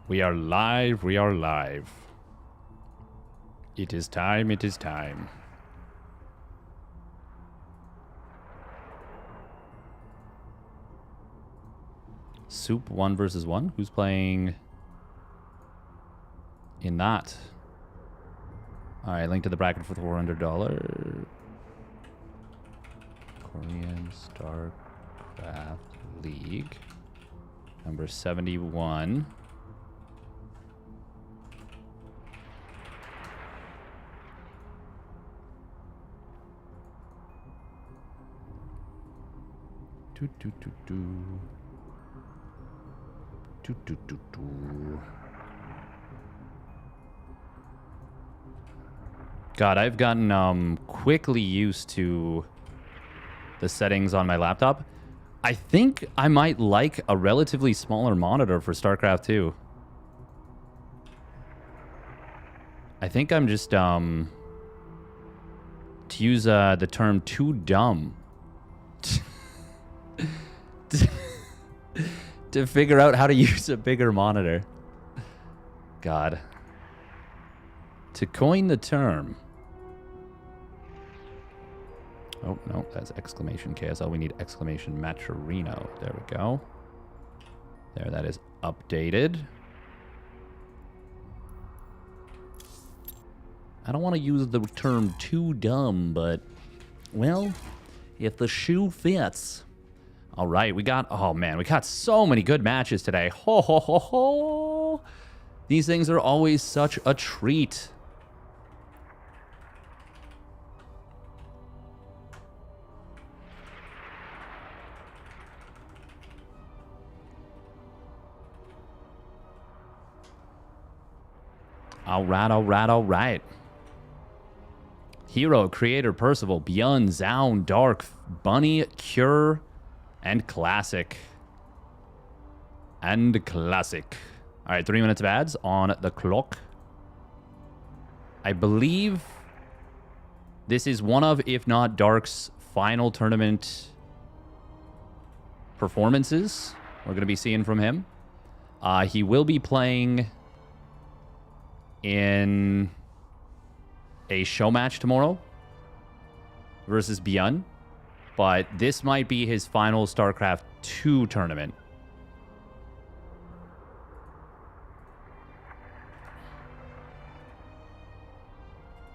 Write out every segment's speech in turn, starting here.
We are live. We are live. It is time. It is time. Soup 1 versus 1. Who's playing in that? All right, link to the bracket for the $400. Korean StarCraft League. Number 71. Do, do, do, do. Do, do, do, do. God, I've gotten quickly used to the settings on my laptop. I think I might like a relatively smaller monitor for StarCraft 2. I think I'm just, to use the term, too dumb to figure out how to use a bigger monitor. God. To coin the term. Oh, no, that's exclamation KSL. We need exclamation Maturino. There we go. There, that is updated. I don't want to use the term too dumb, but, well, if the shoe fits. All right, we got, oh man, we got so many good matches today. Ho, ho, ho, ho. These things are always such a treat. All right, all right, all right. Hero, Creator, Percival, Beyond, Zound, Dark, Bunny, Cure, and Classic. And Classic. All right, 3 minutes of ads on the clock. I believe this is one of, if not Dark's final tournament performances we're going to be seeing from him. He will be playing in a show match tomorrow versus Beyond, but this might be his final StarCraft 2 tournament.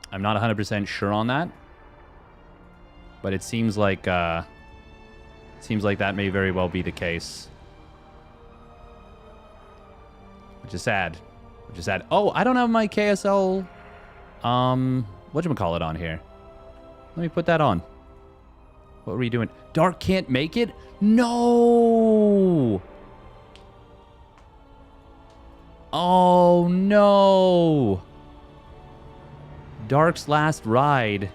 I'm not 100% sure on that, but it seems like that may very well be the case, which is sad. Which is sad. Oh, I don't have my KSL, whatchamacallit on here. Let me put that on. What were you doing? Dark can't make it? No! Oh, no! Dark's last ride.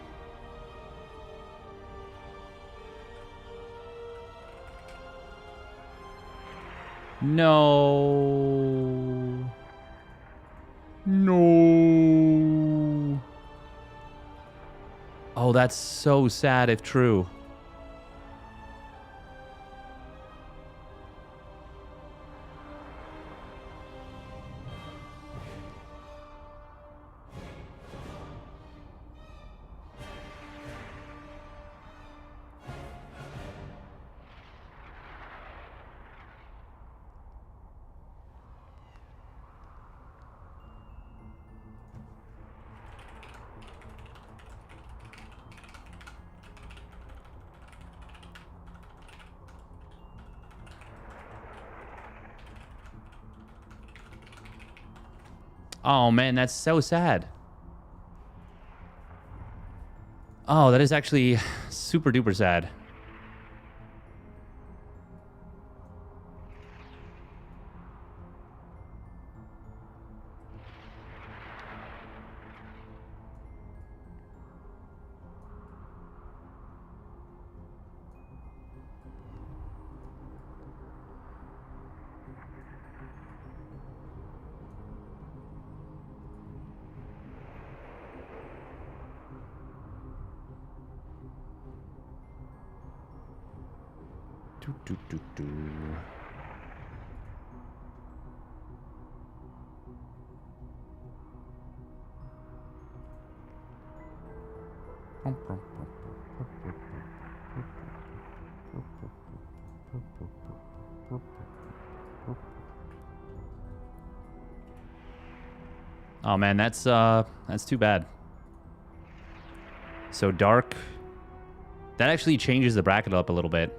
No. No. Oh, that's so sad if true. Oh, man, that's so sad. Oh, that is actually super duper sad. Do, do, do, do. Oh man, that's too bad. So dark. That actually changes the bracket up a little bit.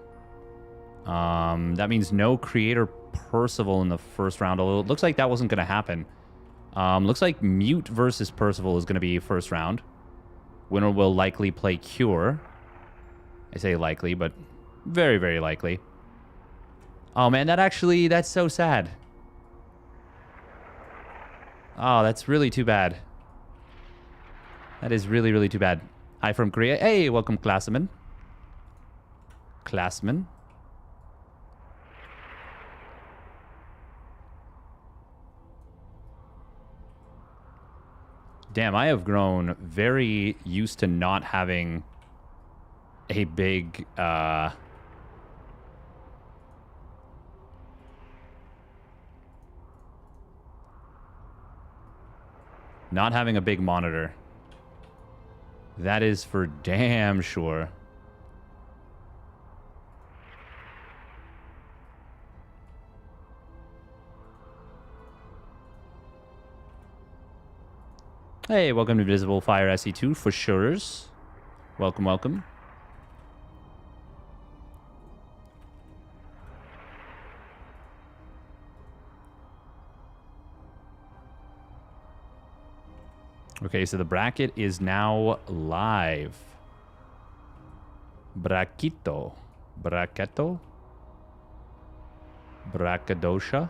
That means no Creator Percival in the first round, although it looks like that wasn't going to happen. Looks like Mute versus Percival is going to be first round. Winner will likely play Cure. I say likely, but very, very likely. Oh man, that's so sad. Oh, that's really too bad. That is really, really too bad. Hi from Korea. Hey, welcome, Classman. Classman. Damn, I have grown very used to not having a big, not having a big monitor. That is for damn sure. Hey, welcome to Visible Fire SE2 for sure's. Welcome, welcome. Okay, so the bracket is now live. Braquito. Braqueto. Bracadosha.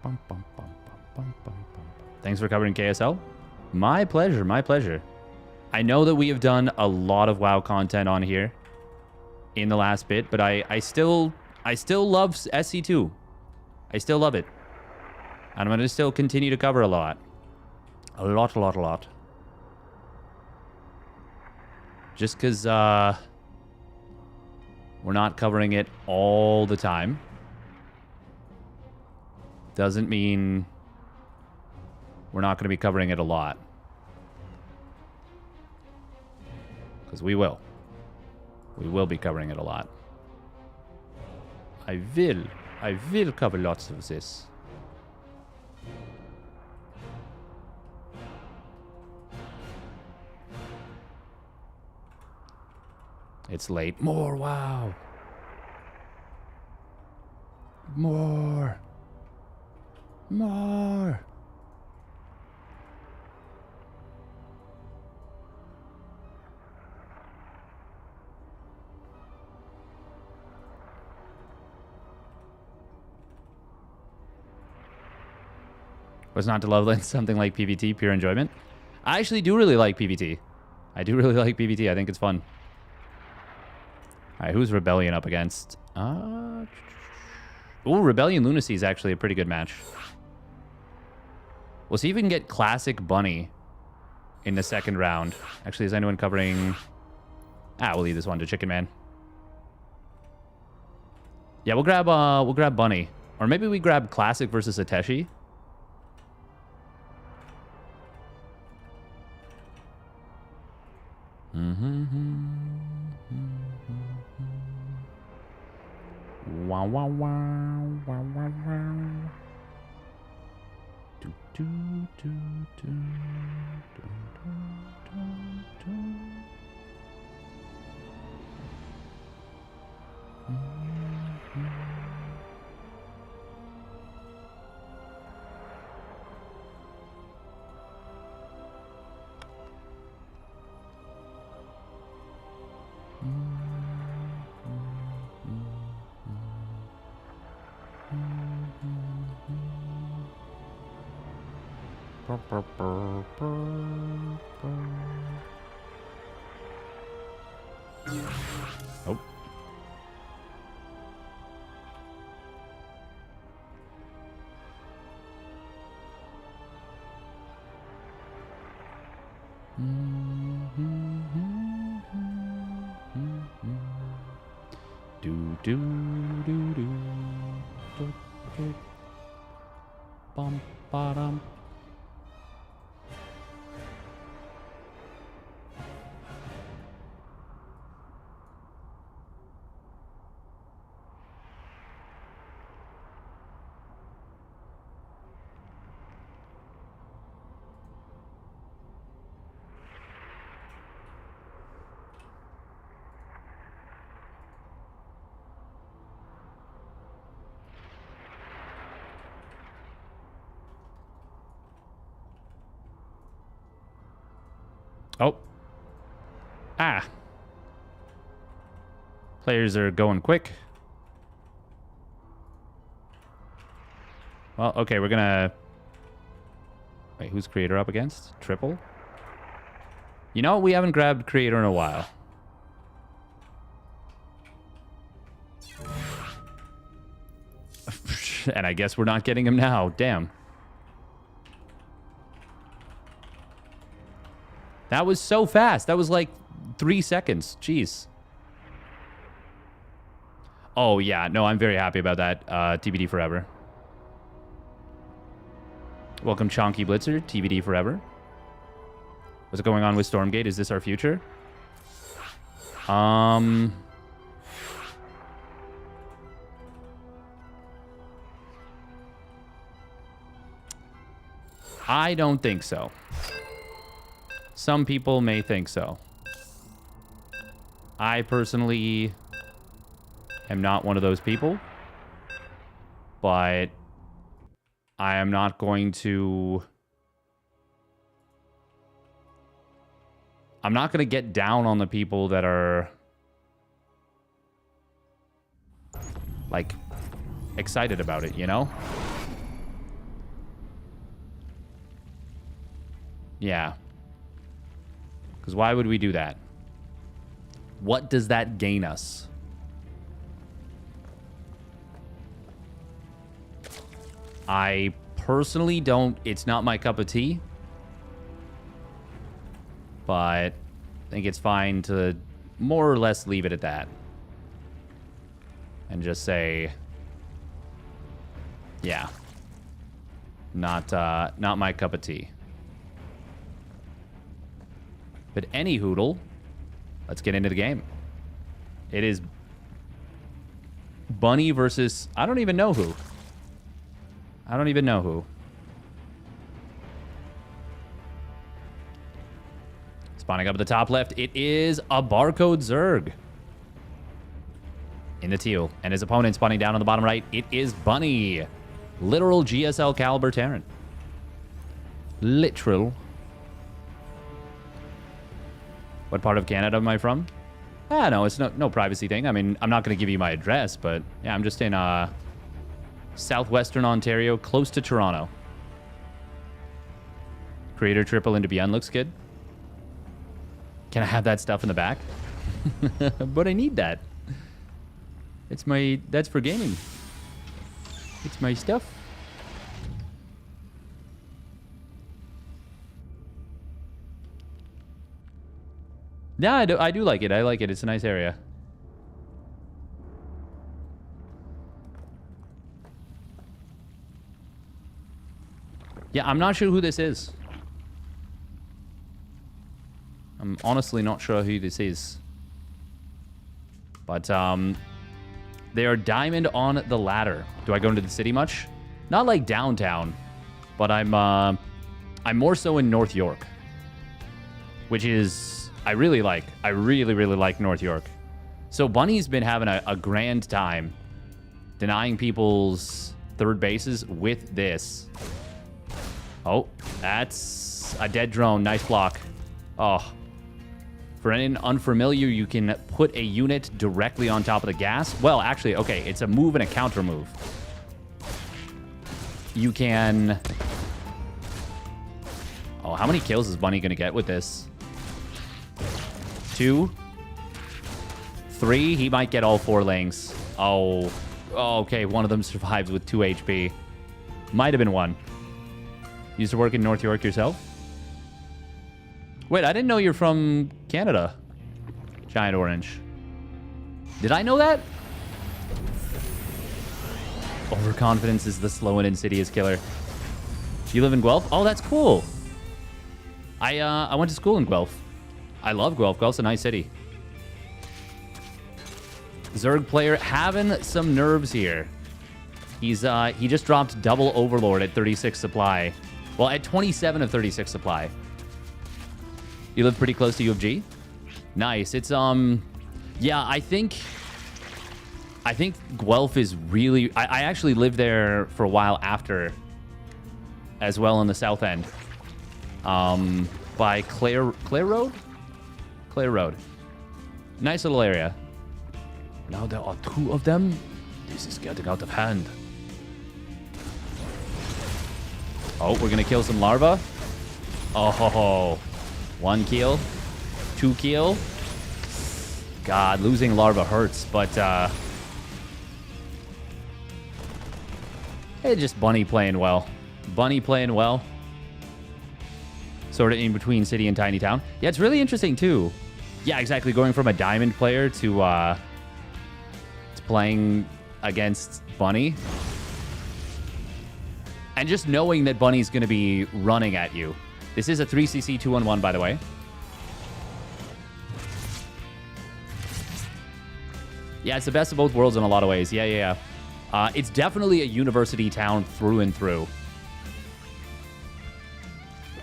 Bum, bum, bum, bum, bum, bum. Thanks for covering KSL. My pleasure, my pleasure. I know that we have done a lot of WoW content on here in the last bit, but I still love SC2. I still love it. And I'm going to still continue to cover a lot. A lot. Just because we're not covering it all the time doesn't mean we're not going to be covering it a lot. Because we will. We will be covering it a lot. I will cover lots of this. It's late. More WoW. More. Was not to love something like PvT, pure enjoyment. I actually do really like PvT. I do really like PvT. I think it's fun. All right, who's Rebellion up against? Ooh, Rebellion Lunacy is actually a pretty good match. We'll see if we can get Classic Bunny in the second round. Actually, is anyone covering... we'll leave this one to Chicken Man. Yeah, we'll grab Bunny. Or maybe we grab Classic versus Ateshi. Wow, wow, wow, wow, wow, wow. Do, do, do, do, do, do, do. Oh. Do, do, do. Do, do. Bum, ba-dum. Oh. Ah. Players are going quick. Well, okay, we're gonna... Wait, who's creator up against? Triple? You know, we haven't grabbed creator in a while. And I guess we're not getting him now. Damn. That was so fast. That was like 3 seconds. Jeez. Oh, yeah. No, I'm very happy about that. TBD forever. Welcome, Chonky Blitzer. TBD forever. What's going on with Stormgate? Is this our future? I don't think so. Some people may think so. I personally am not one of those people. But I am not going to... I'm not going to get down on the people that are... like, excited about it, you know? Yeah. Because why would we do that? What does that gain us? I personally don't... It's not my cup of tea. But I think it's fine to more or less leave it at that. And just say... Yeah. Not my cup of tea. But any hoodle, let's get into the game. It is Bunny versus... I don't even know who. I don't even know who. Spawning up at the top left, it is a barcode Zerg. In the teal. And his opponent spawning down on the bottom right, it is Bunny. Literal GSL caliber Terran. Literal. What part of Canada am I from? Ah, no, it's no privacy thing. I mean, I'm not going to give you my address, but yeah, I'm just in southwestern Ontario, close to Toronto. Creator triple into Beyond looks good. Can I have that stuff in the back? But I need that. That's for gaming. It's my stuff. Yeah, I do like it. I like it. It's a nice area. Yeah, I'm not sure who this is. I'm honestly not sure who this is. But, they are diamond on the ladder. Do I go into the city much? Not like downtown, but I'm more so in North York. Which is... I really like North York. So Bunny's been having a grand time denying people's third bases with this. Oh, that's a dead drone. Nice block. Oh. For anyone unfamiliar, you can put a unit directly on top of the gas. Well, actually, okay, it's a move and a counter move. You can... Oh, how many kills is Bunny going to get with this? 2, 3. He might get all 4 lanes. Oh, okay. One of them survives with 2 HP. Might have been 1. Used to work in North York yourself? Wait, I didn't know you're from Canada. Giant Orange. Did I know that? Overconfidence is the slow and insidious killer. You live in Guelph? Oh, that's cool. I went to school in Guelph. I love Guelph. Guelph's a nice city. Zerg player having some nerves here. He just dropped double Overlord at 36 supply. Well, at 27 of 36 supply. You live pretty close to U of G? Nice. It's yeah, I think Guelph is really... I actually lived there for a while after as well in the south end. By Clare Road? Clare Road. Nice little area. Now there are 2 of them. This is getting out of hand. Oh, we're gonna kill some larva. Oh, ho, ho. 1 kill. 2 kill. God, losing larva hurts, but hey, just Bunny playing well. Bunny playing well. Sort of in between city and tiny town. Yeah, it's really interesting too. Yeah, exactly. Going from a diamond player to playing against Bunny. And just knowing that Bunny's going to be running at you. This is a 3cc 2-on-1, by the way. Yeah, it's the best of both worlds in a lot of ways. Yeah. It's definitely a university town through and through.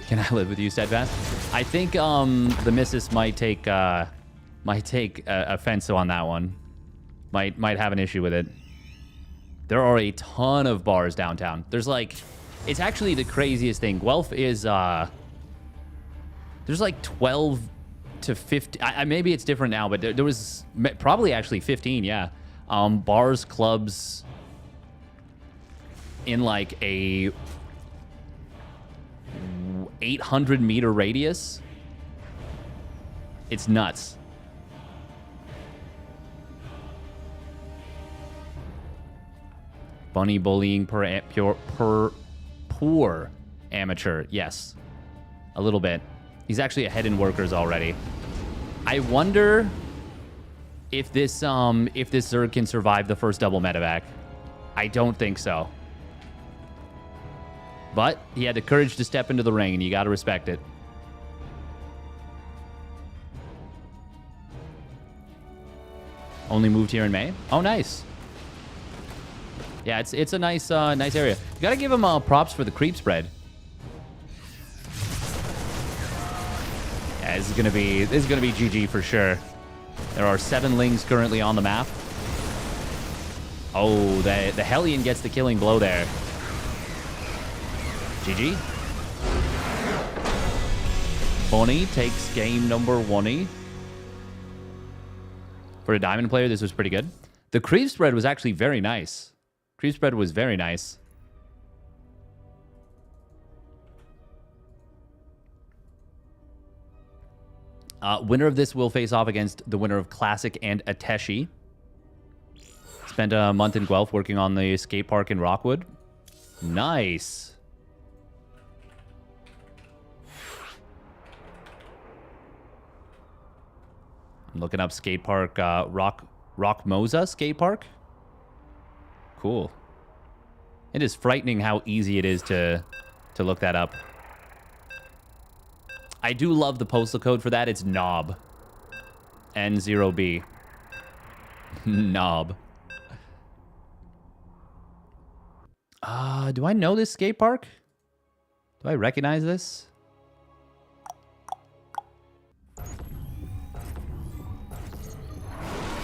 Can I live with you, Steadfast? I think the missus might take offense on that one. Might have an issue with it. There are a ton of bars downtown. There's like, it's actually the craziest thing. Guelph is there's like 12 to 15. Maybe it's different now, but there was probably actually 15. Yeah, bars, clubs in like a 800-meter radius. It's nuts. Bunny bullying poor amateur. Yes, a little bit. He's actually ahead in workers already. I wonder if this Zerg can survive the first double medevac. I don't think so. But he had the courage to step into the ring, and you got to respect it. Only moved here in May. Oh, nice. Yeah, it's a nice nice area. You got to give him props for the creep spread. Yeah, this is gonna be GG for sure. There are 7 lings currently on the map. Oh, the Hellion gets the killing blow there. GG. Bonnie takes game number 1. For a diamond player, this was pretty good. The creep spread was actually very nice. Creep spread was very nice. Winner of this will face off against the winner of Classic and Ateshi. Spent a month in Guelph working on the skate park in Rockwood. Nice. I'm looking up skate park, Rockmoza skate park. Cool. It is frightening how easy it is to look that up. I do love the postal code for that. It's Knob. N0B. Knob. Do I know this skate park? Do I recognize this?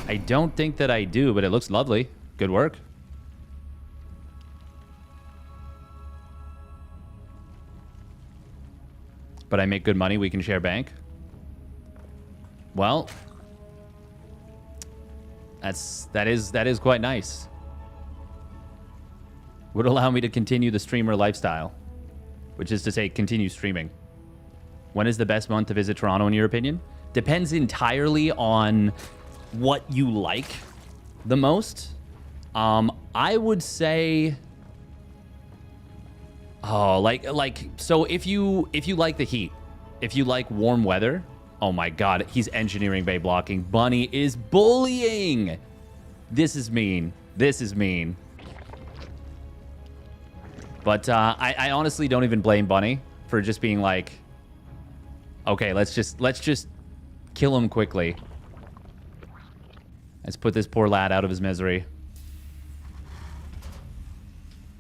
I don't think that I do, but it looks lovely. Good work. But I make good money, we can share bank. Well, that is quite nice. Would allow me to continue the streamer lifestyle, which is to say continue streaming. When is the best month to visit Toronto in your opinion? Depends entirely on what you like the most. I would say so if you like the heat, if you like warm weather, oh my god, he's engineering bay blocking. Bunny is bullying. This is mean. This is mean. But I honestly don't even blame Bunny for just being like, okay, let's just kill him quickly. Let's put this poor lad out of his misery.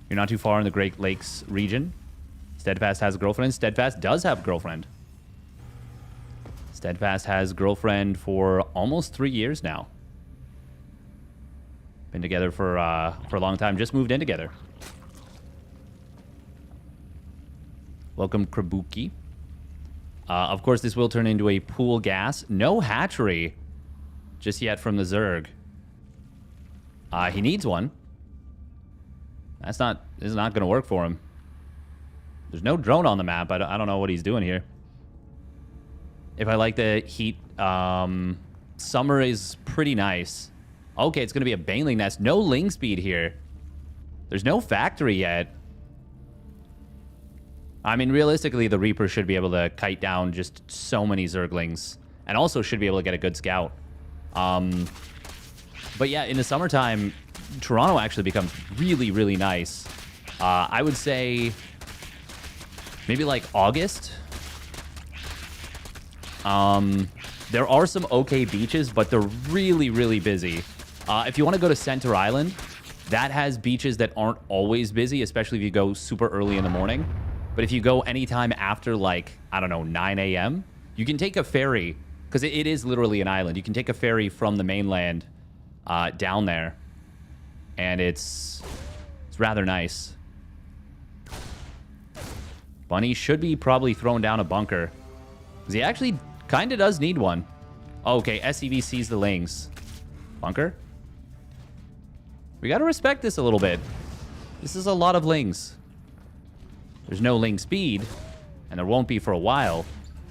You're not too far in the Great Lakes region. Steadfast has a girlfriend. Steadfast does have a girlfriend. Steadfast has a girlfriend for almost 3 years now. Been together for a long time. Just moved in together. Welcome, Krabuki. Of course, this will turn into a pool gas. No hatchery just yet from the Zerg. He needs one. This is not going to work for him. There's no drone on the map. I don't know what he's doing here. If I like the heat, summer is pretty nice. Okay, it's going to be a baneling nest. No ling speed here. There's no factory yet. I mean, realistically, the Reaper should be able to kite down just so many Zerglings. And also should be able to get a good scout. But yeah, in the summertime, Toronto actually becomes really, really nice. I would say maybe like August. There are some okay beaches, but they're really, really busy. If you want to go to Center Island, that has beaches that aren't always busy, especially if you go super early in the morning. But if you go anytime after, like, I don't know, 9 a.m., you can take a ferry, because it is literally an island. You can take a ferry from the mainland down there, and it's rather nice. Bunny should be probably throwing down a bunker, because he actually kind of does need one. Oh, okay, SCV sees the lings. Bunker? We got to respect this a little bit. This is a lot of lings. There's no ling speed, and there won't be for a while.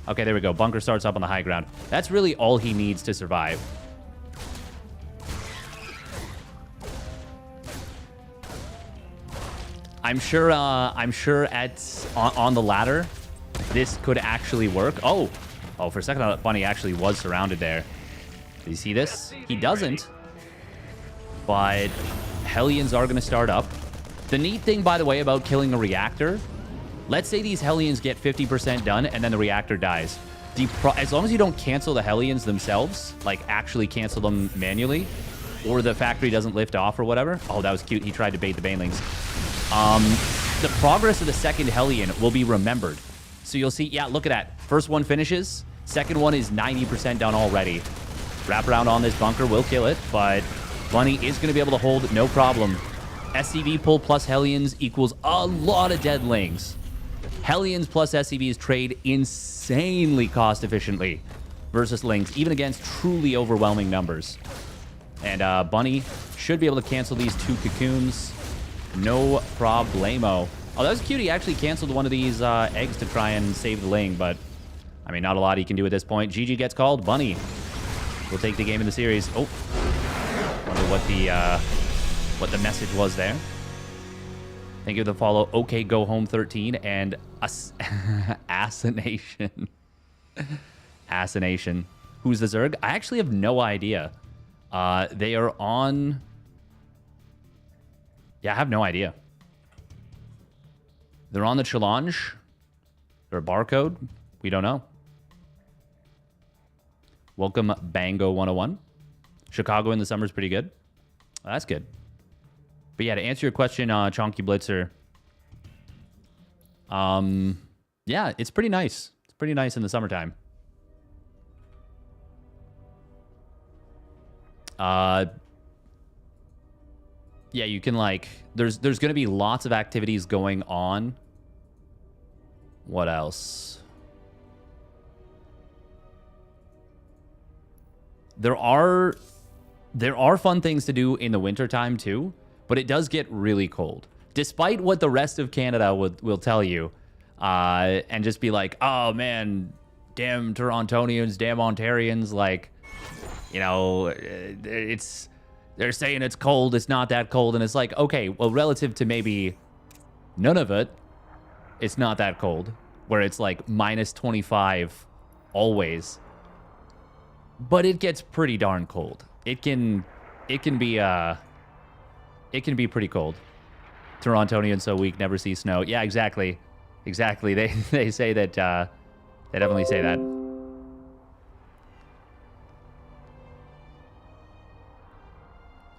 Okay, there we go. Bunker starts up on the high ground. That's really all he needs to survive. I'm sure on the ladder, this could actually work. Oh, for a second, I thought Bunny actually was surrounded there. Did you see this? He doesn't. But Hellions are going to start up. The neat thing, by the way, about killing a reactor, let's say these Hellions get 50% done and then the reactor dies. As long as you don't cancel the Hellions themselves, like actually cancel them manually, or the factory doesn't lift off or whatever. Oh, that was cute. He tried to bait the banelings. The progress of the second Hellion will be remembered. So you'll see, yeah, look at that. First one finishes. Second one is 90% done already. Wraparound on this bunker will kill it, but Bunny is going to be able to hold no problem. SCV pull plus Hellions equals a lot of deadlings. Hellions plus SCVs trade insanely cost efficiently versus lings, even against truly overwhelming numbers. And Bunny should be able to cancel these 2 cocoons. No problemo. Oh, that was cute. He actually canceled one of these eggs to try and save the ling, but I mean, not a lot he can do at this point. GG gets called. Bunny will take the game in the series. Oh, wonder what the message was there. Thank you for the follow. Okay, go home 13 and Assassination. Assassination. Who's the Zerg? I actually have no idea. They are on. Yeah, I have no idea. They're on the challenge. They're a barcode. We don't know. Welcome, Bango 101. Chicago in the summer is pretty good. Well, that's good. But yeah, to answer your question, Chonky Blitzer. Yeah, it's pretty nice. It's pretty nice in the summertime. Yeah, you can like, there's going to be lots of activities going on. What else? There are fun things to do in the wintertime too, but it does get really cold. Despite what the rest of Canada will tell you, and just be like, oh man, damn Torontonians, damn Ontarians, like, you know, they're saying it's cold, it's not that cold, and it's like, okay, well, relative to maybe none of it, it's not that cold, where it's like minus 25 always. But it gets pretty darn cold. It can be pretty cold. Torontonians so weak, never see snow. Yeah, exactly. Exactly. They say that, they definitely say that.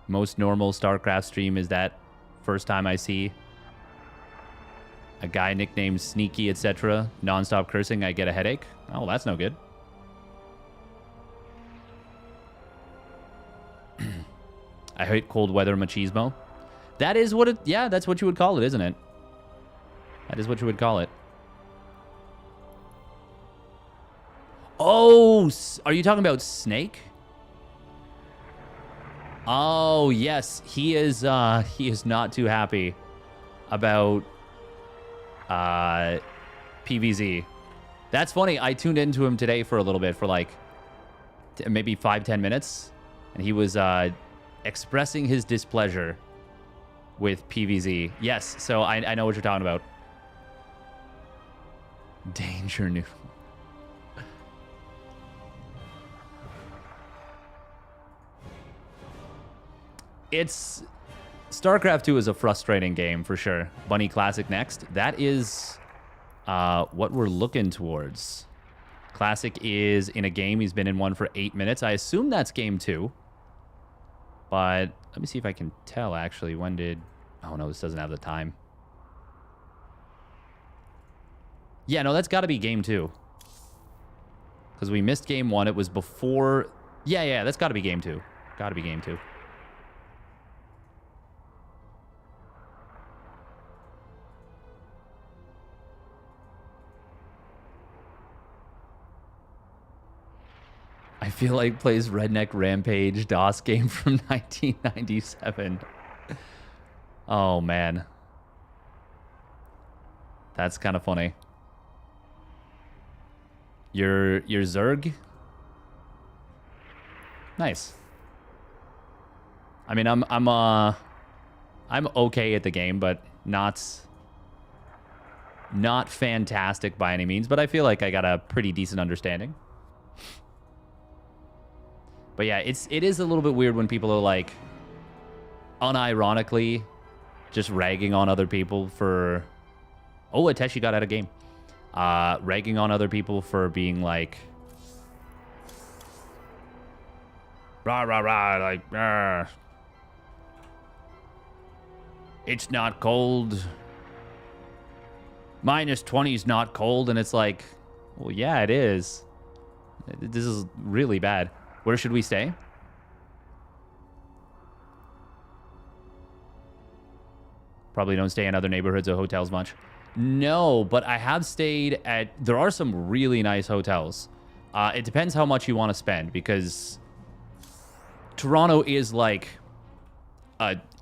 Most normal StarCraft stream is that first time I see a guy nicknamed Sneaky, etc. Non-stop cursing, I get a headache. Oh, that's no good. I hate cold weather machismo. That is what it... Yeah, that's what you would call it, isn't it? That is what you would call it. Oh, are you talking about Snake? Oh, yes. He is not too happy about PVZ. That's funny. I tuned into him today for a little bit, for like maybe 5-10 minutes, and he was expressing his displeasure with PVZ. Yes, so I know what you're talking about. Danger Noodle. It's... StarCraft 2 is a frustrating game, for sure. Bunny Classic next. That is what we're looking towards. Classic is in a game. He's been in one for 8 minutes. I assume that's game 2. But let me see if I can tell, actually. When did... Oh, no, this doesn't have the time. Yeah, no, that's got to be game 2. Because we missed game 1. It was before... Yeah, that's got to be game 2. Got to be game 2. I feel like plays Redneck Rampage DOS game from 1997. Oh, man. That's kind of funny. You're Zerg? Nice. I mean, I'm okay at the game, but not fantastic by any means, but I feel like I got a pretty decent understanding. But yeah, it is a little bit weird when people are like unironically just ragging on other people for... Oh, Ateshi got out of game. Ragging on other people for being like... Rah, rah, rah, like... Rah. It's not cold. -20 is not cold. And it's like, well, yeah, it is. This is really bad. Where should we stay? Probably don't stay in other neighborhoods or hotels much. No, but I have stayed at... There are some really nice hotels. It depends how much you want to spend, because Toronto is like...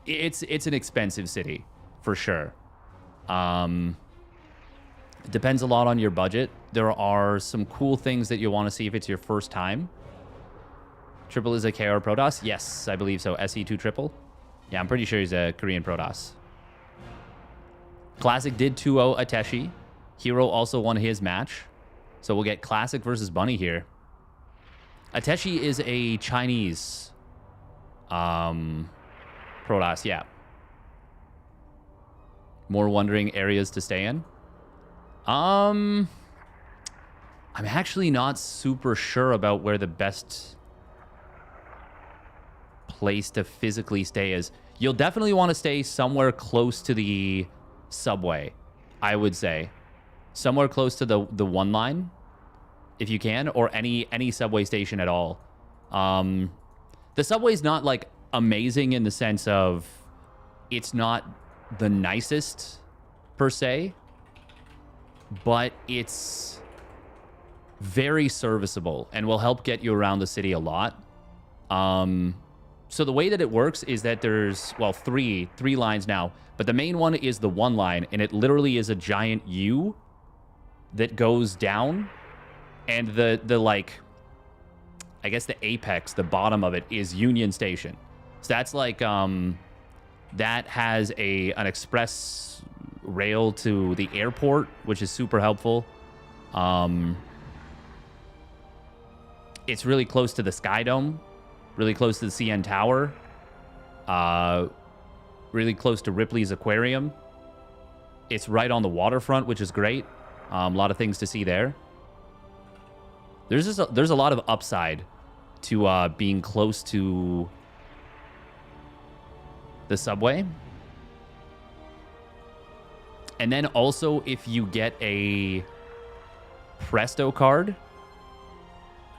It's an expensive city, for sure. It depends a lot on your budget. There are some cool things that you want to see if it's your first time. Triple is a KR Protoss? Yes, I believe so. SE2 Triple? Yeah, I'm pretty sure he's a Korean Protoss. Classic did 2-0 Ateshi. Hero also won his match. So we'll get Classic versus Bunny here. Ateshi is a Chinese Protoss, yeah. More wondering areas to stay in? I'm actually not super sure about where the best place to physically stay is. You'll definitely want to stay somewhere close to the subway, I would say. Somewhere close to the one line, if you can, or any subway station at all. The subway's not like amazing in the sense of it's not the nicest per se, but it's very serviceable and will help get you around the city a lot. So the way that it works is that there's, well, three lines now, but the main one is the one line, and it literally is a giant U that goes down, and the like, I guess the apex, the bottom of it, is Union Station. So that's like, that has an express rail to the airport, which is super helpful. It's really close to the Sky Dome, really close to the CN Tower. really close to Ripley's Aquarium. It's right on the waterfront, which is great. A lot of things to see there. There's a lot of upside to being close to the subway. And then also, if you get a Presto card,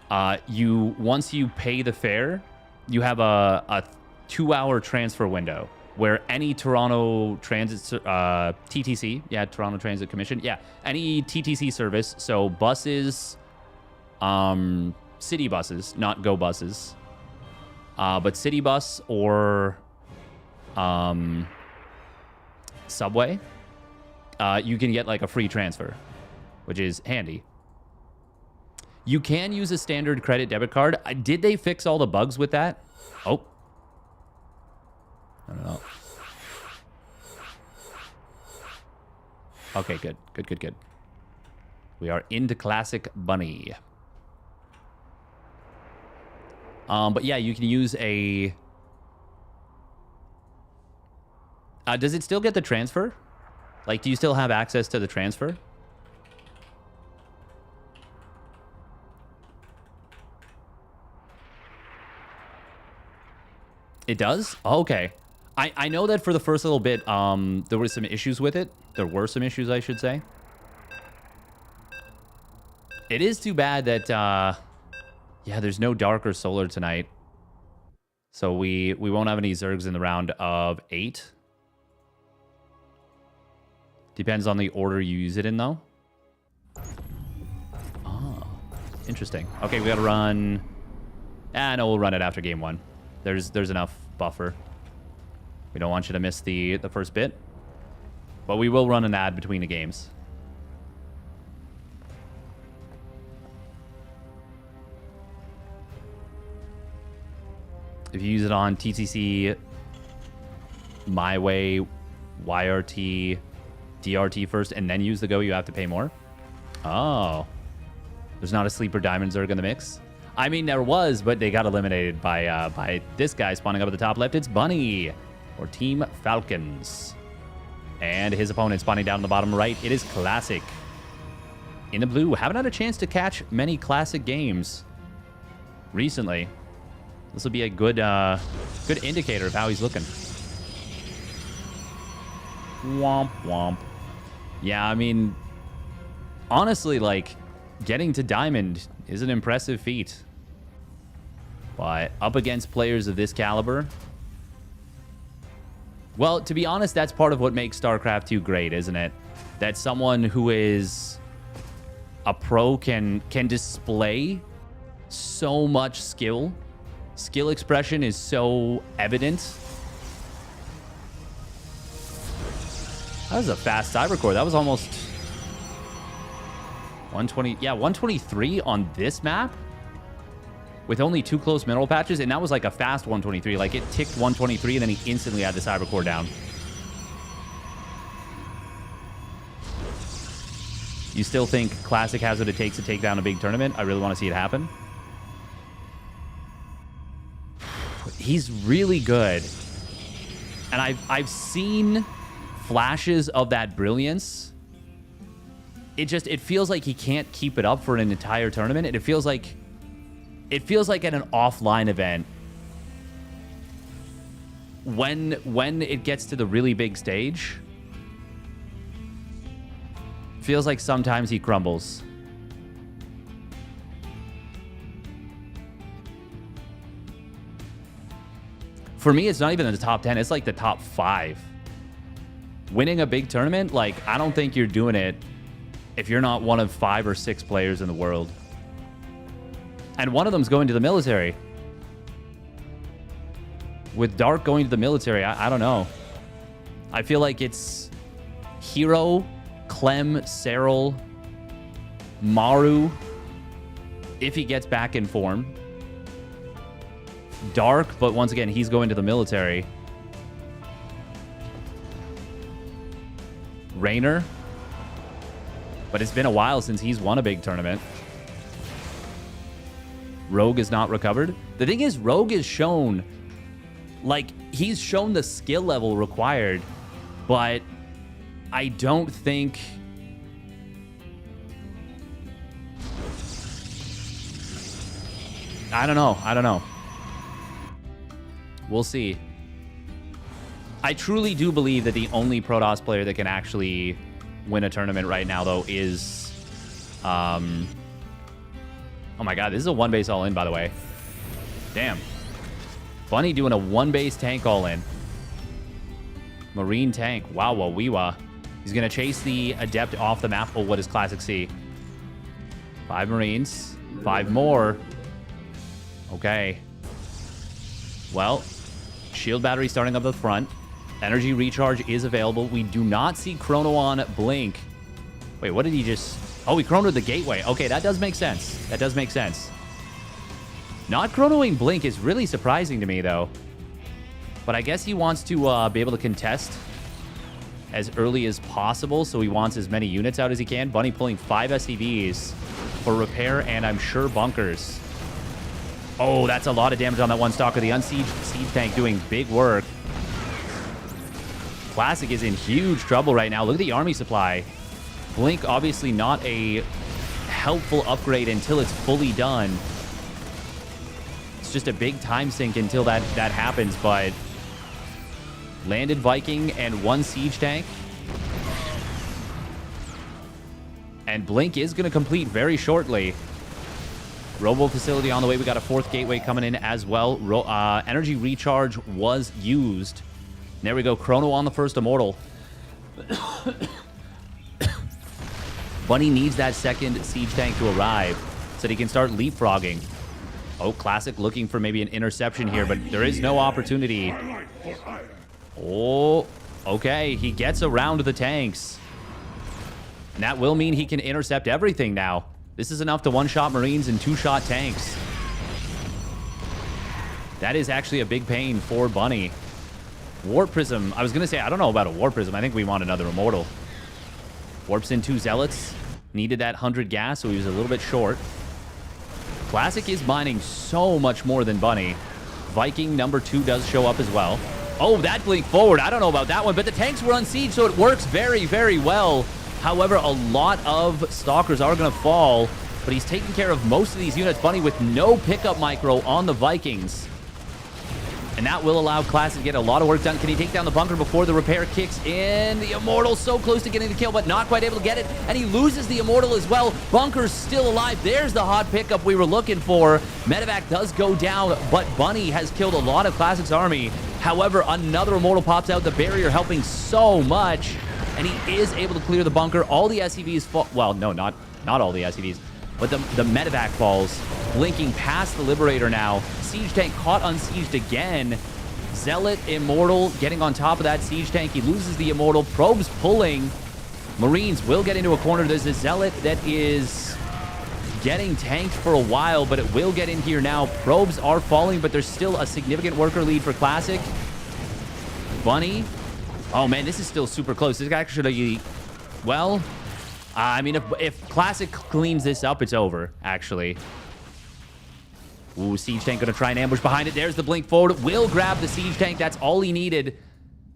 once you pay the fare, you have a 2-hour transfer window where any Toronto Transit TTC, Toronto Transit Commission, any TTC service, so buses, city buses, not go buses, but city bus or subway, you can get like a free transfer, which is handy. You can use a standard credit debit card. Did they fix all the bugs with that? Oh. I don't know. Okay, good. Good. We are into Classic Bunny. But yeah, you can use a... does it still get the transfer? Like, do you still have access to the transfer? It does? Oh, okay. I know that for the first little bit, there were some issues with it. There were some issues, I should say. It is too bad that, there's no Dark or Solar tonight. So we won't have any Zergs in the round of 8. Depends on the order you use it in, though. Oh, interesting. Okay, we gotta run... no, we'll run it after game 1. There's enough buffer. We don't want you to miss the first bit. But we will run an ad between the games. If you use it on TTC, My Way, YRT, DRT first, and then use the Go, you have to pay more. Oh. There's not a Sleeper Diamond Zerg in the mix? I mean, there was, but they got eliminated by this guy spawning up at the top left. It's Bunny, or Team Falcons. And his opponent spawning down in the bottom right. It is Classic. In the blue, haven't had a chance to catch many Classic games recently. This will be a good indicator of how he's looking. Womp womp. Yeah, I mean, honestly, like, getting to Diamond is an impressive feat. But up against players of this caliber... Well, to be honest, that's part of what makes StarCraft 2 great, isn't it? That someone who is a pro can display so much skill. Skill expression is so evident. That was a fast cybercore. That was almost 120. Yeah, 123 on this map with only 2 close mineral patches, and that was like a fast 123. Like, it ticked 123, and then he instantly had the cybercore down. You still think Classic has what it takes to take down a big tournament? I really want to see it happen. He's really good. And I've seen flashes of that brilliance. It feels like he can't keep it up for an entire tournament. And it feels like at an offline event, when it gets to the really big stage, feels like sometimes he crumbles. For me, it's not even in the top 10. It's like the top 5. Winning a big tournament, like, I don't think you're doing it if you're not one of 5 or 6 players in the world. And one of them's going to the military. With Dark going to the military, I don't know. I feel like it's Hero, Clem, Serral, Maru, if he gets back in form. Dark, but once again, he's going to the military. Raynor. But it's been a while since he's won a big tournament. Rogue is not recovered. The thing is, Rogue is shown Like, he's shown the skill level required, but I don't think... I don't know. We'll see. I truly do believe that the only Protoss player that can actually win a tournament right now, though, is... Oh my god, this is a one-base all-in, by the way. Damn. Bunny doing a one-base tank all-in. Marine tank. Wow-wa-wee-wa. He's going to chase the Adept off the map. Oh, what does Classic see? 5 Marines. 5 more. Okay. Well, shield battery starting up at the front. Energy recharge is available. We do not see Chrono on Blink. Wait, what did he just... Oh, he chronoed the gateway. Okay, that does make sense. That does make sense. Not chronoing Blink is really surprising to me, though. But I guess he wants to be able to contest as early as possible, so he wants as many units out as he can. Bunny pulling 5 SCVs for repair and I'm sure bunkers. Oh, that's a lot of damage on that one stalker. The unsieged siege tank doing big work. Classic is in huge trouble right now. Look at the army supply. Blink, obviously not a helpful upgrade until it's fully done. It's just a big time sink until that happens, but... Landed Viking and 1 siege tank. And Blink is going to complete very shortly. Robo facility on the way. We got a 4th gateway coming in as well. Energy recharge was used. There we go. Chrono on the first Immortal. Bunny needs that 2nd siege tank to arrive so that he can start leapfrogging. Oh, Classic looking for maybe an interception here, but there is no opportunity. Oh, okay. He gets around the tanks. And that will mean he can intercept everything now. This is enough to one-shot Marines and 2-shot tanks. That is actually a big pain for Bunny. Warp Prism. I was going to say, I don't know about a Warp Prism. I think we want another Immortal. Warps in 2 Zealots. Needed that 100 gas, so he was a little bit short. Classic is mining so much more than Bunny. Viking number 2 does show up as well. Oh, that Blink forward. I don't know about that one, but the tanks were unsieged, so it works very, very well. However, a lot of Stalkers are going to fall, but he's taking care of most of these units. Bunny with no pickup micro on the Vikings. And that will allow Classic to get a lot of work done. Can he take down the bunker before the repair kicks in? The Immortal so close to getting the kill, but not quite able to get it. And he loses the Immortal as well. Bunker's still alive. There's the hot pickup we were looking for. Medevac does go down, but Bunny has killed a lot of Classic's army. However, another Immortal pops out. The barrier helping so much. And he is able to clear the bunker. All the SCVs fall. Well, no, not all the SCVs. But the Medevac falls. Blinking past the Liberator now. Siege tank caught unsieged again. Zealot, Immortal, getting on top of that Siege tank. He loses the Immortal. Probes pulling. Marines will get into a corner. There's a Zealot that is getting tanked for a while, but it will get in here now. Probes are falling, but there's still a significant worker lead for Classic. Bunny. Oh, man, this is still super close. This actually, well, I mean, if Classic cleans this up, it's over, actually. Ooh, Siege Tank going to try and ambush behind it. There's the Blink forward. Will grab the Siege Tank. That's all he needed.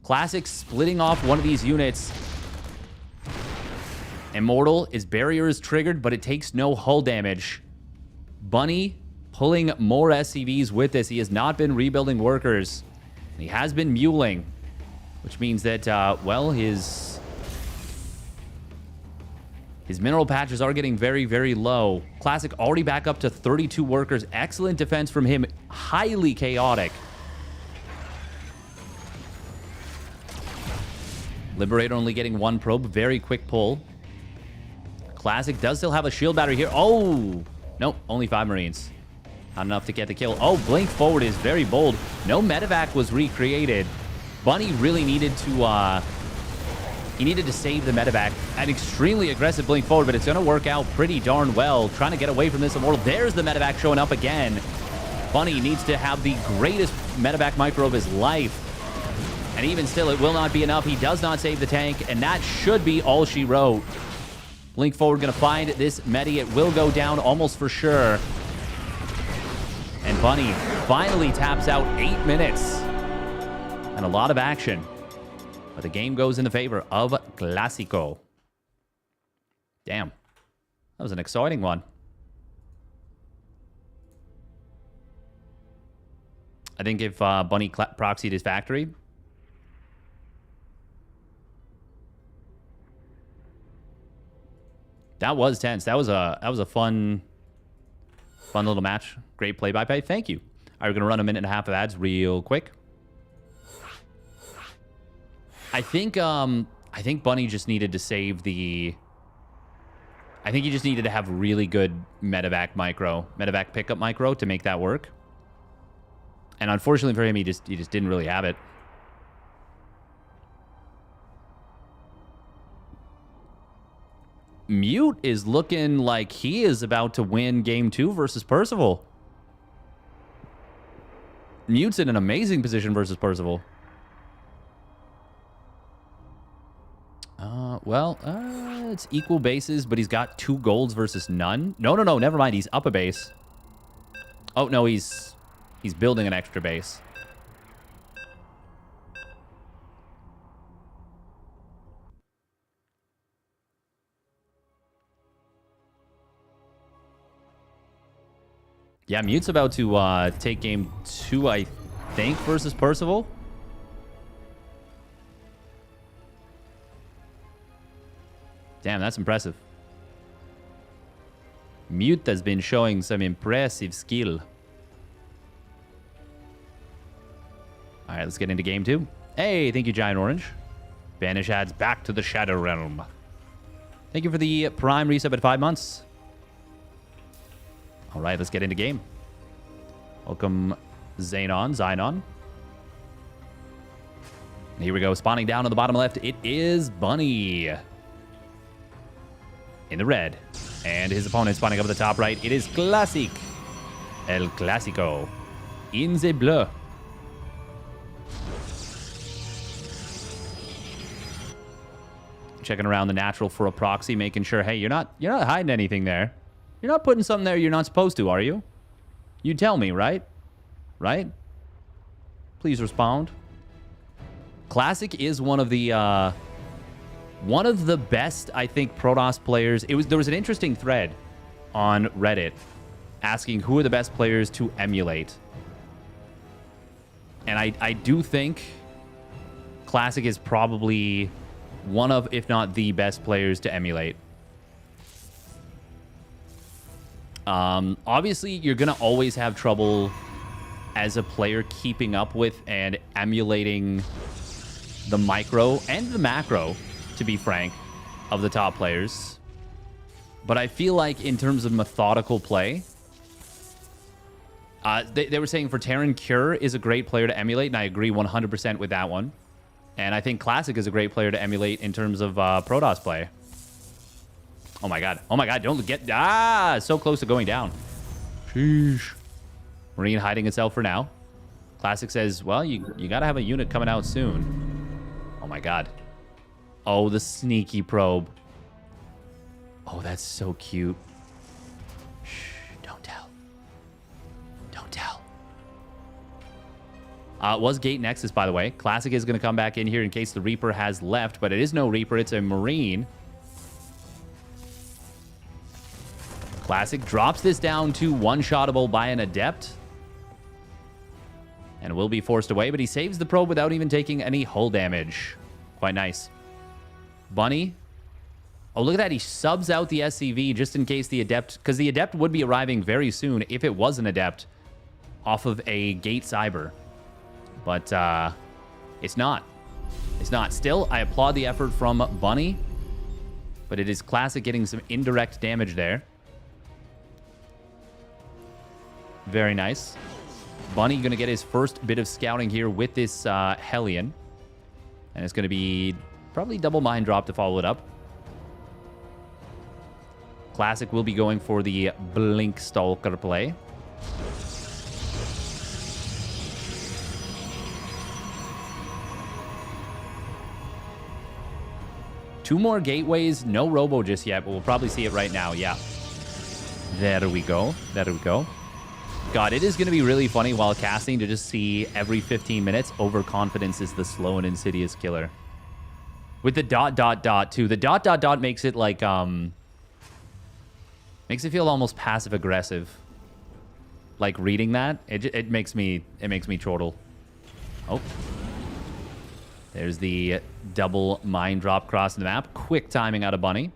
Classic splitting off one of these units. Immortal, his barrier is triggered, but it takes no hull damage. Bunny pulling more SCVs with this. He has not been rebuilding workers. He has been muling, which means that, well, his mineral patches are getting very, very low. Classic already back up to 32 workers. Excellent defense from him. Highly chaotic. Liberator only getting 1 probe. Very quick pull. Classic does still have a shield battery here. Oh! Nope, only 5 Marines. Not enough to get the kill. Oh, Blink forward is very bold. No medevac was recreated. Bunny really needed to, he needed to save the medevac. An extremely aggressive Blink forward, but it's going to work out pretty darn well. Trying to get away from this Immortal. There's the medevac showing up again. Bunny needs to have the greatest medevac micro of his life. And even still, it will not be enough. He does not save the tank, and that should be all she wrote. Blink forward going to find this medi. It will go down almost for sure. And Bunny finally taps out 8 minutes. and a lot of action. But the game goes in the favor of Clásico. Damn. That was an exciting one. I think if Bunny proxied his factory... That was tense. That was a fun little match. Great play-by-play. Thank you. All right, we're going to run a minute and a half of ads real quick. I think Bunny just needed to save the... I think he just needed to have really good medevac pickup micro to make that work. And unfortunately for him, he just didn't really have it. Mute is looking like he is about to win game 2 versus Percival. Mute's in an amazing position versus Percival. It's equal bases, but he's got 2 golds versus none. No, never mind. He's up a base. Oh, no, he's building an extra base. Yeah, Mute's about to take game 2, I think, versus Percival. Damn, that's impressive. Mute has been showing some impressive skill. All right, let's get into game 2. Hey, thank you, Giant Orange. Banish adds back to the Shadow Realm. Thank you for the Prime resub at 5 months. All right, let's get into game. Welcome, Xenon. Here we go, spawning down on the bottom left. It is Bunny in the red. And his opponent spawning up at the top right. It is Classic. El Clásico in the bleu. Checking around the natural for a proxy, making sure, hey, you're not hiding anything there. You're not putting something there you're not supposed to, are you? You tell me, right? Right? Please respond. Classic is one of the best, I think, Protoss players. There was an interesting thread on Reddit asking who are the best players to emulate. And I do think Classic is probably one of, if not the best players to emulate. Obviously, you're going to always have trouble as a player keeping up with and emulating the micro and the macro, to be frank, of the top players. But I feel like in terms of methodical play, they were saying for Terran Cure is a great player to emulate, and I agree 100% with that one. And I think Classic is a great player to emulate in terms of Protoss play. Oh my god. Oh my god, don't get... so close to going down. Sheesh. Marine hiding itself for now. Classic says, well, you gotta have a unit coming out soon. Oh my god. Oh, the sneaky probe. Oh, that's so cute. Shh, don't tell. Don't tell. It was Gate Nexus, by the way. Classic is going to come back in here in case the Reaper has left, but it is no Reaper. It's a Marine. Classic drops this down to one-shottable by an Adept. And will be forced away, but he saves the probe without even taking any hull damage. Quite nice. Bunny. Oh, look at that. He subs out the SCV just in case the Adept... Because the Adept would be arriving very soon if it was an Adept off of a Gate Cyber. But it's not. It's not. Still, I applaud the effort from Bunny. But it is Classic getting some indirect damage there. Very nice. Bunny going to get his first bit of scouting here with this Hellion. And it's going to be probably double mine drop to follow it up. Classic will be going for the Blink Stalker play. Two more gateways. No robo just yet, but we'll probably see it right now. Yeah. There we go. There we go. God, it is going to be really funny while casting to just see every 15 minutes overconfidence is the slow and insidious killer. With the ... too. The ... makes it like makes it feel almost passive aggressive. Like reading that, it makes me chortle. Oh. There's the double mine drop crossing the map. Quick timing out of Bunny.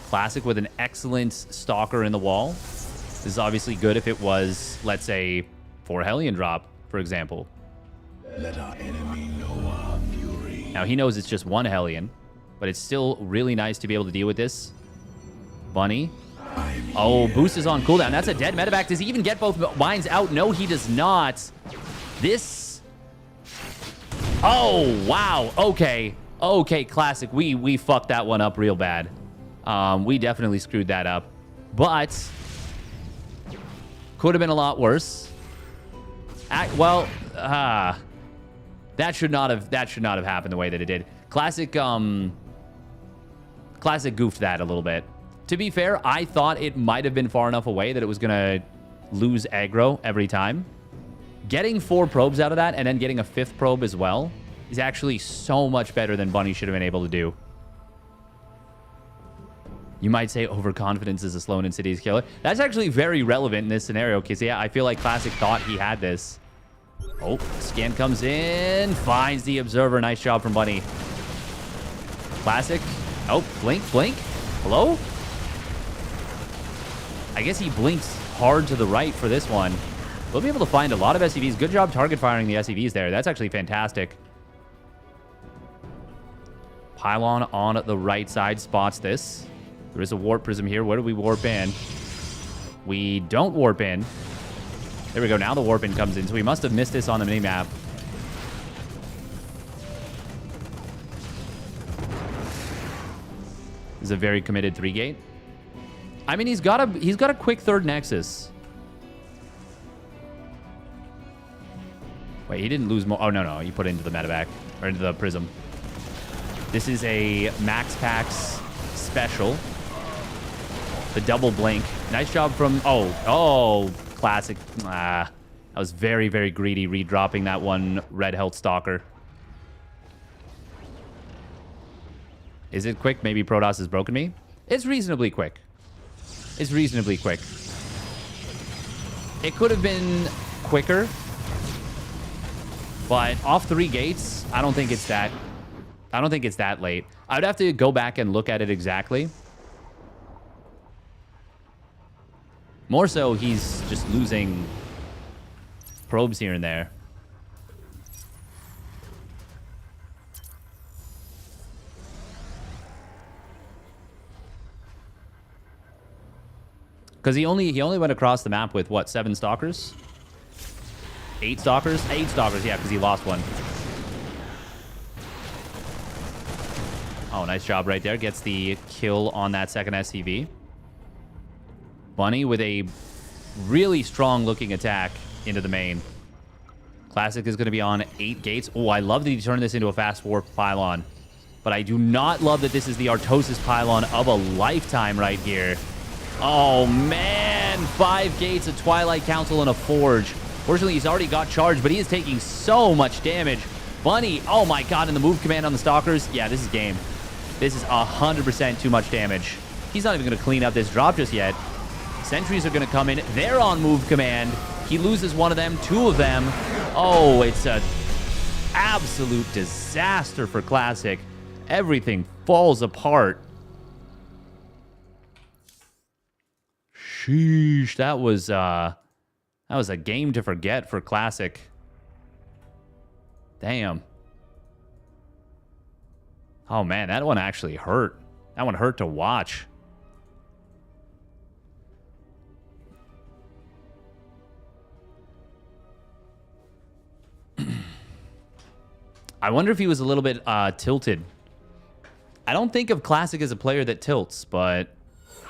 Classic with an excellent stalker in the wall. This is obviously good if it was, let's say, 4 Hellion drop, for example. Let our enemy know our fury. Now, he knows it's just 1 Hellion, but it's still really nice to be able to deal with this. Bunny. Oh, boost is on cooldown. That's a dead medevac. Does he even get both mines out? No, he does not. This... Oh, wow. Okay. Okay, Classic. We fucked that one up real bad. We definitely screwed that up. But... could have been a lot worse. That should not have happened the way that it did. Classic goofed that a little bit. To be fair, I thought it might have been far enough away that it was going to lose aggro every time. Getting 4 probes out of that and then getting a 5th probe as well is actually so much better than Bunny should have been able to do. You might say overconfidence is a slow and insidious killer. That's actually very relevant in this scenario because, yeah, I feel like Classic thought he had this. Oh, scan comes in, finds the observer. Nice job from Bunny. Classic. Oh, blink. Hello? I guess he blinks hard to the right for this one. We'll be able to find a lot of SCVs. Good job target firing the SCVs there. That's actually fantastic. Pylon on the right side spots this. There is a warp prism here. Where do we warp in? We don't warp in. There we go. Now the warp in comes in. So we must have missed this on the minimap. This is a very committed 3-gate. I mean, he's got a quick 3rd Nexus. Wait, he didn't lose more. Oh, no. He put it into the medevac. Or into the prism. This is a Max Pax special. The double blink. Nice job from... Oh, Classic. That was very, very greedy, redropping that one red health stalker. Is it quick? Maybe Protoss has broken me. It's reasonably quick. It could have been quicker, but off 3 gates, I don't think it's that late. I would have to go back and look at it exactly. More so, he's just losing probes here and there. Because he only went across the map with, what, 7 stalkers? 8 stalkers? 8 stalkers, yeah, because he lost one. Oh, nice job right there. Gets the kill on that second SCV. Bunny with a really strong-looking attack into the main. Classic is going to be on 8 gates. Oh, I love that he turned this into a fast warp pylon. But I do not love that this is the Artosis pylon of a lifetime right here. Oh, man. 5 gates, a Twilight Council, and a Forge. Fortunately, he's already got charged, but he is taking so much damage. Bunny, oh my god, and the move command on the Stalkers. Yeah, this is game. This is 100% too much damage. He's not even going to clean up this drop just yet. Sentries are going to come in. They're on move command. He loses one of them, 2 of them. Oh, it's an absolute disaster for Classic. Everything falls apart. Sheesh, that was a game to forget for Classic. Damn. Oh man, that one actually hurt. That one hurt to watch. I wonder if he was a little bit tilted. I don't think of Classic as a player that tilts, but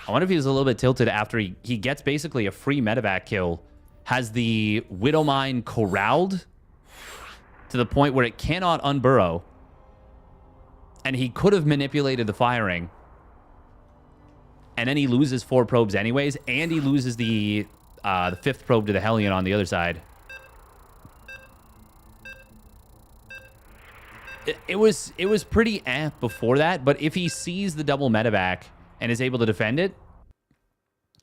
I wonder if he was a little bit tilted after he gets basically a free medevac kill, has the Widow Mine corralled to the point where it cannot unburrow, and he could have manipulated the firing. And then he loses 4 probes anyways, and he loses the 5th probe to the Hellion on the other side. It was pretty before that, but if he sees the double medevac and is able to defend it,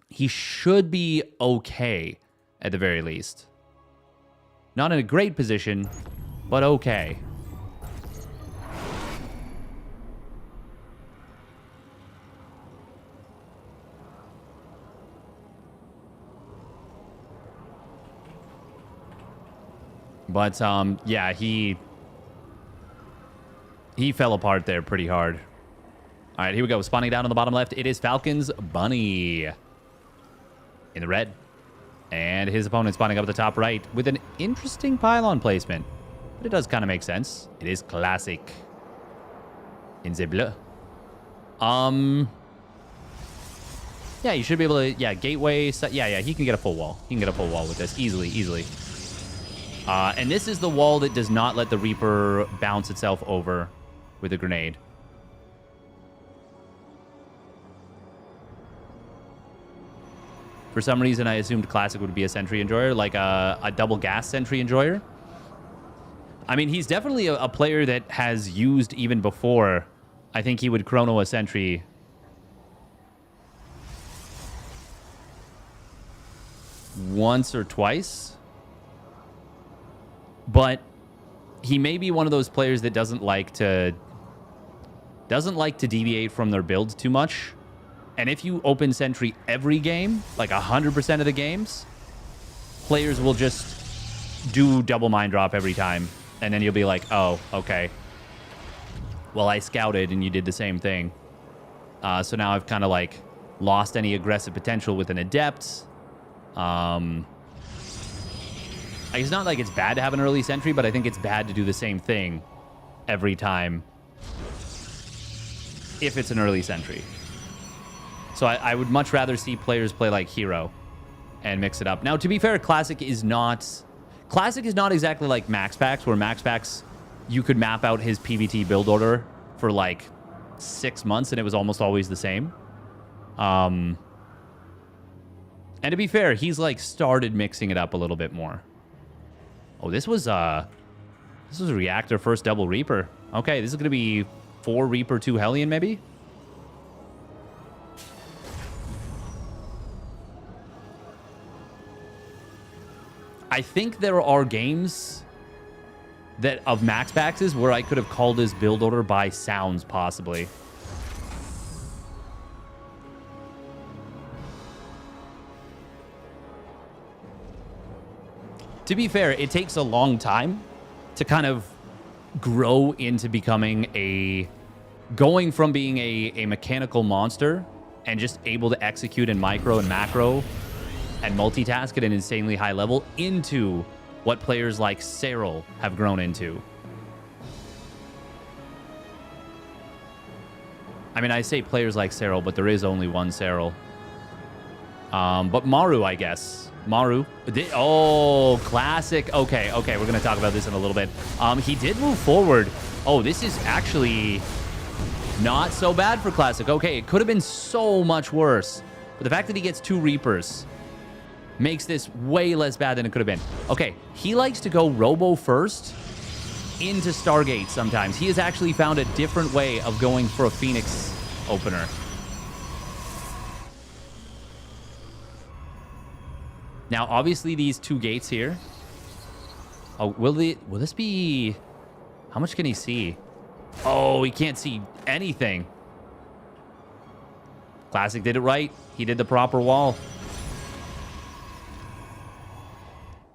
he should be okay at the very least. Not in a great position, but okay. But yeah, he fell apart there pretty hard. All right, here we go. Spawning down on the bottom left, it is Falcon's Bunny in the red. And his opponent spawning up at the top right with an interesting pylon placement. But it does kind of make sense. It is classic in the bleu. Yeah, you should be able to, yeah, gateway. Yeah, he can get a full wall. He can get a full wall with this easily. And this is the wall that does not let the Reaper bounce itself over with a grenade. For some reason, I assumed Classic would be a Sentry Enjoyer, like a double gas Sentry Enjoyer. I mean, he's definitely a player that has used even before. I think he would chrono a Sentry once or twice. But he may be one of those players that doesn't like to deviate from their build too much. And if you open Sentry every game, like 100% of the games, players will just do double mine drop every time. And then you'll be like, oh, okay. Well, I scouted and you did the same thing. So now I've kind of like lost any aggressive potential with an Adept. It's not like it's bad to have an early Sentry, but I think it's bad to do the same thing every time if it's an early Sentry. So I would much rather see players play like Hero and mix it up. Now, to be fair, Classic is not exactly like Max Packs, where Max Packs, you could map out his PvT build order for like 6 months and it was almost always the same. And to be fair, he's like started mixing it up a little bit more. Oh, this was a Reactor first double Reaper. Okay, this is going to be 4 Reaper, 2 Hellion maybe? I think there are games that of Max Paxes where I could have called his build order by sounds, possibly. To be fair, it takes a long time to kind of grow into becoming going from being a mechanical monster and just able to execute in micro and macro and multitask at an insanely high level into what players like Cyril have grown into. I mean, I say players like Cyril, but there is only one Cyril. But Maru, I guess. Maru. Oh, Classic. Okay, we're going to talk about this in a little bit. He did move forward. Oh, this is actually not so bad for Classic. Okay, it could have been so much worse. But the fact that he gets 2 Reapers makes this way less bad than it could have been. Okay, he likes to go Robo first into Stargate sometimes. He has actually found a different way of going for a Phoenix opener. Now, obviously, these 2 gates here. Oh, will this be... How much can he see? Oh, he can't see anything. Classic did it right. He did the proper wall.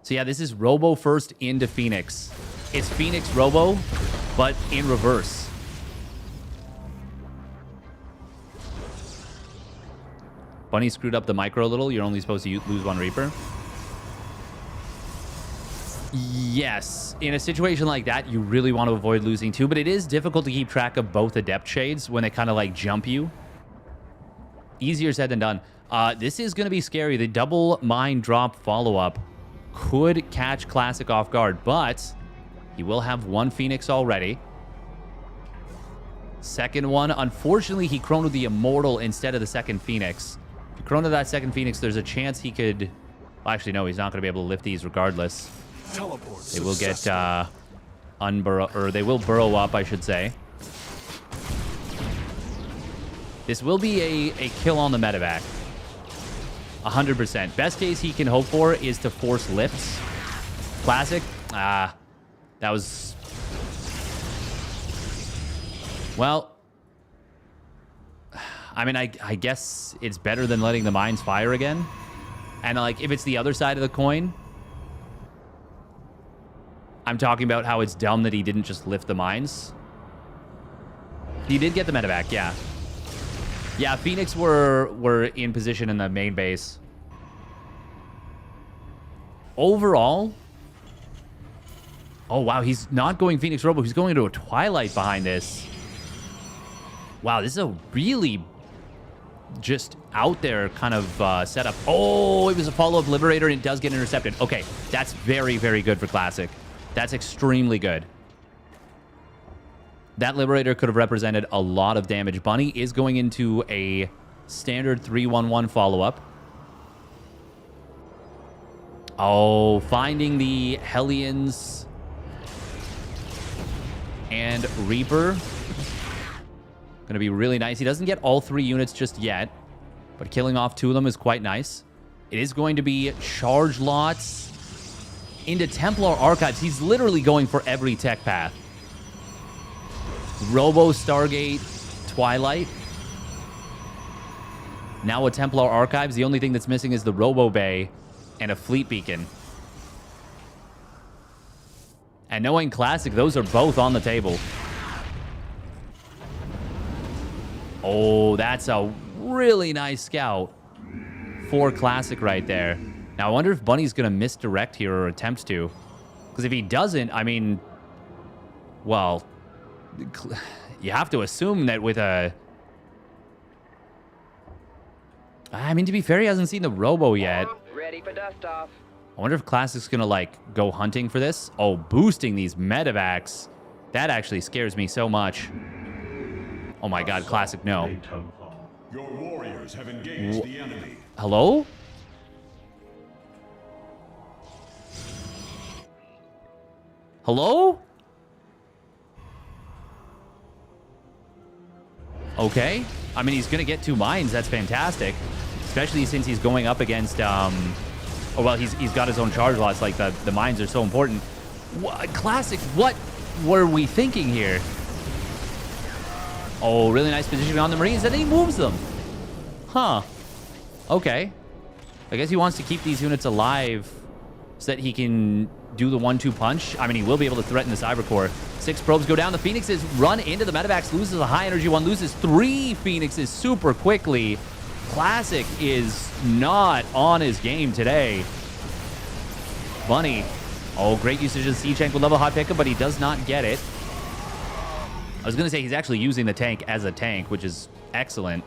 So yeah, this is Robo first into Phoenix. It's Phoenix Robo, but in reverse. Bunny screwed up the micro a little. You're only supposed to lose 1 Reaper. Yes, in a situation like that, you really want to avoid losing 2, but it is difficult to keep track of both Adept Shades when they kind of like jump you. Easier said than done. This is going to be scary. The double mine drop follow-up could catch Classic off guard, but he will have 1 Phoenix already. Second one. Unfortunately, he chronoed the Immortal instead of the second Phoenix. If he chronoed that second Phoenix, there's a chance he could... Well, actually, no, he's not going to be able to lift these regardless. Teleport They will get they will burrow up, I should say. This will be a kill on the medevac. 100%. Best case he can hope for is to force lifts. Classic. That was... Well, I mean, I guess it's better than letting the mines fire again. And, like, if it's the other side of the coin... I'm talking about how it's dumb that he didn't just lift the mines. He did get the medevac, yeah. Yeah, Phoenix were in position in the main base. Overall... Oh, wow, he's not going Phoenix Robo. He's going into a Twilight behind this. Wow, this is a really just out there kind of setup. Oh, it was a follow-up Liberator, and it does get intercepted. Okay, that's very, very good for Classic. That's extremely good. That Liberator could have represented a lot of damage. Bunny is going into a standard 3-1-1 follow-up. Oh, finding the Hellions and Reaper. Going to be really nice. He doesn't get all 3 units just yet, but killing off 2 of them is quite nice. It is going to be charge lots into Templar Archives. He's literally going for every tech path. Robo, Stargate, Twilight. Now a Templar Archives. The only thing that's missing is the Robo Bay and a Fleet Beacon. And knowing Classic, those are both on the table. Oh, that's a really nice scout for Classic right there. Now, I wonder if Bunny's going to misdirect here or attempt to. Because if he doesn't, I mean... Well, you have to assume that with a... I mean, to be fair, he hasn't seen the Robo yet. Ready for dust off. I wonder if Classic's going to, like, go hunting for this. Oh, boosting these medevacs. That actually scares me so much. Oh my god, Classic, no. Your warriors have engaged the enemy. Hello? Hello? Okay. I mean, he's going to get 2 mines. That's fantastic. Especially since he's going up against... Oh, well, he's got his own charge lots. Like, the mines are so important. Classic, what were we thinking here? Oh, really nice positioning on the Marines, and then he moves them. Huh. Okay. I guess he wants to keep these units alive so that he can do the 1-2 punch. I mean, he will be able to threaten the Cybercore. 6 probes go down. The Phoenixes run into the medevacs, loses a high energy one, loses 3 Phoenixes super quickly. Classic is not on his game today. Bunny. Oh, great usage of the Siege Tank with level hot pickup, but he does not get it. I was going to say he's actually using the tank as a tank, which is excellent.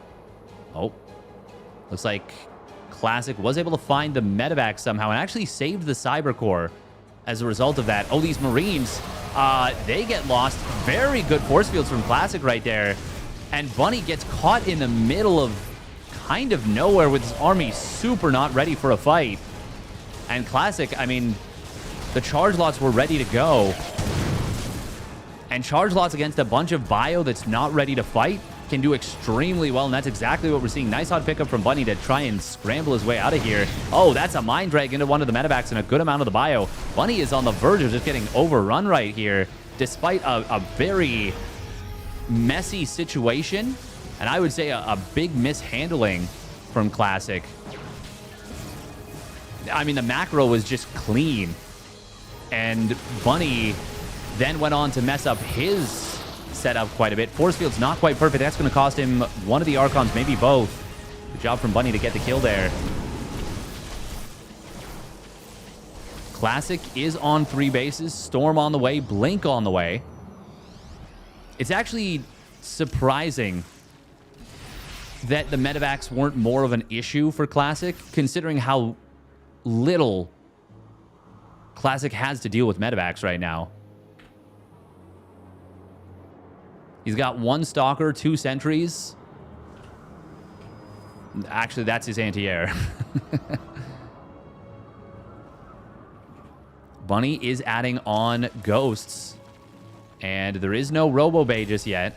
Oh. Looks like Classic was able to find the medevac somehow and actually saved the Cybercore as a result of that. Oh, these Marines, they get lost. Very good force fields from Classic right there. And Bunny gets caught in the middle of kind of nowhere with his army super not ready for a fight. And Classic, I mean, the charge lots were ready to go. And charge lots against a bunch of bio that's not ready to fight can do extremely well, and that's exactly what we're seeing. Nice hot pickup from Bunny to try and scramble his way out of here. Oh, that's a mind drag into one of the medevacs and a good amount of the bio. Bunny is on the verge of just getting overrun right here, despite a very messy situation, and I would say a big mishandling from Classic. I mean, the macro was just clean, and Bunny then went on to mess up his setup quite a bit. Force field's not quite perfect. That's going to cost him one of the Archons, maybe both. Good job from Bunny to get the kill there. Classic is on 3 bases. Storm on the way. Blink on the way. It's actually surprising that the medevacs weren't more of an issue for Classic, considering how little Classic has to deal with medevacs right now. He's got 1 Stalker, 2 Sentries. Actually, that's his anti-air. Bunny is adding on Ghosts. And there is no Robo Bay just yet.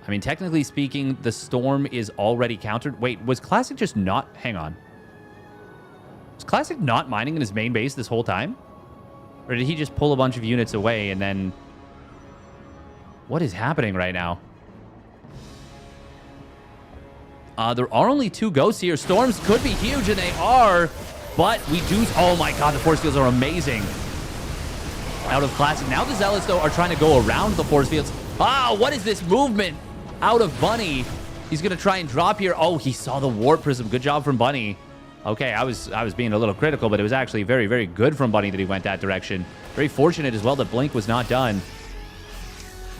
I mean, technically speaking, the Storm is already countered. Wait, was Classic just not... Hang on. Was Classic not mining in his main base this whole time? Or did he just pull a bunch of units away and then... What is happening right now? There are only 2 Ghosts here. Storms could be huge, and they are. But we do... Oh my god, the force fields are amazing. Out of Classic. Now the Zealots, though, are trying to go around the force fields. Ah, what is this movement? Out of Bunny. He's going to try and drop here. Oh, he saw the Warp Prism. Good job from Bunny. Okay, I was being a little critical, but it was actually very, very good from Bunny that he went that direction. Very fortunate as well that Blink was not done.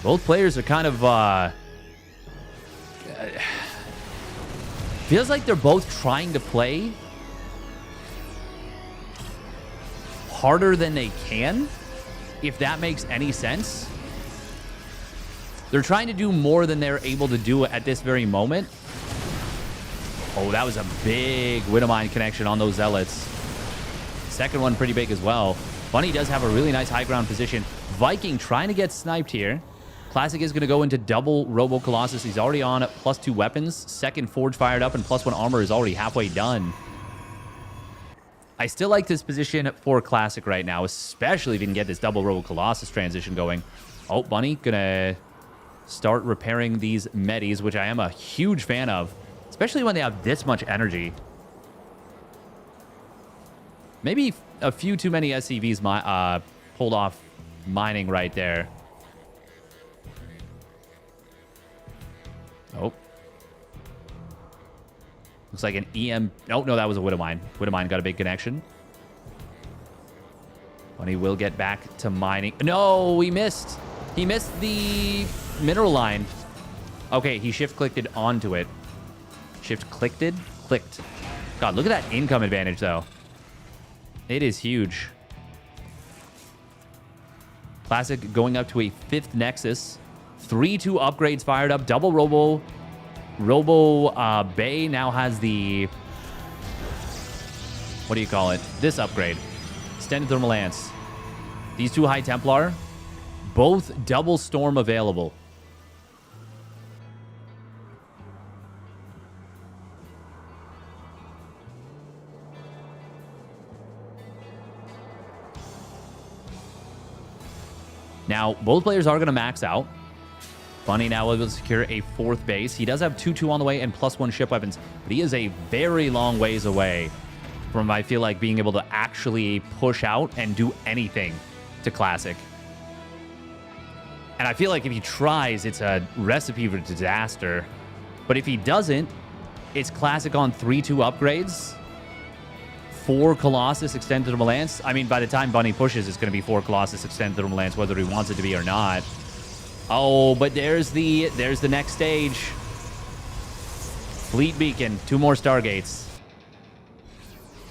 Both players are kind of... feels like they're both trying to play harder than they can, if that makes any sense. They're trying to do more than they're able to do at this very moment. Oh, that was a big Widowmine connection on those Zealots. Second one pretty big as well. Bunny does have a really nice high ground position. Viking trying to get sniped here. Classic is going to go into double Robo Colossus. He's already on +2 weapons. Second Forge fired up, and +1 armor is already halfway done. I still like this position for Classic right now, especially if you can get this double Robo Colossus transition going. Oh, Bunny gonna start repairing these medis, which I am a huge fan of, especially when they have this much energy. Maybe a few too many SCVs pulled off mining right there. Oh. Looks like an EM... Oh, no, that was a Widowmine. Widowmine got a big connection. Bunny will get back to mining. No, he missed. He missed the mineral line. Okay, he shift-clicked it onto it. Shift-clicked it? Clicked. God, look at that income advantage, though. It is huge. Classic going up to a 5th Nexus. 3-2 upgrades fired up. Double Robo Bay now has the... What do you call it? This upgrade. Extended Thermal Lance. These 2 High Templar. Both double Storm available. Now, both players are going to max out. Bunny now able to secure a 4th base. He does have 2-2 on the way and +1 ship weapons, but he is a very long ways away from, I feel like, being able to actually push out and do anything to Classic. And I feel like if he tries, it's a recipe for disaster. But if he doesn't, it's Classic on 3-2 upgrades. 4 Colossus Extended Thermal Lance. I mean, by the time Bunny pushes, it's going to be 4 Colossus Extended Thermal Lance, whether he wants it to be or not. Oh, but there's the next stage. Fleet Beacon, 2 more Stargates.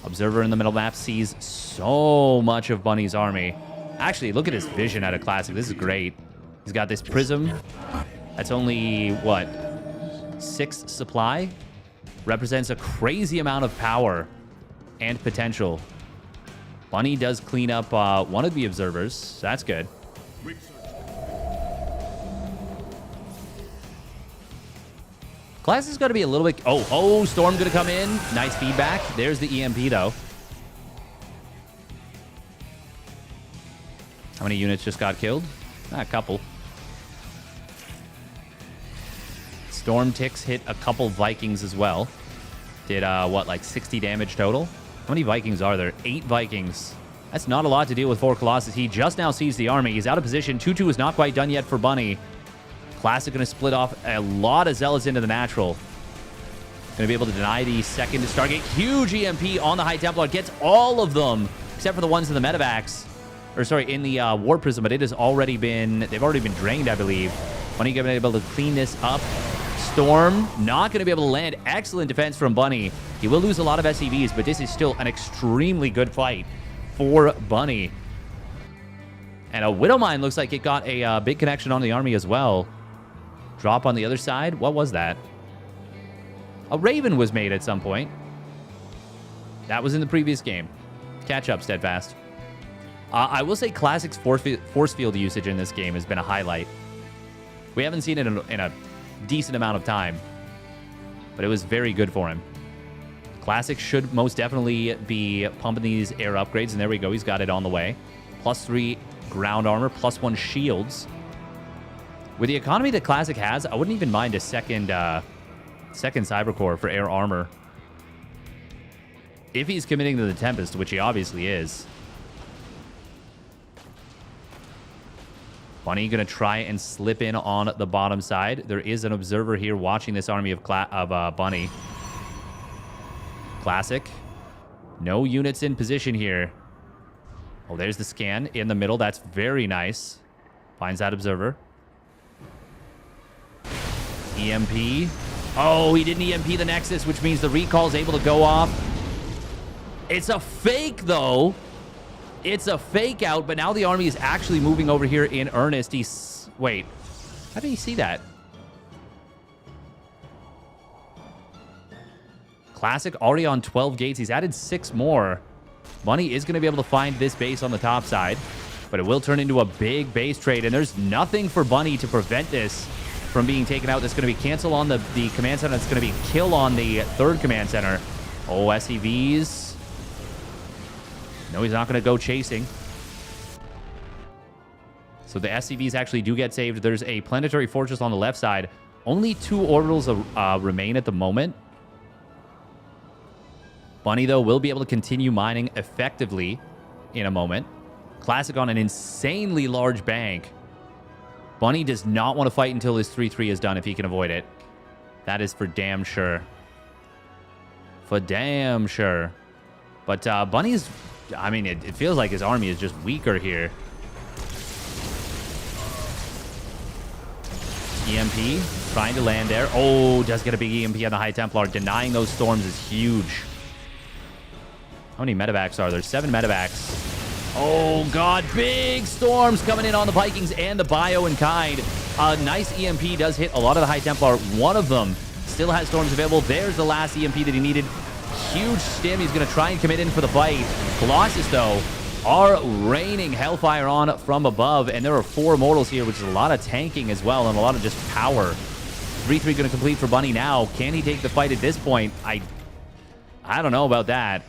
Observer in the middle map sees so much of Bunny's army. Actually, look at his vision out of Classic. This is great. He's got this prism. That's only, what, 6 supply? Represents a crazy amount of power and potential. Bunny does clean up one of the observers. That's good. Classic's got to be a little bit... Oh, Storm going to come in. Nice feedback. There's the EMP, though. How many units just got killed? A couple. Storm ticks hit a couple Vikings as well. Did, what, like 60 damage total? How many Vikings are there? 8 Vikings. That's not a lot to deal with 4 Colossus. He just now sees the army. He's out of position. 2-2 is not quite done yet for Bunny. Classic going to split off a lot of Zealots into the natural. Going to be able to deny the second Stargate. Huge EMP on the High Templar. Gets all of them, except for the ones in the medevacs. Or, sorry, in the War Prism, but it has already been... They've already been drained, I believe. Bunny going to be able to clean this up. Storm not going to be able to land. Excellent defense from Bunny. He will lose a lot of SCVs, but this is still an extremely good fight for Bunny. And a Widow Mine looks like it got a big connection on the army as well. Drop on the other side. What was that? A Raven was made at some point. That was in the previous game. Catch up, Steadfast. I will say Classic's force field usage in this game has been a highlight. We haven't seen it in a decent amount of time, but it was very good for him. Classic should most definitely be pumping these air upgrades, and there we go. He's got it on the way. +3 ground armor, +1 shields. With the economy that Classic has, I wouldn't even mind a second Cyber Core for air armor. If he's committing to the Tempest, which he obviously is. Bunny going to try and slip in on the bottom side. There is an observer here watching this army of Bunny. Classic. No units in position here. Oh, there's the scan in the middle. That's very nice. Finds that observer. EMP. Oh, he didn't EMP the Nexus, which means the recall is able to go off. It's a fake, though. It's a fake out, but now the army is actually moving over here in earnest. Wait. How did he see that? Classic already on 12 gates. He's added 6 more. Bunny is going to be able to find this base on the top side, but it will turn into a big base trade, and there's nothing for Bunny to prevent this from being taken out. That's going to be cancel on the command center. That's going to be kill on the 3rd command center. Oh, SCVs. No, he's not going to go chasing. So the SCVs actually do get saved. There's a planetary fortress on the left side. Only 2 orbitals remain at the moment. Bunny, though, will be able to continue mining effectively in a moment. Classic on an insanely large bank. Bunny does not want to fight until his 3-3 is done if he can avoid it. That is for damn sure. For damn sure. But Bunny's... I mean, it feels like his army is just weaker here. EMP, trying to land there. Oh, does get a big EMP on the High Templar. Denying those storms is huge. How many medevacs are there? 7 medevacs. Oh, God. Big storms coming in on the Vikings and the Bio in kind. A nice EMP does hit a lot of the High Templar. One of them still has storms available. There's the last EMP that he needed. Huge stim. He's going to try and commit in for the fight. Colossus, though, are raining hellfire on from above, and there are 4 mortals here, which is a lot of tanking as well, and a lot of just power. 3-3 going to complete for Bunny now. Can he take the fight at this point? I don't know about that.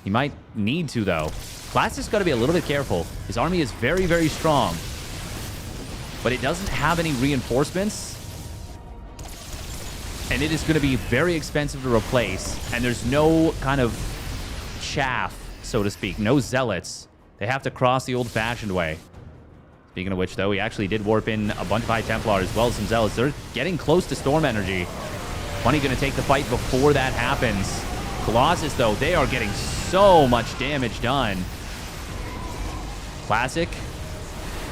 He might need to, though. Classic's got to be a little bit careful. His army is very, very strong, but it doesn't have any reinforcements. And it is going to be very expensive to replace. And there's no kind of chaff, so to speak. No zealots. They have to cross the old-fashioned way. Speaking of which, though, he actually did warp in a bunch of High Templar as well as some zealots. They're getting close to storm energy. Bunny going to take the fight before that happens. Colossus, though, they are getting so much damage done. Classic.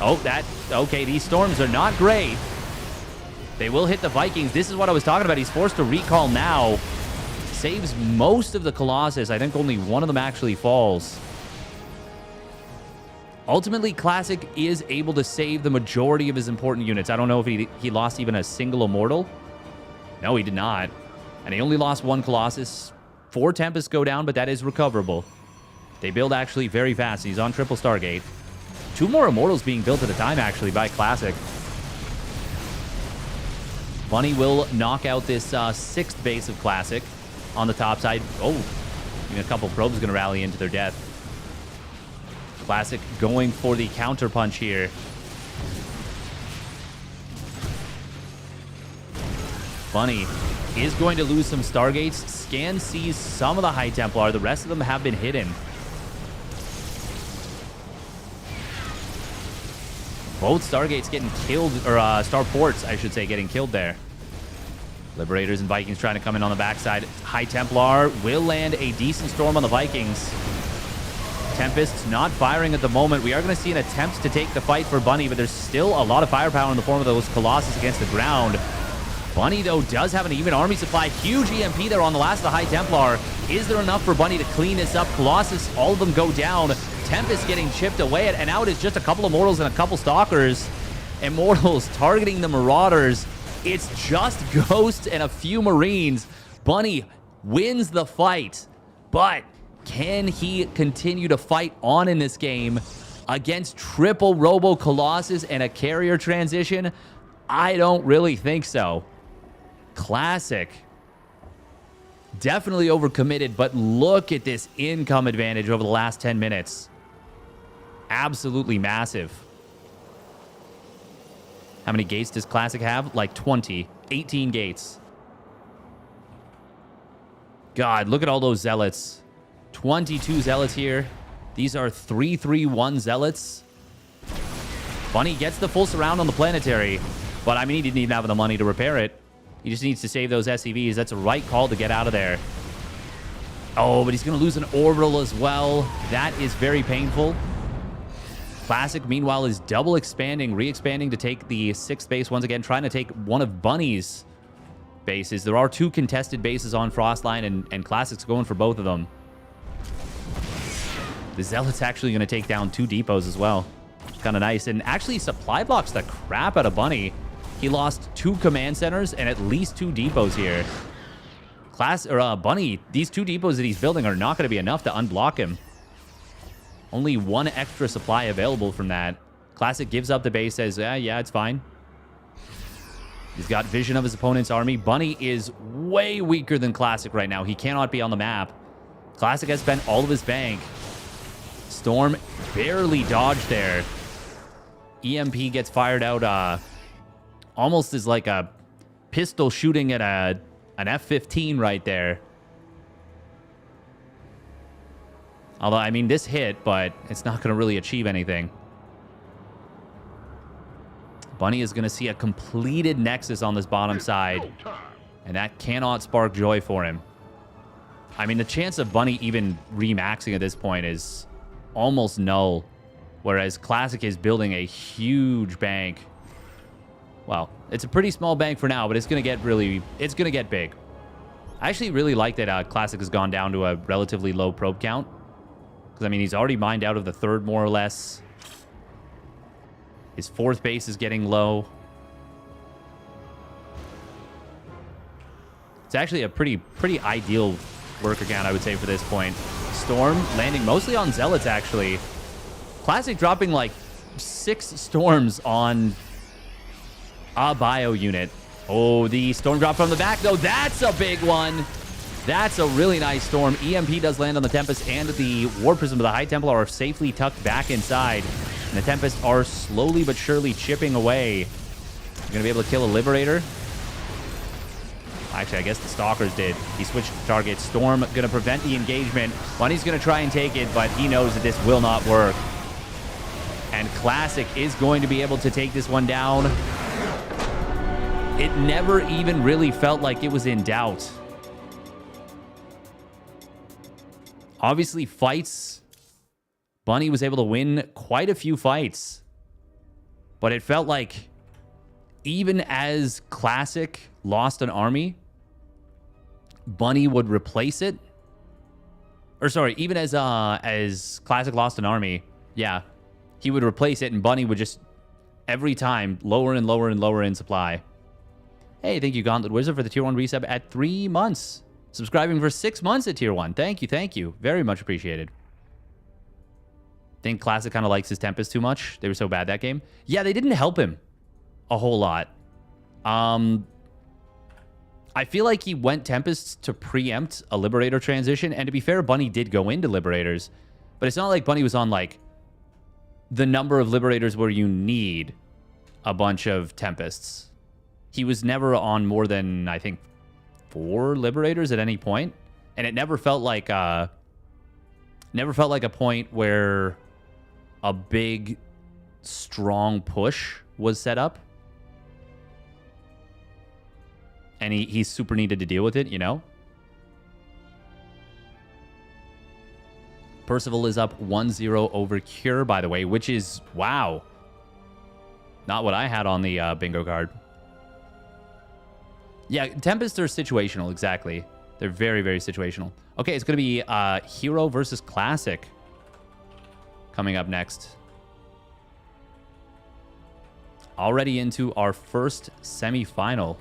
Oh, okay, these storms are not great. They will hit the Vikings. This is what I was talking about. He's forced to recall now. Saves most of the Colossus. I think only one of them actually falls. Ultimately, Classic is able to save the majority of his important units. I don't know if he lost even a single Immortal. No, he did not. And he only lost 1 Colossus. 4 Tempests go down, but that is recoverable. They build actually very fast. He's on triple Stargate. 2 more Immortals being built at a time, actually, by Classic. Bunny will knock out this 6th base of Classic on the top side. Oh, even a couple probes going to rally into their death. Classic going for the counter punch here. Bunny is going to lose some Stargates. Scan sees some of the High Templar. The rest of them have been hidden. Both Stargates getting killed, or Starports, I should say, getting killed there. Liberators and Vikings trying to come in on the backside. High Templar will land a decent storm on the Vikings. Tempests not firing at the moment. We are going to see an attempt to take the fight for Bunny, but there's still a lot of firepower in the form of those Colossus against the ground. Bunny, though, does have an even army supply. Huge EMP there on the last of the High Templar. Is there enough for Bunny to clean this up? Colossus, all of them go down. Tempest getting chipped away at, and now it is just a couple of Immortals and a couple Stalkers. Immortals targeting the Marauders. It's just Ghost and a few Marines. Bunny wins the fight, but can he continue to fight on in this game against triple Robo Colossus and a carrier transition? I don't really think so. Classic. Definitely overcommitted, but look at this income advantage over the last 10 minutes. Absolutely massive. How many gates does Classic have? Like 20. 18 gates. God, look at all those Zealots. 22 Zealots here. These are 3-3-1 Zealots. Bunny gets the full surround on the Planetary, but I mean, he didn't even have the money to repair it. He just needs to save those SCVs. That's a right call to get out of there. Oh, but he's going to lose an Orbital as well. That is very painful. Classic, meanwhile, is double expanding, re-expanding to take the 6th base once again, trying to take one of Bunny's bases. There are 2 contested bases on Frostline, and Classic's going for both of them. The Zealot's actually going to take down 2 depots as well. Kind of nice. And actually supply blocks the crap out of Bunny. He lost 2 command centers and at least 2 depots here. Bunny, these 2 depots that he's building are not going to be enough to unblock him. Only 1 extra supply available from that. Classic gives up the base, says, yeah, it's fine. He's got vision of his opponent's army. Bunny is way weaker than Classic right now. He cannot be on the map. Classic has spent all of his bank. Storm barely dodged there. EMP gets fired out almost as like a pistol shooting at an F-15 right there. Although, I mean, this hit, but it's not going to really achieve anything. Bunny is going to see a completed Nexus on this bottom side, and that cannot spark joy for him. I mean, the chance of Bunny even remaxing at this point is almost null, whereas Classic is building a huge bank. Well, it's a pretty small bank for now, but it's going to get big. I actually really like that Classic has gone down to a relatively low probe count. Because, I mean, he's already mined out of the 3rd, more or less. His 4th base is getting low. It's actually a pretty ideal work account, I would say, for this point. Storm landing mostly on Zealots, actually. Classic dropping, like, 6 Storms on a bio unit. Oh, the Storm drop from the back, though. That's a big one. That's a really nice Storm. EMP does land on the Tempest, and the War Prism of the High Templar are safely tucked back inside. And the Tempest are slowly but surely chipping away. You're going to be able to kill a Liberator. Actually, I guess the Stalkers did. He switched targets. Storm going to prevent the engagement. Bunny's going to try and take it, but he knows that this will not work. And Classic is going to be able to take this one down. It never even really felt like it was in doubt. Obviously, fights. Bunny was able to win quite a few fights. But it felt like even as Classic lost an army, Bunny would replace it. Or sorry, even as Classic lost an army, yeah, he would replace it, and Bunny would just every time lower and lower and lower in supply. Hey, thank you, Gauntlet Wizard, for the Tier 1 resub at 3 months. Subscribing for 6 months at Tier 1. Thank you. Very much appreciated. Think Classic kind of likes his Tempest too much. They were so bad that game. Yeah, they didn't help him a whole lot. I feel like he went Tempests to preempt a Liberator transition. And to be fair, Bunny did go into Liberators. But it's not like Bunny was on, like, the number of Liberators where you need a bunch of Tempests. He was never on more than, I think, 4 Liberators at any point. And it never felt like a point where a big, strong push was set up. And he super needed to deal with it, you know? Percival is up 1-0 over Cure, by the way, which is, wow. Not what I had on the bingo card. Yeah, Tempests are situational, exactly. They're very, very situational. Okay, it's going to be Hero versus Classic. coming up next. Already into our first semifinal.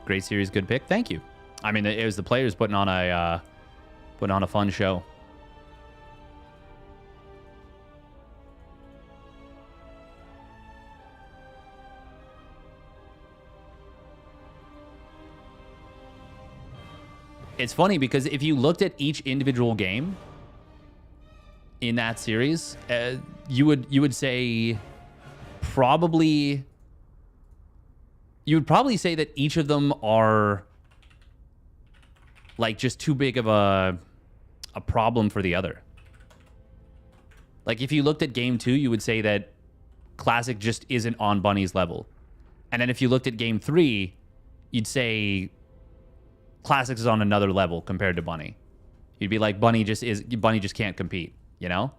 Great series, good pick. Thank you. I mean, it was the players putting on a fun show. It's funny because if you looked at each individual game in that series, you would say probably say that each of them are like just too big of a problem for the other. Like if you looked at game 2, you would say that Classic just isn't on Bunny's level. And then if you looked at game 3, you'd say Classics is on another level compared to Bunny. You'd be like, Bunny just can't compete, you know?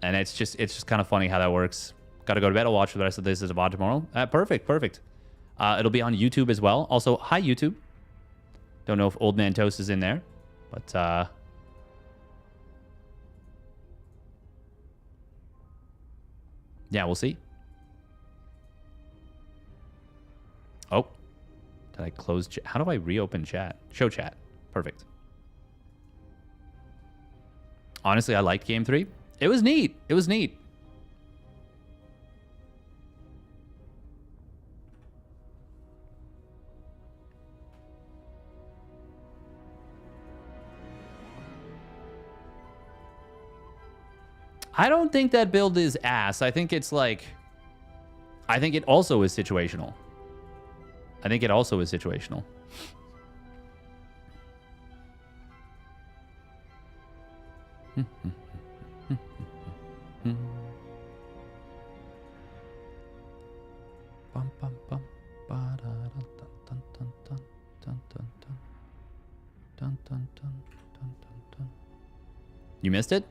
And it's just kind of funny how that works. Got to go to bed. I'll watch the rest of this as a VOD tomorrow. Perfect. It'll be on YouTube as well. Also, hi, YouTube. Don't know if Old Man Toast is in there, but yeah, we'll see. Oh, did I close chat? How do I reopen chat? Show chat. Perfect. Honestly, I liked game 3. It was neat. I don't think that build is ass. I think it's like... I think it also is situational. You missed it?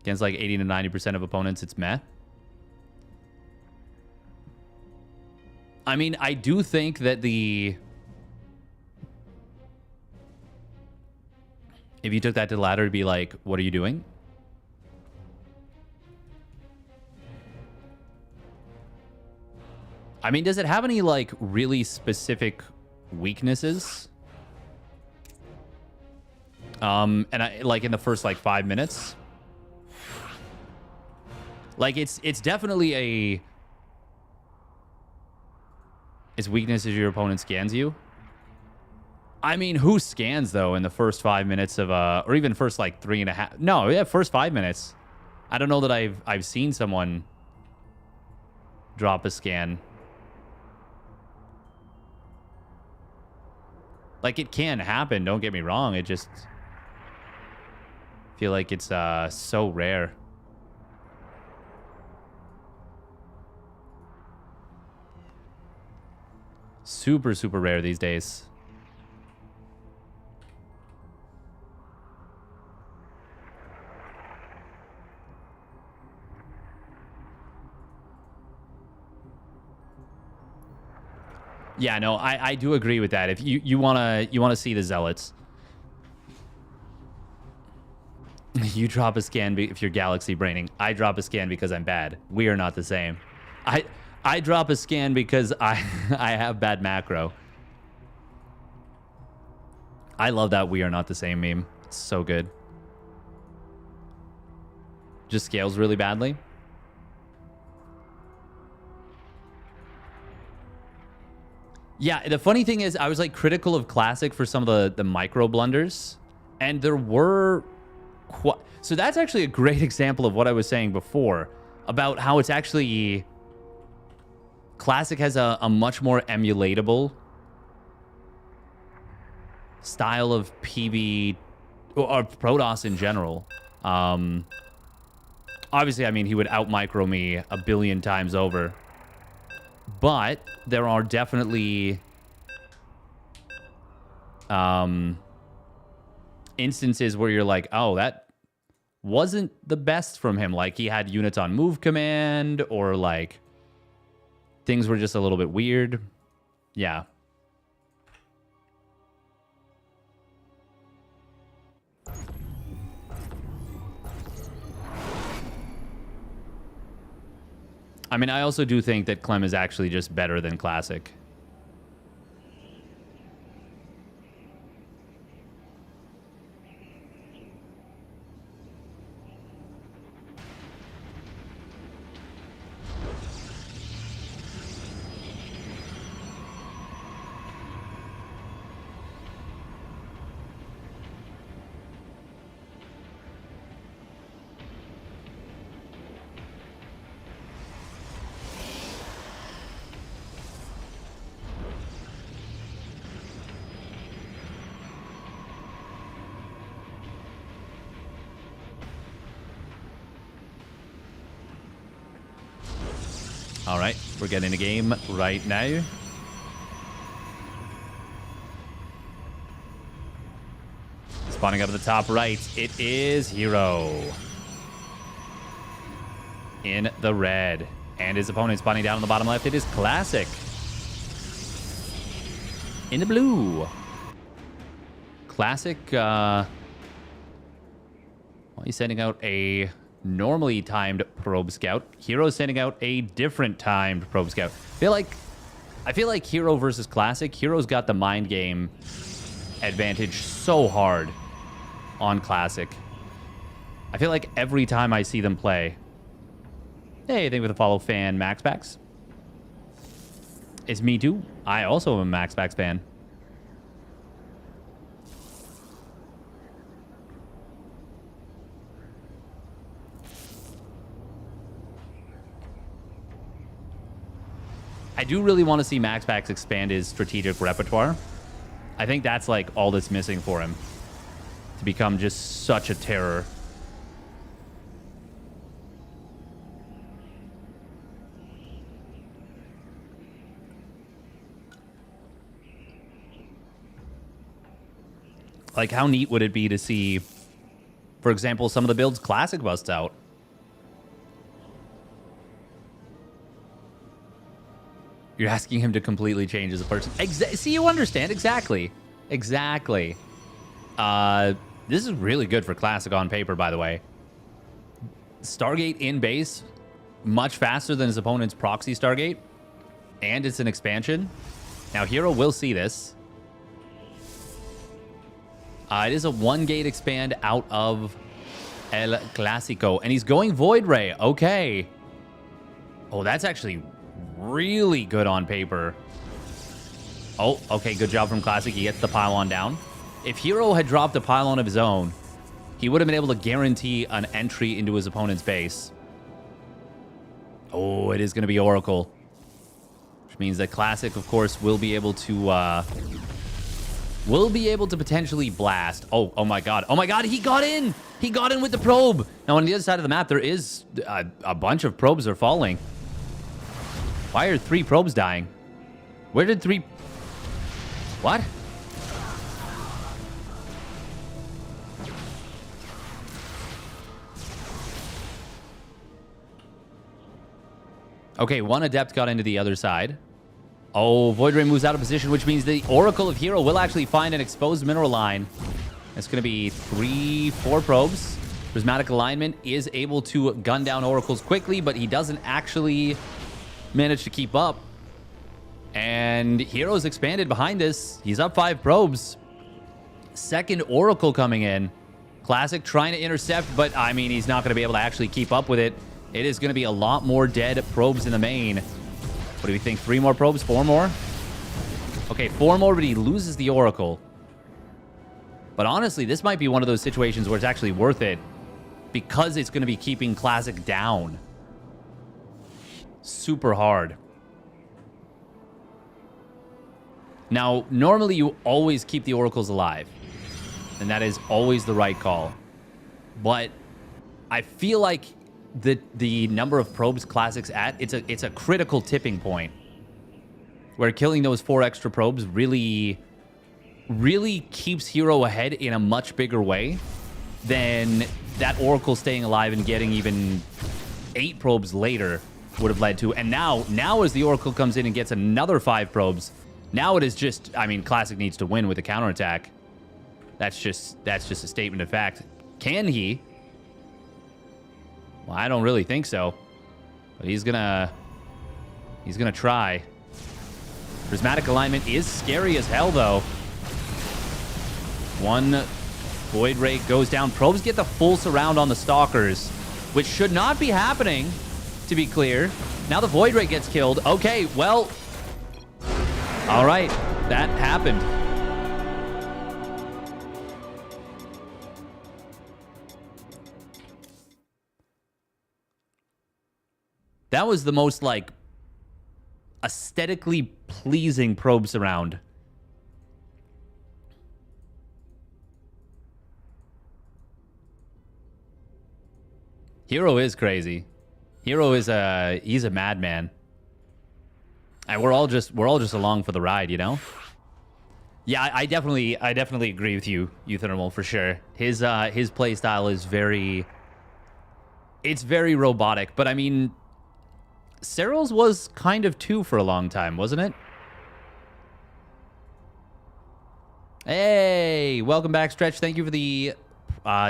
Against like 80 to 90% of opponents, it's meh. I mean, I do think that if you took that to the ladder, it'd be like, what are you doing? I mean, does it have any like really specific weaknesses? And I like in the first like 5 minutes. Like it's definitely its weakness is your opponent scans you. I mean, who scans though in the first 5 minutes of or even first like 3.5? No, yeah, first 5 minutes. I don't know that I've seen someone drop a scan. Like it can happen, don't get me wrong. It just feel like it's so rare. Super, super rare these days. Yeah, no, I do agree with that. If you wanna see the zealots, you drop a scan if you're galaxy braining. I drop a scan because I'm bad. We are not the same. I drop a scan because I have bad macro. I love that we are not the same meme. It's so good. Just scales really badly. Yeah, the funny thing is I was like critical of Classic for some of the micro blunders. And there were... So that's actually a great example of what I was saying before about how it's actually... Classic has a much more emulatable style of PB or Protoss in general. Obviously, I mean, he would out-micro me a billion times over. But there are definitely instances where you're like, oh, that wasn't the best from him. Like, he had units on move command, or like things were just a little bit weird. Yeah. I mean, I also do think that Clem is actually just better than Classic. All right, we're getting a game right now. Spawning up at the top right, it is Hero. In the red. And his opponent spawning down on the bottom left, it is Classic. In the blue. Classic, well, he's sending out a normally timed probe scout. Hero's sending out a different timed probe scout. I feel like Hero versus Classic, Hero's got the mind game advantage so hard on Classic. I feel like every time I see them play. Hey, thank you for the follow, fan MaxPax. It's me too. I also am a MaxPax fan. I do really want to see MaxPax expand his strategic repertoire. I think that's like all that's missing for him to become just such a terror. Like, how neat would it be to see, for example, some of the builds Classic busts out? You're asking him to completely change as a person. See, you understand. Exactly. Exactly. This is really good for Classic on paper, by the way. Stargate in base, much faster than his opponent's proxy Stargate. And it's an expansion. Now, Hero will see this. It is a 1-gate expand out of El Clásico. And he's going Void Ray. Okay. Oh, that's actually really good on paper. Oh, okay. Good job from Classic. He gets the pylon down. If Hero had dropped a pylon of his own, he would have been able to guarantee an entry into his opponent's base. Oh, it is going to be Oracle. Which means that Classic, of course, will be able to potentially blast. Oh my god. Oh my god, he got in! He got in with the probe! Now, on the other side of the map, there is a bunch of probes are falling. Why are 3 probes dying? Where did 3... What? Okay, 1 Adept got into the other side. Oh, Void Ray moves out of position, which means the Oracle of Hero will actually find an exposed mineral line. It's going to be 3, 4 probes. Prismatic Alignment is able to gun down Oracles quickly, but he doesn't actually manage to keep up. And Hero's expanded behind this. He's up 5 probes. Second Oracle coming in. Classic trying to intercept, but I mean, he's not going to be able to actually keep up with it. It is going to be a lot more dead probes in the main. What do we think? 3 more probes? 4 more? Okay, 4 more, but he loses the Oracle. But honestly, this might be one of those situations where it's actually worth it because it's going to be keeping Classic down super hard. Now, normally you always keep the Oracles alive, and that is always the right call. But I feel like the number of probes Classic's at, it's a critical tipping point where killing those 4 extra probes really keeps Hero ahead in a much bigger way then that Oracle staying alive and getting even 8 probes later would have led to. And now as the Oracle comes in and gets another 5 probes, now it is just, I mean, Classic needs to win with a counterattack. That's just a statement of fact. Can he? Well, I don't really think so. But he's gonna try. Prismatic alignment is scary as hell, though. One Void Ray goes down. Probes get the full surround on the Stalkers, which should not be happening, to be clear. Now the Void Ray gets killed. Okay, well, all right, that happened. That was the most, like, aesthetically pleasing probe surround. Hero is crazy. Hero is he's a madman. And we're all just along for the ride, you know? Yeah, I definitely agree with you, Euthermal, for sure. His play style is very robotic, but I mean, Cyril's was kind of too for a long time, wasn't it? Hey, welcome back, Stretch. Thank you for the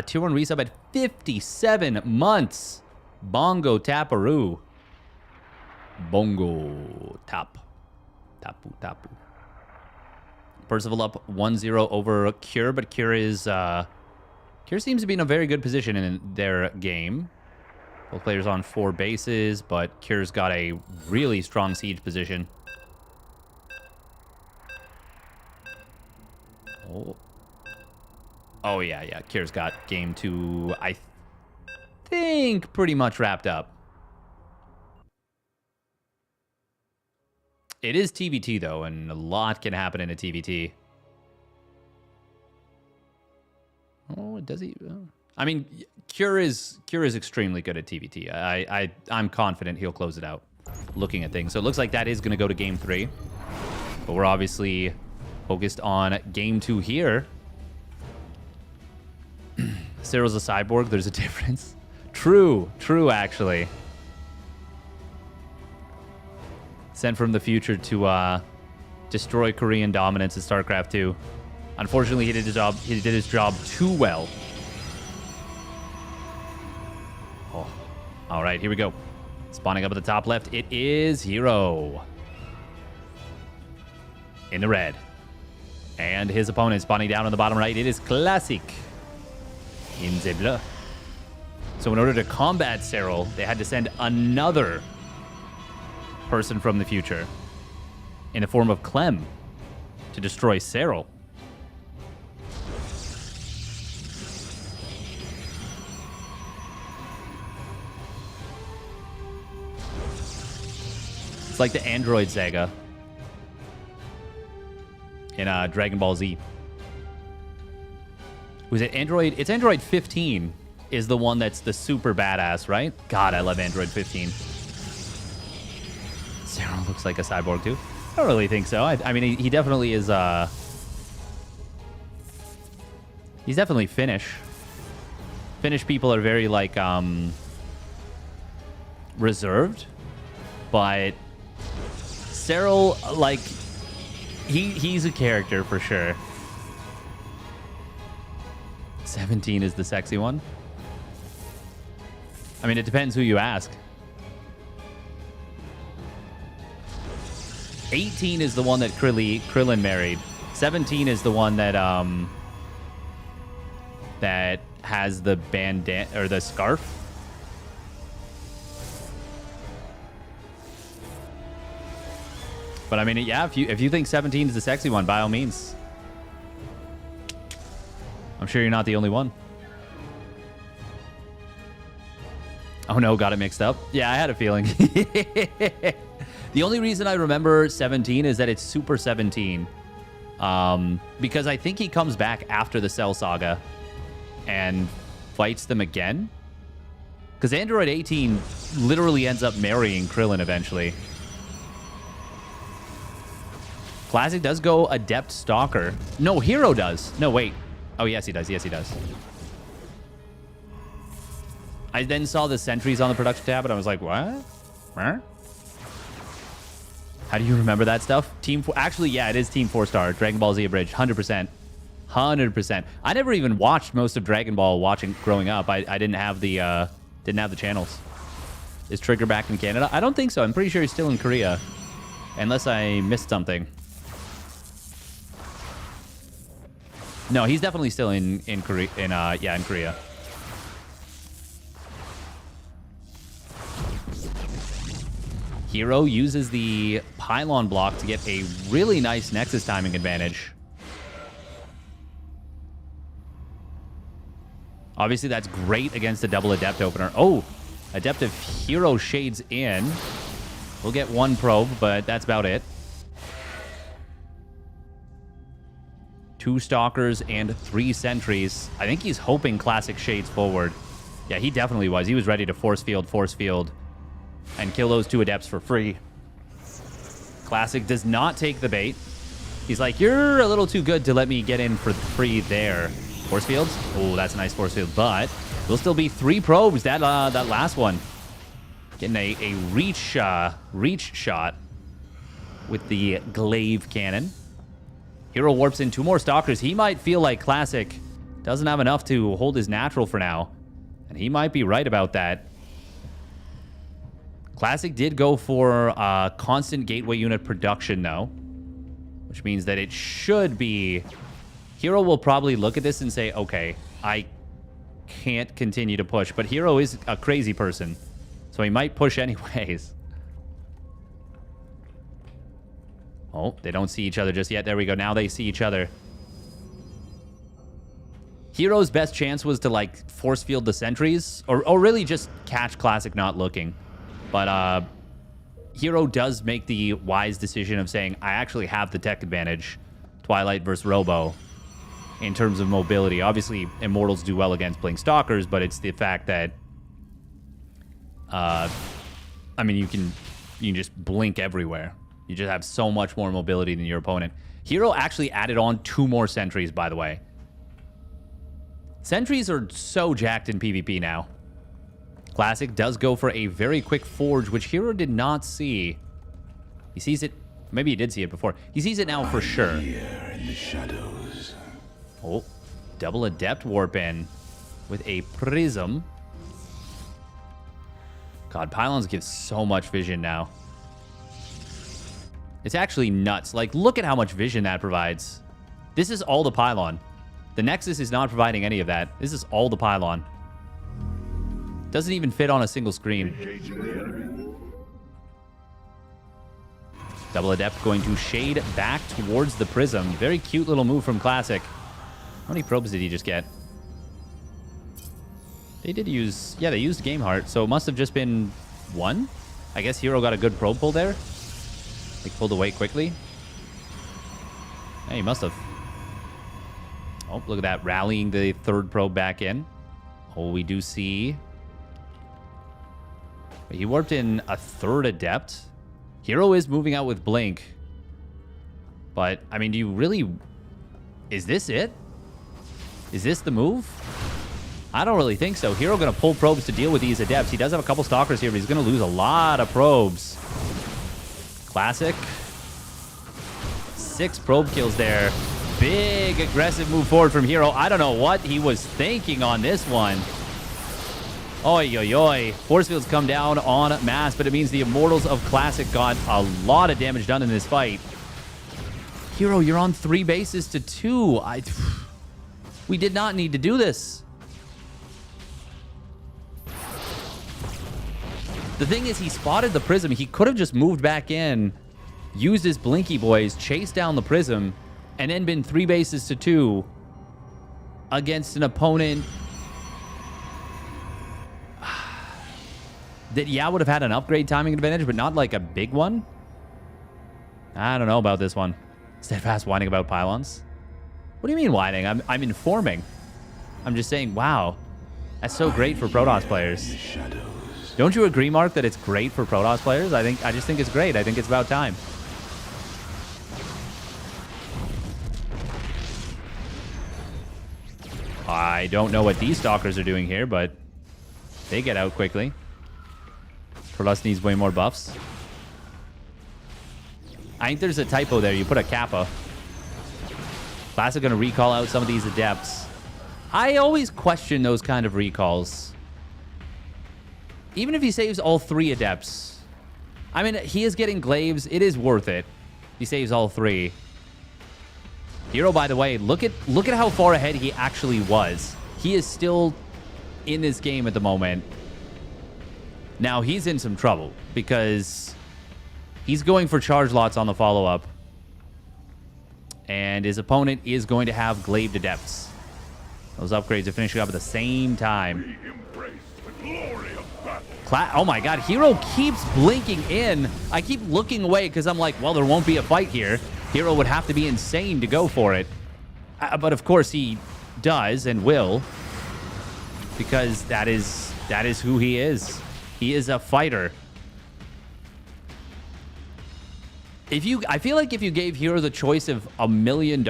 tier 1 resub at 57 months. Bongo Taparoo. Bongo Tap. Tapu Tapu. Percival up 1-0 over Cure, but Cure seems to be in a very good position in their game. Both players on 4 bases, but Cure's got a really strong siege position. Oh yeah. Cure's got game 2, I think, pretty much wrapped up. It is TVT, though, and a lot can happen in a TVT. Oh, does he? I mean, Cure is extremely good at TVT. I'm confident he'll close it out, looking at things. So it looks like that is going to go to game 3. But we're obviously focused on game 2 here. Cyril's a cyborg. There's a difference. True, actually. Sent from the future to destroy Korean dominance in StarCraft 2. Unfortunately, he did his job too well. Oh, all right, here we go. Spawning up at the top left, it is Hero in the red, and his opponent spawning down on the bottom right. It is Classic in the blue. So in order to combat Cyril, they had to send another person from the future in the form of Clem to destroy Cyril. It's like the android saga in Dragon Ball Z. Was it Android? It's Android 15 is the one that's the super badass, right? God, I love Android 15. Cyril looks like a cyborg too. I don't really think so. I mean, he definitely is. He's definitely Finnish. Finnish people are very like reserved, but Cyril, like, he's a character for sure. 17 is the sexy one. I mean, it depends who you ask. 18 is the one that Krillin married. 17 is the one that that has the bandana or the scarf. But I mean, yeah, if you think 17 is the sexy one, by all means. I'm sure you're not the only one. Oh no, got it mixed up. Yeah, I had a feeling. The only reason I remember 17 is that it's Super 17. Because I think he comes back after the Cell Saga and fights them again. Because Android 18 literally ends up marrying Krillin eventually. Classic does go Adept Stalker. No, Hero does. No, wait. Oh, yes, he does. Yes, he does. I then saw the sentries on the production tab, and I was like, what? Huh? How do you remember that stuff? Actually, yeah, it is Team 4-Star. Dragon Ball Z Abridged, 100%. 100%. I never even watched most of Dragon Ball growing up. I didn't have the channels. Is Trigger back in Canada? I don't think so. I'm pretty sure he's still in Korea. Unless I missed something. No, he's definitely still in Korea. In Korea. Hero uses the pylon block to get a really nice Nexus timing advantage. Obviously, that's great against a double Adept opener. Oh, Adept of Hero shades in. We'll get one probe, but that's about it. 2 Stalkers and 3 Sentries. I think he's hoping Classic shades forward. Yeah, he definitely was. He was ready to force field, and kill those 2 Adepts for free. Classic does not take the bait. He's like, you're a little too good to let me get in for free there. Force fields? Oh, that's a nice force field, but will still be 3 probes. That last one. Getting a reach shot with the glaive cannon. Hero warps in 2 more Stalkers. He might feel like Classic doesn't have enough to hold his natural for now. And he might be right about that. Classic did go for constant gateway unit production, though. Which means that it should be... Hero will probably look at this and say, okay, I can't continue to push. But Hero is a crazy person. So he might push anyways. Oh, they don't see each other just yet. There we go. Now they see each other. Hero's best chance was to, like, force field the sentries. Or really just catch Classic not looking. But Hero does make the wise decision of saying, I actually have the tech advantage. Twilight versus Robo. In terms of mobility. Obviously, Immortals do well against Blink Stalkers, but it's the fact that... I mean, you can just blink everywhere. You just have so much more mobility than your opponent. Hero actually added on 2 more sentries, by the way. Sentries are so jacked in PvP now. Classic does go for a very quick forge, which Hero did not see. He sees it. Maybe he did see it before. He sees it now for sure. Here in the shadows. Oh, double Adept warp in with a Prism. God, Pylons give so much vision now. It's actually nuts. Like, look at how much vision that provides. This is all the Pylon. The Nexus is not providing any of that. This is all the Pylon. Doesn't even fit on a single screen. Double Adept going to shade back towards the Prism. Very cute little move from Classic. How many probes did he just get? They did use... Yeah, they used Game Heart, so it must have just been 1? I guess Hero got a good probe pull there. They pulled away quickly. Yeah, he must have. Oh, look at that. Rallying the 3rd probe back in. Oh, we do see... He warped in a 3rd Adept. Hero is moving out with Blink. But, I mean, do you really... Is this it? Is this the move? I don't really think so. Hero going to pull probes to deal with these Adepts. He does have a couple Stalkers here, but he's going to lose a lot of probes. Classic. 6 probe kills there. Big aggressive move forward from Hero. I don't know what he was thinking on this one. Oi, oi, oi. Force fields come down en masse, but it means the Immortals of Classic got a lot of damage done in this fight. Hero, you're on 3 bases to 2. We did not need to do this. The thing is, he spotted the Prism. He could have just moved back in, used his Blinky Boys, chased down the Prism, and then been 3 bases to 2 against an opponent that, yeah, would have had an upgrade timing advantage, but not like a big one. I don't know about this one. Steadfast whining about Pylons. What do you mean whining? I'm informing. I'm just saying, wow, that's so great for Protoss players. Don't you agree, Mark, that it's great for Protoss players? I just think it's great. I think it's about time. I don't know what these Stalkers are doing here, but They get out quickly. Protoss needs way more buffs. I think there's a typo there. You put a Kappa. Classic going to recall out some of these Adepts. I always question those kind of recalls. Even if he saves all 3 Adepts. I mean, he is getting glaives. It is worth it. He saves all 3. Hero, by the way, look at how far ahead he actually was. He is still in this game at the moment. Now, he's in some trouble because he's going for charge lots on the follow-up. And his opponent is going to have Glaved Adepts. Those upgrades are finishing up at the same time. Oh my god, Hero keeps blinking in. I keep looking away because I'm like, well, there won't be a fight here. Hero would have to be insane to go for it. But of course he does and will. Because that is who he is. He is a fighter. I feel like if you gave Hero the choice of $1 million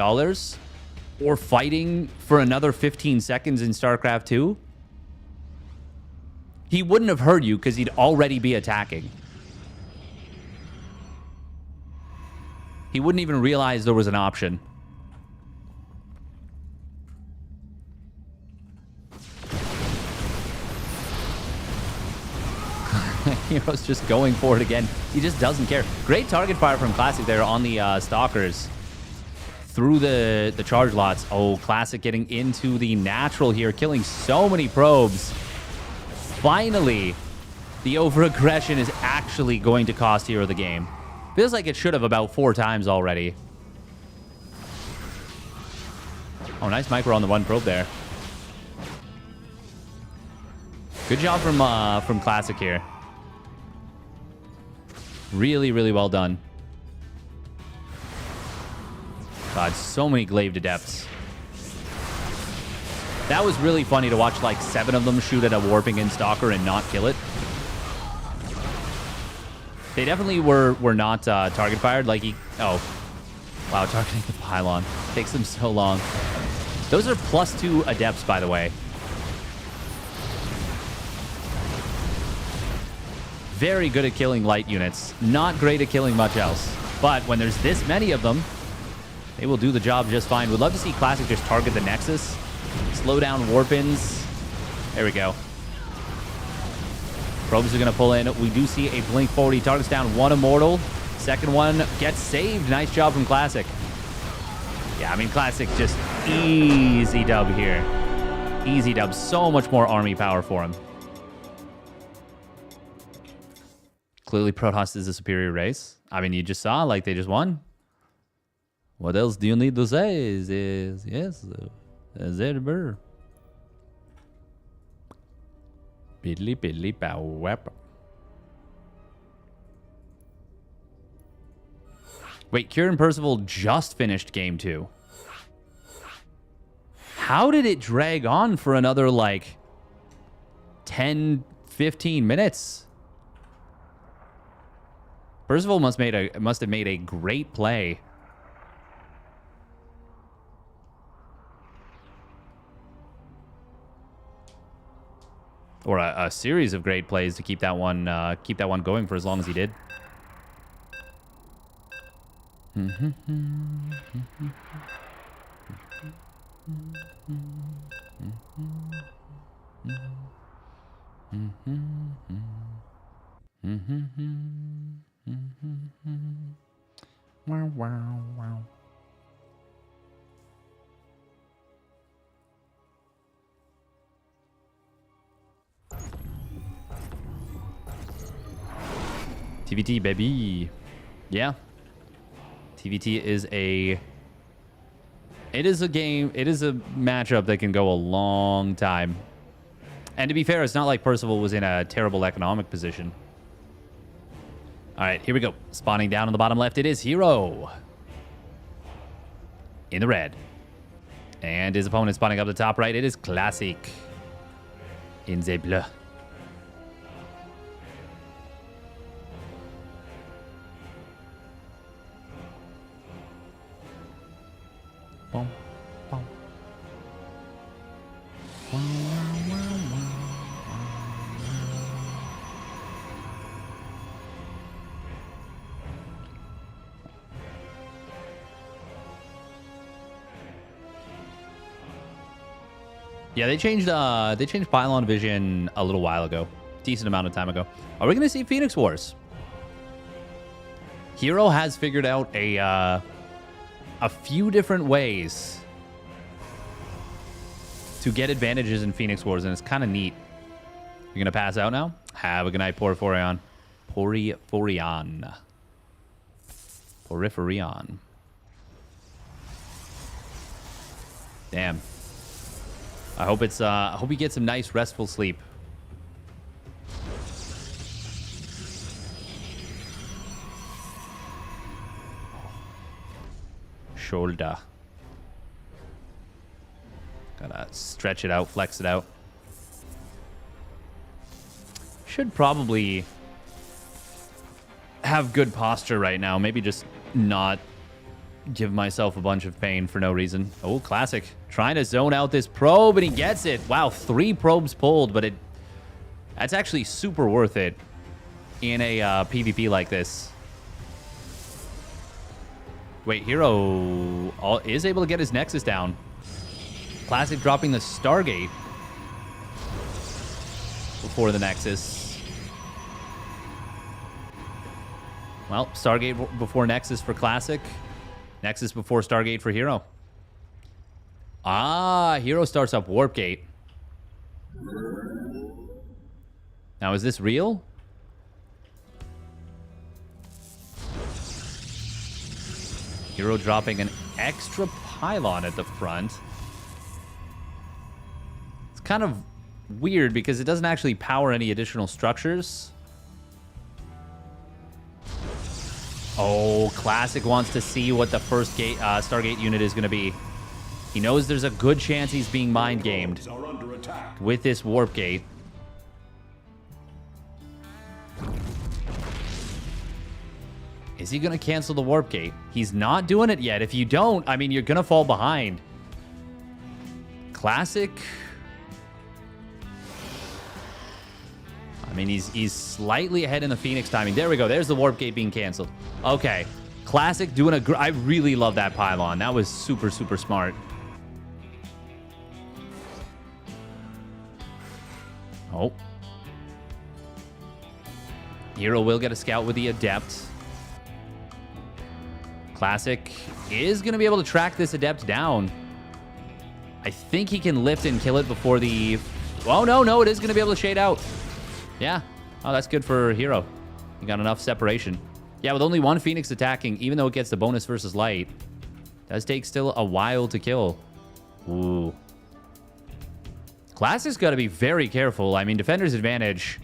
or fighting for another 15 seconds in StarCraft 2, he wouldn't have heard you because he'd already be attacking. He wouldn't even realize there was an option. Hero's just going for it again. He just doesn't care. Great target fire from Classic there on the Stalkers. Through the charge lots. Oh, Classic getting into the natural here. Killing so many probes. Finally, the over-aggression is actually going to cost Hero the game. Feels like it should have about 4 times already. Oh, nice micro on the 1 probe there. Good job from Classic here. Really, really well done. God, so many Glaved Adepts. That was really funny to watch like 7 of them shoot at a warping in Stalker and not kill it. They definitely were not target fired. Like he... Oh. Wow, targeting the pylon. Takes them so long. Those are +2 Adepts, by the way. Very good at killing light units. Not great at killing much else. But when there's this many of them, they will do the job just fine. Would love to see Classic just target the Nexus. Slow down warp-ins. There we go. Probes are going to pull in. We do see a blink forward. He targets down 1 Immortal. Second one gets saved. Nice job from Classic. Yeah, I mean, Classic just easy dub here. Easy dub. So much more army power for him. Clearly, Protoss is a superior race. I mean, you just saw, like, they just won. What else do you need to say? Is yes, Zerg. Piddly piddly pow wap. Wait, Kieran Percival just finished game 2. How did it drag on for another, like, 10, 15 minutes? Percival must have made a great play. Or a series of great plays to keep that one going for as long as he did. Wow, wow, wow. TVT, baby. Yeah. TVT is a... It is a game, it is a matchup that can go a long time. And to be fair, it's not like Percival was in a terrible economic position. All right, here we go. Spawning down on the bottom left, it is Hero. In the red. And his opponent spawning up the top right, it is Classic. In the bleu. Boom, boom. Yeah, they changed pylon vision a little while ago. Decent amount of time ago. Are we going to see Phoenix Wars? Hero has figured out a few different ways to get advantages in Phoenix Wars, and it's kind of neat. You're going to pass out now? Have a good night, Porphyrion. Porphyrion. Damn. I hope it's I hope you get some nice restful sleep. Shoulder. Gotta stretch it out, flex it out. Should probably have good posture right now. Maybe just not give myself a bunch of pain for no reason. Oh, classic. Trying to zone out this probe, and he gets it. Wow, 3 probes pulled, but that's actually super worth it in a PvP like this. Wait, Hero is able to get his Nexus down. Classic dropping the Stargate before the Nexus. Well, Stargate before Nexus for Classic. Nexus before Stargate for Hero. Ah, Hero starts up Warp Gate. Now, is this real? Hero dropping an extra pylon at the front. It's kind of weird because it doesn't actually power any additional structures. Oh, Classic wants to see what the first Stargate unit is going to be. He knows there's a good chance he's being mind-gamed with this Warp Gate. Is he going to cancel the Warp Gate? He's not doing it yet. If you don't, I mean, you're going to fall behind. Classic. I mean, he's slightly ahead in the Phoenix timing. There we go. There's the Warp Gate being canceled. Okay. Classic doing I really love that pylon. That was super, super smart. Oh. Hero will get a scout with the Adept. Classic is going to be able to track this Adept down. I think he can lift and kill it before the... Oh, no, it is going to be able to shade out. Yeah. Oh, that's good for Hero. He got enough separation. Yeah, with only 1 Phoenix attacking, even though it gets the bonus versus light, does take still a while to kill. Ooh. Classic's got to be very careful. I mean, Defender's Advantage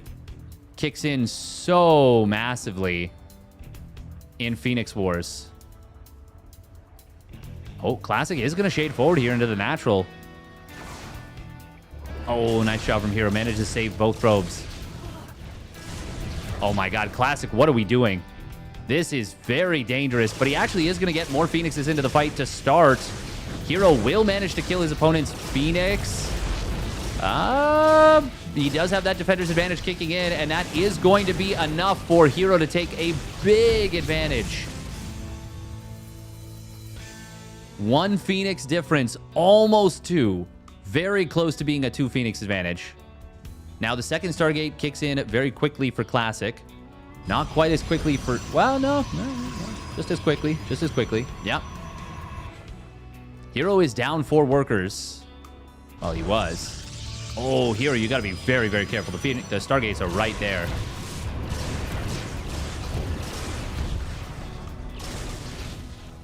kicks in so massively in Phoenix Wars. Oh, Classic is going to shade forward here into the natural. Oh, nice job from Hero. Managed to save both probes. Oh my god, Classic, what are we doing? This is very dangerous, but he actually is going to get more Phoenixes into the fight to start. Hero will manage to kill his opponent's Phoenix. He does have that Defender's Advantage kicking in, and that is going to be enough for Hero to take a big advantage. 1 Phoenix difference, almost 2. Very close to being a 2 Phoenix advantage. Now, the second Stargate kicks in very quickly for Classic. Not quite as quickly for... Well, no. Just as quickly. Yep. Hero is down 4 workers. Well, he was. Oh, Hero, you got to be very, very careful. The Stargates are right there.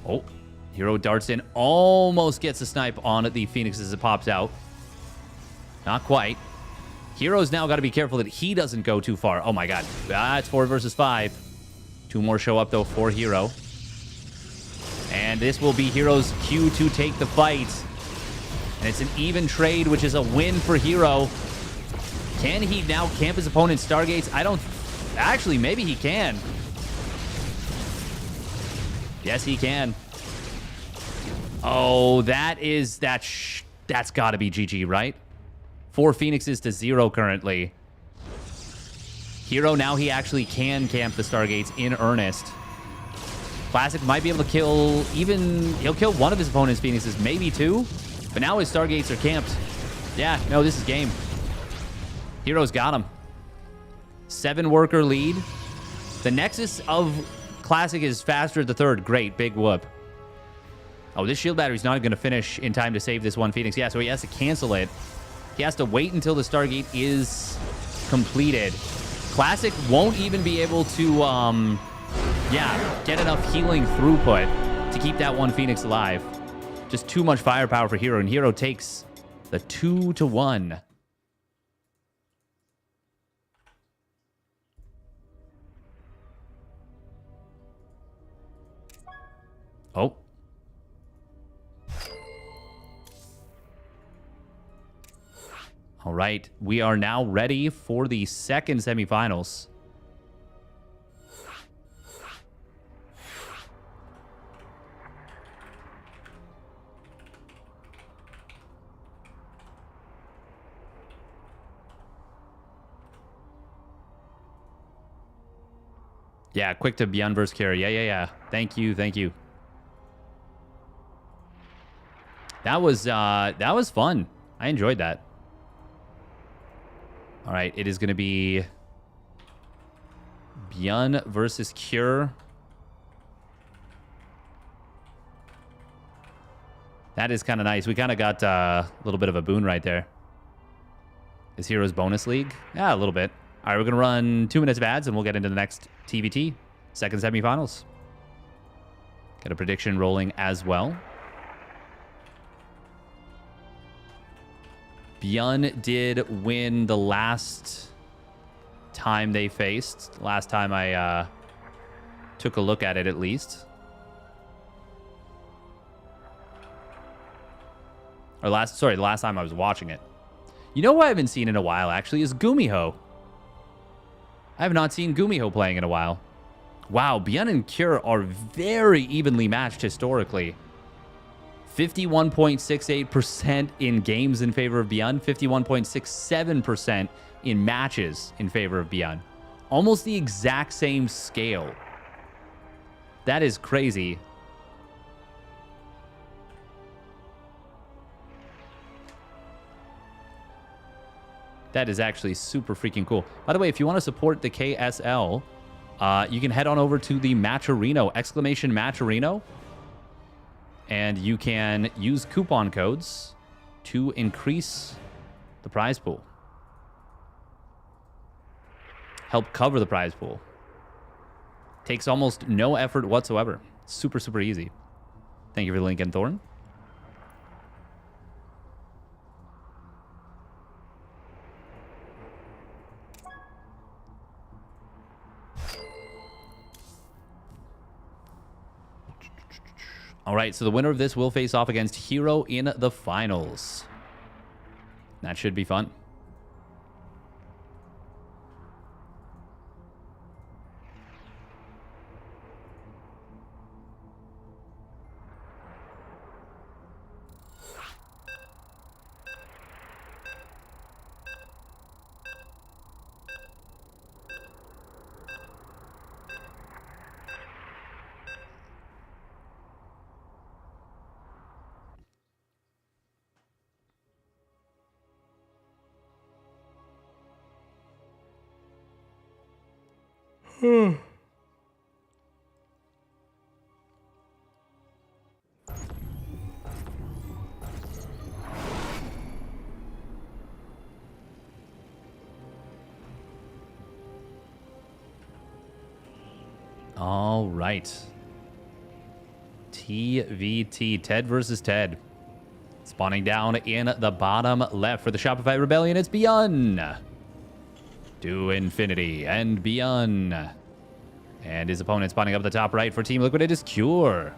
Oh, Hero darts in. Almost gets a snipe on the Phoenix as it pops out. Not quite. Hero's now got to be careful that he doesn't go too far. Oh my god. It's 4 versus 5. 2 more show up, though, for Hero. And this will be Hero's cue to take the fight. And it's an even trade, which is a win for Hero. Can he now camp his opponent's Stargates? I don't... Actually, maybe he can. Yes, he can. Oh, that's got to be GG, right? 4 Phoenixes to 0 currently. Hero, now he actually can camp the Stargates in earnest. Classic might be able to kill even... He'll kill one of his opponent's Phoenixes, maybe 2. But now his Stargates are camped. Yeah, no, this is game. Heroes got him. 7-worker lead. The Nexus of Classic is faster at the third. Great, big whoop. Oh, this shield battery's not going to finish in time to save this one Phoenix. Yeah, so he has to cancel it. He has to wait until the Stargate is completed. Classic won't even be able to, get enough healing throughput to keep that one Phoenix alive. Just too much firepower for Hero, and Hero takes the 2-1. Oh. All right, we are now ready for the second semifinals. Yeah, quick to Beyond versus Kira. Yeah. Thank you. That was fun. I enjoyed that. All right, it is going to be Byun versus Cure. That is kind of nice. We kind of got a little bit of a boon right there. Is Heroes bonus league? Yeah, a little bit. All right, we're going to run 2 minutes of ads, and we'll get into the next TVT, second semifinals. Got a prediction rolling as well. Byun did win the last time they faced. Last time I took a look at it, at least. Or the last time I was watching it. You know who I haven't seen in a while, actually, is Gumiho. I have not seen Gumiho playing in a while. Wow, Byun and Cure are very evenly matched historically. 51.68% in games in favor of Byun, 51.67% in matches in favor of Byun. Almost the exact same scale. That is crazy. That is actually super freaking cool. By the way, if you want to support the KSL, you can head on over to the Matcherino, !Matcherino. And you can use coupon codes to increase the prize pool. Help cover the prize pool. Takes almost no effort whatsoever. Super, super easy. Thank you for the link, and Thorn. All right, so the winner of this will face off against Hero in the finals. That should be fun. All right. TVT, Ted versus Ted. Spawning down in the bottom left for the Shopify Rebellion, it's Byun. To infinity and Byun. And his opponent spawning up the top right for Team Liquid, it is Cure.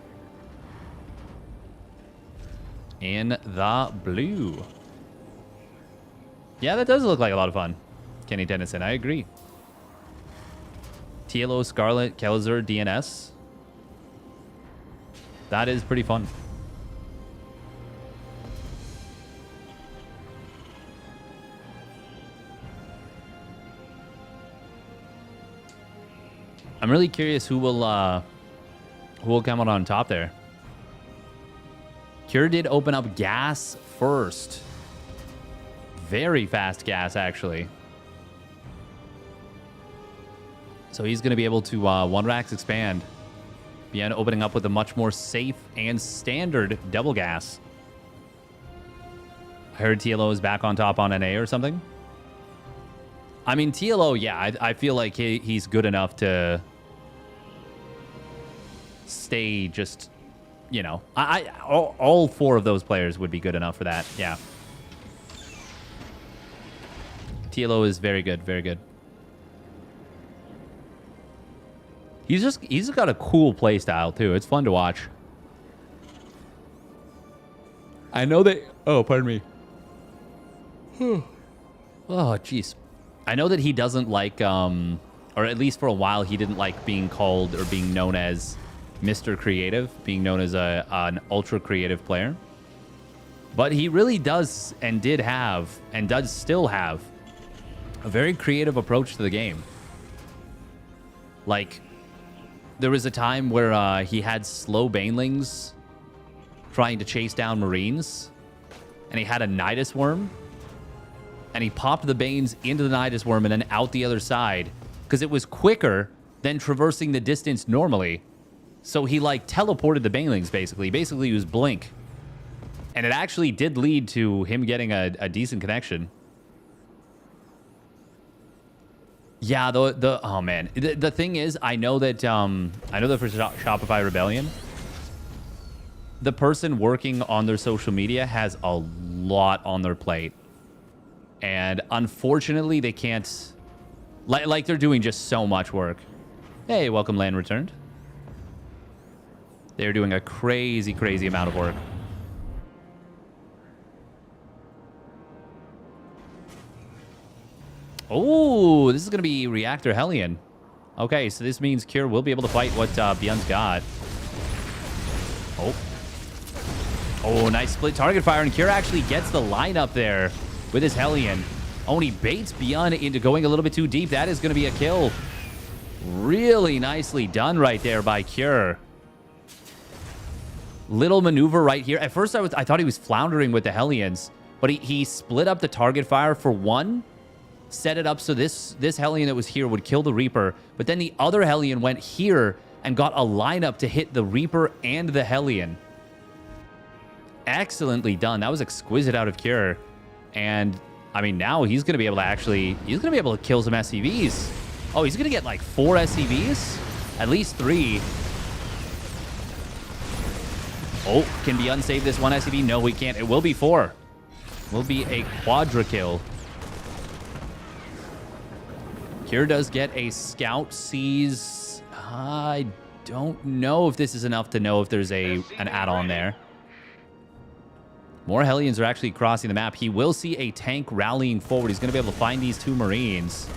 In the blue. Yeah, that does look like a lot of fun. Kenny Dennison, I agree. TLO, Scarlet, Kelzer, DNS. That is pretty fun. I'm really curious who will come out on top there. Cure did open up gas first. very fast gas, actually. So he's going to be able to one racks expand. Beyond opening up with a much more safe and standard double gas. I heard TLO is back on top on NA or something. I mean, TLO, yeah, I feel like he's good enough to stay just, you know, all 4 of those players would be good enough for that. Yeah. TLO is very good, very good. He's just got a cool play style too. It's fun to watch. I know that. Oh, pardon me. Oh, jeez. I know that he doesn't like, or at least for a while, he didn't like being called or being known as Mr. Creative, being known as an ultra creative player. But he really does and did have and does still have a very creative approach to the game. Like, there was a time where he had slow banelings trying to chase down Marines, and he had a Nidus Worm, and he popped the Banes into the Nidus Worm and then out the other side because it was quicker than traversing the distance normally. So he, like, teleported the banelings, basically. Basically, he was Blink. And it actually did lead to him getting a decent connection. Yeah, oh man, the thing is, I know that for Shopify Rebellion, the person working on their social media has a lot on their plate, and unfortunately, they can't. Like they're doing just so much work. Hey, welcome, Land Returned. They're doing a crazy, crazy amount of work. Oh, this is going to be Reactor Hellion. Okay, so this means Cure will be able to fight what Beyond's got. Oh, nice split target fire, and Cure actually gets the lineup there with his Hellion. Oh, and he baits Beyond into going a little bit too deep. That is going to be a kill. Really nicely done right there by Cure. Little maneuver right here. At first, I thought he was floundering with the Hellions, but he split up the target fire for one, set it up so this Hellion that was here would kill the Reaper, but then the other Hellion went here and got a lineup to hit the Reaper and the Hellion. Excellently done. That was exquisite out of Cure. And, I mean, now he's going to be able to kill some SCVs. Oh, he's going to get like 4 SCVs? At least 3. Oh, can Beyond save this one SCV? No, we can't. It will be 4. Will be a quadra kill. Cure does get a scout, sees. I don't know if this is enough to know if there's an add-on there. More Hellions are actually crossing the map. He will see a tank rallying forward. He's going to be able to find these 2 Marines.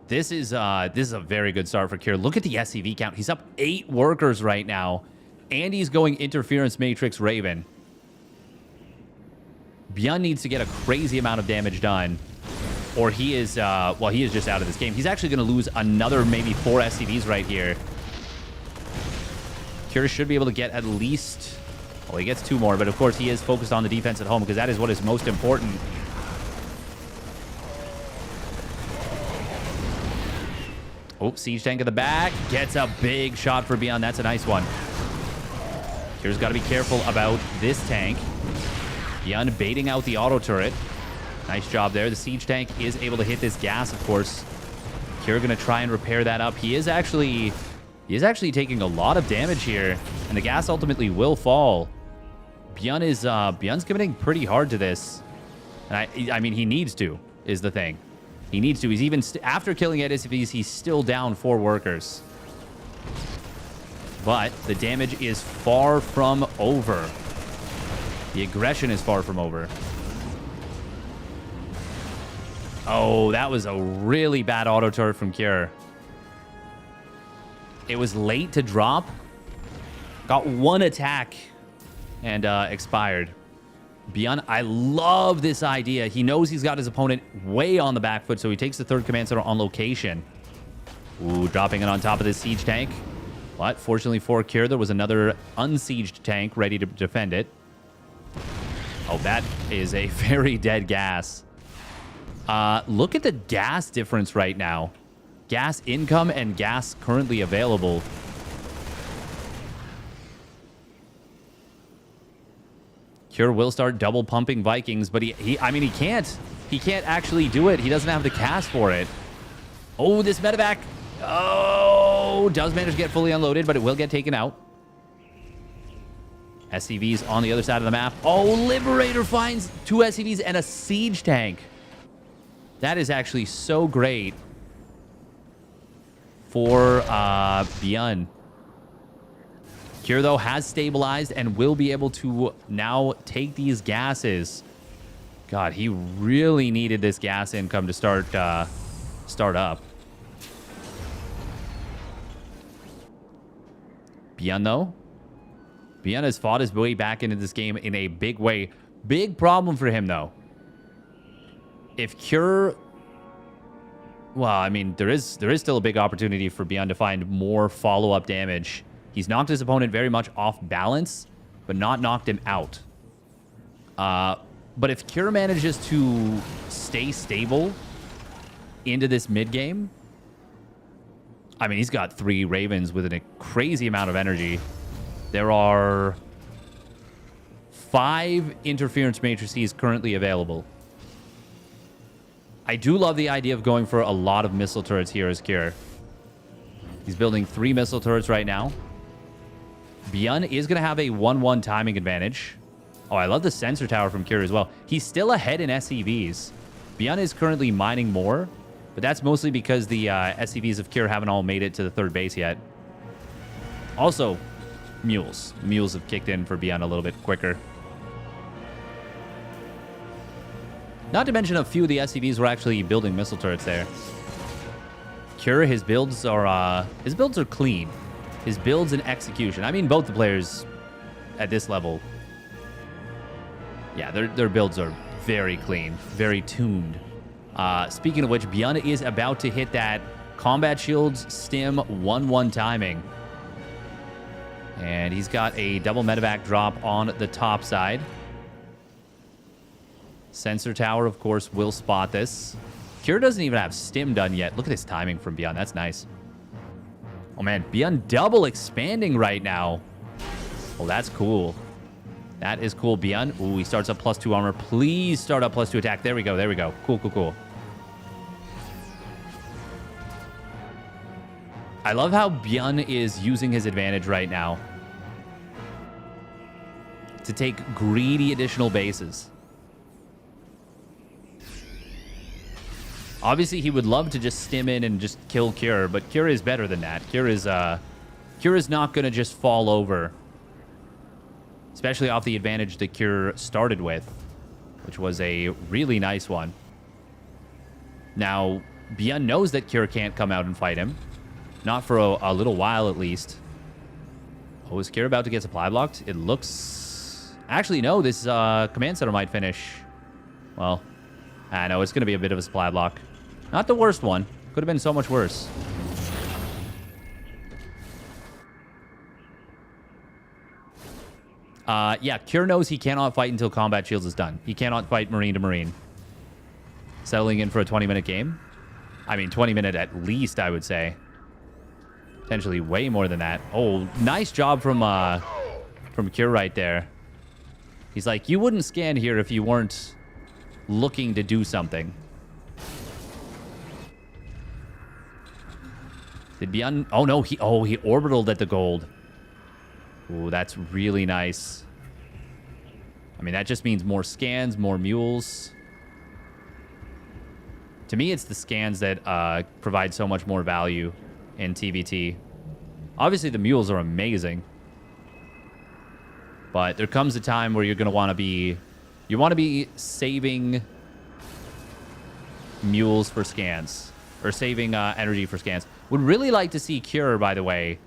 This is a very good start for Cure. Look at the SCV count. He's up 8 workers right now, and he's going Interference Matrix Raven. Beyond needs to get a crazy amount of damage done, or he is, well, he is just out of this game. He's actually going to lose another maybe 4 SCVs right here. Cure should be able to get at least, well, he gets 2 more, but of course he is focused on the defense at home because that is what is most important. Oh, Siege Tank at the back. Gets a big shot for Beyond. That's a nice one. Cure's got to be careful about this tank. Beyond baiting out the auto turret. Nice job there. The Siege Tank is able to hit this gas, of course. Cure going to try and repair that up. He is actually taking a lot of damage here, and the gas ultimately will fall. Beyond's committing pretty hard to this. And I mean, he needs to, is the thing. He needs to. He's even after killing SCVs, he's still down 4 workers. But the damage is far from over. The aggression is far from over. Oh, that was a really bad auto turret from Cure. It was late to drop. Got 1 attack and expired. Beyond, I love this idea. He knows he's got his opponent way on the back foot, so he takes the 3rd command center on location. Ooh, dropping it on top of this Siege Tank. But fortunately for Kir, there was another unsieged tank ready to defend it. Oh, that is a very dead gas. Look at the gas difference right now. Gas income and gas currently available. Kir will start double pumping Vikings, but I mean, he can't. He can't actually do it. He doesn't have the cast for it. Oh, this medevac. Oh, does manage to get fully unloaded, but it will get taken out. SCVs on the other side of the map. Oh, Liberator finds 2 SCVs and a siege tank. That is actually so great for Bjorn. Kir, though, has stabilized and will be able to now take these gases. God, he really needed this gas income to start up. Bjorn, though. Bjorn has fought his way back into this game in a big way. Big problem for him, though. If Kir... Well, I mean, there is still a big opportunity for Bjorn to find more follow-up damage. He's knocked his opponent very much off balance, but not knocked him out. But if Kir manages to stay stable into this mid-game... I mean, he's got 3 Ravens with a crazy amount of energy. There are 5 interference matrices currently available. I do love the idea of going for a lot of missile turrets here as Kir. He's building 3 missile turrets right now. Bjorn is going to have a 1-1 timing advantage. Oh, I love the sensor tower from Kir as well. He's still ahead in SCVs. Bjorn is currently mining more, but that's mostly because the SCVs of Kir haven't all made it to the 3rd base yet. Also, mules. The mules have kicked in for Bjorn a little bit quicker. Not to mention a few of the SCVs were actually building missile turrets there. Kir, his builds are clean. His builds and execution. I mean, both the players at this level, yeah, their builds are very clean, very tuned. Speaking of which, Bjorn is about to hit that combat shields stim 1-1 timing. And he's got a double medevac drop on the top side. Sensor tower, of course, will spot this. Kir doesn't even have stim done yet. Look at this timing from Bjorn. That's nice. Oh, man. Bjorn double expanding right now. Well, that's cool. That is cool. Bjorn. Ooh, he starts up +2 armor. Please start up +2 attack. There we go. There we go. Cool, cool, cool. I love how Bjorn is using his advantage right now to take greedy additional bases. Obviously, he would love to just stim in and just kill Kir, but Kir is better than that. Kir is not going to just fall over, especially off the advantage that Kir started with, which was a really nice one. Now, Bjorn knows that Kir can't come out and fight him. Not for a little while, at least. Oh, is Kir about to get supply blocked? It looks... Actually, no, this command center might finish. Well, I know it's going to be a bit of a supply block. Not the worst one. Could have been so much worse. Yeah, Kir knows he cannot fight until combat shields is done. He cannot fight marine to marine. Settling in for a 20-minute game. I mean, 20-minute at least, I would say. Potentially way more than that. Oh, nice job from Kir right there. He's like, you wouldn't scan here if you weren't looking to do something. Did Bjorn... Oh, no. He orbitaled at the gold. Ooh, that's really nice. I mean, that just means more scans, more mules. To me, it's the scans that provide so much more value in TVT. Obviously, the mules are amazing. But there comes a time where you're going to want to be... You want to be saving mules for scans. Or saving energy for scans. Would really like to see Kir, by the way,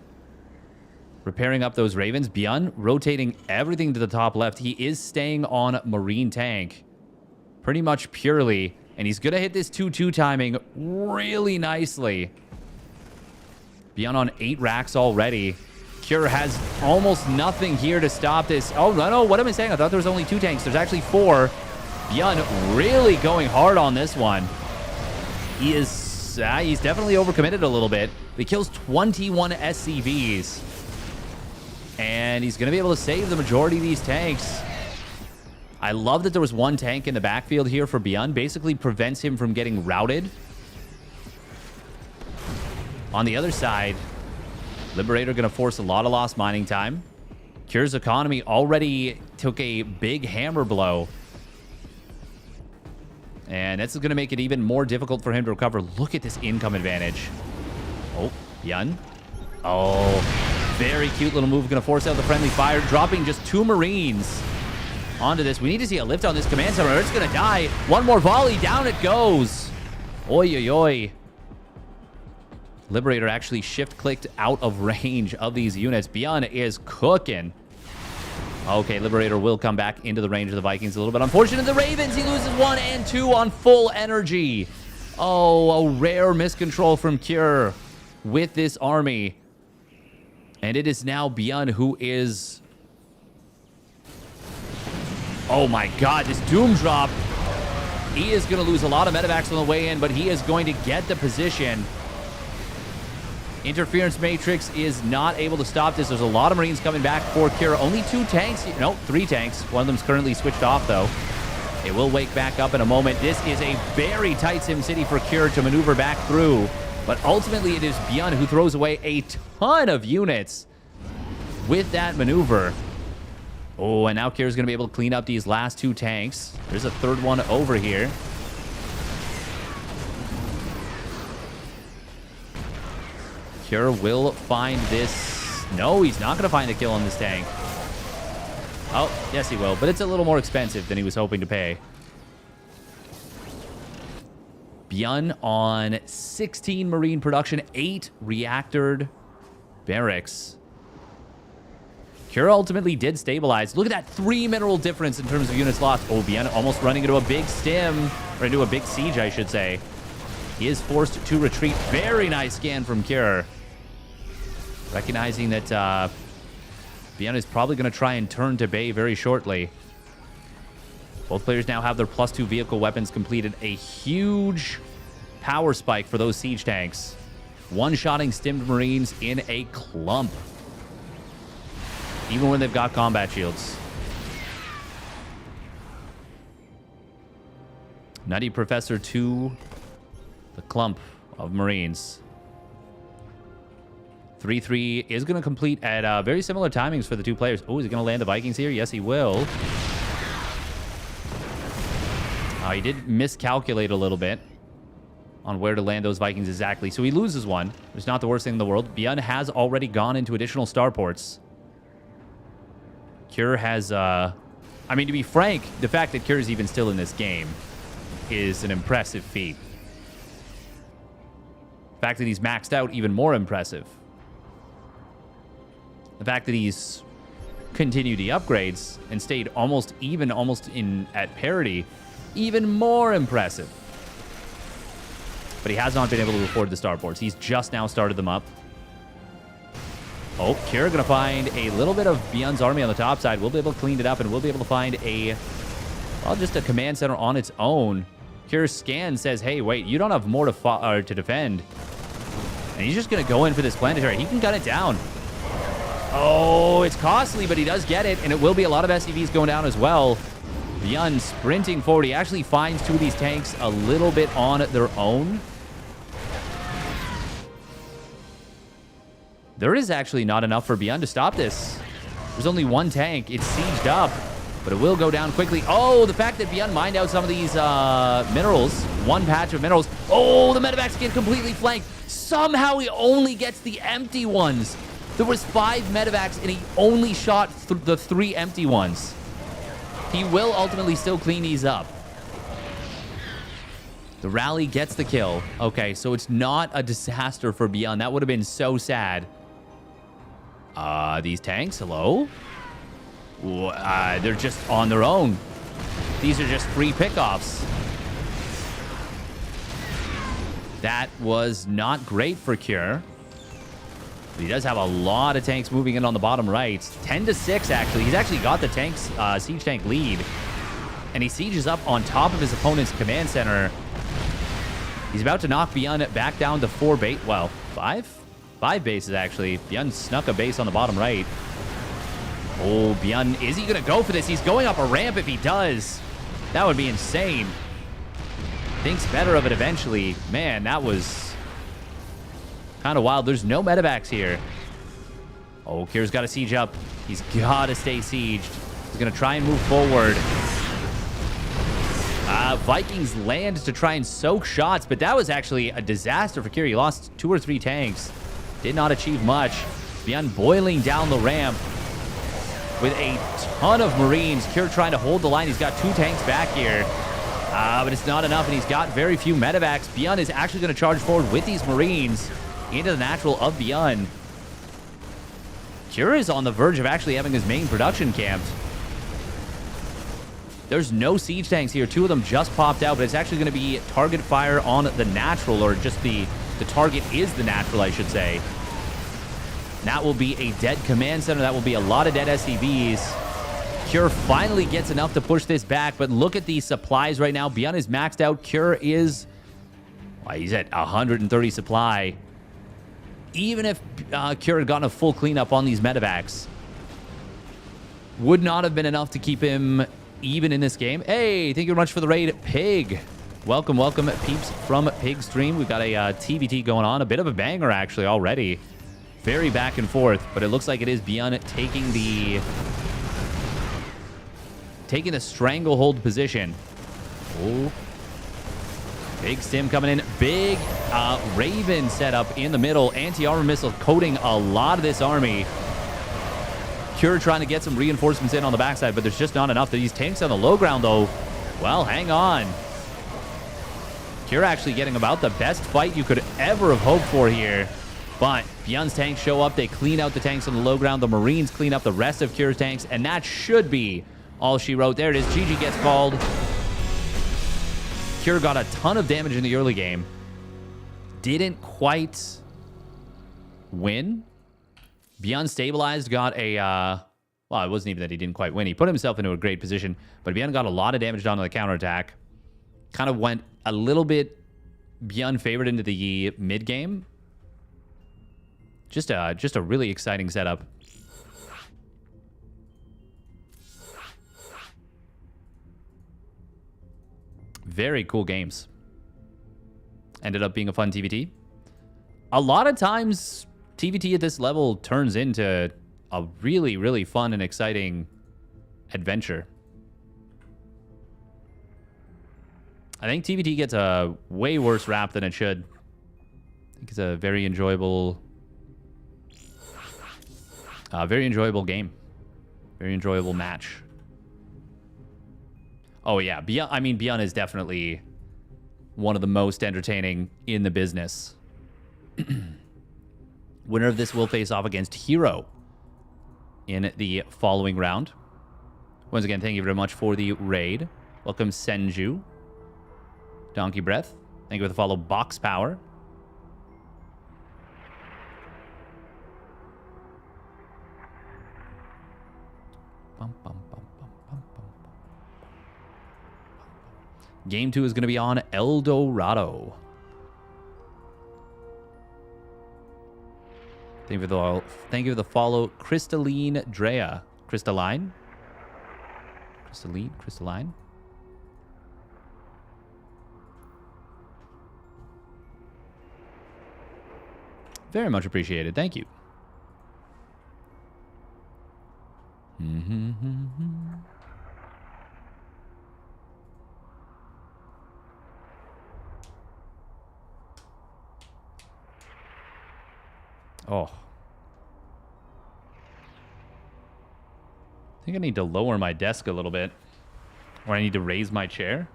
repairing up those Ravens. Bjorn rotating everything to the top left. He is staying on Marine Tank pretty much purely. And he's going to hit this 2-2 timing really nicely. Beyond on 8 racks already. Cure has almost nothing here to stop this. Oh, no, what am I saying? I thought there was only 2 tanks. There's actually 4. Beyond really going hard on this one. He's definitely overcommitted a little bit. He kills 21 SCVs. And he's going to be able to save the majority of these tanks. I love that there was 1 tank in the backfield here for Beyond. Basically prevents him from getting routed. On the other side, Liberator going to force a lot of lost mining time. Cure's economy already took a big hammer blow. And that's going to make it even more difficult for him to recover. Look at this income advantage. Oh, Yun. Oh, very cute little move. Going to force out the friendly fire. Dropping just 2 Marines onto this. We need to see a lift on this command center. It's going to die. 1 more volley. Down it goes. Oi, oi, oi. Liberator actually shift-clicked out of range of these units. Beyond is cooking. Okay, Liberator will come back into the range of the Vikings a little bit. Unfortunate, the Ravens, he loses 1 and 2 on full energy. Oh, a rare miscontrol from Cure with this army. And it is now Beyond who is... Oh my god, this Doom drop. He is going to lose a lot of medevacs on the way in, but he is going to get the position. Interference Matrix is not able to stop this. There's a lot of Marines coming back for Cure. Only 2 tanks. No, 3 tanks. One of them's currently switched off, though. It will wake back up in a moment. This is a very tight Sim City for Cure to maneuver back through. But ultimately, it is Beyond who throws away a ton of units with that maneuver. Oh, and now Cure's going to be able to clean up these last 2 tanks. There's a 3rd one over here. Cure will find this. No, he's not going to find a kill on this tank. Oh, yes, he will. But it's a little more expensive than he was hoping to pay. Beyond on 16 Marine production, 8 reactored barracks. Cure ultimately did stabilize. Look at that 3 mineral difference in terms of units lost. Oh, Beyond almost running into a big stim. Or into a big siege, I should say. He is forced to retreat. Very nice scan from Cure. Recognizing that Beyond is probably going to try and turn to Bay very shortly. Both players now have their +2 vehicle weapons completed. A huge power spike for those siege tanks. One-shotting stimmed Marines in a clump. Even when they've got combat shields. Nutty Professor to the clump of Marines. 3-3 is going to complete at very similar timings for the 2 players. Oh, is he going to land the Vikings here? Yes, he will. He did miscalculate a little bit on where to land those Vikings exactly. So he loses 1. It's not the worst thing in the world. Beyond has already gone into additional starports. Cure has... I mean, to be frank, the fact that Cure is even still in this game is an impressive feat. The fact that he's maxed out, even more impressive. The fact that he's continued the upgrades and stayed almost at parity, even more impressive. But he has not been able to afford the starports. He's just now started them up. Oh, Cure going to find a little bit of Beyond's army on the top side. We'll be able to clean it up, and we'll be able to find just a command center on its own. Cure's scan says, hey, wait, you don't have more to defend. And he's just going to go in for this planetary. He can gun it down. Oh, it's costly, but he does get it, and it will be a lot of SCVs going down as well. Beyond sprinting forward. He actually finds 2 of these tanks a little bit on their own. There is actually not enough for Beyond to stop this. There's only 1 tank. It's sieged up, but it will go down quickly. Oh, the fact that Beyond mined out some of these minerals. 1 patch of minerals. Oh, the medevacs get completely flanked. Somehow he only gets the empty ones. There was 5 medevacs, and he only shot the 3 empty ones. He will ultimately still clean these up. The rally gets the kill. Okay, so it's not a disaster for Beyond. That would have been so sad. These tanks, hello? They're just on their own. These are just free pickoffs. That was not great for Cure. But he does have a lot of tanks moving in on the bottom right. 10-6, actually. He's actually got the siege tank lead. And he sieges up on top of his opponent's command center. He's about to knock Byun back down to 4 base. Well, 5? 5 bases, actually. Byun snuck a base on the bottom right. Oh, Byun, is he going to go for this? He's going up a ramp if he does. That would be insane. Thinks better of it eventually. Man, that was kind of wild. There's no medevacs here. Oh, Kira's got to siege up. He's got to stay sieged. He's going to try and move forward. Vikings land to try and soak shots, but that was actually a disaster for Kira. He lost 2 or 3 tanks. Did not achieve much. Byun boiling down the ramp with a ton of Marines. Kira trying to hold the line. He's got 2 tanks back here. But it's not enough, and he's got very few medevacs. Byun is actually going to charge forward with these Marines into the natural of Byun. Kira is on the verge of actually having his main production camped. There's no siege tanks here. 2 of them just popped out, but it's actually going to be target fire on the natural, or just the target is the natural, I should say. That will be a dead command center. That will be a lot of dead SCVs. Cure finally gets enough to push this back, but look at these supplies right now. Byun is maxed out. Cure is... well, he's at 130 supply. Even if Cure had gotten a full cleanup on these medevacs, would not have been enough to keep him even in this game. Hey, thank you very much for the raid, Pig. Welcome, welcome, peeps from Pig Stream. We've got a TVT going on. A bit of a banger, actually, already. Very back and forth, but it looks like it is Byun taking the stranglehold position. Oh. Big stim coming in. Big Raven setup in the middle. Anti-armor missile coating a lot of this army. Cure trying to get some reinforcements in on the backside, but there's just not enough. These tanks on the low ground, though, well, hang on. Cure actually getting about the best fight you could ever have hoped for here. But Byun's tanks show up. They clean out the tanks on the low ground. The Marines clean up the rest of Cure's tanks, and that should be all she wrote. There it is. GG gets called. Cure got a ton of damage in the early game. Didn't quite win. Byun stabilized, got a... well, it wasn't even that he didn't quite win. He put himself into a great position, but Byun got a lot of damage done on the counterattack. Kind of went a little bit Byun favored into the mid-game. Just a really exciting setup. Very cool games. Ended up being a fun TVT. A lot of times, TVT at this level turns into a really, really fun and exciting adventure. I think TVT gets a way worse rap than it should. I think it's a very enjoyable game. Very enjoyable match. Oh, yeah. Byun is definitely one of the most entertaining in the business. Winner of this will face off against Hero in the following round. Once again, thank you very much for the raid. Welcome, Senju. Donkey Breath. Thank you for the follow, Box Power. Game 2 is going to be on El Dorado. Thank you for the follow, Crystalline Drea. Crystalline? Crystalline? Very much appreciated. Thank you. Oh. I think I need to lower my desk a little bit. Or I need to raise my chair.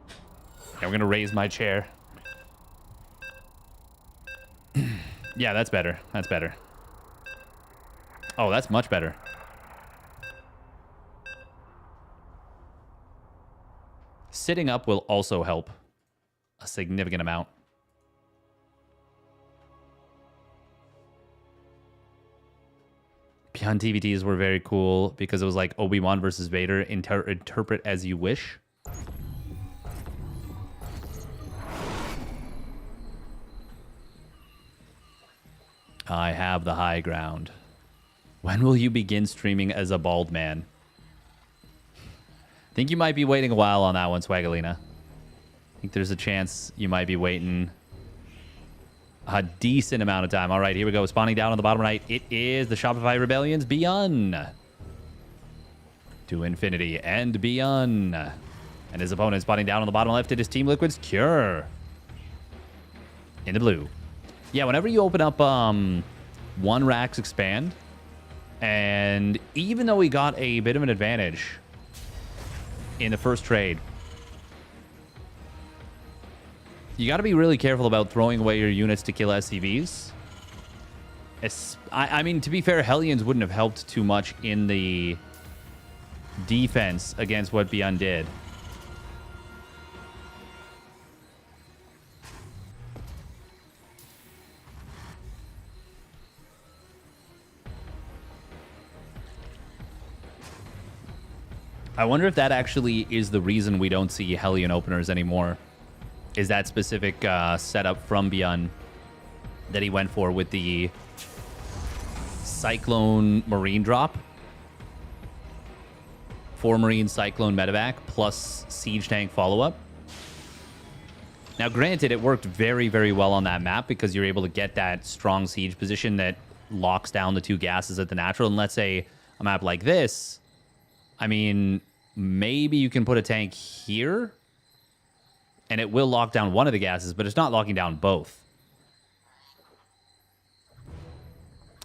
Yeah, we're going to raise my chair. Yeah, that's better. That's better. Oh, that's much better. Sitting up will also help a significant amount. Beyond TVTs were very cool because it was like Obi-Wan versus Vader, interpret as you wish. I have the high ground. When will you begin streaming as a bald man? I think you might be waiting a while on that one, Swagalina. I think there's a chance you might be waiting a decent amount of time. All right, here we go. Spawning down on the bottom right. It is the Shopify Rebellions Beyond. To infinity and beyond. And his opponent spawning down on the bottom left. It is Team Liquid's Cure. In the blue. Yeah, whenever you open up one Rax Expand, and even though we got a bit of an advantage in the first trade, you got to be really careful about throwing away your units to kill SCVs. I mean, to be fair, Hellions wouldn't have helped too much in the defense against what Beyond did. I wonder if that actually is the reason we don't see Hellion openers anymore. Is that specific setup from Beyond that he went for with the Cyclone Marine drop? 4 Marine Cyclone medevac plus Siege Tank follow-up. Now, granted, it worked very, very well on that map because you're able to get that strong siege position that locks down the 2 gases at the natural. And let's say a map like this, I mean, maybe you can put a tank here and it will lock down one of the gases, but it's not locking down both.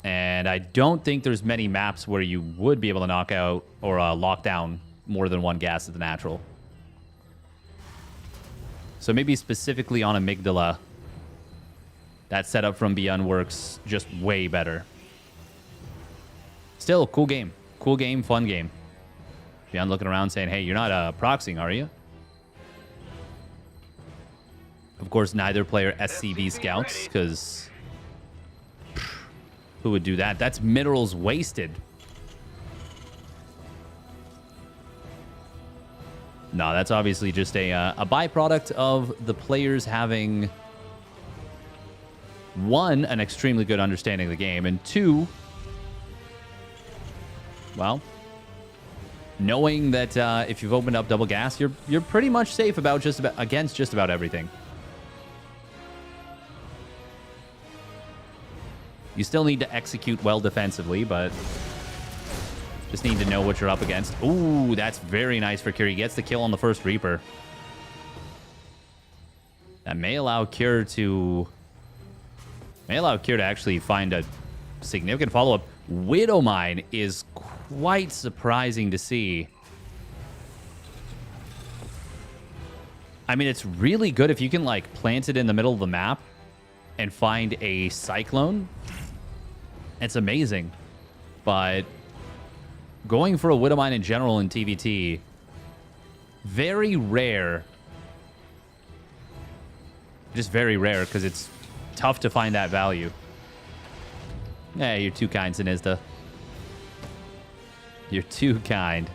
And I don't think there's many maps where you would be able to knock out or lock down more than 1 gas at the natural. So maybe specifically on Amygdala, that setup from Beyond works just way better. Still, cool game. Cool game, fun game. Beyond looking around saying, hey, you're not proxying, are you? Of course, neither player SCV scouts, because who would do that? That's minerals wasted. No, that's obviously just a byproduct of the players having, 1, an extremely good understanding of the game, and 2, well, knowing that if you've opened up double gas, you're pretty much safe against just about everything. You still need to execute well defensively, but just need to know what you're up against. Ooh, that's very nice for Cure. He gets the kill on the first Reaper. That may allow Cure to actually find a significant follow-up. Widowmine is quite surprising to see. I mean, it's really good if you can, like, plant it in the middle of the map and find a Cyclone. It's amazing. But going for a Widowmine in general in TVT, very rare. Just very rare, because it's tough to find that value. Yeah, you're too kind, Sinizda. You're too kind.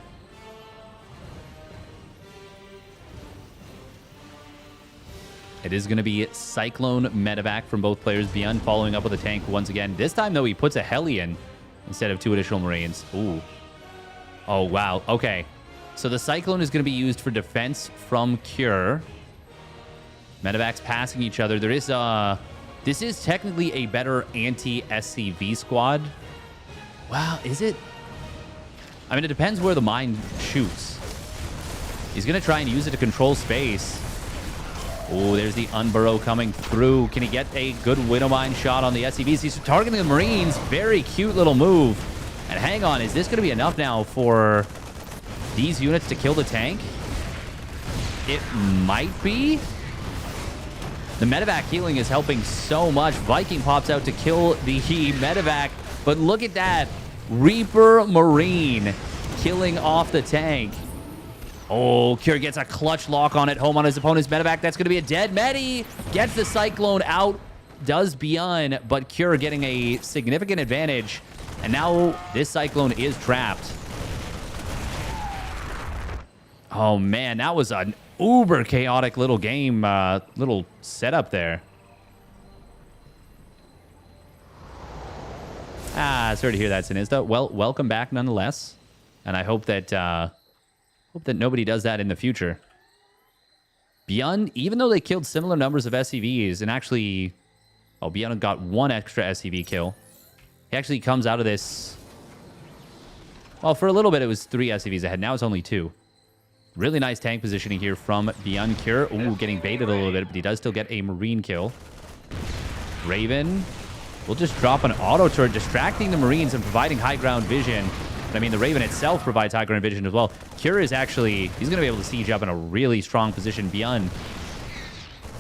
It is going to be Cyclone medevac from both players. Beyond following up with a tank once again. This time, though, he puts a Hellion instead of 2 additional Marines. Ooh. Oh, wow. Okay. So the Cyclone is going to be used for defense from Cure. Medevacs passing each other. There is this is technically a better anti-SCV squad. Wow, is it? I mean, it depends where the mine shoots. He's going to try and use it to control space. Oh, there's the Unburrow coming through. Can he get a good Widowmine shot on the SCVs? He's targeting the Marines. Very cute little move. And hang on, is this going to be enough now for these units to kill the tank? It might be. The medevac healing is helping so much. Viking pops out to kill the medevac. But look at that. Reaper Marine killing off the tank. Oh, Cure gets a clutch lock on it. Home on his opponent's medevac. That's going to be a dead medi. Gets the Cyclone out. Does Beyond, but Cure getting a significant advantage. And now this Cyclone is trapped. Oh, man, that was an uber chaotic little game, little setup there. Sorry to hear that, Sinista. Well, welcome back nonetheless. And I hope that nobody does that in the future. Beyond, even though they killed similar numbers of SCVs, and actually... Oh, Beyond got one extra SCV kill. He actually comes out of this... Well, for a little bit, it was 3 SCVs ahead. Now it's only 2. Really nice tank positioning here from Beyond Cure. Ooh, getting baited a little bit, but he does still get a Marine kill. Raven will just drop an auto turret, distracting the Marines and providing high ground vision. But, I mean, the Raven itself provides high ground vision as well. Cure is actually... He's going to be able to siege up in a really strong position. Beyond...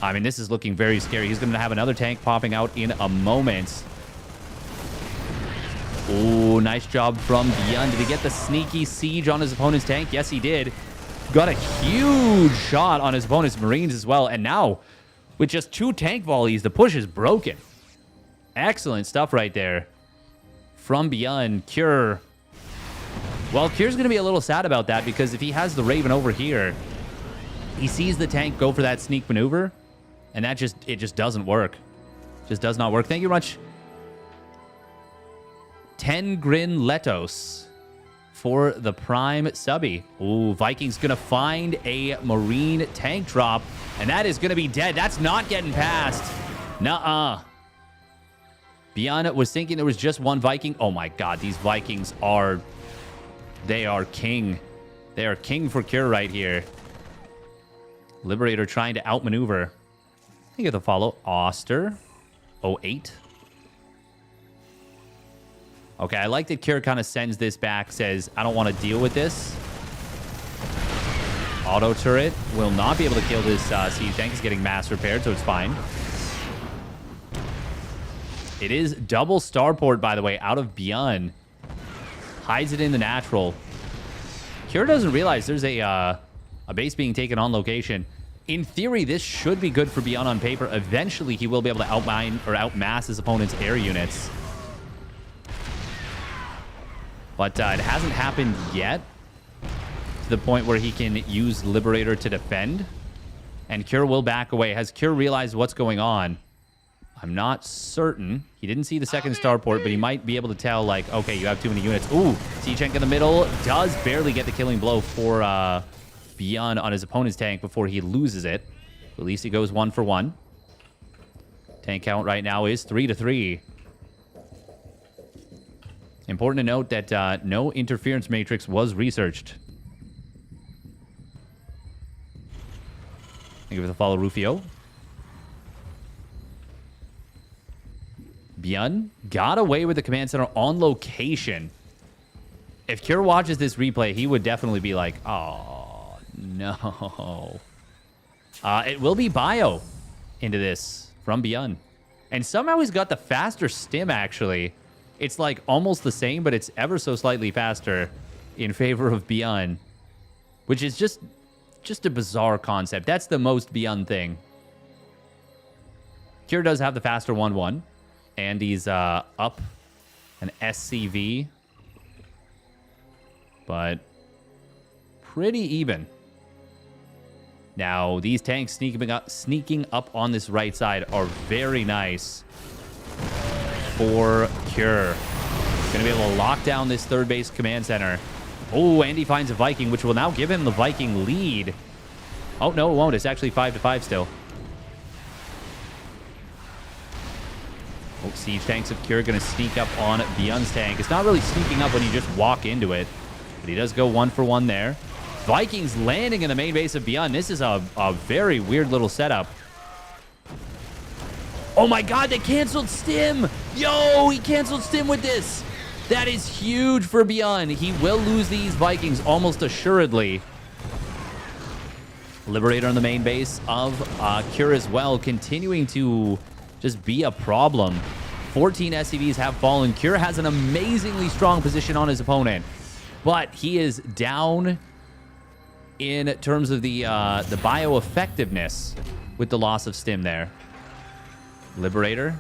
I mean, this is looking very scary. He's going to have another tank popping out in a moment. Ooh, nice job from Beyond. Did he get the sneaky siege on his opponent's tank? Yes, he did. Got a huge shot on his opponent's Marines as well. And now, with just 2 tank volleys, the push is broken. Excellent stuff right there from Beyond. Cure. Well, Cure's going to be a little sad about that because if he has the Raven over here, he sees the tank go for that sneak maneuver, and it just doesn't work. Just does not work. Thank you very much. 10 Grin Letos for the Prime subby. Ooh, Viking's going to find a Marine tank drop, and that is going to be dead. That's not getting past. Nuh-uh. Beyond was thinking there was just one Viking. Oh my god, these Vikings are... They are king. They are king for Cure right here. Liberator trying to outmaneuver. I get the follow. Oster. 08. Okay, I like that Cure kind of sends this back, says, I don't want to deal with this. Auto turret will not be able to kill this siege tank. It's getting mass repaired, so it's fine. It is double starport, by the way, out of Beyond. Hides it in the natural. Cure doesn't realize there's a base being taken on location. In theory, this should be good for Beyond on paper. Eventually, he will be able to outmine or outmass his opponent's air units. But it hasn't happened yet to the point where he can use Liberator to defend. And Cure will back away. Has Cure realized what's going on? I'm not certain. He didn't see the second starport, but he might be able to tell, like, okay, you have too many units. Ooh, Siegechenk in the middle does barely get the killing blow for Beyond on his opponent's tank before he loses it. At least he goes 1 for 1. Tank count right now is 3-3. Important to note that no interference matrix was researched. Thank you for the follow, Rufio. Beyond got away with the command center on location. If Cure watches this replay, he would definitely be like, oh, no. It will be bio into this from Beyond. And somehow he's got the faster stim, actually. It's like almost the same, but it's ever so slightly faster in favor of Beyond. Which is just a bizarre concept. That's the most Beyond thing. Cure does have the faster 1-1. And he's up an SCV. But pretty even. Now, these tanks sneaking up on this right side are very nice for Cure. Going to be able to lock down this third base command center. Oh, and he finds a Viking, which will now give him the Viking lead. Oh, no, it won't. It's actually 5-5 still. Oh, siege tanks of Cure going to sneak up on Beyond's tank. It's not really sneaking up when you just walk into it. But he does go 1 for 1 there. Vikings landing in the main base of Beyond. This is a very weird little setup. Oh my god, they canceled Stim! Yo, he canceled Stim with this! That is huge for Beyond. He will lose these Vikings almost assuredly. Liberator on the main base of Cure as well, continuing to just be a problem. 14 SCVs have fallen. Cure has an amazingly strong position on his opponent, but he is down in terms of the bio effectiveness with the loss of Stim there. Liberator.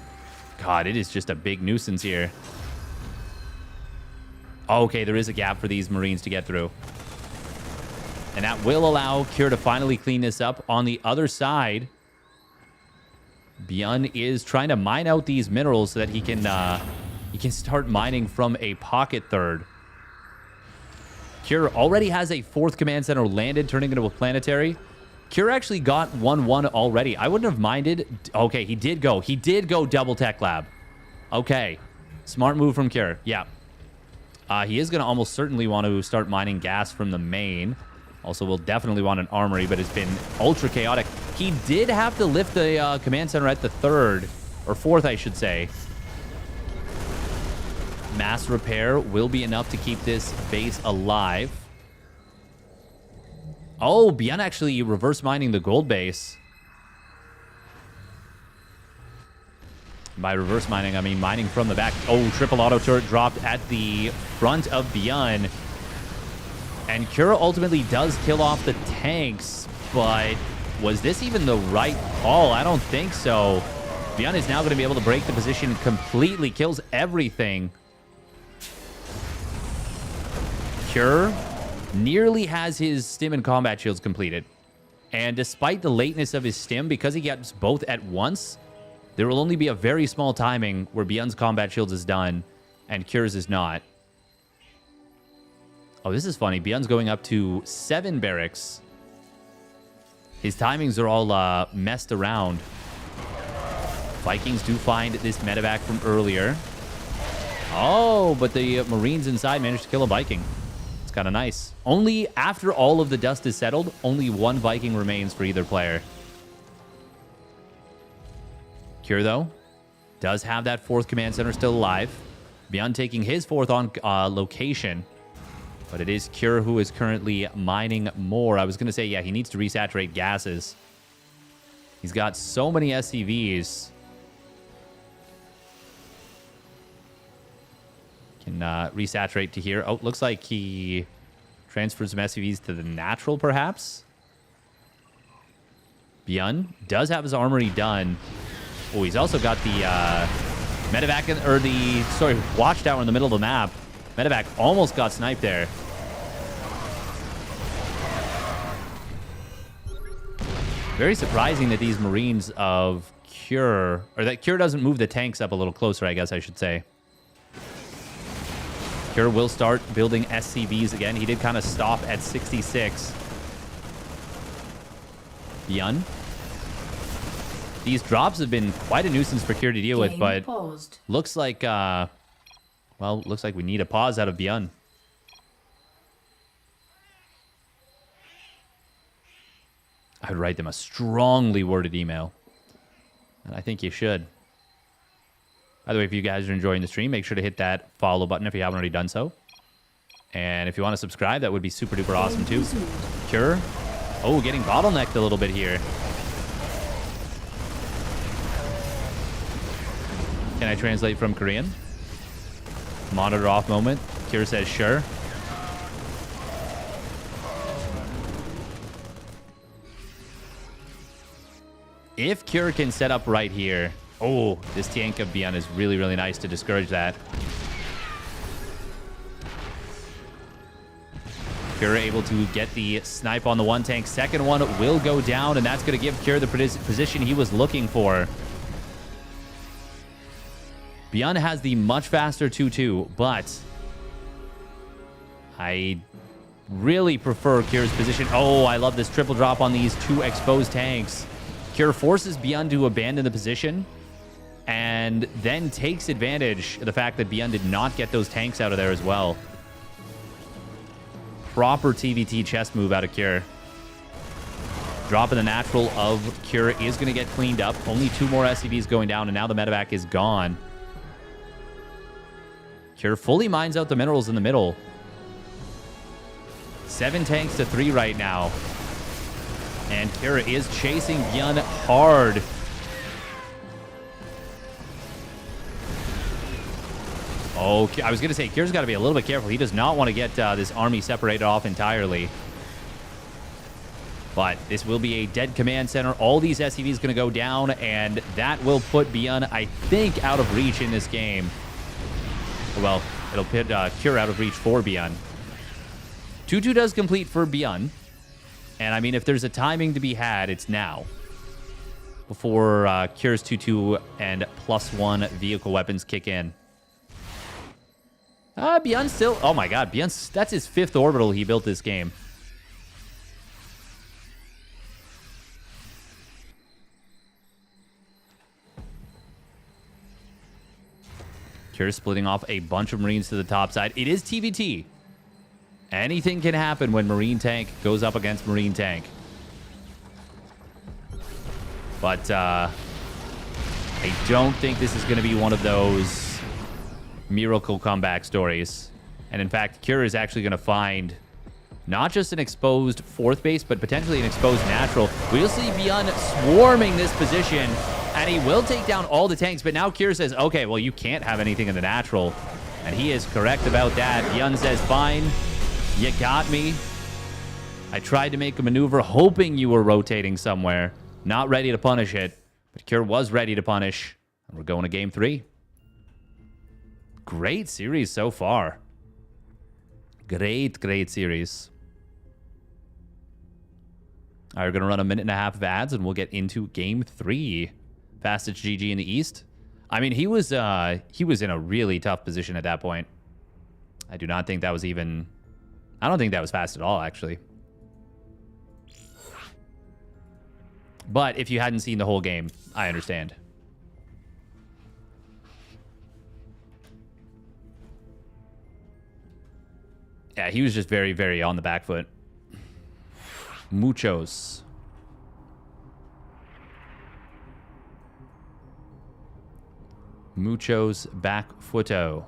God, it is just a big nuisance here. Okay, there is a gap for these Marines to get through. And that will allow Kure to finally clean this up. On the other side, Byun is trying to mine out these minerals so that he can start mining from a pocket third. Kure already has a 4th command center landed, turning into a planetary. Kure actually got 1-1 already. I wouldn't have minded. Okay, he did go. He did go double tech lab. Okay. Smart move from Kure. Yeah. He is going to almost certainly want to start mining gas from the main. Also, will definitely want an armory, but it's been ultra chaotic. He did have to lift the command center at the 3rd, or 4th, I should say. Mass repair will be enough to keep this base alive. Oh, Byun actually reverse mining the gold base. By reverse mining, I mean mining from the back. Oh, triple auto turret dropped at the front of Byun. And Kure ultimately does kill off the tanks, but was this even the right call? I don't think so. Byun is now going to be able to break the position completely, kills everything. Kure nearly has his stim and combat shields completed. And despite the lateness of his stim, because he gets both at once, there will only be a very small timing where Byun's combat shields is done and Kure's is not. Oh, this is funny. Byun's going up to 7 barracks. His timings are all messed around. Vikings do find this medevac from earlier. Oh, but the Marines inside managed to kill a Viking. It's kind of nice. Only after all of the dust is settled, only 1 Viking remains for either player. Kure, though, does have that 4th command center still alive. Byun taking his 4th on location. But it is Kure who is currently mining more. I was going to say, yeah, he needs to resaturate gases. He's got so many SCVs. Can resaturate to here. Oh, looks like he transferred some SCVs to the natural, perhaps. Byun does have his armory done. Oh, he's also got the medevac, watchtower in the middle of the map. Medevac almost got sniped there. Very surprising that these Marines of Kure, or that Kure doesn't move the tanks up a little closer, I guess I should say. Kure will start building SCVs again. He did kind of stop at 66. Byun. These drops have been quite a nuisance for Kure to deal with, but looks like, well, looks like we need a pause out of Byun. I would write them a strongly worded email. And I think you should. By the way, if you guys are enjoying the stream, make sure to hit that follow button if you haven't already done so. And if you want to subscribe, that would be super duper awesome too. Kure. Oh, getting bottlenecked a little bit here. Can I translate from Korean? Monitor off moment. Kure says sure. If Kure can set up right here. Oh, this tank of Byun is really, really nice to discourage that. Kure able to get the snipe on the 1 tank. Second one will go down, and that's going to give Kure the position he was looking for. Byun has the much faster 2-2, but I really prefer Kure's position. Oh, I love this triple drop on these 2 exposed tanks. Kure forces Byun to abandon the position and then takes advantage of the fact that Byun did not get those tanks out of there as well. Proper TVT chest move out of Kure. Drop in the natural of Kure is going to get cleaned up. Only 2 more SCVs going down, and now the medevac is gone. Kure fully mines out the minerals in the middle. 7 tanks to 3 right now. And Kure is chasing Byun hard. Oh, I was going to say, Kure's got to be a little bit careful. He does not want to get this army separated off entirely. But this will be a dead command center. All these SCVs going to go down, and that will put Byun, I think, out of reach in this game. Well, It'll put Cure out of reach for Beyond. 2-2 does complete for Beyond. And I mean, if there's a timing to be had, it's now. Before Cure's 2-2 and +1 vehicle weapons kick in. Beyond still... Oh my god, Beyond, that's his 5th orbital he built this game. Cure splitting off a bunch of Marines to the top side. It is TVT. Anything can happen when Marine Tank goes up against Marine Tank. But I don't think this is going to be one of those miracle comeback stories. And in fact, Cure is actually going to find not just an exposed 4th base, but potentially an exposed natural. We'll see Beyond swarming this position, and he will take down all the tanks. But now Cure says, okay, well, you can't have anything in the natural. And he is correct about that. Beyond says, fine, you got me. I tried to make a maneuver hoping you were rotating somewhere. Not ready to punish it. But Cure was ready to punish. And we're going to game 3. Great series so far. Great series. All right, we're going to run a minute and a half of ads, and we'll get into game 3. Fastest GG in the East. I mean, he was in a really tough position at that point. I do not think that was even... I don't think that was fast at all, actually. But if you hadn't seen the whole game, I understand. Yeah, he was just very on the back foot. Muchos. Muchos back footo.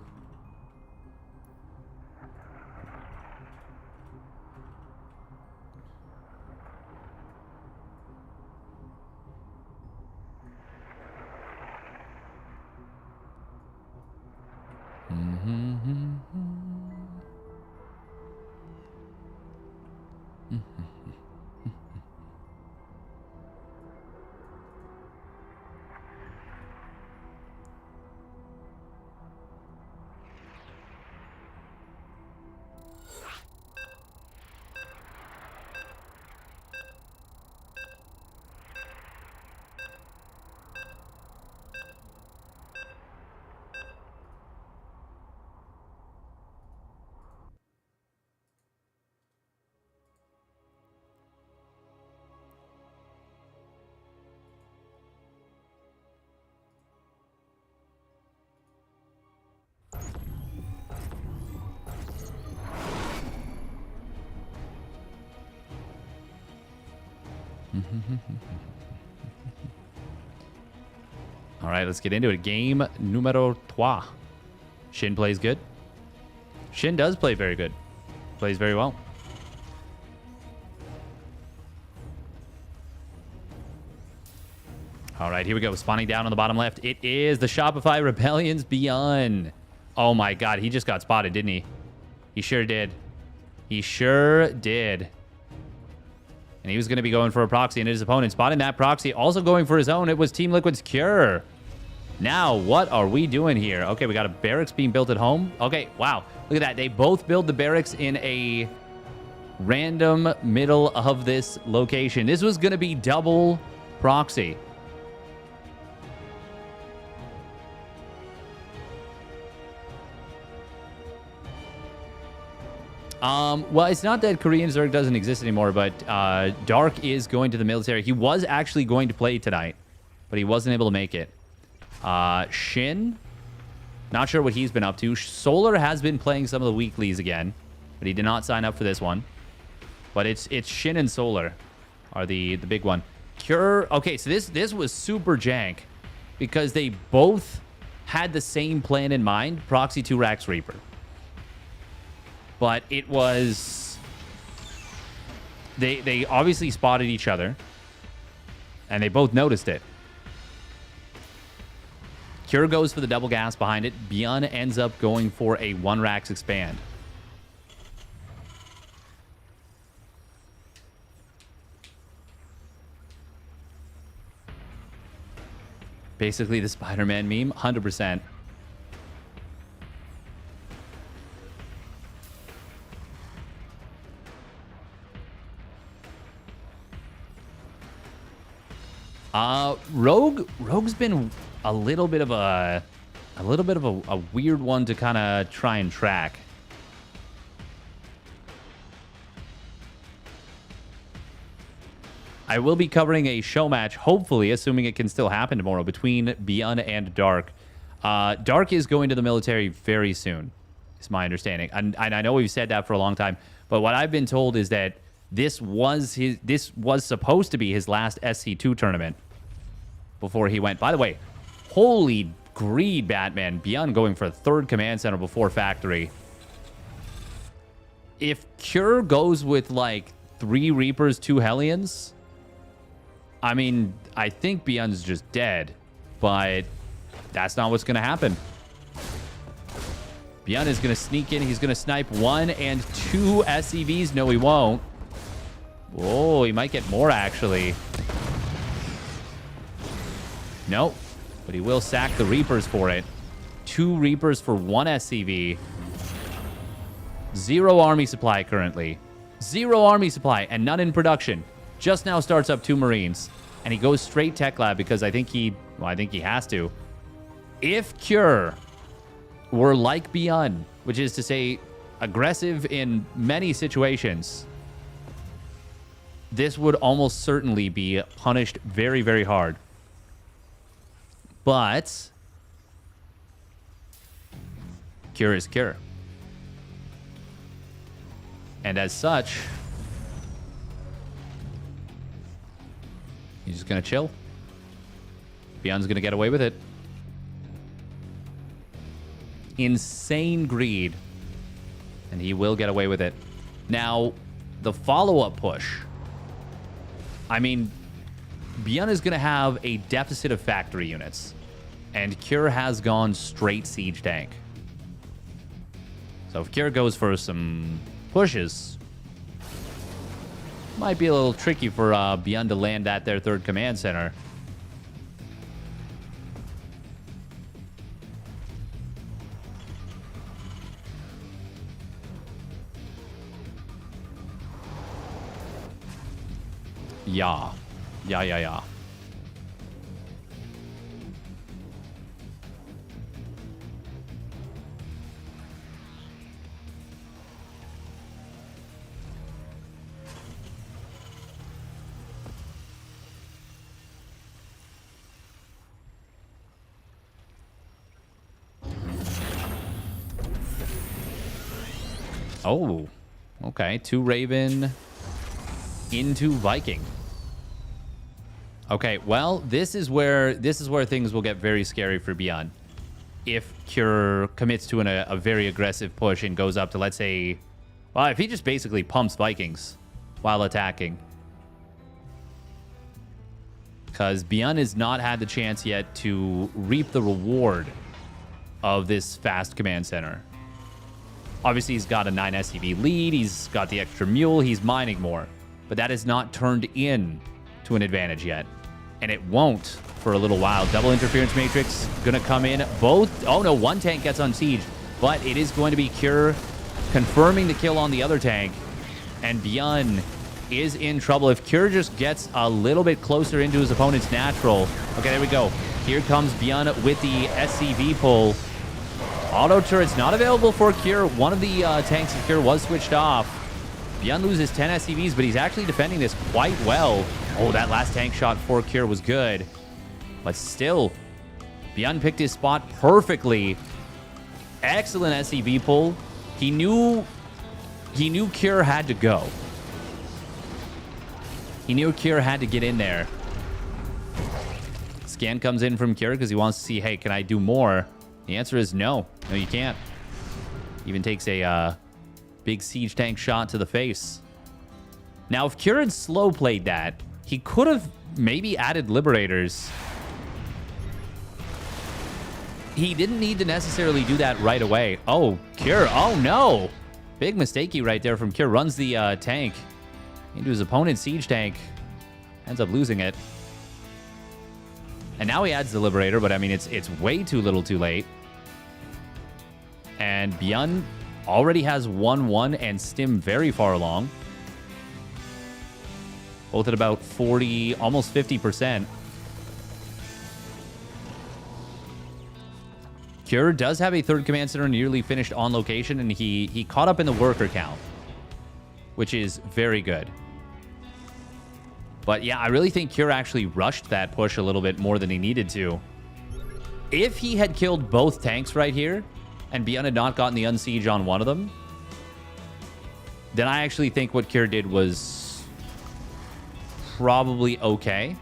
All right, let's get into it. Game numero 3. Shin plays good. Shin does play very good. Plays very well. All right, here we go. Spawning down on the bottom left. It is the Shopify Rebellions Beyond. Oh my god, he just got spotted, didn't he? He sure did. He sure did. And he was going to be going for a proxy, and his opponent spotting that proxy, also going for his own. It was Team Liquid's Cure. Now, what are we doing here? Okay, we got a barracks being built at home. Okay, wow. Look at that. They both build the barracks in a random middle of this location. This was going to be double proxy. Well, it's not that Korean Zerg doesn't exist anymore, but Dark is going to the military. He was actually going to play tonight, but he wasn't able to make it. Shin, not sure what he's been up to. Solar has been playing some of the weeklies again, but he did not sign up for this one. But it's Shin and Solar are the big one. Cure, okay, so this was super jank because they both had the same plan in mind, Proxy 2 Rax Reaper. But it was... They obviously spotted each other. And they both noticed it. Cure goes for the double gas behind it. Beyond ends up going for a 1 Rax expand. Basically the Spider-Man meme, 100%. Rogue's been a little bit of a weird one to kind of try and track. I will be covering a show match, hopefully, assuming it can still happen tomorrow, between Byun and Dark. Dark is going to the military very soon, is my understanding. And I know we've said that for a long time, but what I've been told is that this was supposed to be his last SC2 tournament before he went. By the way, holy greed, Batman. Byun going for a 3rd command center before factory. If Cure goes with, like, 3 Reapers, 2 Hellions, I mean, I think Byun's just dead, but that's not what's going to happen. Byun is going to sneak in. He's going to snipe 1 and 2 SCVs. No, he won't. Whoa, he might get more, actually. Nope, but he will sack the Reapers for it. 2 Reapers for 1 SCV. 0 army supply currently. 0 army supply and none in production. Just now starts up 2 Marines. And he goes straight Tech Lab because I think he has to. If Cure were like Byun, which is to say aggressive in many situations, this would almost certainly be punished very, very hard. But Cure is Cure. And as such, he's just going to chill. Byun's going to get away with it. Insane greed. And he will get away with it. Now, the follow-up push. I mean, Byun is going to have a deficit of factory units. And Cure has gone straight siege tank. So if Cure goes for some pushes, might be a little tricky for Byun to land at their 3rd command center. Yeah. Oh, okay. 2 Raven into Viking. Okay, well, this is where things will get very scary for Byun. If Cure commits to a very aggressive push and goes up to, let's say, well, if he just basically pumps Vikings while attacking. Because Byun has not had the chance yet to reap the reward of this fast command center. Obviously, he's got a 9 SCV lead. He's got the extra mule. He's mining more. But that has not turned in to an advantage yet. And it won't for a little while. Double interference matrix going to come in. Both. Oh, no. 1 tank gets unsieged. But it is going to be Cure confirming the kill on the other tank. And Byun is in trouble. If Cure just gets a little bit closer into his opponent's natural. Okay, there we go. Here comes Byun with the SCV pull. Auto turrets not available for Cure. One of the tanks of Cure was switched off. Byun loses 10 SCVs, but he's actually defending this quite well. Oh, that last tank shot for Cure was good. But still, Byun picked his spot perfectly. Excellent SCV pull. He knew Cure had to go. He knew Cure had to get in there. Scan comes in from Cure because he wants to see, hey, can I do more? The answer is no. No, you can't. Even takes a big siege tank shot to the face. Now, if Cure had slow played that, he could have maybe added Liberators. He didn't need to necessarily do that right away. Oh, Cure. Oh, no. Big mistakey right there from Cure. Runs the tank into his opponent's siege tank. Ends up losing it. And now he adds the Liberator, but I mean, it's way too little too late. And Byun already has 1-1 and Stim very far along. Both at about 40, almost 50%. Cure does have a third command center nearly finished on location, and he caught up in the worker count, which is very good. But yeah, I really think Cure actually rushed that push a little bit more than he needed to. If he had killed both tanks right here, and Beyond had not gotten the unsiege on one of them, then I actually think what Cure did was probably okay.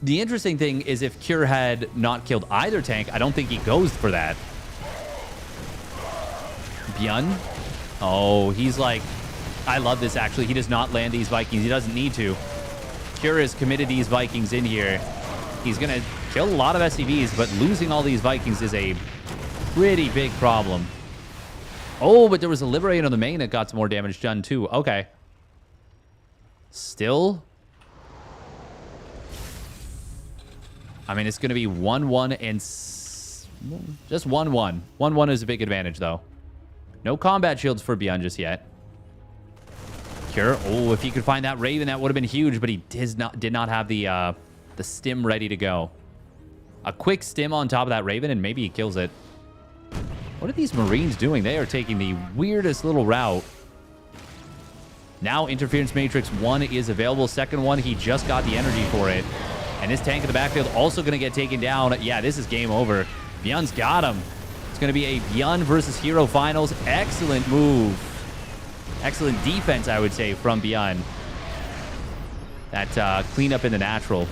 The interesting thing is if Cure had not killed either tank, I don't think he goes for that. Bjorn? Oh, he's like... I love this, actually. He does not land these Vikings. He doesn't need to. Cure has committed these Vikings in here. He's going to kill a lot of SCVs, but losing all these Vikings is a pretty big problem. Oh, but there was a Liberator on the main that got some more damage done, too. Okay. Still... I mean, it's going to be 1-1 and... just 1-1. 1-1 is a big advantage, though. No combat shields for Beyond just yet. Cure. Oh, if he could find that Raven, that would have been huge, but he did not have the stim ready to go. A quick stim on top of that Raven, and maybe he kills it. What are these Marines doing? They are taking the weirdest little route. Now, Interference Matrix 1 is available. Second one, he just got the energy for it. And his tank in the backfield also going to get taken down. Yeah, this is game over. Bjorn's got him. It's going to be a Bjorn versus Hero finals. Excellent move. Excellent defense, I would say, from Bjorn. That cleanup in the natural.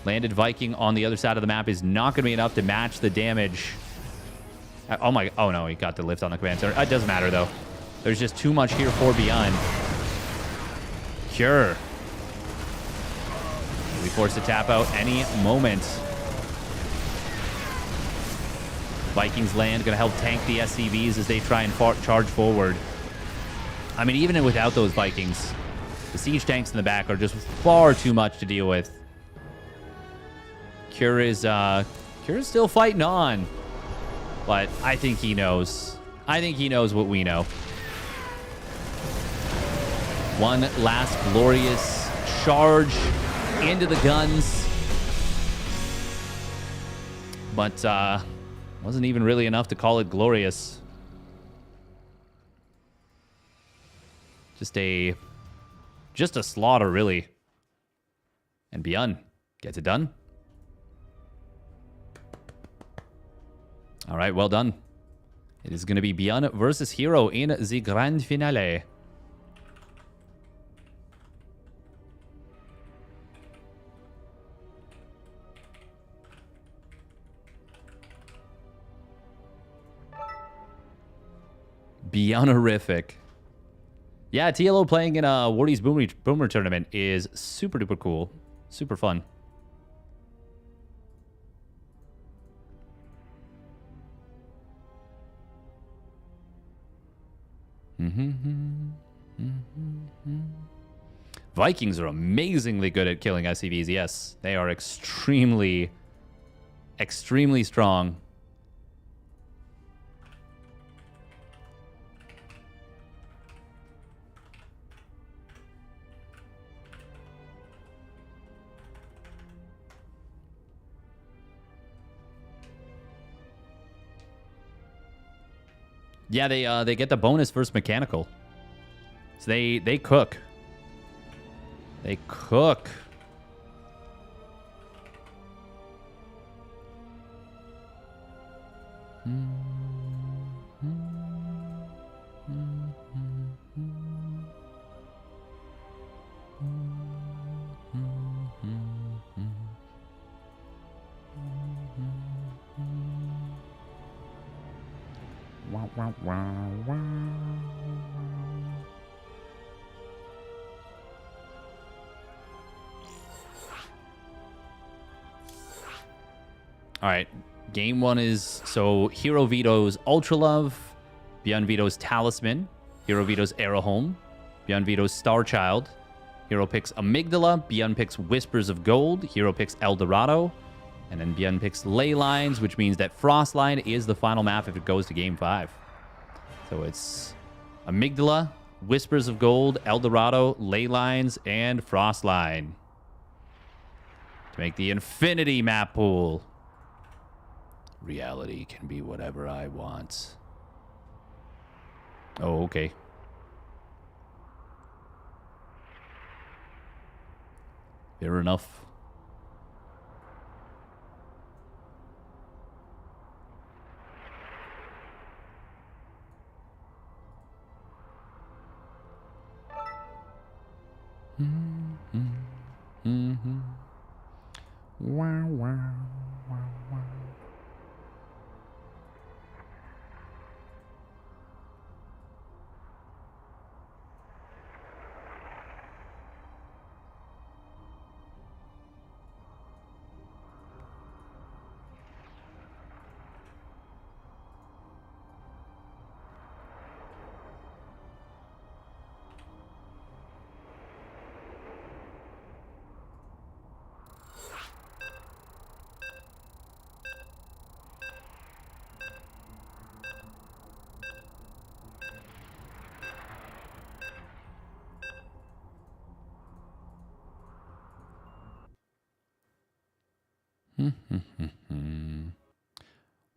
Landed Viking on the other side of the map is not going to be enough to match the damage. Oh, my. Oh, no. He got the lift on the command center. It doesn't matter, though. There's just too much here for Bjorn. Cure. He'll be forced to tap out any moment. Vikings land, going to help tank the SCVs as they try and charge forward. I mean, even without those Vikings, the siege tanks in the back are just far too much to deal with. Cure is still fighting on, but I think he knows. I think he knows what we know. One last glorious charge into the guns, but wasn't even really enough to call it glorious. Just a slaughter, really. And Bjorn gets it done. All right, well done. It is going to be Bjorn versus Hero in the grand finale. Beyond-horrific. Yeah, TLO playing in a Wardy's Boomer tournament is super duper cool. Super fun. Vikings are amazingly good at killing SCVs. Yes, they are extremely, extremely strong. Yeah, they get the bonus versus mechanical. So they cook. They cook. All right, game one is, so Hero vetoes Ultra Love, Beyond vetoes Talisman, Hero vetoes Arrowhome, Beyond vetoes Star Child, Hero picks Amygdala, Beyond picks Whispers of Gold, Hero picks El Dorado, and then Beyond picks Ley Lines, which means that Frostline is the final map if it goes to game 5. So it's Amygdala, Whispers of Gold, El Dorado, Ley Lines, and Frostline to make the Infinity map pool. Reality can be whatever I want. Oh, okay. Fair enough. Wow, wow, wow, wow.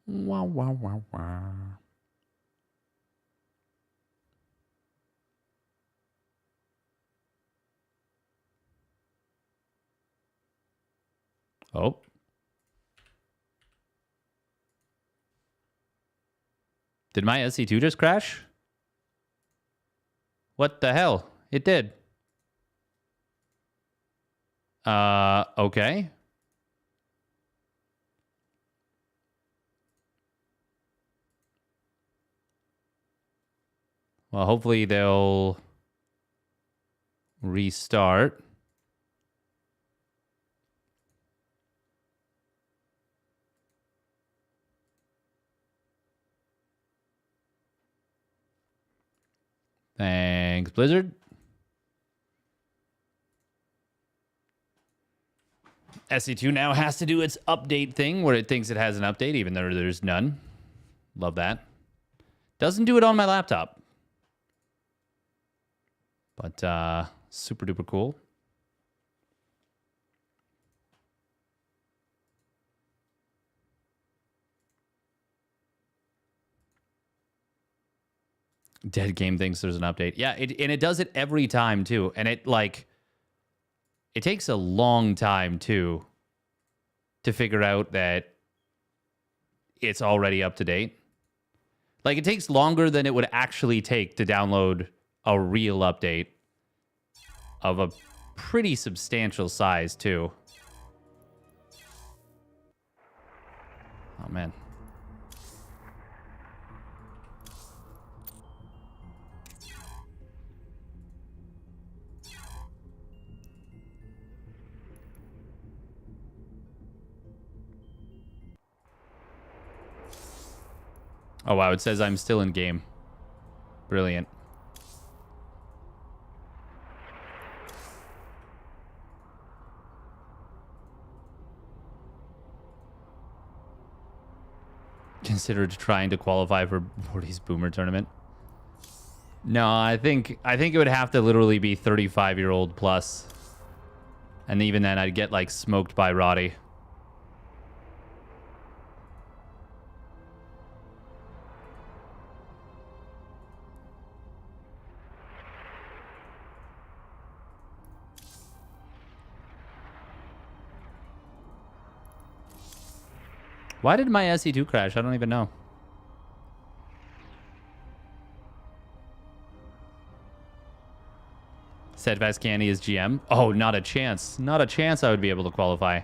Wow, wow, wow, wow. Oh. Did my SC2 just crash? What the hell? It did. Okay. Well, hopefully they'll restart. Thanks, Blizzard. SC2 now has to do its update thing where it thinks it has an update, even though there's none. Love that. Doesn't do it on my laptop. But super duper cool. Dead Game thinks there's an update. Yeah, and it does it every time too. And it takes a long time too to figure out that it's already up to date. Like, it takes longer than it would actually take to download a real update of a pretty substantial size too. Oh man. Oh, wow. It says I'm still in game. Brilliant. Considered trying to qualify for Morty's Boomer tournament. No, I think it would have to literally be 35-year-old plus. And even then, I'd get, like, smoked by Roddy. Why did my SE2 crash? I don't even know. Steadfast Candy is GM. Oh, not a chance. Not a chance I would be able to qualify.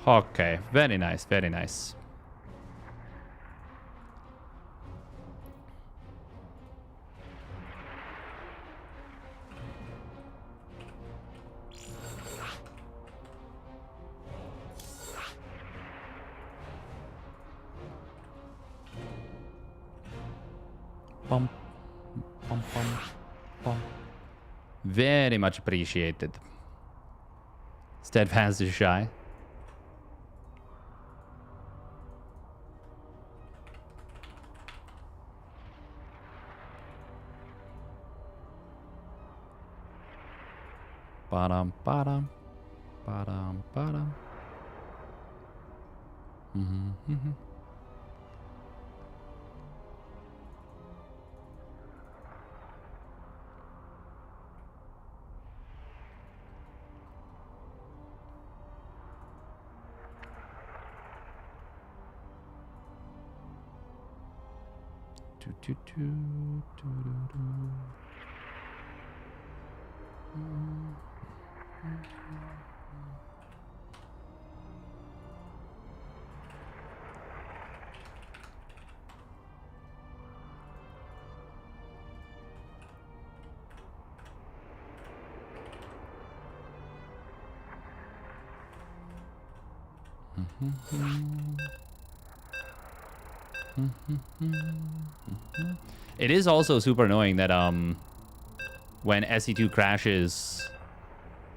Okay, very nice, very nice. Bum, bum, bum, bum. Very much appreciated. Steadfast is shy. Ba-dum, ba-dum. Ba-dum, ba-dum. Mm-hmm, mm-hmm. Do, do, do, do, do, do. It is also super annoying that when SE2 crashes,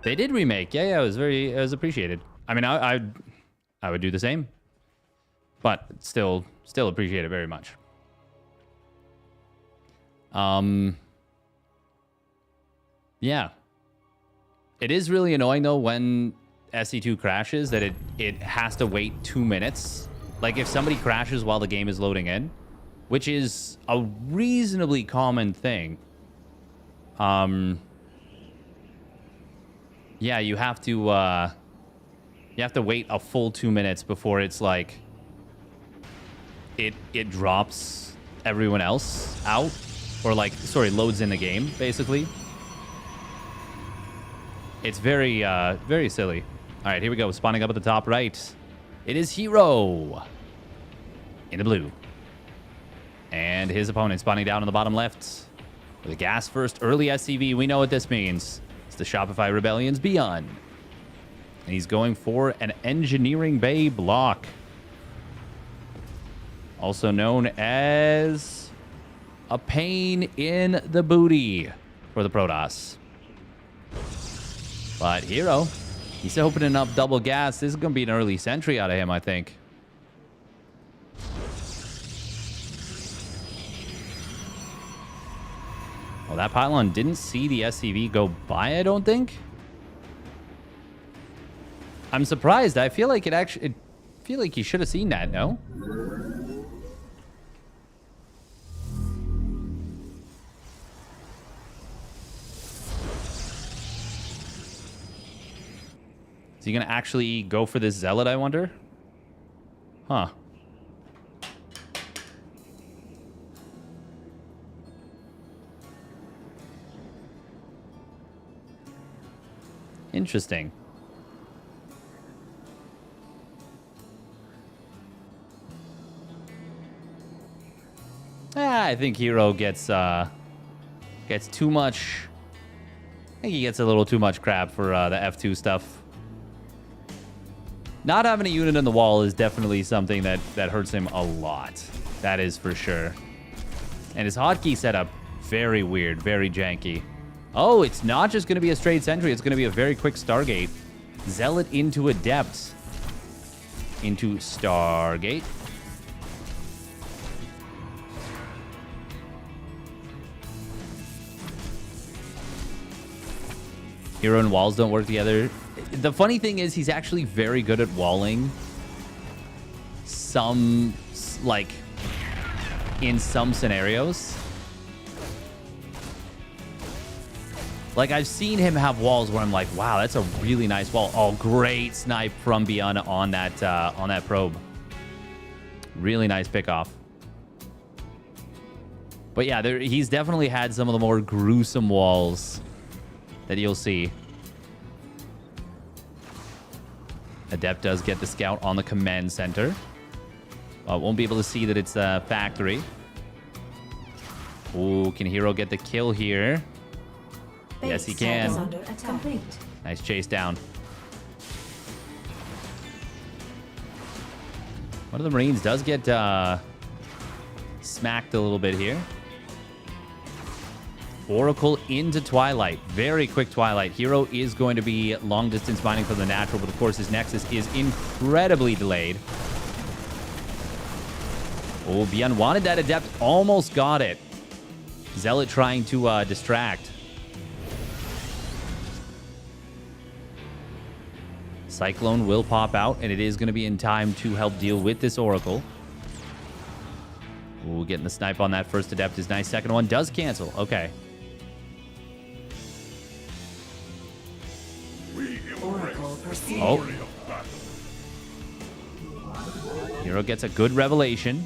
they did remake. Yeah, it was appreciated. I mean, I would do the same, but still appreciate it very much. Yeah, it is really annoying though when SE2 crashes that it has to wait 2 minutes. Like if somebody crashes while the game is loading in, which is a reasonably common thing. Yeah, you have to wait a full 2 minutes before it's like it drops everyone else out, or like loads in the game basically. It's very very silly. All right, here we go. Spawning up at the top right. It is Hero in the blue. And his opponent spawning down on the bottom left with a gas first early SCV. We know what this means. It's the Shopify Rebellion's Beyond. And he's going for an Engineering Bay block. Also known as a pain in the booty for the Protoss. But Hero, he's opening up double gas. This is going to be an early sentry out of him, I think. Well, that pylon didn't see the SCV go by, I don't think. I'm surprised. I feel like I feel like he should have seen that, no? Is he going to actually go for this Zealot, I wonder? Huh. Interesting. I think Hero gets too much. I think he gets a little too much crap for the F2 stuff. Not having a unit on the wall is definitely something that hurts him a lot. That is for sure. And his hotkey setup, very weird, very janky. Oh, it's not just going to be a straight sentry. It's going to be a very quick Stargate. Zealot into Adept. Into Stargate. Hero and walls don't work together. The funny thing is he's actually very good at walling. In some scenarios. Like, I've seen him have walls where I'm like, wow, that's a really nice wall. Oh, great snipe from beyond on that probe. Really nice pickoff. But yeah, he's definitely had some of the more gruesome walls that you'll see. Adept does get the scout on the command center. Won't be able to see that it's a factory. Ooh, can Hero get the kill here? Yes, he can. Nice chase down. One of the Marines does get smacked a little bit here. Oracle into Twilight. Very quick Twilight. Hero is going to be long distance mining from the natural, but of course his Nexus is incredibly delayed. Oh, Beyond wanted that Adept. Almost got it. Zealot trying to distract. Cyclone will pop out, and it is going to be in time to help deal with this Oracle. Ooh, getting the snipe on that first Adept is nice. Second one does cancel. Okay. Oh. Hero gets a good revelation.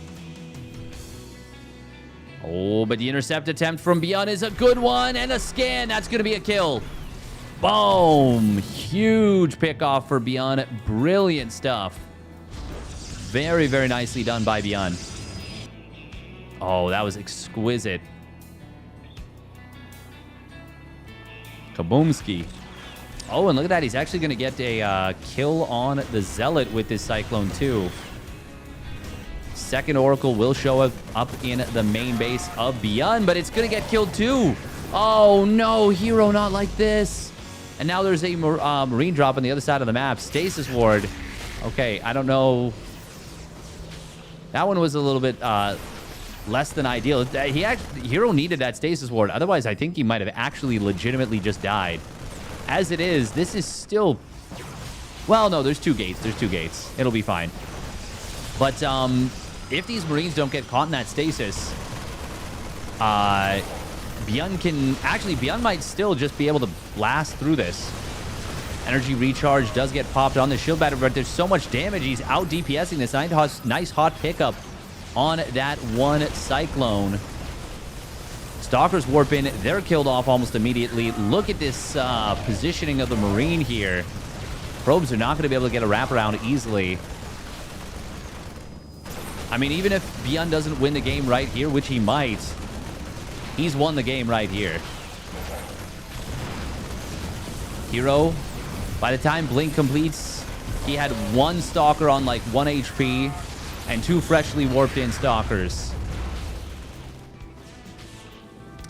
Oh, but the intercept attempt from Beyond is a good one, and a scan. That's going to be a kill. Boom. Huge pickoff for Beyond. Brilliant stuff. Very, very nicely done by Beyond. Oh, that was exquisite. Kaboomski. Oh, and look at that. He's actually going to get a kill on the Zealot with this Cyclone too. Second Oracle will show up in the main base of Beyond, but it's going to get killed too. Oh, no. Hero, not like this. And now there's a Marine drop on the other side of the map. Stasis Ward. Okay, I don't know. That one was a little bit less than ideal. Hero needed that Stasis Ward. Otherwise, I think he might have actually legitimately just died. As it is, this is still... Well, no, there's two gates. There's two gates. It'll be fine. But if these Marines don't get caught in that stasis, Beyond can... Actually, Beyond might still just be able to blast through this. Energy recharge does get popped on the shield battery, but there's so much damage. He's out DPSing this. Nice hot pickup on that one Cyclone. Stalkers warp in. They're killed off almost immediately. Look at this positioning of the Marine here. Probes are not going to be able to get a wraparound easily. I mean, even if Beyond doesn't win the game right here, which he might, he's won the game right here. Hero, by the time Blink completes, he had one Stalker on like 1 HP and 2 freshly warped in Stalkers.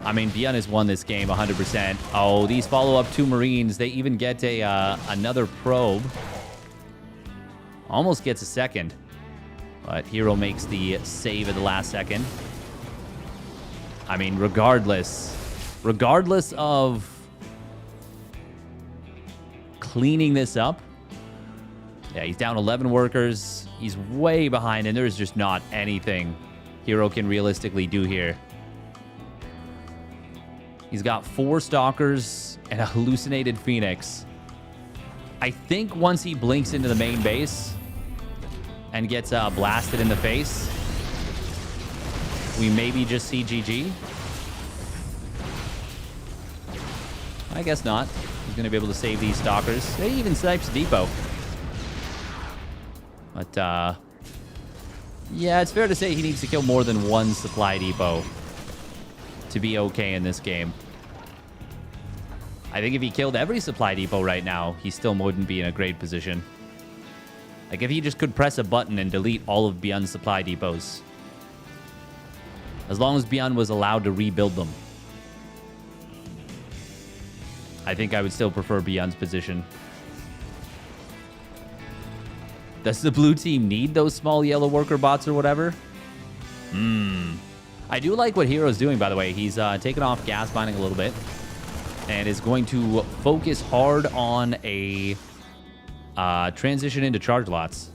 I mean, Beyond has won this game 100%. Oh, these follow-up 2 Marines, they even get another probe. Almost gets a second. But Hero makes the save at the last second. I mean, regardless of cleaning this up. Yeah, he's down 11 workers. He's way behind, and there's just not anything Hero can realistically do here. He's got 4 Stalkers and a hallucinated Phoenix. I think once he blinks into the main base and gets blasted in the face, we maybe just see GG. I guess not. He's going to be able to save these Stalkers. He even snipes Depot. But, yeah, it's fair to say he needs to kill more than 1 supply depot to be okay in this game. I think if he killed every supply depot right now, he still wouldn't be in a great position. Like, if he just could press a button and delete all of Beyond's supply depots. As long as Beyond was allowed to rebuild them. I think I would still prefer Beyond's position. Does the blue team need those small yellow worker bots or whatever? I do like what Hero's doing, by the way. He's taken off gas mining a little bit and is going to focus hard on a transition into charge lots.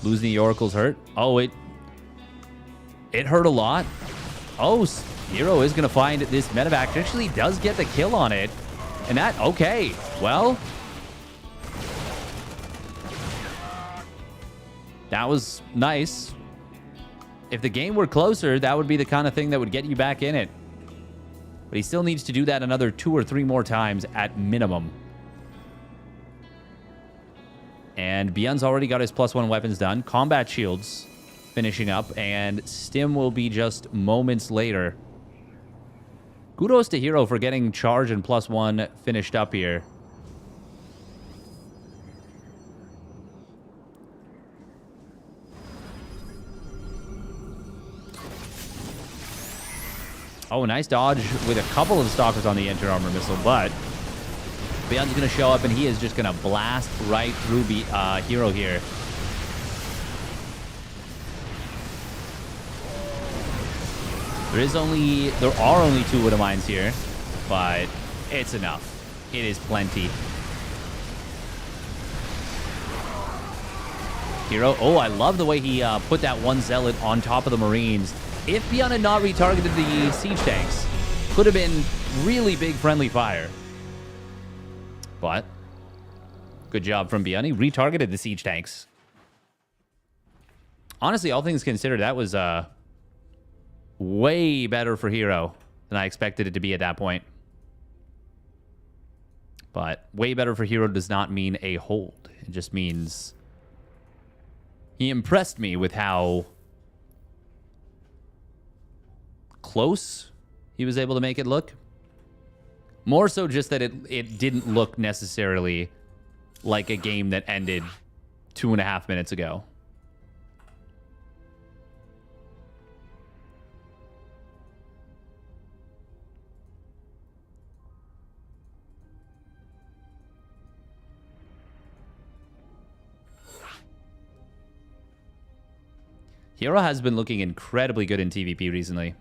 Losing the Oracle's hurt. Oh, it hurt a lot. Oh, Hero is going to find this medevac. Actually does get the kill on it. And that, okay. Well, that was nice. If the game were closer, that would be the kind of thing that would get you back in it. But he still needs to do that another 2 or 3 more times at minimum. And Beyond's already got his +1 weapons done. Combat shields finishing up, and Stim will be just moments later. Kudos to Hero for getting charge and +1 finished up here. Oh, nice dodge with a couple of Stalkers on the Inter-Armor Missile, but Beyond's going to show up, and he is just going to blast right through Hero here. There are only 2 Widow Mines here, but it's enough. It is plenty. Hero, oh, I love the way he put that one Zealot on top of the Marines. If Beyond had not retargeted the siege tanks, could have been really big friendly fire. But good job from Beyond. He retargeted the siege tanks. Honestly, all things considered, that was way better for Hero than I expected it to be at that point. But way better for Hero does not mean a hold. It just means he impressed me with how close he was able to make it look. More so just that it didn't look necessarily like a game that ended 2.5 minutes ago. Hero has been looking incredibly good in TVP recently.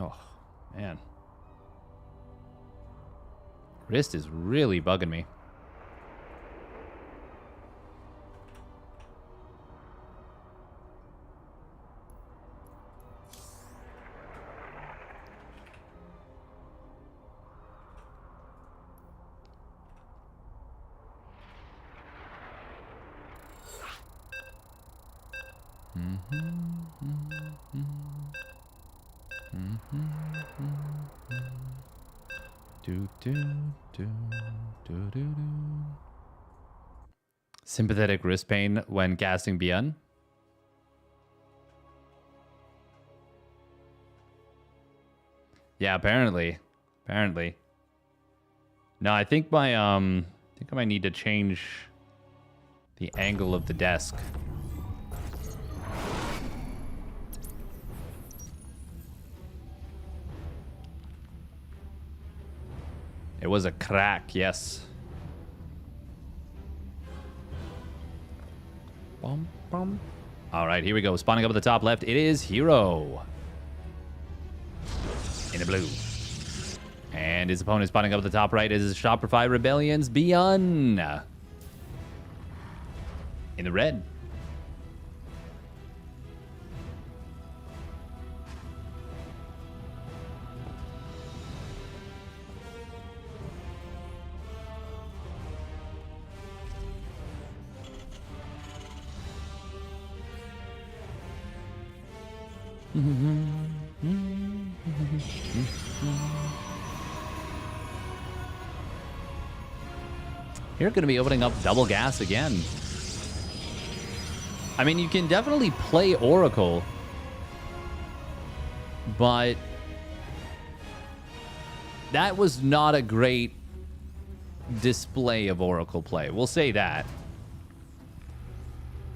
Oh, man. Wrist is really bugging me. Sympathetic wrist pain when casting Beyond. Yeah, apparently. No, I think I might need to change the angle of the desk. It was a crack, yes. Bum, bum. All right, here we go. Spawning up at the top left, it is Hero. In the blue. And his opponent spawning up at the top right is Shopify Rebellion's Beyond. In the red. You're going to be opening up double gas again. I mean, you can definitely play Oracle, but that was not a great display of Oracle play. We'll say that.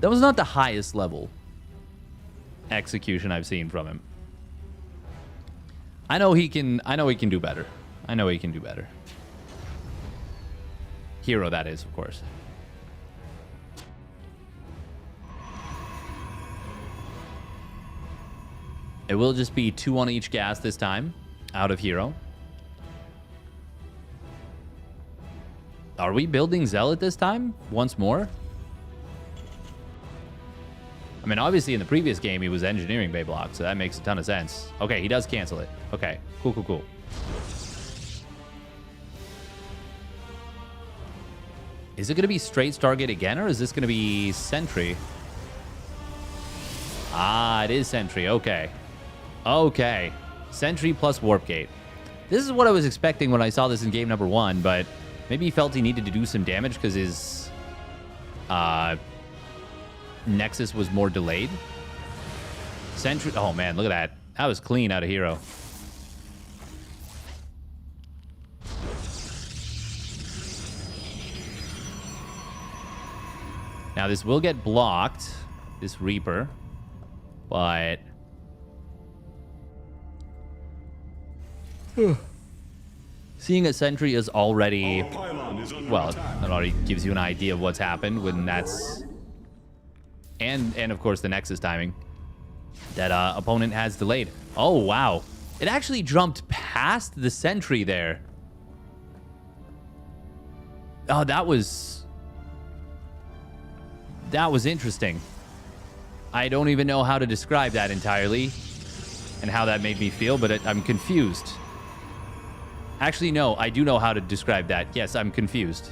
That was not the highest level execution I've seen from him. I know he can do better. I know he can do better. Hero, that is, of course. It will just be 2 on each gas this time, out of Hero. Are we building Zealot this time? Once more? I mean, obviously in the previous game, he was engineering Bay Block, so that makes a ton of sense. Okay, he does cancel it. Okay, cool, cool, cool. Is it going to be straight Stargate again, or is this going to be Sentry? Ah, it is Sentry. Okay. Okay. Sentry plus Warp Gate. This is what I was expecting when I saw this in game number 1, but maybe he felt he needed to do some damage because his Nexus was more delayed. Sentry. Oh, man, look at that. That was clean out of Hero. Now, this will get blocked, this Reaper, but... Seeing a Sentry is already... Well, that already gives you an idea of what's happened when that's... And of course, the Nexus timing that opponent has delayed. Oh, wow. It actually jumped past the Sentry there. Oh, that was interesting. I don't even know how to describe that entirely and how that made me feel, but I'm confused. Actually, no, I do know how to describe that. Yes, I'm confused.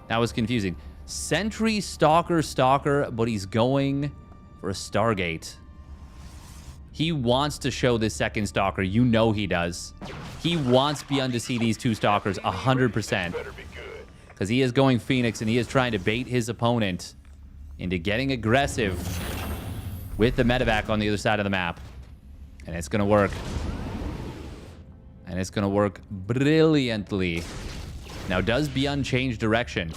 That was confusing. Sentry, Stalker, but he's going for a Stargate. He wants to show this second Stalker. You know he does. He wants Beyond to see these two Stalkers 100%. Because he is going Phoenix, and he is trying to bait his opponent into getting aggressive with the medevac on the other side of the map. And it's going to work. And it's going to work brilliantly. Now, does Beyond change direction?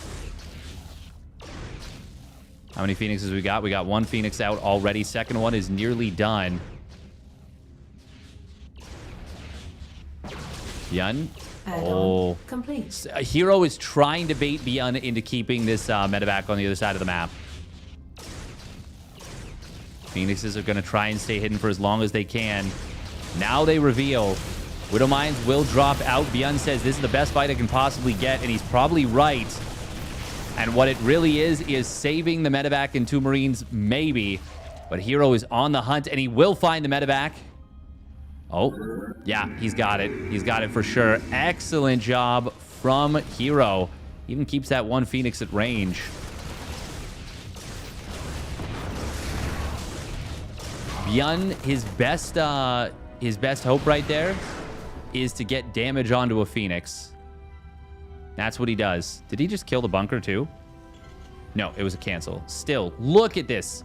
How many Phoenixes we got? We got 1 Phoenix out already. Second one is nearly done. Beyond. Oh, complete. Hero is trying to bait Beyond into keeping this medevac on the other side of the map. Phoenixes are going to try and stay hidden for as long as they can. Now they reveal. Widow Mines will drop out. Beyond says this is the best fight I can possibly get, and he's probably right. And what it really is saving the medevac and 2 Marines, maybe. But Hero is on the hunt, and he will find the medevac. Oh, yeah, he's got it. He's got it for sure. Excellent job from Hero. Even keeps that 1 Phoenix at range. Beyond his best hope right there is to get damage onto a Phoenix. That's what he does. Did he just kill the bunker too? No, it was a cancel. Still, look at this.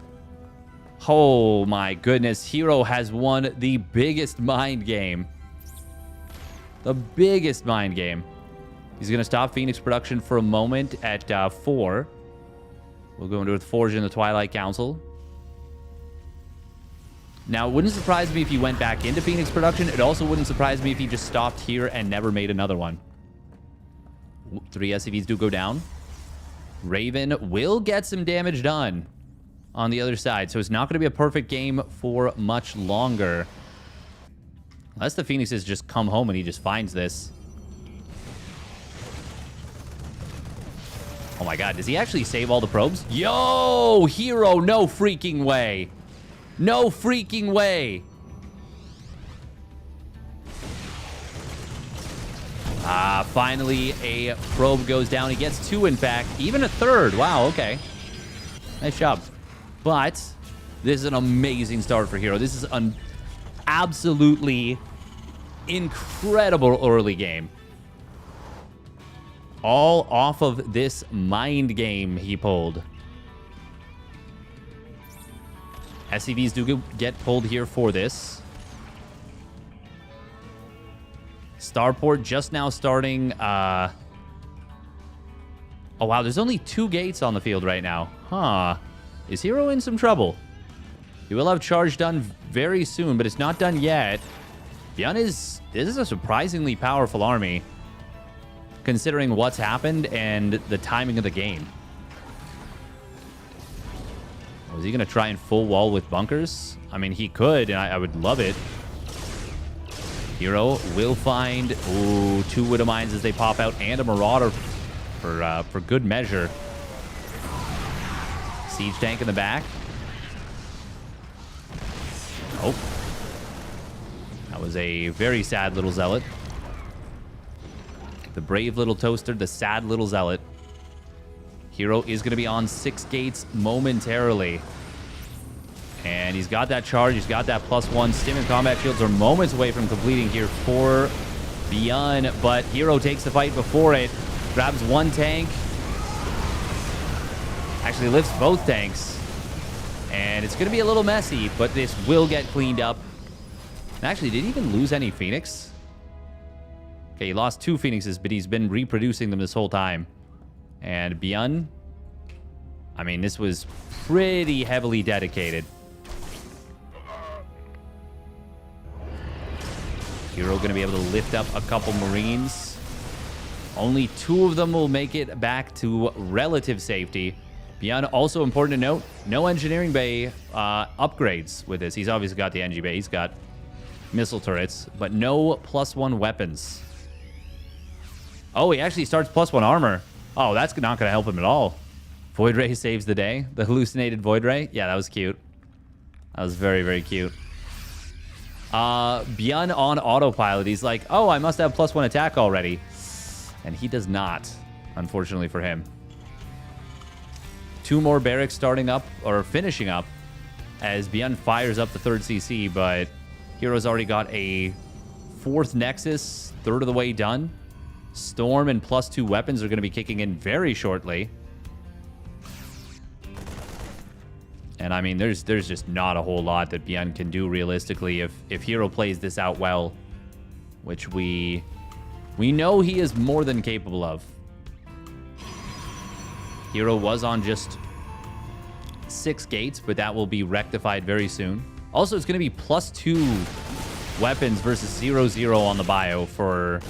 Oh my goodness. Hero has won the biggest mind game. The biggest mind game. He's going to stop Phoenix production for a moment at 4. We'll go into it with Forge in the Twilight Council. Now, it wouldn't surprise me if he went back into Phoenix production. It also wouldn't surprise me if he just stopped here and never made another one. 3 SCVs do go down. Raven will get some damage done on the other side, so it's not going to be a perfect game for much longer. Unless the Phoenixes just come home and he just finds this. Oh my god, does he actually save all the probes? Yo, Hero, no freaking way. No freaking way. Finally, a probe goes down. He gets 2, in fact. Even a 3rd. Wow, okay. Nice job. But This is an amazing start for Hero. This is an absolutely incredible early game. All off of this mind game he pulled. SCVs do get pulled here for this. Starport just now starting. Oh, wow. There's only 2 gates on the field right now. Huh. Is Hero in some trouble? He will have charge done very soon, but it's not done yet. This is a surprisingly powerful army, considering what's happened and the timing of the game. Was he going to try and full wall with bunkers? I mean, he could, and I would love it. Hero will find 2 Widow Mines as they pop out, and a Marauder for good measure. Siege tank in the back. Oh. That was a very sad little zealot. The brave little toaster, the sad little zealot. Hero is going to be on 6 gates momentarily. And he's got that charge. He's got that +1. Stim and combat shields are moments away from completing here for Beyond. But Hero takes the fight before it. Grabs 1 tank. Actually lifts both tanks. And it's going to be a little messy, but this will get cleaned up. Actually, did he even lose any Phoenix? Okay, he lost 2 Phoenixes, but he's been reproducing them this whole time. And Beyond, I mean, this was pretty heavily dedicated. Hero going to be able to lift up a couple Marines. Only 2 of them will make it back to relative safety. Beyond, also important to note, no engineering bay upgrades with this. He's obviously got the NG bay. He's got missile turrets, but no +1 weapons. Oh, he actually starts +1 armor. Oh, that's not going to help him at all. Void Ray saves the day. The hallucinated Void Ray. Yeah, that was cute. That was very, very cute. Beyond on autopilot. He's like, oh, I must have +1 attack already. And he does not, unfortunately for him. 2 more barracks starting up, or finishing up, as Beyond fires up the 3rd CC, but Hero's already got a 4th Nexus, 1/3 of the way done. Storm and +2 weapons are going to be kicking in very shortly. And I mean, there's just not a whole lot that Beyond can do realistically if Hero plays this out well, which we know he is more than capable of. Hero was on just 6 gates, but that will be rectified very soon. Also, it's going to be +2 weapons versus 0-0 on the bio for,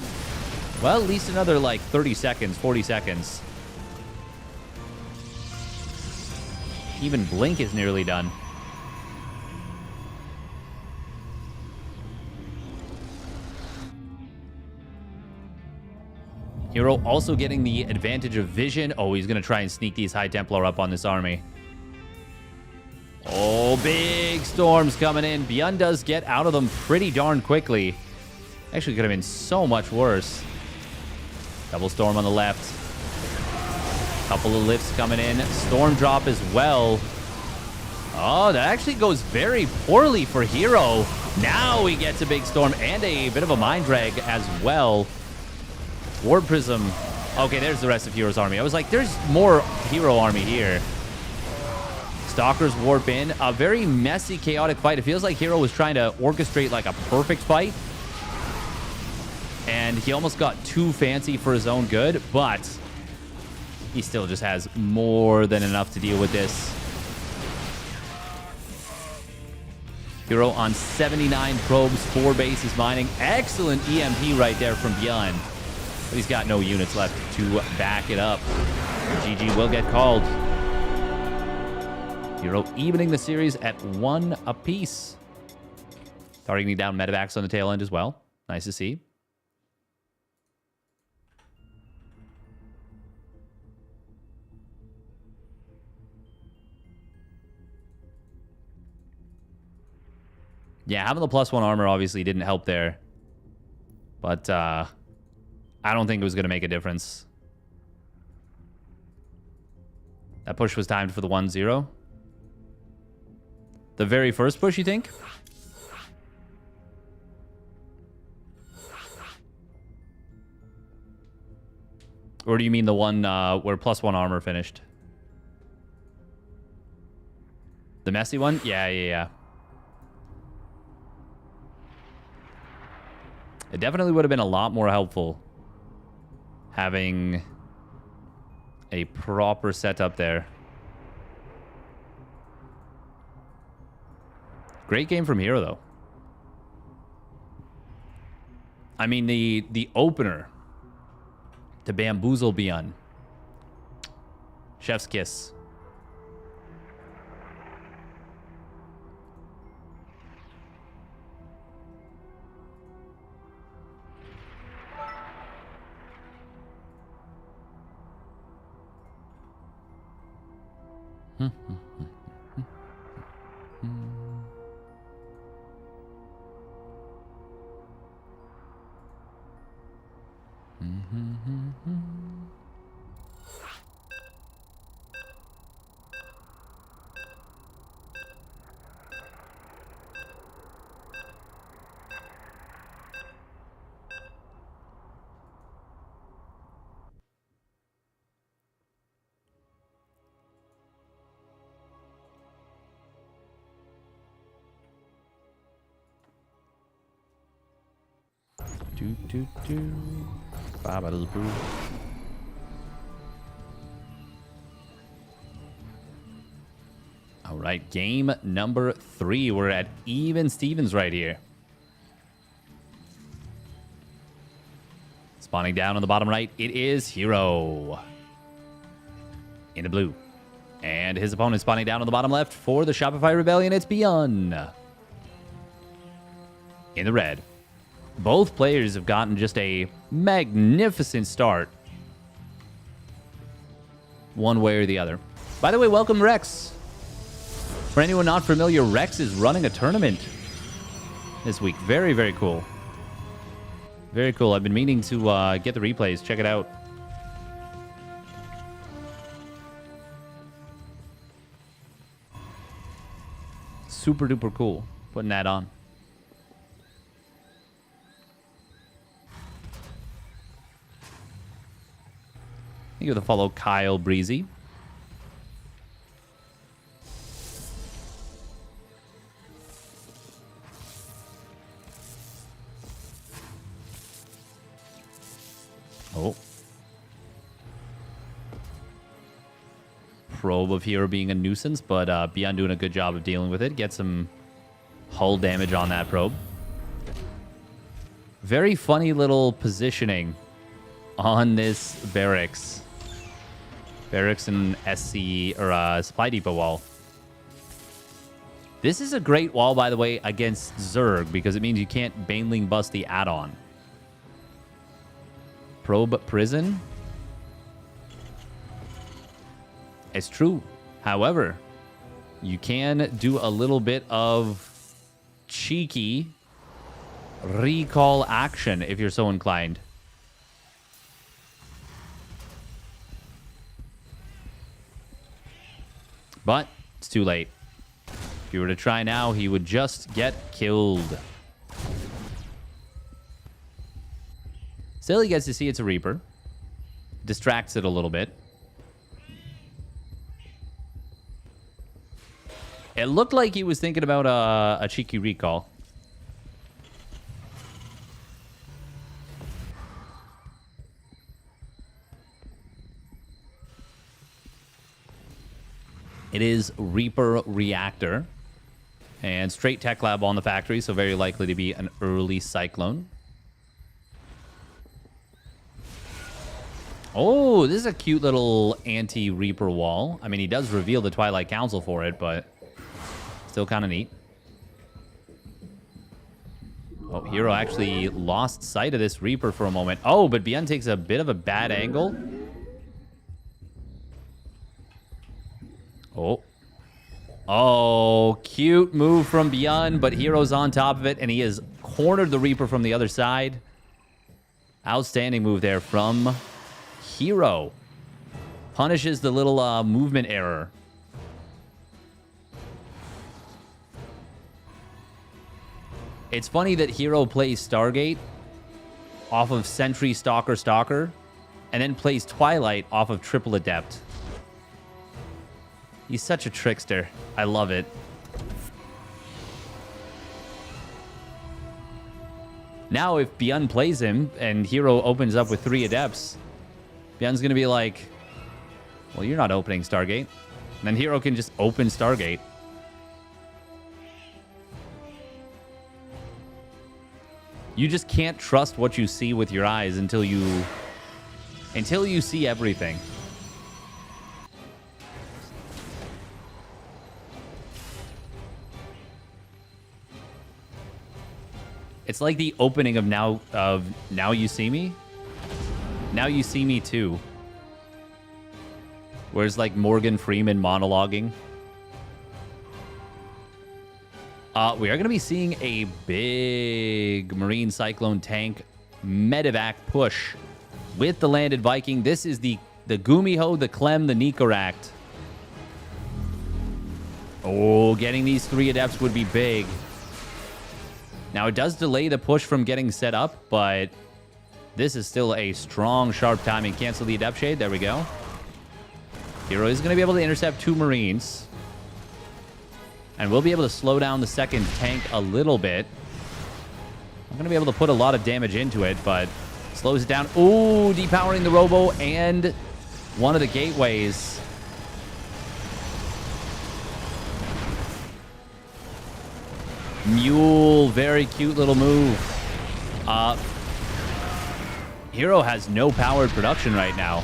well, at least another like 30 seconds, 40 seconds. Even Blink is nearly done. Hero also getting the advantage of vision. Oh, he's going to try and sneak these High Templar up on this army. Oh, big storms coming in. Beyond does get out of them pretty darn quickly. Actually, could have been so much worse. Double storm on the left. Couple of lifts coming in. Storm drop as well. Oh, that actually goes very poorly for Hero. Now he gets a big storm and a bit of a mind drag as well. Ward Prism. Okay, there's the rest of Hero's army. I was like, there's more Hero army here. Stalkers warp in. A very messy, chaotic fight. It feels like Hero was trying to orchestrate like a perfect fight. And he almost got too fancy for his own good, but he still just has more than enough to deal with this. Hero on 79 probes, 4 bases mining. Excellent EMP right there from Beyond. But he's got no units left to back it up. GG will get called. Hero evening the series at 1 apiece. Targeting down medevacs on the tail end as well. Nice to see. Yeah, having the +1 armor obviously didn't help there. But I don't think it was going to make a difference. That push was timed for the 1-0. The very first push, you think? Or do you mean the one where +1 armor finished? The messy one? Yeah. It definitely would have been a lot more helpful having a proper setup there. Great game from Hero, though. I mean, the opener to bamboozle Beyond. Chef's kiss. All right, game number 3. We're at even Stevens right here. Spawning down on the bottom right, it is Hero. In the blue. And his opponent spawning down on the bottom left for the Shopify Rebellion, it's Beyond. In the red. Both players have gotten just a magnificent start. One way or the other. By the way, welcome Rex. For anyone not familiar, Rex is running a tournament this week. Very, very cool. Very cool. I've been meaning to get the replays. Check it out. Super duper cool. Putting that on. You have to follow Kyle Breezy. Oh. Probe of Hero being a nuisance, but Beyond doing a good job of dealing with it. Get some hull damage on that probe. Very funny little positioning on this barracks. Barracks and SC, or Supply Depot wall. This is a great wall, by the way, against Zerg, because it means you can't Baneling bust the add-on. Probe Prison. It's true. However, you can do a little bit of cheeky recall action if you're so inclined. But it's too late. If you were to try now, he would just get killed. Still, he gets to see it's a Reaper. Distracts it a little bit. It looked like he was thinking about a cheeky recall. It is Reaper Reactor. And straight Tech Lab on the factory, so very likely to be an early Cyclone. Oh, this is a cute little anti-Reaper wall. I mean, he does reveal the Twilight Council for it, but still kind of neat. Oh, Hero actually lost sight of this Reaper for a moment. Oh, but Beyond takes a bit of a bad angle. Oh. Oh, cute move from Beyond, but Hero's on top of it, and he has cornered the Reaper from the other side. Outstanding move there from Hero. Punishes the little movement error It's funny that Hero plays Stargate off of Sentry, Stalker, Stalker, and then plays Twilight off of Triple Adept. He's such a trickster. I love it. Now, if Byun plays him and Hero opens up with 3 Adepts, Byun's going to be like, well, you're not opening Stargate. And then Hero can just open Stargate. You just can't trust what you see with your eyes until you see everything. It's like the opening of Now You See Me. Now You See Me Too. Whereas like Morgan Freeman monologuing. We are going to be seeing a big Marine Cyclone tank medevac push with the landed Viking. This is the Gumiho, the Clem, the Nikaract. Oh, getting these 3 Adepts would be big. Now, it does delay the push from getting set up, but this is still a strong, sharp timing. Cancel the Adept Shade. There we go. Hero is going to be able to intercept 2 Marines. And we'll be able to slow down the second tank a little bit. I'm going to be able to put a lot of damage into it, but slows it down. Ooh, depowering the Robo and one of the gateways. Mule, very cute little move. Hero has no powered production right now.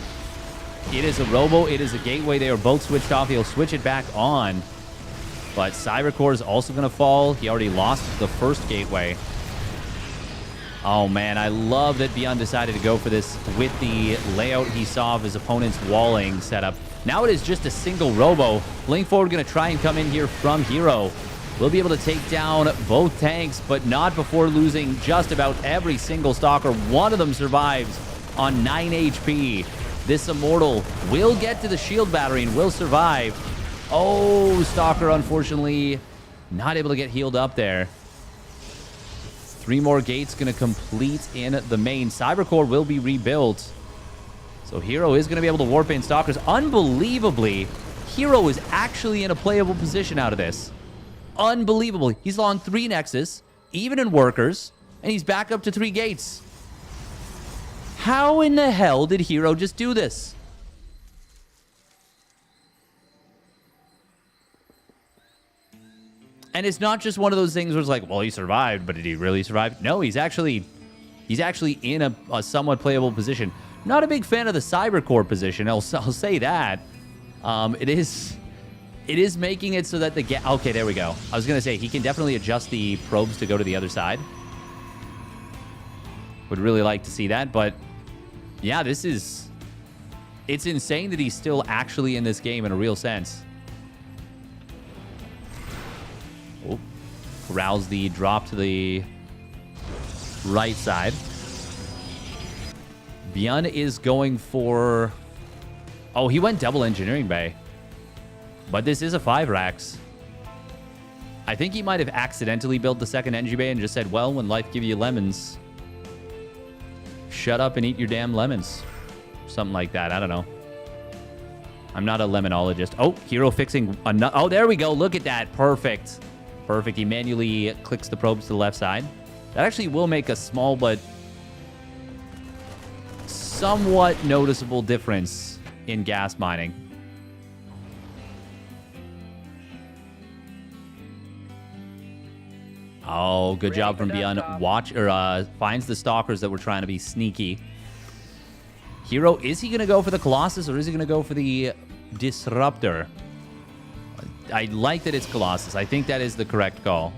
It is a Robo, it is a gateway. They are both switched off. He'll switch it back on. But Cybercore is also going to fall. He already lost the first gateway. Oh, man. I love that Byun decided to go for this with the layout he saw of his opponent's walling setup. Now it is just a single Robo. Blink Forward going to try and come in here from Hero. We'll be able to take down both tanks, but not before losing just about every single Stalker. One of them survives on 9 HP. This Immortal will get to the shield battery and will survive. Oh, Stalker, unfortunately, not able to get healed up there. 3 more gates going to complete in the main. Cybercore will be rebuilt. So Hero is going to be able to warp in Stalkers. Unbelievably, Hero is actually in a playable position out of this. Unbelievable. He's on 3 Nexus, even in Workers, and he's back up to 3 gates. How in the hell did Hero just do this? And it's not just one of those things where it's like, well, he survived, but did he really survive? No, he's actually in a somewhat playable position. Not a big fan of the Cybercore position. I'll say that. It is making it so that okay, there we go. I was gonna say he can definitely adjust the probes to go to the other side. Would really like to see that, but yeah, it's insane that he's still actually in this game in a real sense. Oh, corrals the drop to the right side. Byun is going for... Oh, he went double engineering bay. But this is a 5 racks. I think he might have accidentally built the second engie bay and just said, well, when life give you lemons, shut up and eat your damn lemons. Something like that. I don't know. I'm not a lemonologist. Oh, Hero fixing... Oh, there we go. Look at that. Perfect. Perfect. He manually clicks the probes to the left side. That actually will make a small but somewhat noticeable difference in gas mining. Oh, good job from Byun. Finds the Stalkers that were trying to be sneaky. Hero, is he going to go for the Colossus or is he going to go for the Disruptor? I like that it's Colossus. I think that is the correct call.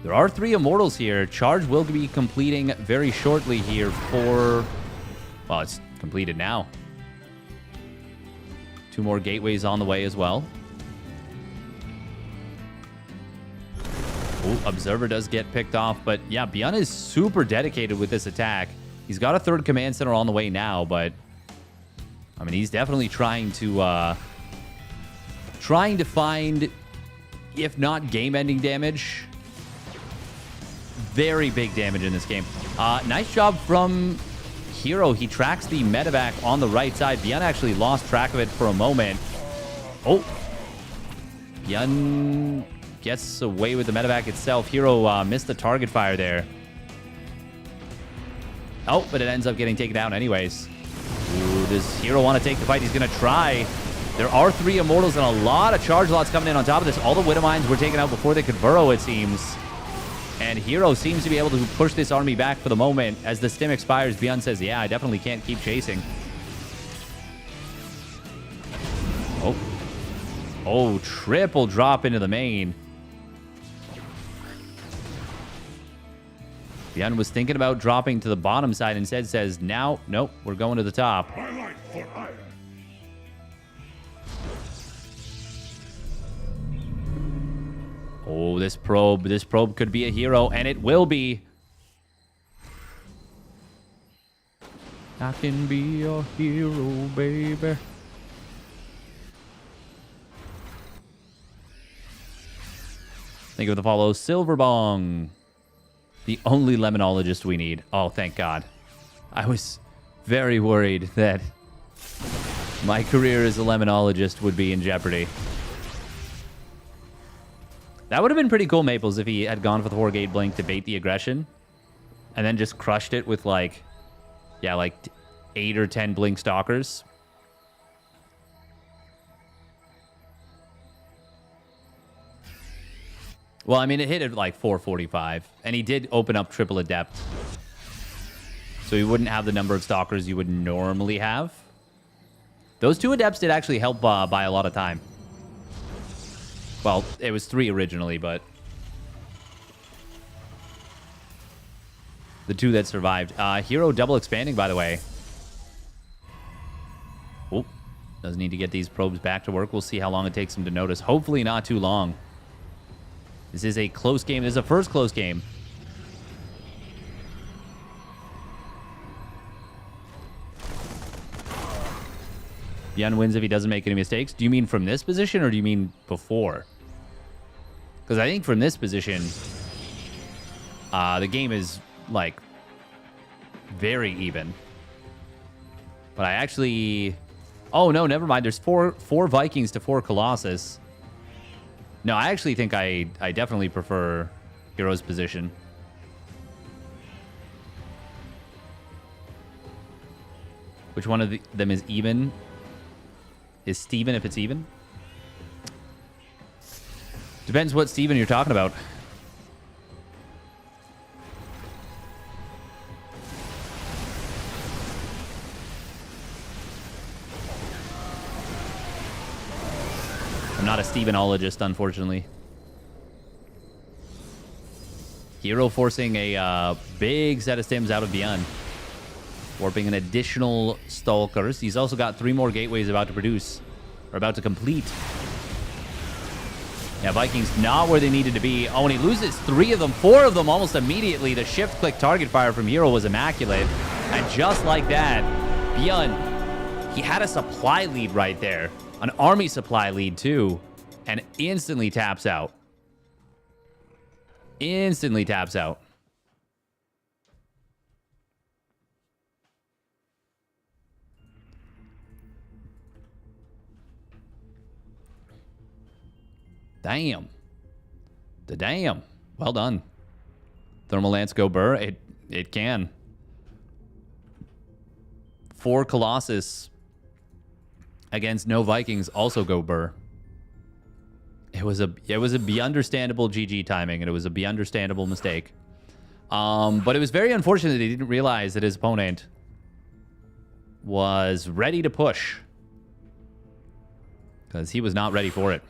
There are 3 Immortals here. Charge will be completing very shortly here for... Well, it's completed now. 2 more gateways on the way as well. Ooh, Observer does get picked off, but yeah, Byun is super dedicated with this attack. He's got a 3rd command center on the way now, but I mean, he's definitely trying to find if not game-ending damage. Very big damage in this game. Nice job from Hero. He tracks the medevac on the right side. Bjorn actually lost track of it for a moment. Oh. Bjorn gets away with the medevac itself. Hero missed the target fire there. Oh, but it ends up getting taken down anyways. Ooh, does Hero want to take the fight? He's going to try. There are 3 Immortals and a lot of charge lots coming in on top of this. All the Widow Mines were taken out before they could burrow, it seems. And Hero seems to be able to push this army back for the moment. As the stim expires, Bjorn says, yeah, I definitely can't keep chasing. Oh. Oh, triple drop into the main. Bjorn was thinking about dropping to the bottom side. Instead says, now, nope, we're going to the top. Oh, this probe could be a hero, and it will be. I can be a hero, baby. Think of the follow, Silver Bong. The only Lemonologist we need. Oh, thank God. I was very worried that my career as a Lemonologist would be in jeopardy. That would have been pretty cool, Maples, if he had gone for the 4-gate blink to bait the aggression and then just crushed it with, like, yeah, like 8 or 10 blink stalkers. Well, I mean, it hit at, like, 445, and he did open up triple adept. So he wouldn't have the number of stalkers you would normally have. Those 2 adepts did actually help buy a lot of time. Well, it was 3 originally, but the 2 that survived. Hero double expanding, by the way. Oh, does need to get these probes back to work. We'll see how long it takes him to notice. Hopefully not too long. This is a close game. This is a first close game. Bjorn wins if he doesn't make any mistakes. Do you mean from this position, or do you mean before? Because I think from this position, the game is, like, very even. But I actually... Oh, no, never mind. There's four Vikings to 4 Colossus. No, I actually think I definitely prefer Hero's position. Which one of them is even? Is Steven if it's even? Depends what Steven you're talking about. I'm not a Stevenologist, unfortunately. Hero forcing a big set of stims out of Bjorn. Warping an additional Stalkers. He's also got 3 more gateways about to produce. Or about to complete. Yeah, Vikings not where they needed to be. Oh, and he loses 3 of them. 4 of them almost immediately. The shift-click target fire from Hero was immaculate. And just like that, Bjorn, he had a supply lead right there. An army supply lead, too. And instantly taps out. Instantly taps out. Damn. The damn. Well done. Thermal Lance go burr. It can. 4 Colossus against no Vikings also go burr. It was a be-understandable GG timing, and it was a be-understandable mistake. But it was very unfortunate that he didn't realize that his opponent was ready to push. Because he was not ready for it.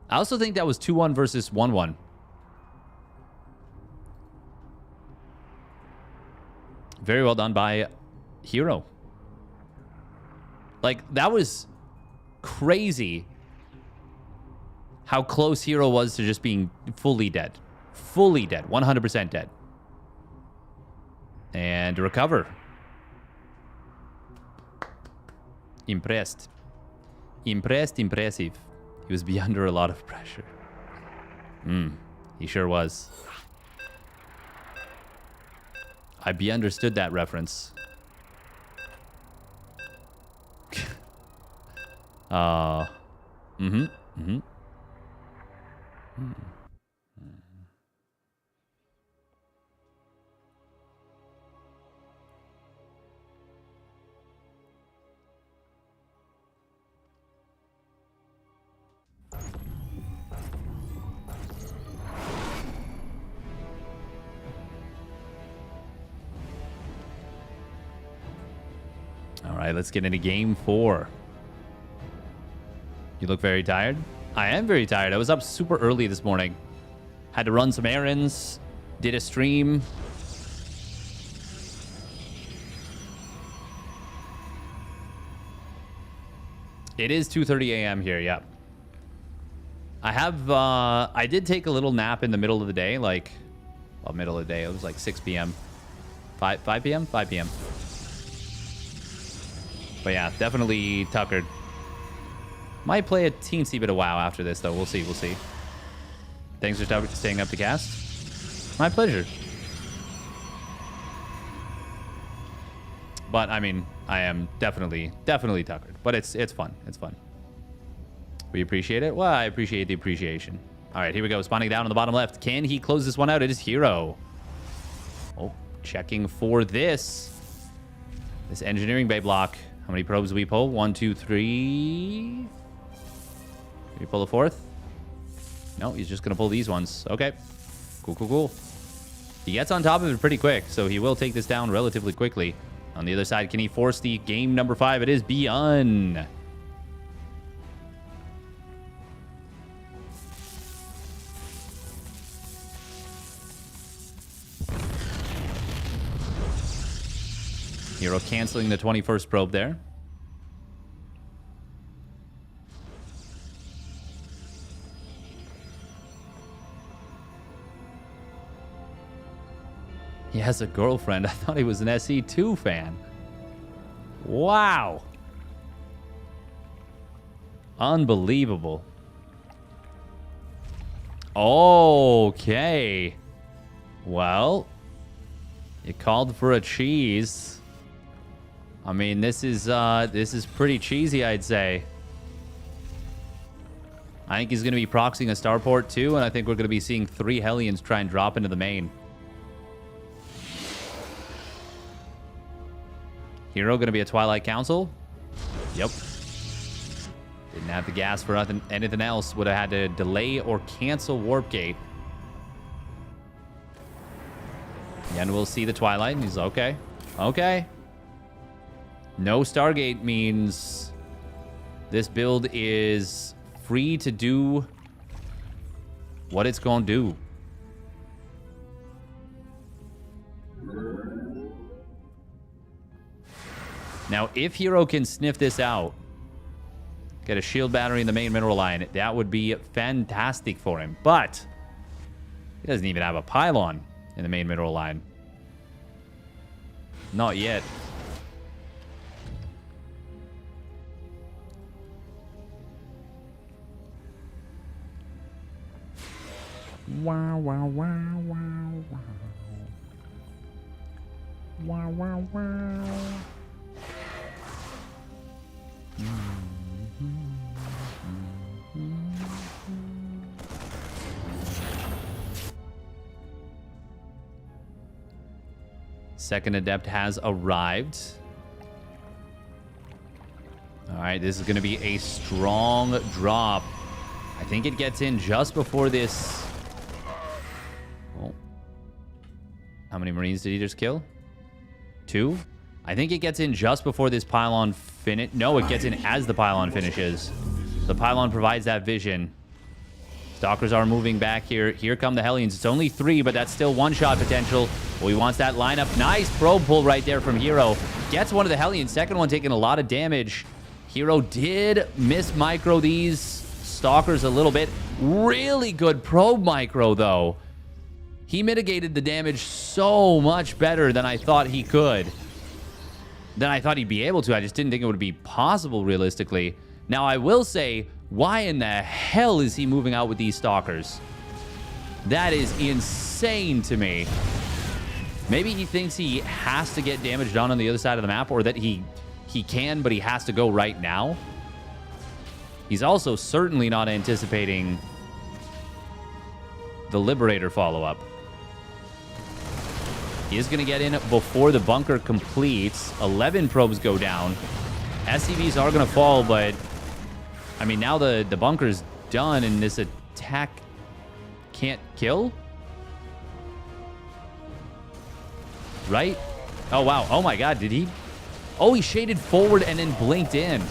I also think that was 2-1 versus 1-1. Very well done by Hero. Like, that was crazy how close Hero was to just being fully dead. Fully dead. 100% dead. And recover. Impressed. Impressed, impressive. He was under a lot of pressure. He sure was. I understood that reference. All right, let's get into game 4. You look very tired? I am very tired. I was up super early this morning. Had to run some errands. Did a stream. It is 2:30 a.m. here, yep. I did take a little nap in the middle of the day, like, well, middle of the day. It was like 6 p.m. 5 p.m.? 5 p.m. But yeah, definitely tuckered. Might play a teensy bit of WoW after this, though. We'll see, we'll see. Thanks for staying up to cast. My pleasure. But, I mean, I am definitely tuckered. But it's fun. It's fun. We appreciate it? Well, I appreciate the appreciation. All right, here we go. Spawning down on the bottom left. Can he close this one out? It is Hero. Oh, checking for this. This engineering bay block. How many probes do we pull? 1, 2, 3. Can we pull the 4th? No, he's just going to pull these ones. Okay. Cool, cool, cool. He gets on top of it pretty quick, so he will take this down relatively quickly. On the other side, can he force the game number 5? It is Beyond. Hero canceling the 21st probe there. He has a girlfriend. I thought he was an SE2 fan. Wow. Unbelievable. Okay. Well, you called for a cheese. I mean, this is pretty cheesy, I'd say. I think he's going to be proxying a starport too, and I think we're going to be seeing 3 Hellions try and drop into the main. Hero going to be a Twilight Council? Yep. Didn't have the gas for anything else. Would have had to delay or cancel Warp Gate. And we'll see the Twilight, and he's okay. Okay. No Stargate means this build is free to do what it's going to do. Now, if Hero can sniff this out, get a shield battery in the main mineral line, that would be fantastic for him. But he doesn't even have a pylon in the main mineral line. Not yet. Wow, wow, wow, wow, wow. Wow, wow, wow. Second Adept has arrived. All right, this is going to be a strong drop. I think it gets in just before this. Oh. How many Marines did he just kill? 2? I think it gets in just before this pylon finish. No, it gets in as the pylon finishes. The pylon provides that vision. Stalkers are moving back here. Here come the Hellions. It's only 3, but that's still one-shot potential. Well, he wants that lineup. Nice probe pull right there from Hero. Gets one of the Hellions. Second one taking a lot of damage. Hero did miss micro these Stalkers a little bit. Really good probe micro, though. He mitigated the damage so much better than I thought he could. Than I thought he'd be able to. I just didn't think it would be possible realistically. Now, I will say, why in the hell is he moving out with these Stalkers? That is insane to me. Maybe he thinks he has to get damage done on the other side of the map, or that he can, but he has to go right now. He's also certainly not anticipating the Liberator follow-up. He is going to get in before the bunker completes. 11 probes go down. SCVs are going to fall, but I mean, now the bunker's done and this attack can't kill? Right? Oh, wow. Oh, my God. Did he? Oh, he shaded forward and then blinked in.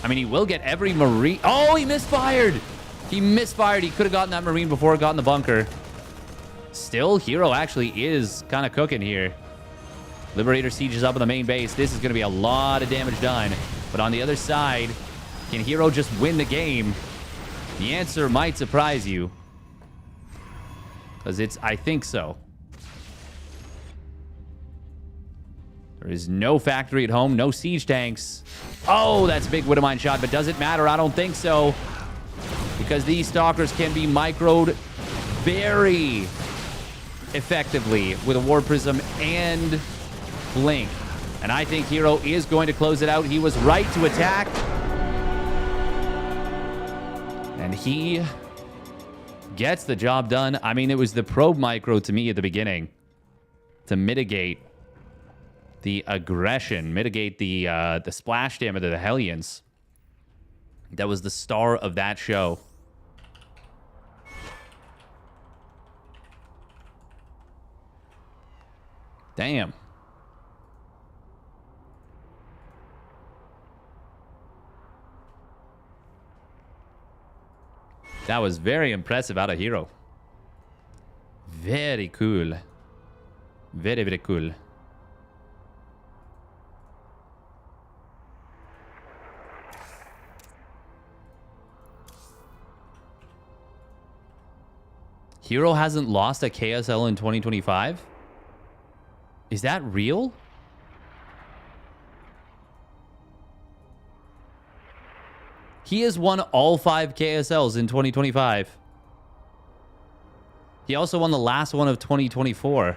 I mean, he will get every Marine. Oh, he misfired. He misfired. He could have gotten that Marine before it got in the bunker. Still, Hero actually is kind of cooking here. Liberator sieges up on the main base. This is going to be a lot of damage done. But on the other side, can Hero just win the game? The answer might surprise you. Because I think so. There is no factory at home, no siege tanks. Oh, that's a big Widowmine shot, but does it matter? I don't think so. Because these Stalkers can be microed very effectively with a War Prism and Blink. And I think Hero is going to close it out. He was right to attack. And he gets the job done. I mean, it was the probe micro to me at the beginning to mitigate the aggression, mitigate the splash damage of the Hellions. That was the star of that show. Damn. That was very impressive out of Hero. Very cool. Very, very cool. Hero hasn't lost a KSL in 2025? Is that real? He has won all 5 KSLs in 2025. He also won the last one of 2024.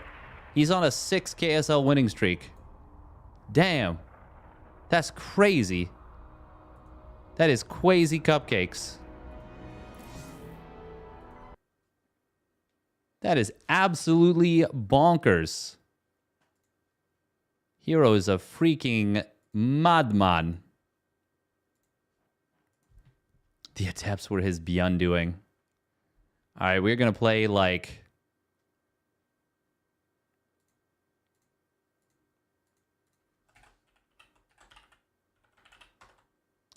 He's on a 6 KSL winning streak. Damn. That's crazy. That is crazy cupcakes. That is absolutely bonkers. Hero is a freaking madman. The attempts were his undoing. All right, we're going to play like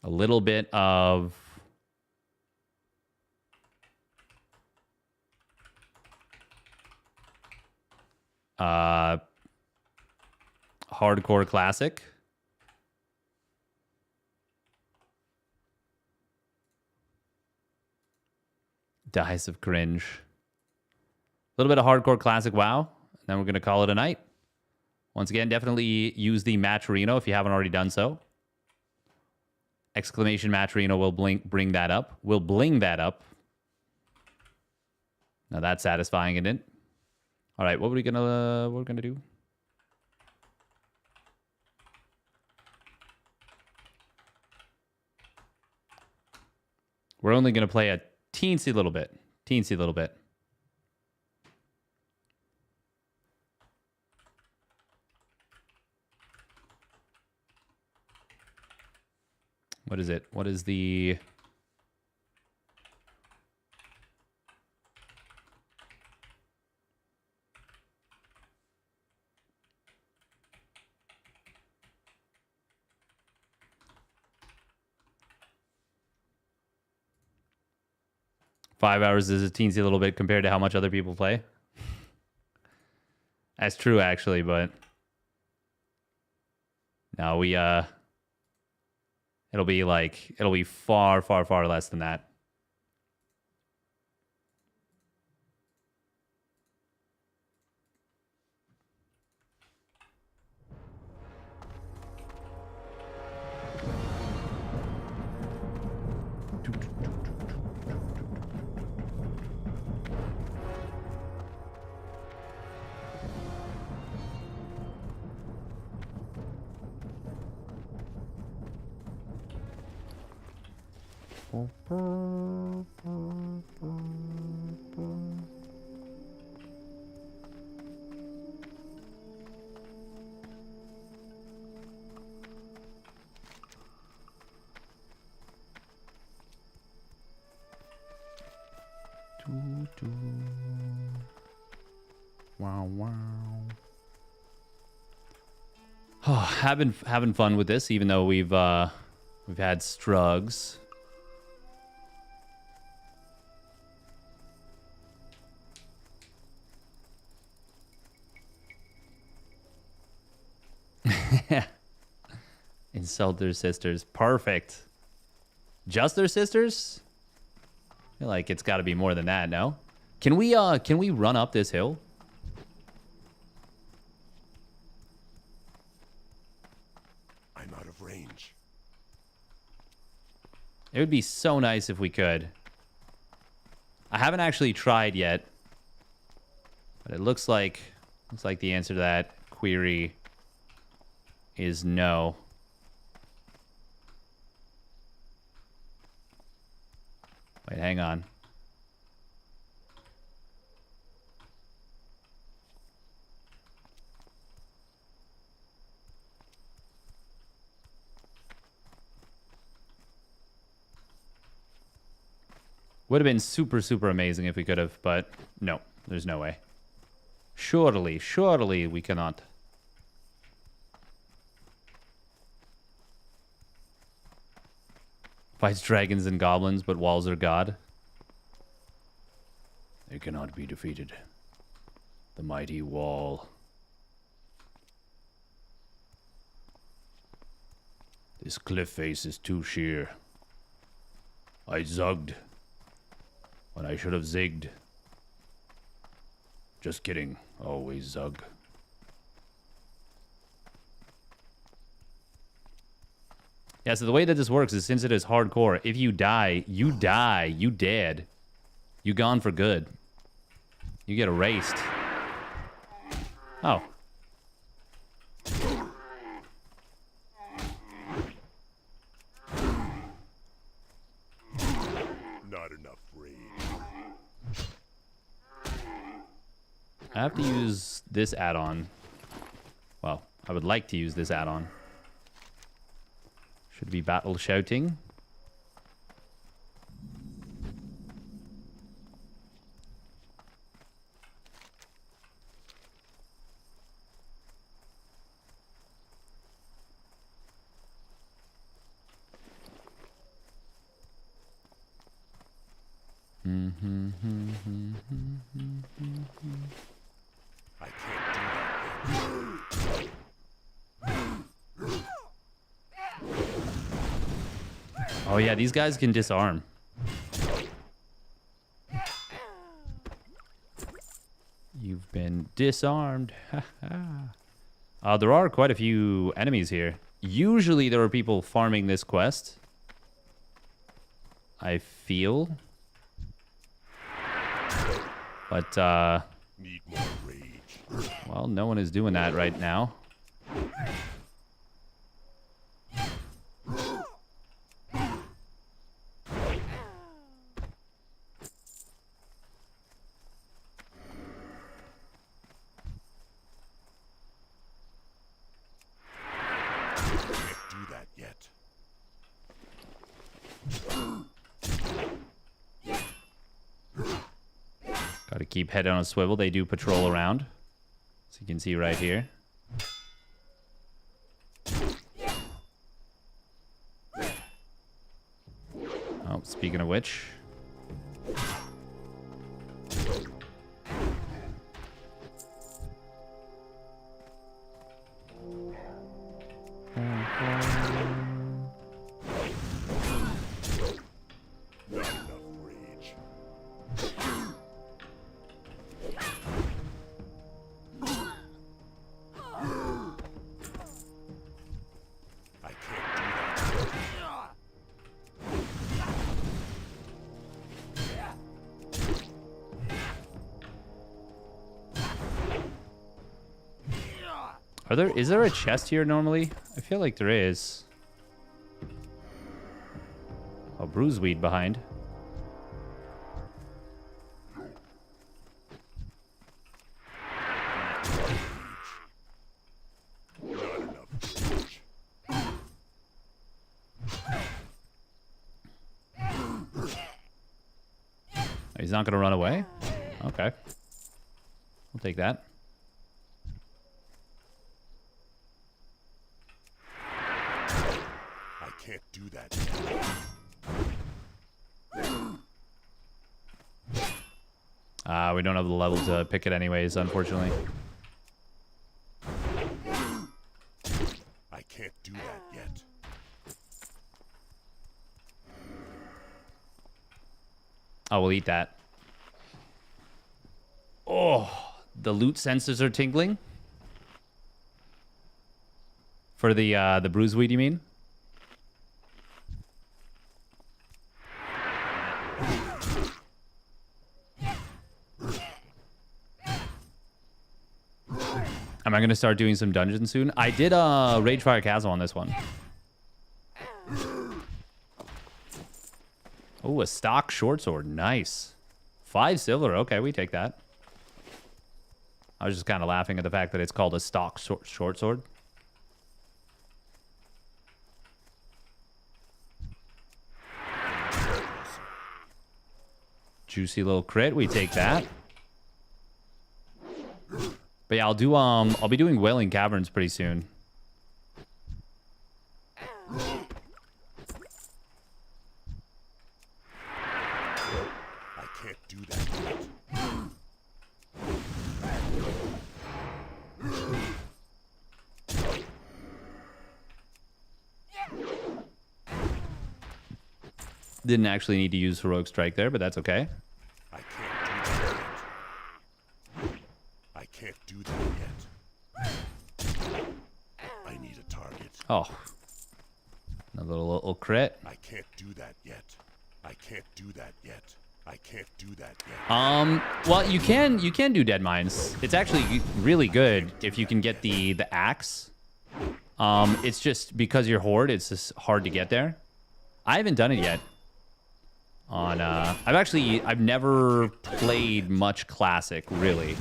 a little bit of hardcore classic. Dice of cringe. A little bit of hardcore classic WoW. And then we're going to call it a night. Once again, definitely use the Matcherino if you haven't already done so. Exclamation Matcherino will bring that up. We'll bling that up. Now that's satisfying, isn't it? All right, what are we gonna do? We're only gonna play a teensy little bit. Teensy little bit. What is it? What is the... Five hours is a teensy little bit compared to how much other people play. That's true, actually, but... No, we, it'll be far, far, far less than that. Wow, wow. Oh, having fun with this, even though we've had strugs. Insult their sisters. Perfect. Just their sisters? I feel like it's got to be more than that, no? Can we run up this hill? I'm out of range. It would be so nice if we could. I haven't actually tried yet, but it looks like the answer to that query is no. Wait, hang on. Would have been super, super amazing if we could have, but no, there's no way. Surely we cannot. Fights dragons and goblins, but walls are God. They cannot be defeated. The mighty wall. This cliff face is too sheer. I zugged when I should have zigged. Just kidding. Always zug. Yeah, so the way that this works is since it is hardcore, if you die, you die. You dead. You gone for good. You get erased. Oh. Not enough rage. I have to use this add-on. Well, I would like to use this add-on. Should be battle shouting. I can't do that. Oh yeah, these guys can disarm. You've been disarmed. There are quite a few enemies here. Usually there are people farming this quest. I feel. But, Need more rage. well, no one is doing that right now. Got to keep head on a swivel. They do patrol around. So you can see right here. Oh, speaking of which. Not enough rage. I can't do that. Is there a chest here normally? I feel like there is. Oh, bruiseweed behind. He's not going to run away? Okay. We'll take that. I can't do that. We don't have the level to pick it anyways, unfortunately. I can't do that yet. Oh, we'll eat that. Oh, the loot sensors are tingling. For the bruiseweed, you mean? Am I going to start doing some dungeons soon? I did Ragefire Chasm on this one. Oh, a stock short sword. Nice. 5 silver. Okay, we take that. I was just kind of laughing at the fact that it's called a stock short sword. Juicy little crit. We take that. But yeah, I'll be doing Wailing Caverns pretty soon. I can't do that yet. Didn't actually need to use Heroic Strike there, but that's okay. I can't do that yet. I can't do that yet. I need a target. Oh. Another little crit. I can't do that yet. I can't do that yet. I can't do that yet. Well, you can do Dead Mines. It's actually really good if you can get the axe. It's just because you're Horde, it's just hard to get there. I haven't done it yet. I've never played much Classic, really.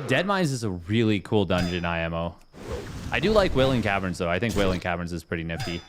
Dead Mines is a really cool dungeon, IMO. I do like Wailing Caverns, though. I think Wailing Caverns is pretty nifty.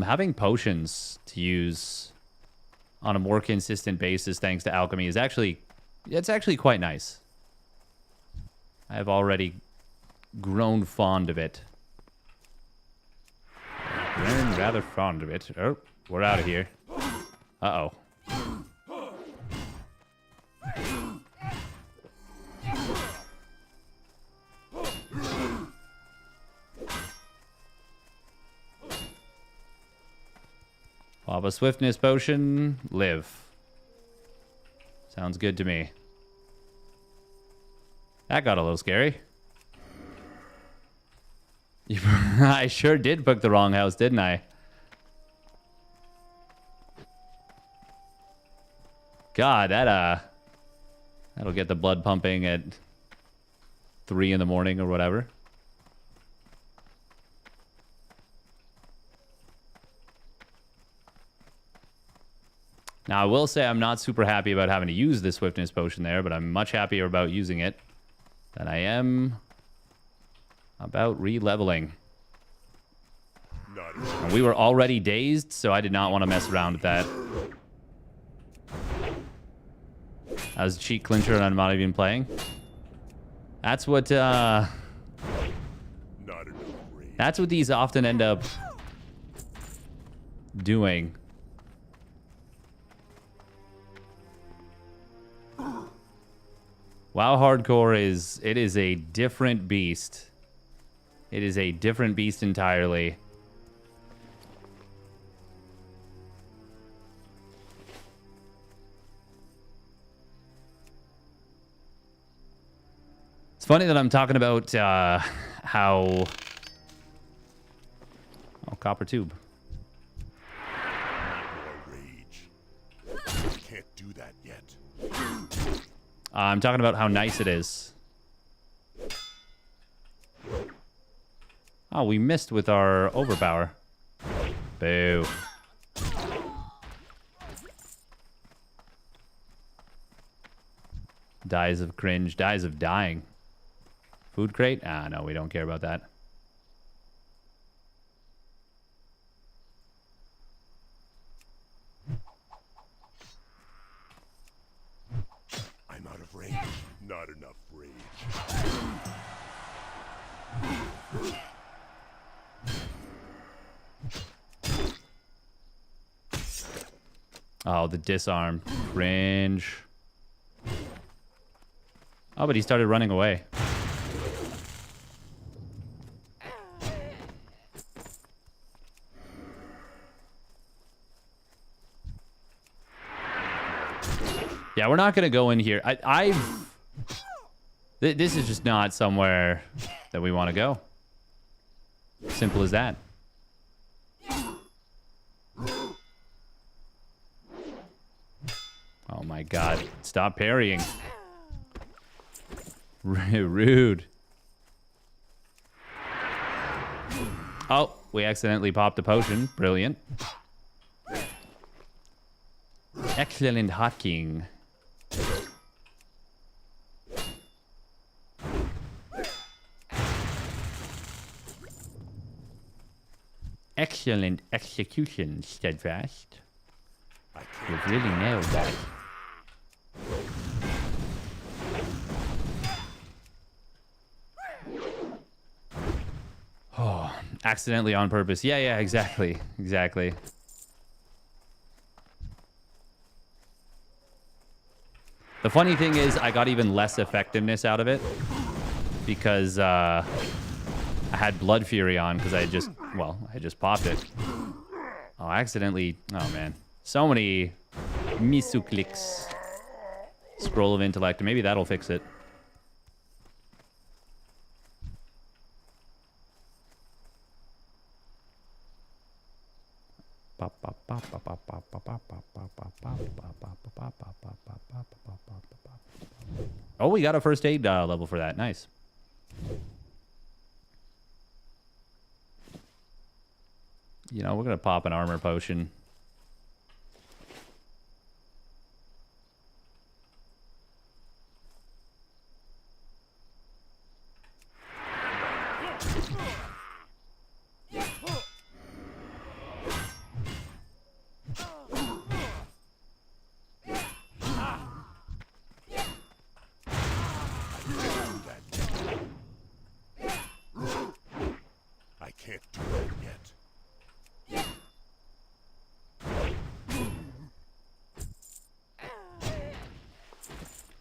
Having potions to use on a more consistent basis thanks to alchemy is actually quite nice. I have already grown fond of it. Grown rather fond of it. Oh, we're out of here. Uh-oh. Pop a swiftness potion, live. Sounds good to me. That got a little scary. I sure did book the wrong house, didn't I? God, that'll get the blood pumping at 3 in the morning or whatever. Now, I will say I'm not super happy about having to use this swiftness potion there, but I'm much happier about using it than I am about re-leveling. And we were already dazed, so I did not want to mess around with that. I was a cheat clincher and I'm not even playing. That's what Not enough rage. that's what these often end up doing. WoW Hardcore is a different beast. It is a different beast entirely. It's funny that I'm talking about how... Oh, copper tube. More rage. I can't do that yet. I'm talking about how nice it is. Oh, we missed with our overpower. Boo. Dies of cringe, dies of dying. Food crate? Ah, no, we don't care about that. I'm out of rage. Not enough rage. Oh, the disarm. Cringe. Oh, but he started running away. Yeah, we're not going to go in here. This is just not somewhere that we want to go. Simple as that. Oh my god. Stop parrying. Rude. Oh, we accidentally popped a potion. Brilliant. Excellent hacking. Excellent execution, Steadfast. You've really nailed that. Oh, accidentally on purpose. Yeah, exactly. Exactly. The funny thing is, I got even less effectiveness out of it because I had Blood Fury on because I just popped it. Oh, accidentally. Oh, man. So many misu clicks. Scroll of Intellect. Maybe that'll fix it. Oh, we got a first aid level for that. Nice. You know, we're going to pop an armor potion.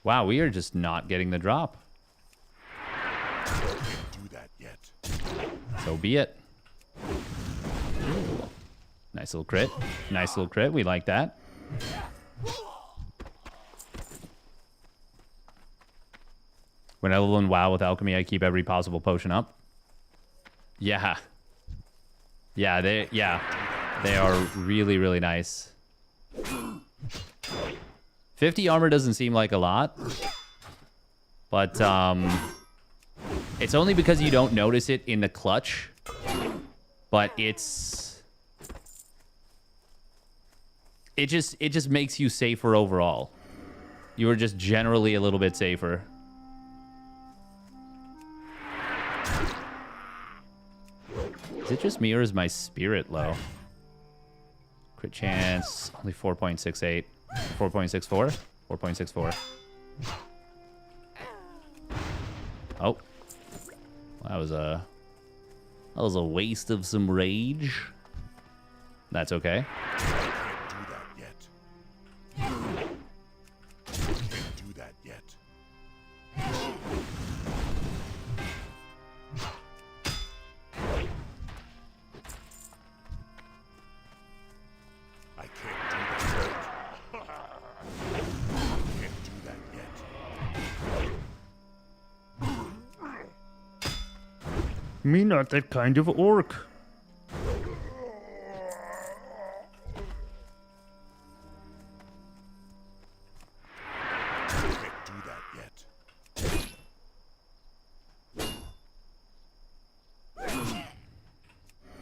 Wow, we are just not getting the drop. Can't do that yet. So be it. Nice little crit. Nice little crit. We like that. When I level in WoW with alchemy, I keep every possible potion up. Yeah. Yeah, they are really, really nice. 50 armor doesn't seem like a lot, but it's only because you don't notice it in the clutch, but it just makes you safer overall. You are just generally a little bit safer. Is it just me or is my spirit low? Crit chance, only 4.68. 4.64? 4.64. Oh. That was a waste of some rage. That's okay. Can't do that yet. Can't do that yet. I can't do that yet. Can't do that yet. Me not that kind of orc. Can't do that yet.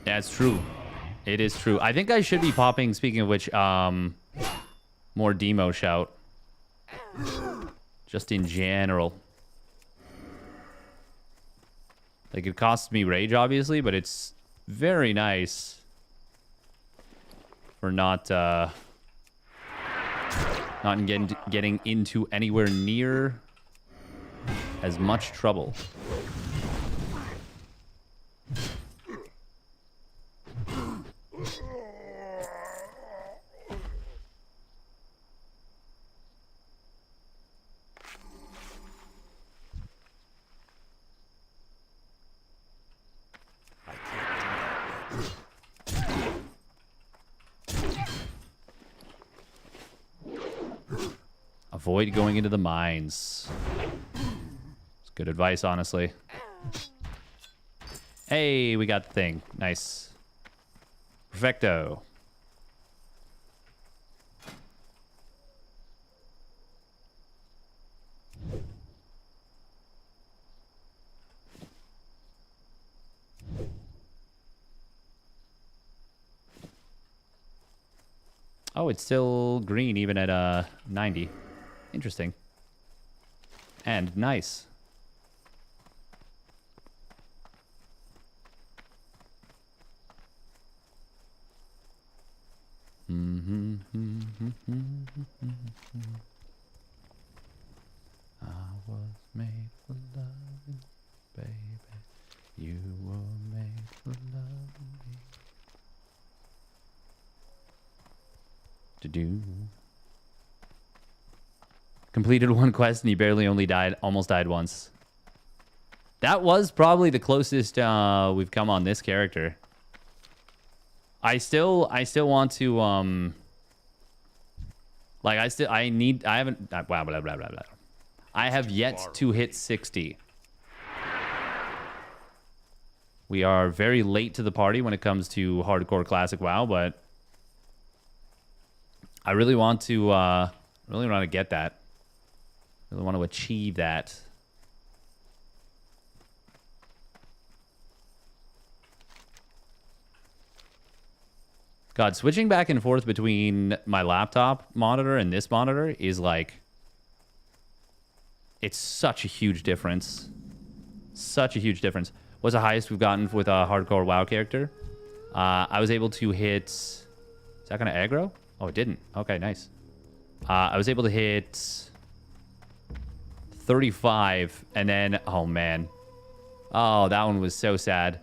Yeah, it's true. It is true. I think I should be popping, speaking of which, more demo shout. Just in general. Like, it costs me rage, obviously, but it's very nice for not getting into anywhere near as much trouble. Avoid going into the mines. It's good advice, honestly. Hey, we got the thing. Nice. Perfecto. Oh, it's still green even at 90. Interesting. And nice. I was made for loving, baby. You were made for loving me. To do. Completed one quest and he barely almost died once. That was probably the closest we've come on this character. I still want to like I haven't blah, blah, blah, blah, blah. I have yet to hit 60. We are very late to the party when it comes to hardcore classic WoW, but I really want to get that. Really want to achieve that. God, switching back and forth between my laptop monitor and this monitor is like... It's such a huge difference. Such a huge difference. What's the highest we've gotten with a hardcore WoW character? I was able to hit... Is that going to aggro? Oh, it didn't. Okay, nice. I was able to hit 35, and then... Oh, man. Oh, that one was so sad.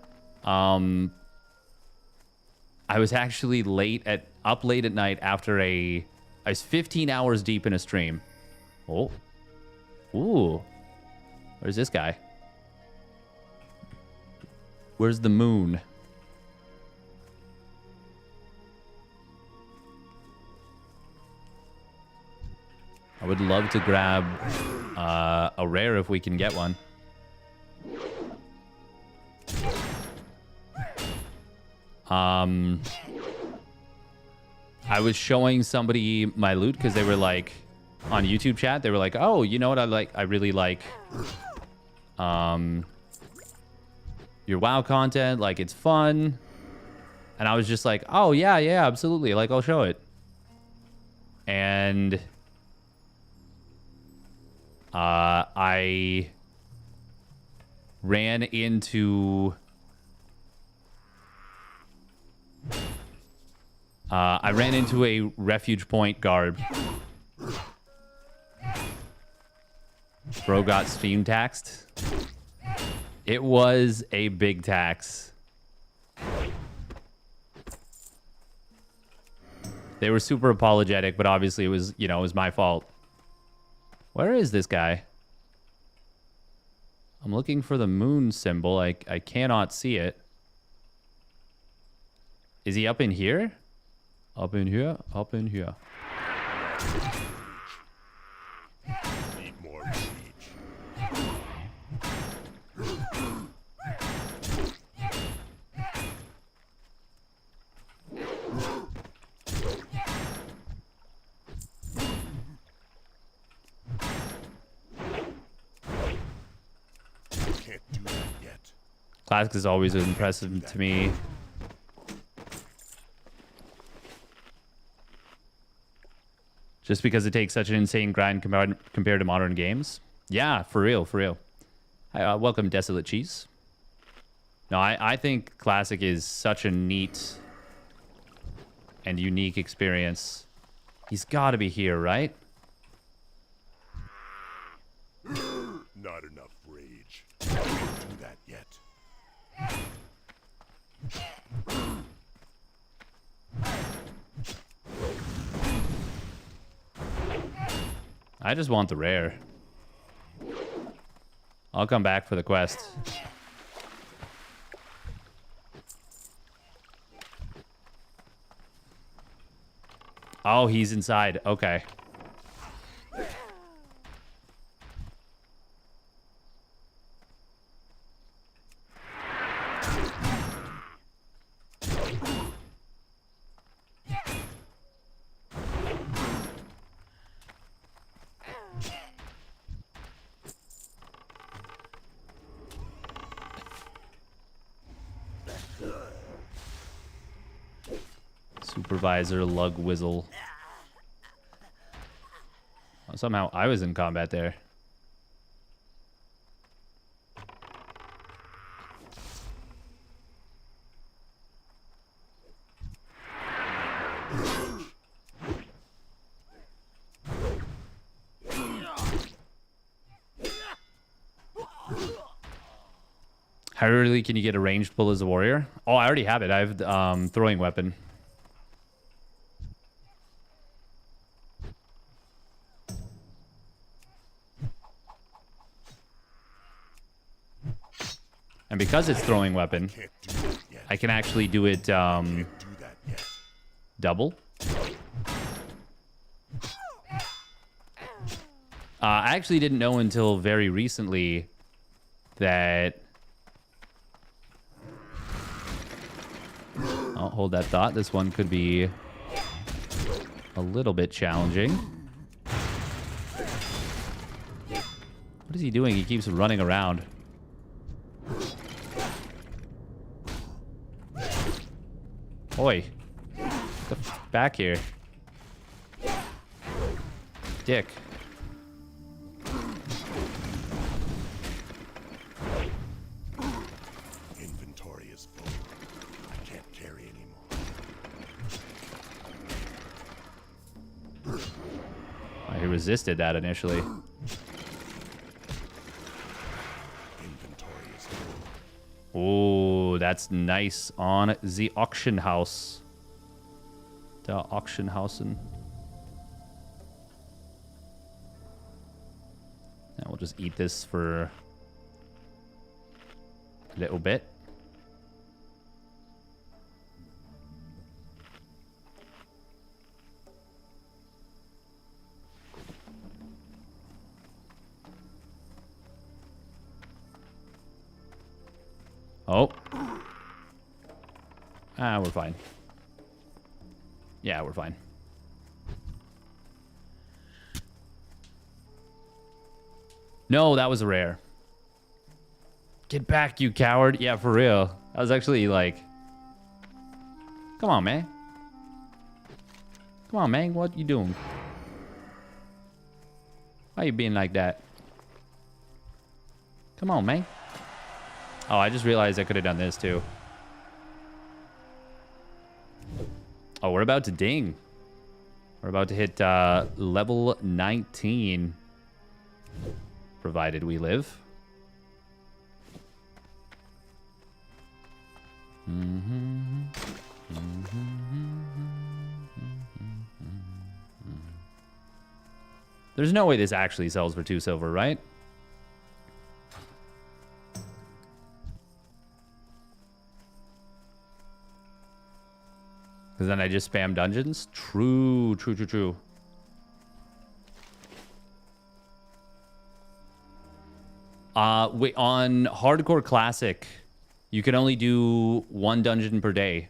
I was actually up late at night after I was 15 hours deep in a stream. Oh. Ooh. Where's this guy? Where's the moon? I would love to grab a rare if we can get one. I was showing somebody my loot because they were like on YouTube chat. They were like, "Oh, you know what I like? I really like your WoW content. Like, it's fun." And I was just like, "Oh yeah, absolutely. Like, I'll show it." And I ran into a refuge point guard. Bro got stream taxed. It was a big tax. They were super apologetic, but obviously it was, you know, it was my fault. Where is this guy? I'm looking for the moon symbol. I cannot see it. Is he up in here? Up in here? Up in here. Need more reach. Can't do that yet. Classic is always impressive to me. Just because it takes such an insane grind compared to modern games. Yeah, for real, for real. Hi, welcome, Desolate Cheese. No, I think Classic is such a neat and unique experience. He's got to be here, right? Not enough rage. Can't do that yet. I just want the rare. I'll come back for the quest. Oh, he's inside. Okay. Supervisor Lug Whizzle. Oh, somehow I was in combat there. How early can you get a ranged pull as a warrior? Oh, I already have it. I have throwing weapon. And because it's throwing weapon, I can actually do it double. I actually didn't know until very recently that... I'll hold that thought. This one could be a little bit challenging. What is he doing? He keeps running around. Oi. Get the f back here. Dick. Inventory is full. I can't carry anymore. He resisted that initially. Inventory is full. Oh, that's nice on the auction house. The auction housen. And we'll just eat this for a little bit. Oh. Ah, we're fine. Yeah, we're fine. No, that was a rare. Get back, you coward. Yeah, for real. I was actually like... Come on, man. Come on, man. What you doing? Why you being like that? Come on, man. Oh, I just realized I could have done this too. Oh, we're about to ding. We're about to hit level 19. Provided we live. There's no way this actually sells for 2 silver, right? Because then I just spam dungeons? True, true, true, true. Wait, on Hardcore Classic, you can only do 1 dungeon per day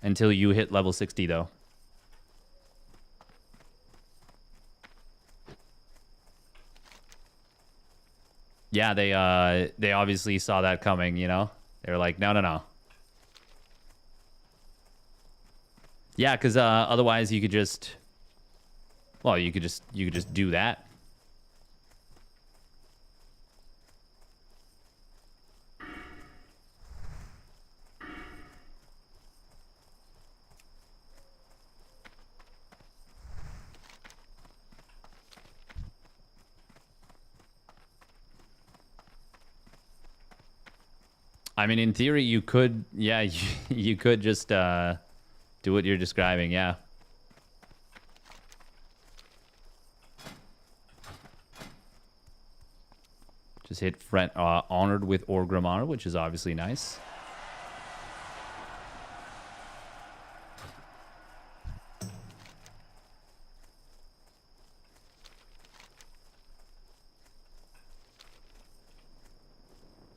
until you hit level 60, though. Yeah, they obviously saw that coming, you know? They were like, no, no, no. Yeah, because otherwise you could just... Well, you could just do that. I mean, in theory, you could... Yeah, you could just do what you're describing, yeah. Just hit friend honored with Orgrimmar, which is obviously nice.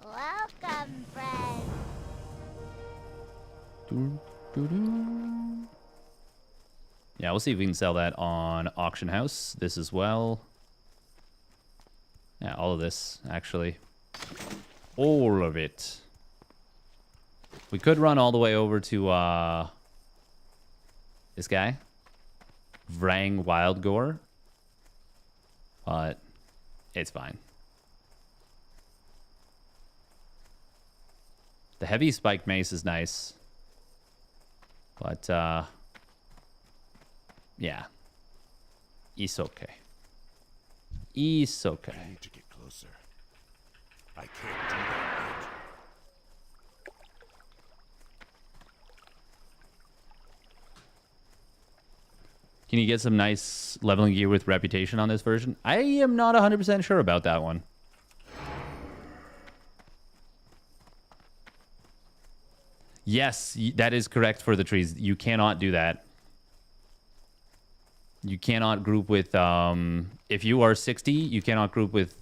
Welcome, friend. Yeah, we'll see if we can sell that on Auction House. This as well. Yeah, all of this, actually. All of it. We could run all the way over to, this guy. Vrang Wildgore. But it's fine. The heavy spiked mace is nice. But, yeah. It's okay. It's okay. I need to get closer. I can't do that yet. Can you get some nice leveling gear with reputation on this version? I am not 100% sure about that one. Yes, that is correct for the trees. You cannot do that. You cannot group with... if you are 60, you cannot group with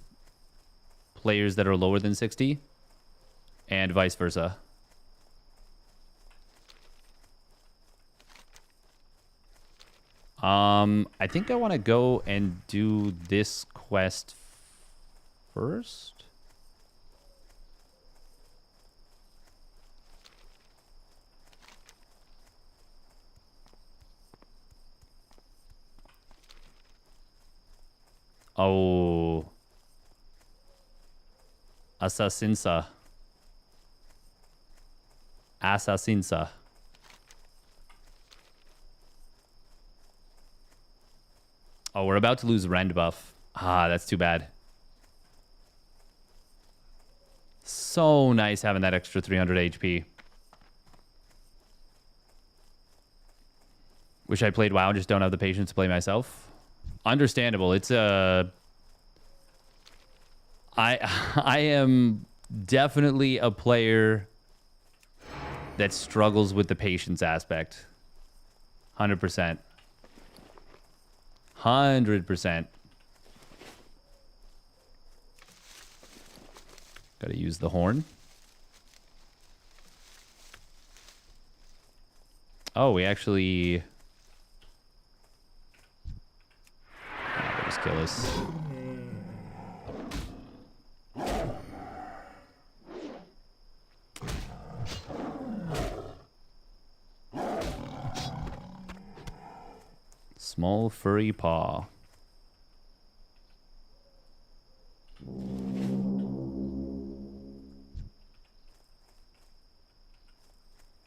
players that are lower than 60. And vice versa. I think I want to go and do this quest first. Oh. Assassinsa. Assassinsa. Oh, we're about to lose rend buff. Ah, that's too bad. So nice having that extra 300 HP. Wish I played WoW, just don't have the patience to play myself. Understandable. It's a... I am definitely a player that struggles with the patience aspect. 100%. 100%. Gotta use the horn. Oh, we actually... Oh, just kill us. Small furry paw.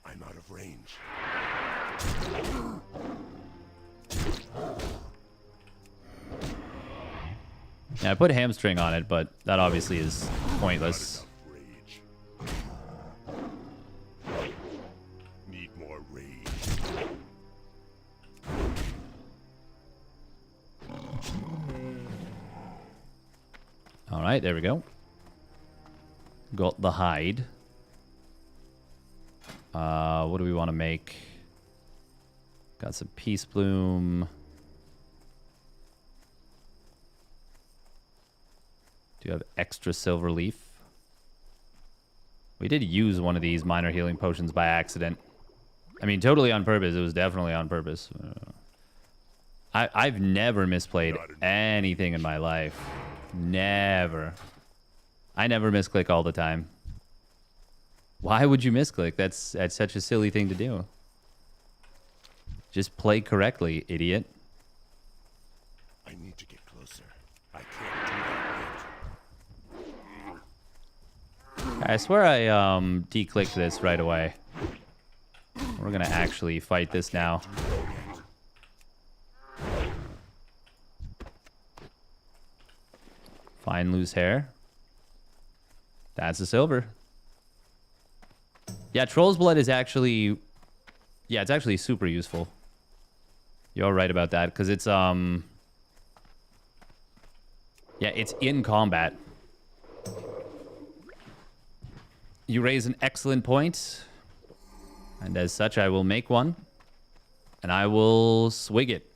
I'm out of range. Yeah, I put hamstring on it, but that obviously is pointless. Rage. right, there we go. Got the hide. What do we want to make? Got some peace bloom. Do you have extra silver leaf? We did use one of these minor healing potions by accident. I mean, totally on purpose. It was definitely on purpose. I've never misplayed anything in my life. Never. I never misclick all the time. Why would you misclick? That's such a silly thing to do. Just play correctly, idiot. I need to get closer. I can't do that yet. I swear I declicked this right away. We're gonna actually fight this now. Fine loose hair. That's a silver. Yeah, Troll's Blood is actually... Yeah, it's actually super useful. You're right about that, because it's, Yeah, it's in combat. You raise an excellent point. And as such, I will make one. And I will swig it.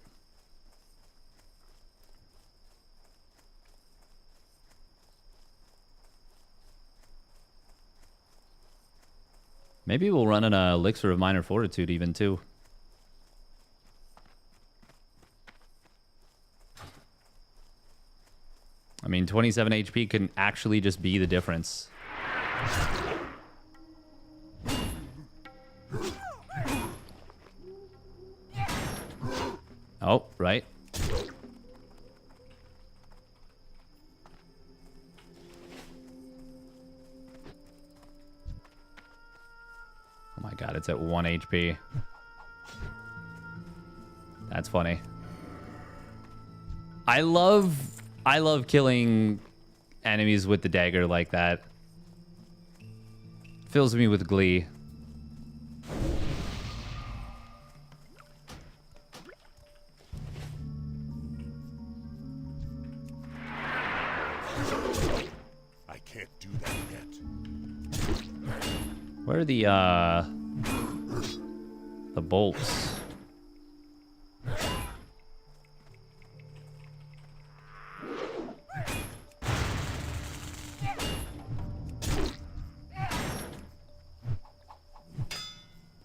Maybe we'll run an elixir of minor fortitude even too. I mean, 27 HP can actually just be the difference. Oh, right. Oh my god, it's at 1 HP. That's funny. I love killing enemies with the dagger like that. Fills me with glee. I can't do that yet. Where are the bolts?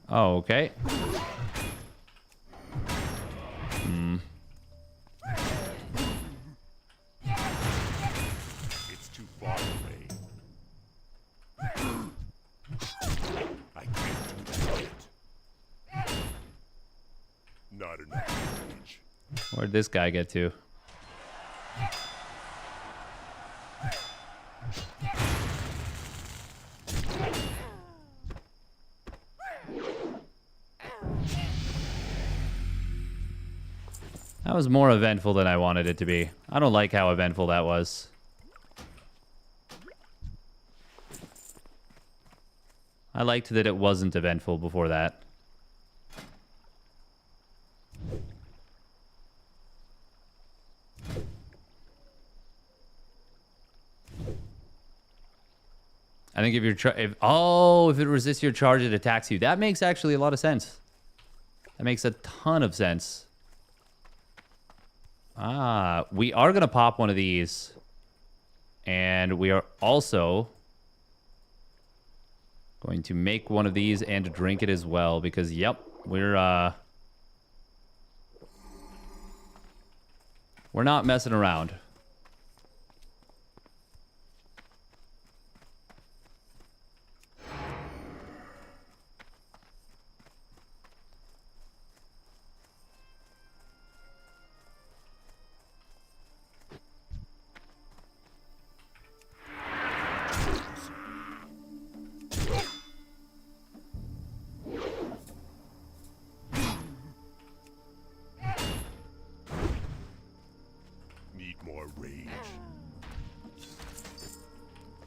Oh, okay. It's too far away. I can't do that yet. Not enough damage. Where'd this guy get to? That was more eventful than I wanted it to be. I don't like how eventful that was. I liked that it wasn't eventful before that. I think if you're if it resists your charge, it attacks you. That makes actually a lot of sense. That makes a ton of sense. Ah, we are going to pop one of these. And we are also going to make one of these and drink it as well. Because, yep, we're not messing around.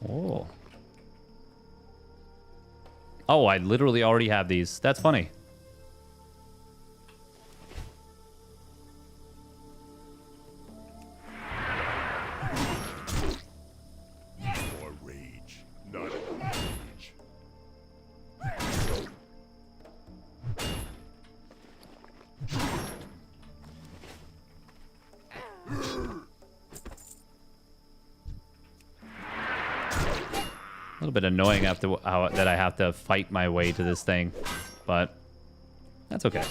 Oh. Oh, I literally already have these. That's funny. Not enough rage. A little bit annoying after that I have to fight my way to this thing, but that's okay.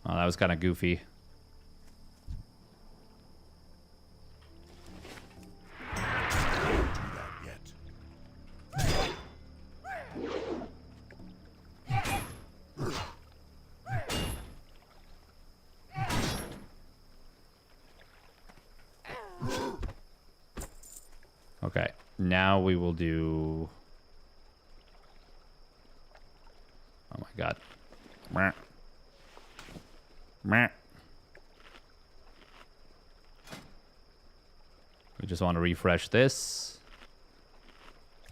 Oh, that was kind of goofy. Okay, now we will do... Oh my god. Meh. Meh. We just want to refresh this.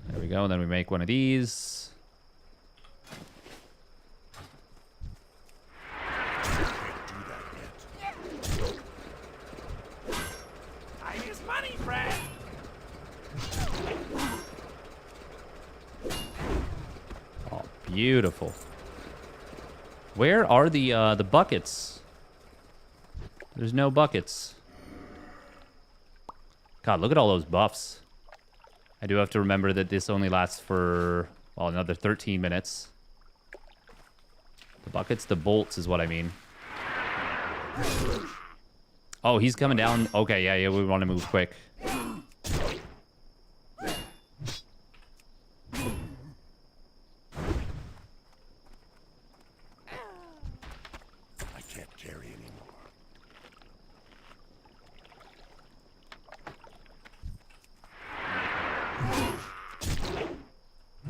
There we go, and then we make one of these. Time is money, friend. Oh, beautiful. Where are the buckets? There's no buckets. God, look at all those buffs. I do have to remember that this only lasts for, well, another 13 minutes. The buckets, the bolts is what I mean. Oh, he's coming down. Okay, yeah, we want to move quick. I can't carry anymore.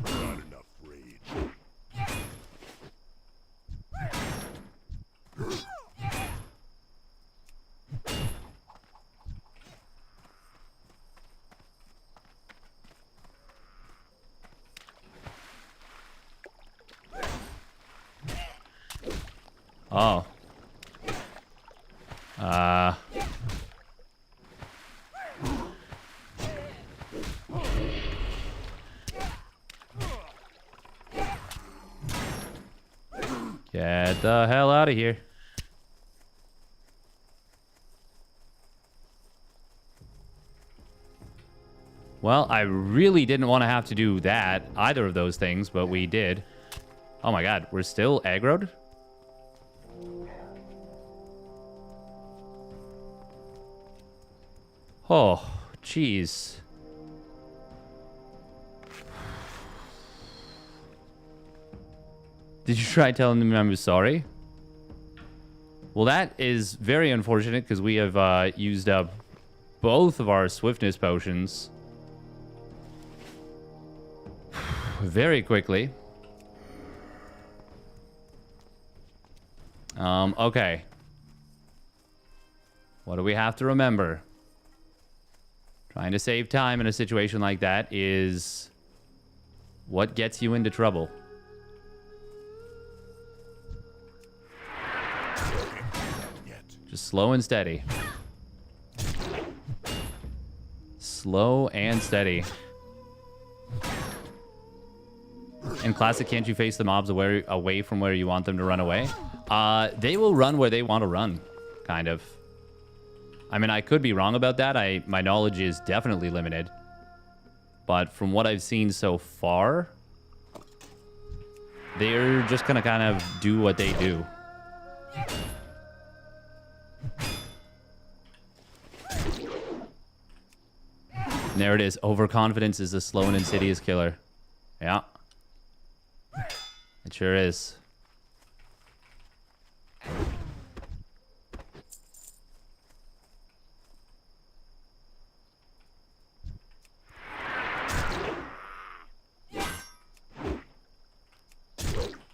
Not enough rage. Oh. Get the hell out of here. Well, I really didn't want to have to do that, either of those things, but we did. Oh my god, we're still aggroed? Oh, jeez. Did you try telling them I'm sorry? Well, that is very unfortunate because we have used up both of our swiftness potions very quickly. Okay. What do we have to remember? Trying to save time in a situation like that is what gets you into trouble. Just slow and steady. Slow and steady. In Classic, can't you face the mobs away from where you want them to run away? They will run where they want to run, kind of. I mean, I could be wrong about that. My knowledge is definitely limited. But from what I've seen so far, they're just going to kind of do what they do. And there it is. Overconfidence is a slow and insidious killer. Yeah. It sure is.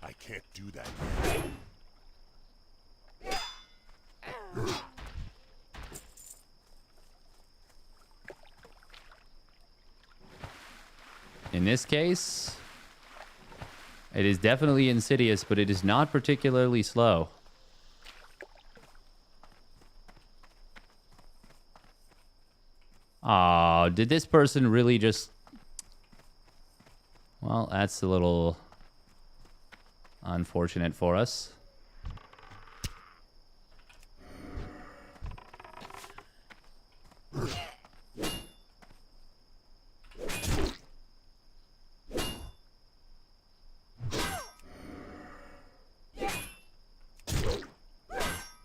I can't do that. In this case, it is definitely insidious, but it is not particularly slow. Aw, did this person really just... Well, that's a little unfortunate for us.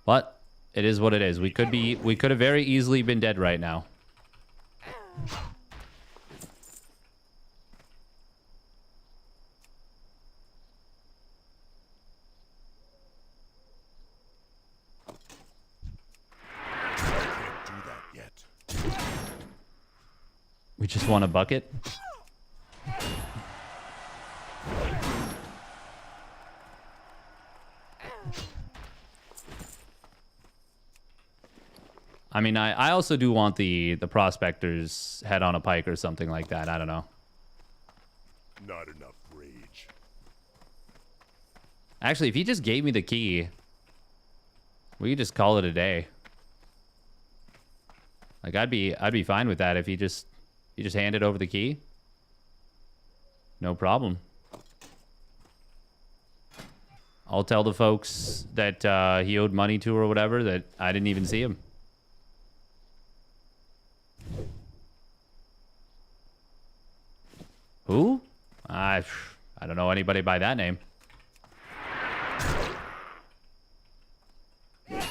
But it is what it is. We could have very easily been dead right now. We just want a bucket. I mean, I also do want the prospector's head on a pike or something like that. I don't know. Not enough rage. Actually, if he just gave me the key, we could just call it a day. Like I'd be fine with that if he just handed over the key. No problem. I'll tell the folks that he owed money to or whatever that I didn't even see him. Who? I don't know anybody by that name.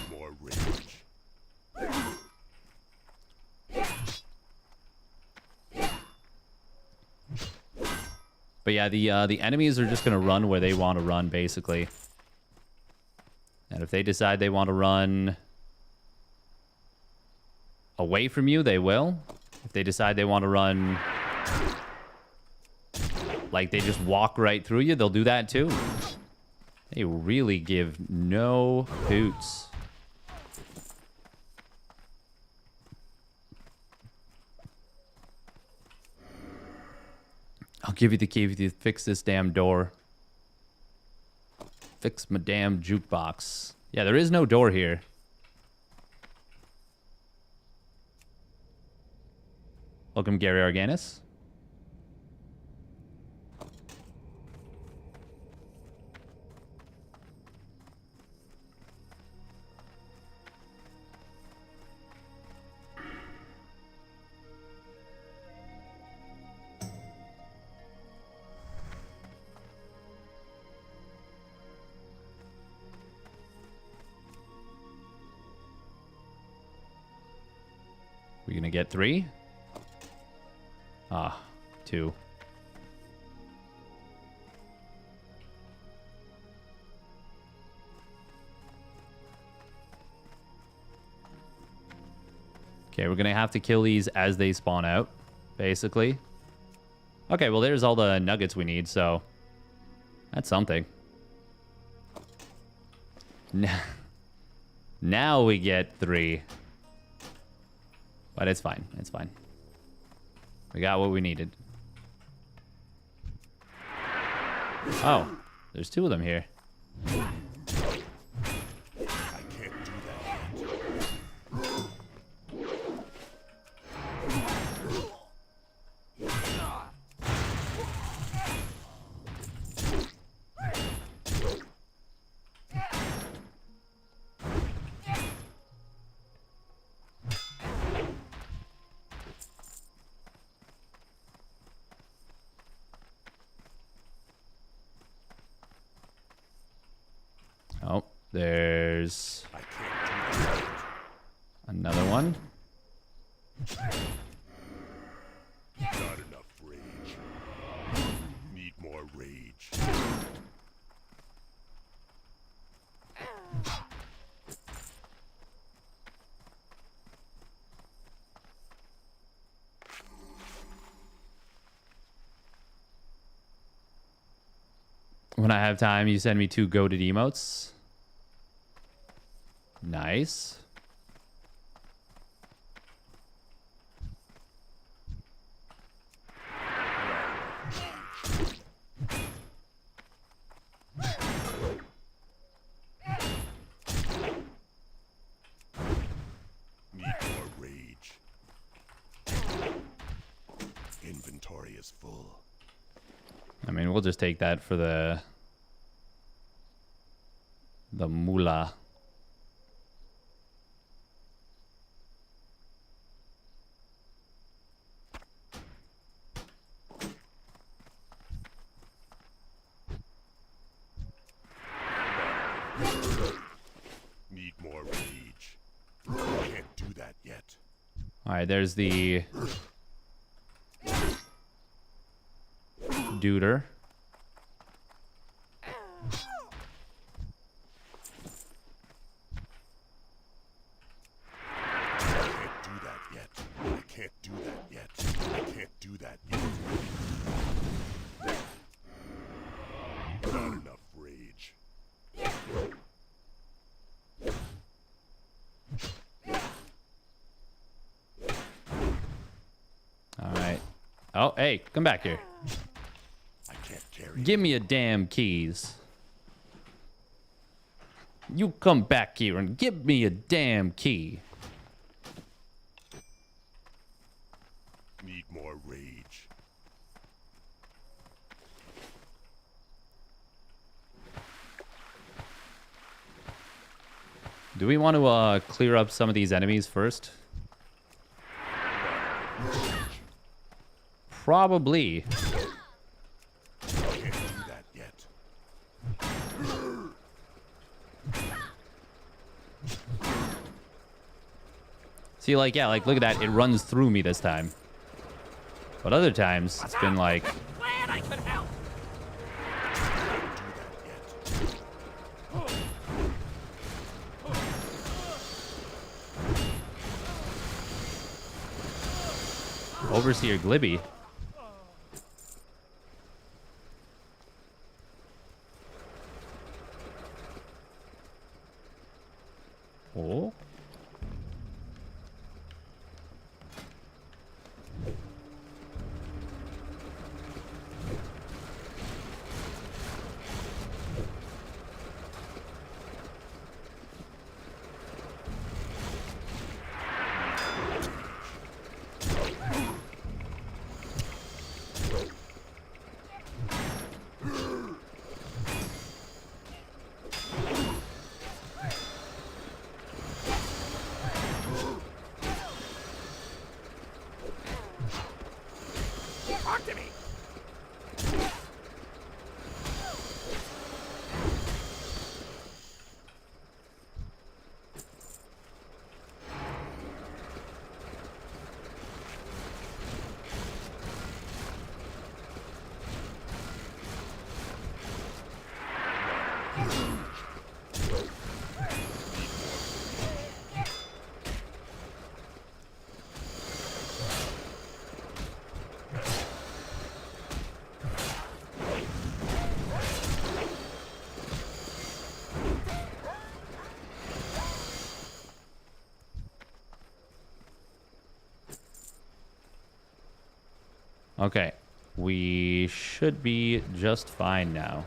More rage. But yeah, the enemies are just gonna run where they want to run, basically. And if they decide they want to run away from you, they will. If they decide they want to run like they just walk right through you, they'll do that too. They really give no hoots. I'll give you the key if you fix this damn door. Fix my damn jukebox. Yeah, there is no door here. Welcome, Gary Arganis. We gonna get 3? Ah, 2. Okay, we're gonna have to kill these as they spawn out, basically. Okay, well, there's all the nuggets we need, so that's something. Now we get 3. But it's fine. It's fine. We got what we needed. Oh, there's 2 of them here. I can't do that yet. Oh, there's another one. Not enough rage. Need more rage. When I have time, you send me 2 goated emotes. Nice. I mean, we'll just take that for the moolah. Need more rage. Can't do that yet. All right, there's the duder. I can't do that yet. I can't do that yet. Not enough rage. All right. Oh, hey, come back here. I can't carry. Give me a damn keys. You come back here and give me a damn key. Need more rage. Do we want to clear up some of these enemies first? Probably. Can't do that yet. See, like, yeah, like, look at that. It runs through me this time. But other times, it's been like... Glad I could help. Overseer Glibby. Oh. Talk to me. Okay. We should be just fine now.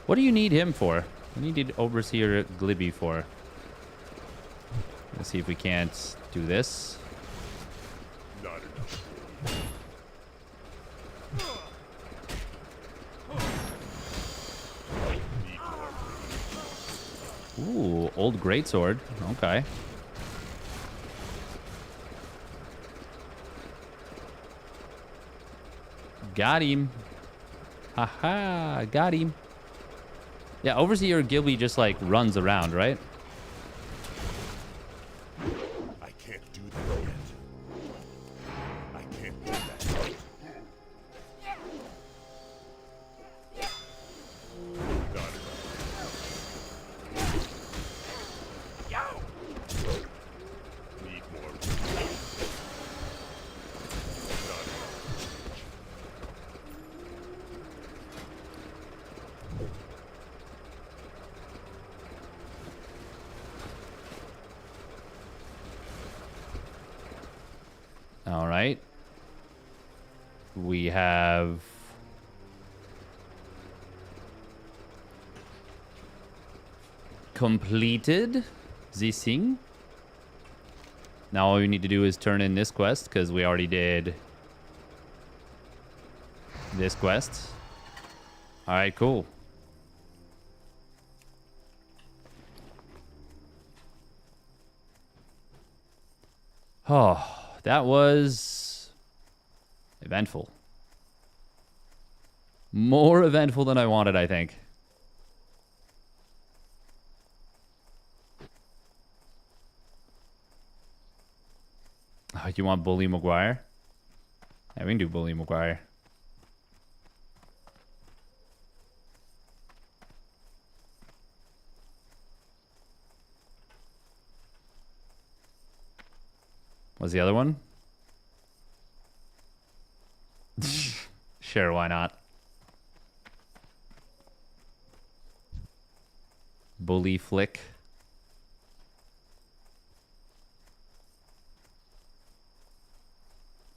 What do you need him for? What do you need Overseer Glibby for? Let's see if we can't do this. Not enough. Need more rage. Ooh, old greatsword. Okay. Got him. Haha, got him. Yeah, Overseer Gilby just like runs around, right? I can't do that yet. I can't do that yet. Not enough. Yo. Need more rage. Not enough. All right. We have completed this thing. Now all we need to do is turn in this quest because we already did this quest. All right, cool. Oh, that was eventful. More eventful than I wanted, I think. Oh, you want Bully Maguire? Yeah, we can do Bully Maguire. What's the other one? Sure, why not? Bully Flick.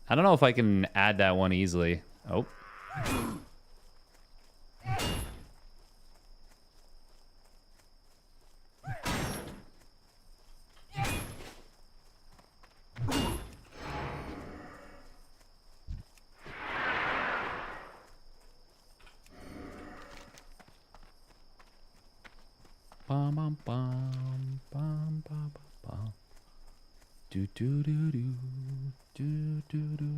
I don't know if I can add that one easily. Oh. Bum, bum, bum, bum, bum, bum. Do, do, do, do, do, do, do.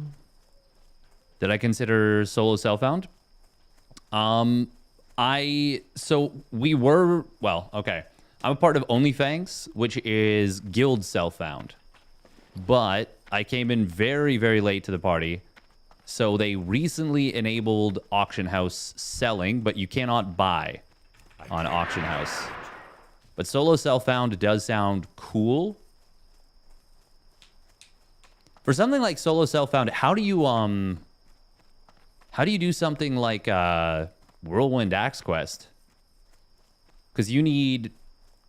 Did I consider solo self-found? So we were, well, okay. I'm a part of OnlyFangs, which is guild self-found. But I came in very, very late to the party. So they recently enabled auction house selling, but you cannot buy on auction house. But solo self-found does sound cool. For something like solo self-found, how do you do something like Whirlwind Axe Quest? Because you need,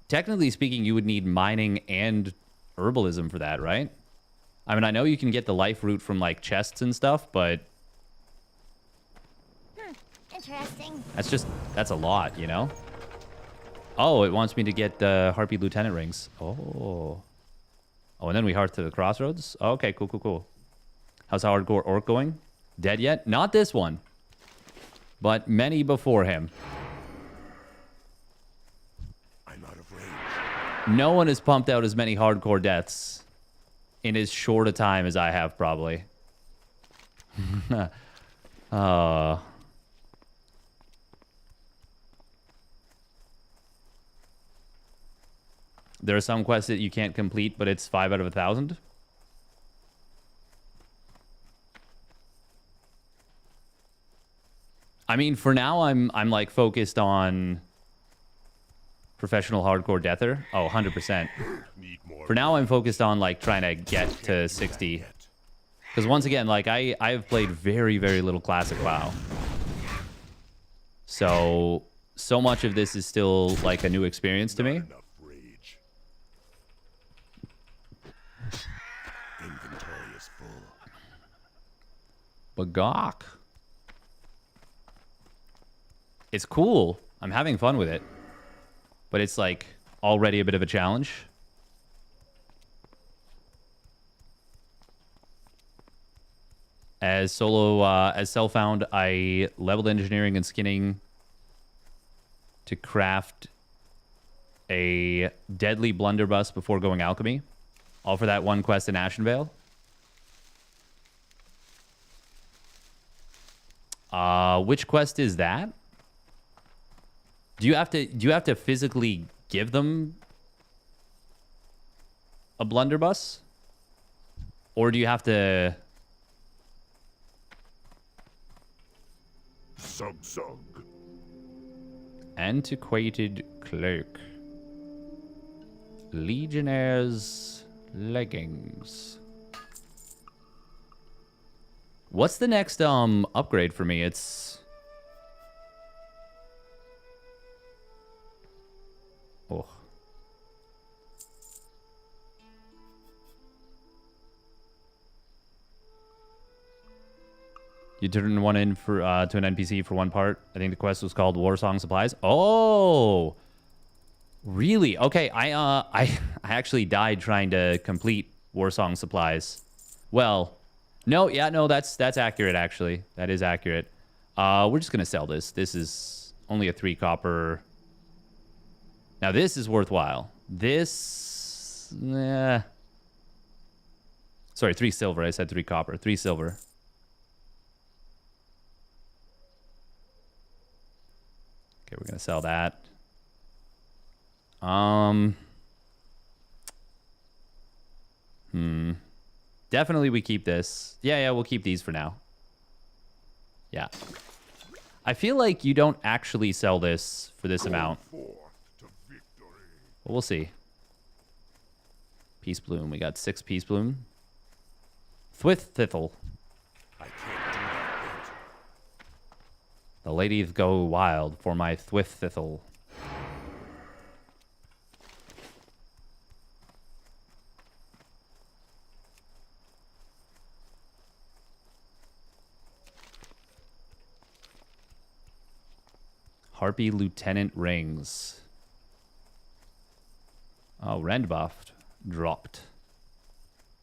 technically speaking, you would need mining and herbalism for that, right? I mean, I know you can get the life root from like chests and stuff, but Interesting. that's a lot, you know? Oh, it wants me to get the Harpy Lieutenant rings. Oh. Oh, and then we heart to the crossroads? Oh, okay, cool, cool, cool. How's Hardcore Orc going? Dead yet? Not this one. But many before him. I'm out of range. No one has pumped out as many hardcore deaths in as short a time as I have, probably. There are some quests that you can't complete, but it's 5 out of 1,000. I mean, for now, I'm like focused on professional hardcore deather. Oh, 100%. Need more. For now, I'm focused on like trying to get to 60. Because once again, like I've played very, very little classic WoW. So much of this is still like a new experience to me. Enough rage. Inventory is full. But gawk. It's cool. I'm having fun with it. But it's like already a bit of a challenge. As solo, as self-found, I leveled engineering and skinning to craft a deadly blunderbuss before going alchemy. All for that one quest in Ashenvale. Which quest is that? Do you have to physically give them a blunderbuss? Or do you have to Sug. Antiquated cloak. Legionnaire's leggings. What's the next upgrade for me? It's oh. You turn one in for to an NPC for one part. I think the quest was called War Song Supplies. Oh, really? Okay, I actually died trying to complete War Song Supplies. Well, no, yeah, no, that's accurate actually. That is accurate. We're just going to sell this. This is only a 3 copper. Now, this is worthwhile. This... Sorry, 3 silver. I said 3 copper. 3 silver. Okay, we're going to sell that. Definitely we keep this. Yeah, we'll keep these for now. Yeah. I feel like you don't actually sell this for this amount. But we'll see. Peace Bloom. We got 6 Peace Bloom. Thwith Thithel. I can't do that yet. The ladies go wild for my Thwith Thithel. Harpy Lieutenant Rings. Oh, Rend buff dropped.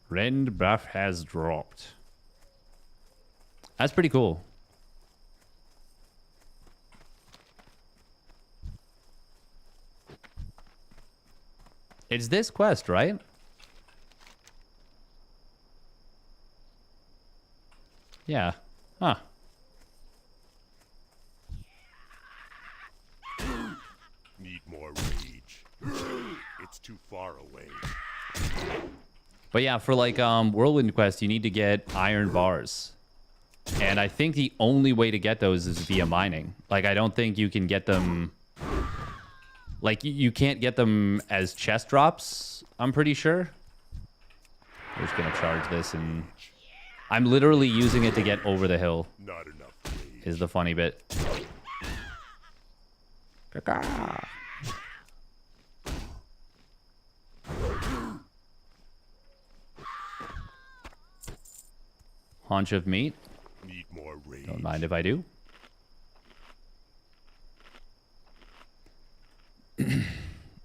Rend buff has dropped. That's pretty cool. It's this quest, right? Yeah. Huh. Need more rage. It's too far away. But yeah, for like Whirlwind Quest, you need to get iron bars. And I think the only way to get those is via mining. Like, I don't think you can get them... Like, you can't get them as chest drops, I'm pretty sure. We're just going to charge this, and... I'm literally using it to get over the hill. Not enough rage. Is the funny bit. Caca. Haunch of meat. Need more rage. Don't mind if I do.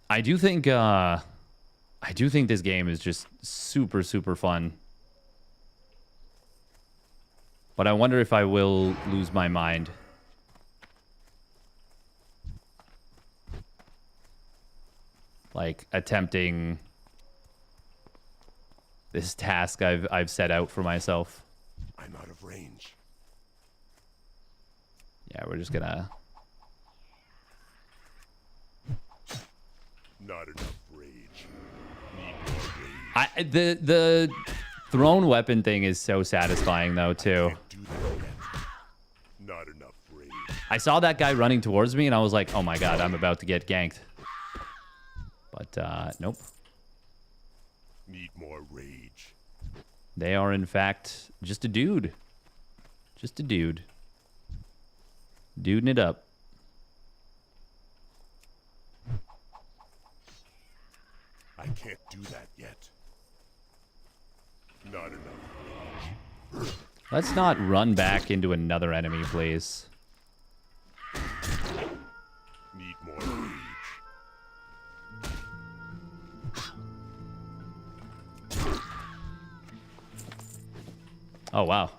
I do think this game is just super, super fun. But I wonder if I will lose my mind. Like attempting this task I've set out for myself. I'm out of range. Yeah, we're just gonna... Not enough rage. Need more rage. The thrown weapon thing is so satisfying though too. Can't do that yet. Not enough rage. I saw that guy running towards me and I was like, oh my god, I'm about to get ganked. But nope. Need more rage. They are in fact just a dude. Just a dude. Duding it up. I can't do that yet. Not enough rage. Let's not run back into another enemy, please. Need more rage. Oh, wow.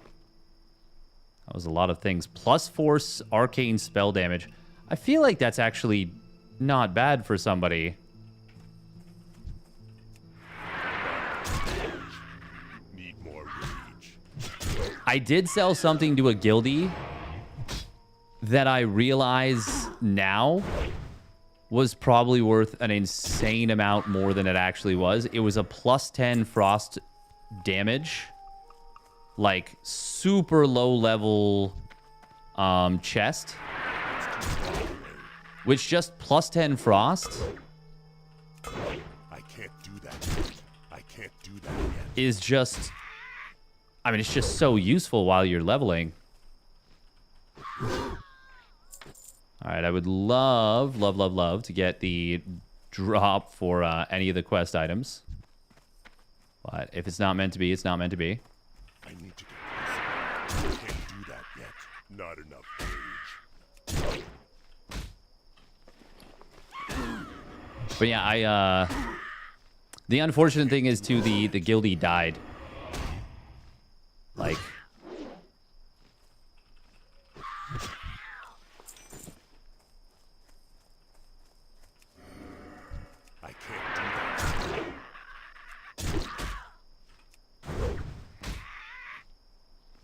That was a lot of things. Plus force arcane spell damage. I feel like that's actually not bad for somebody. Need more rage. I did sell something to a guildie that I realize now was probably worth an insane amount more than it actually was. It was a plus 10 frost damage. Like, super low level chest. Which just plus 10 frost I can't do that yet. I can't do that yet. is just... I mean, it's just so useful while you're leveling. Alright, I would love to get the drop for any of the quest items. But if it's not meant to be, it's not meant to be. I need to get this. I can't do that yet. Not enough rage. But yeah, the unfortunate thing is too, the guildie died. Like,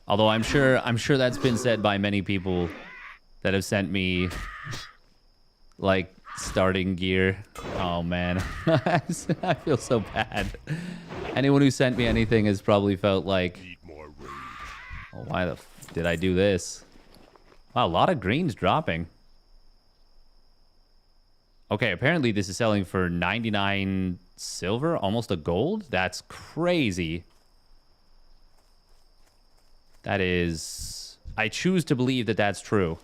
Although I'm sure that's been said by many people that have sent me like starting gear. Oh man, I feel so bad. Anyone who sent me anything has probably felt like, Need more rage. oh, why the f did I do this? Wow, a lot of greens dropping. Okay, apparently this is selling for 99 silver, almost a gold. That's crazy. That is... I choose to believe that that's true.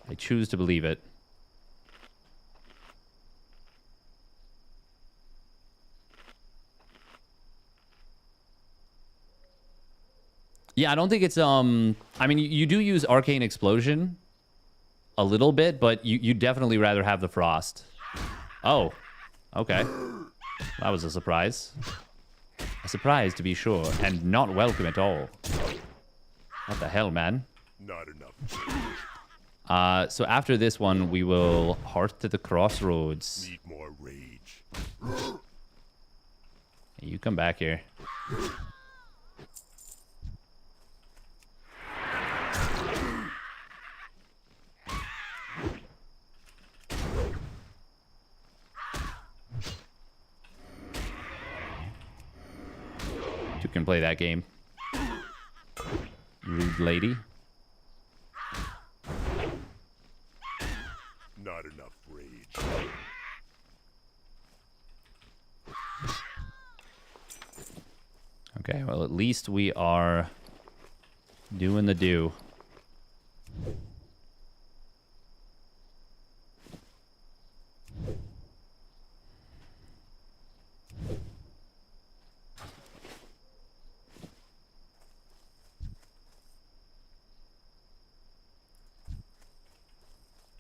I choose to believe it. Yeah, I don't think it's... I mean, you do use Arcane Explosion a little bit, but you'd definitely rather have the Frost. Oh, okay. That was a surprise. A surprise, to be sure, and not welcome at all. What the hell, man? Not enough. So after this one, we will Hearth to the Crossroads. Need more rage. You come back here. You can play that game. Rude lady. Not enough rage. Okay, well, at least we are doing the do.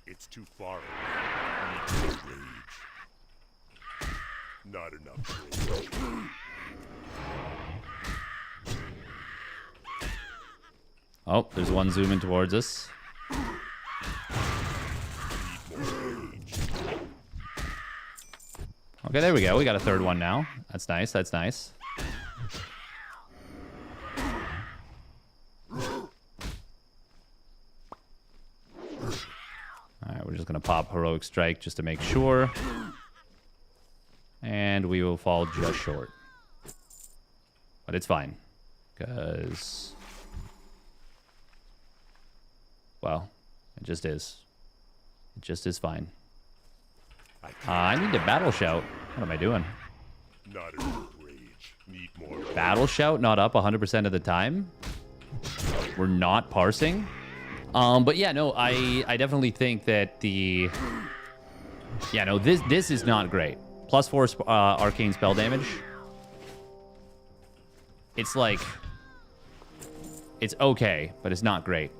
It's too far away. Need more rage. Not enough rage. Oh, there's one zooming towards us. Need more rage. Okay, there we go. We got a third one now. That's nice. That's nice. Alright, we're just going to pop Heroic Strike just to make sure. And we will fall just short. But it's fine. Because... well, it just is. It just is fine. I need to Battle Shout. What am I doing? Not enough rage. Need more. Battle Shout not up 100% of the time? We're not parsing? But yeah, no, I definitely think that the... yeah, no, this is not great. +4 arcane spell damage. It's like... it's okay, but it's not great.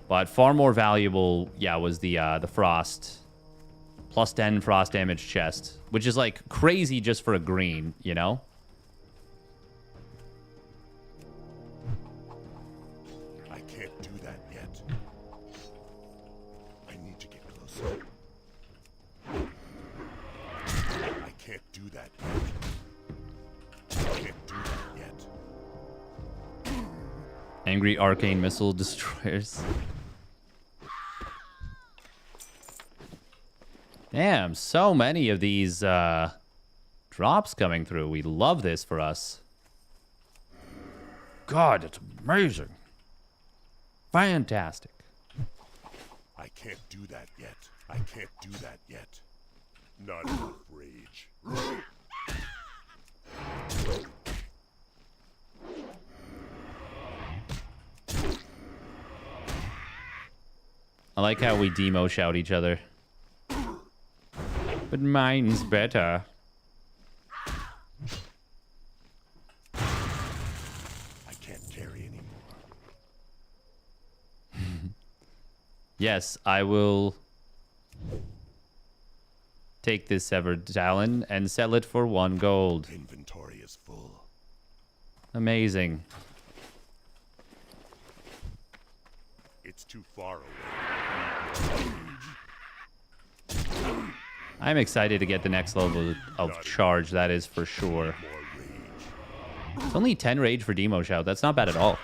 But far more valuable, yeah, was the Frost. +10 Frost damage chest. Which is like crazy just for a green, you know? I can't do that yet. I need to get closer. I can't do that yet. I can't do that yet. Angry Arcane Missile Destroyers. Damn, so many of these drops coming through. We love this for us. God, it's amazing. Fantastic. I can't do that yet. I can't do that yet. Not enough rage. I like how we demo shout each other. But mine's better. I can't carry anymore. Yes, I will take this severed talon and sell it for 1 gold. Inventory is full. Amazing. It's too far away. I'm excited to get the next level of charge, that is for sure. More rage. It's only 10 rage for Demo Shout. That's not bad at all.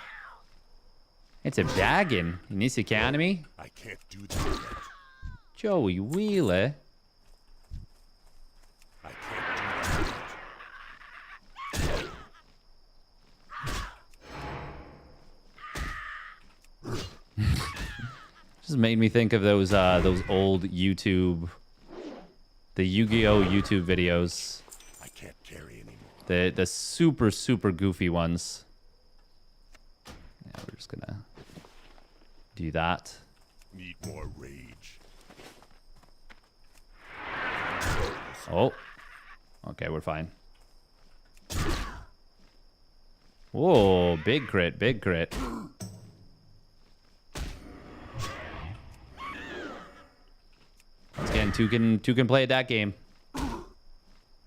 It's a baggin in this academy. I can't do that yet. Joey Wheeler. I can't do that yet. Just made me think of those old YouTube, the Yu-Gi-Oh YouTube videos. I can't carry anymore. The super goofy ones. Yeah, we're just gonna do that. Need more rage. Oh. Okay, we're fine. Whoa, big crit, big crit. Once again, two can play at that game.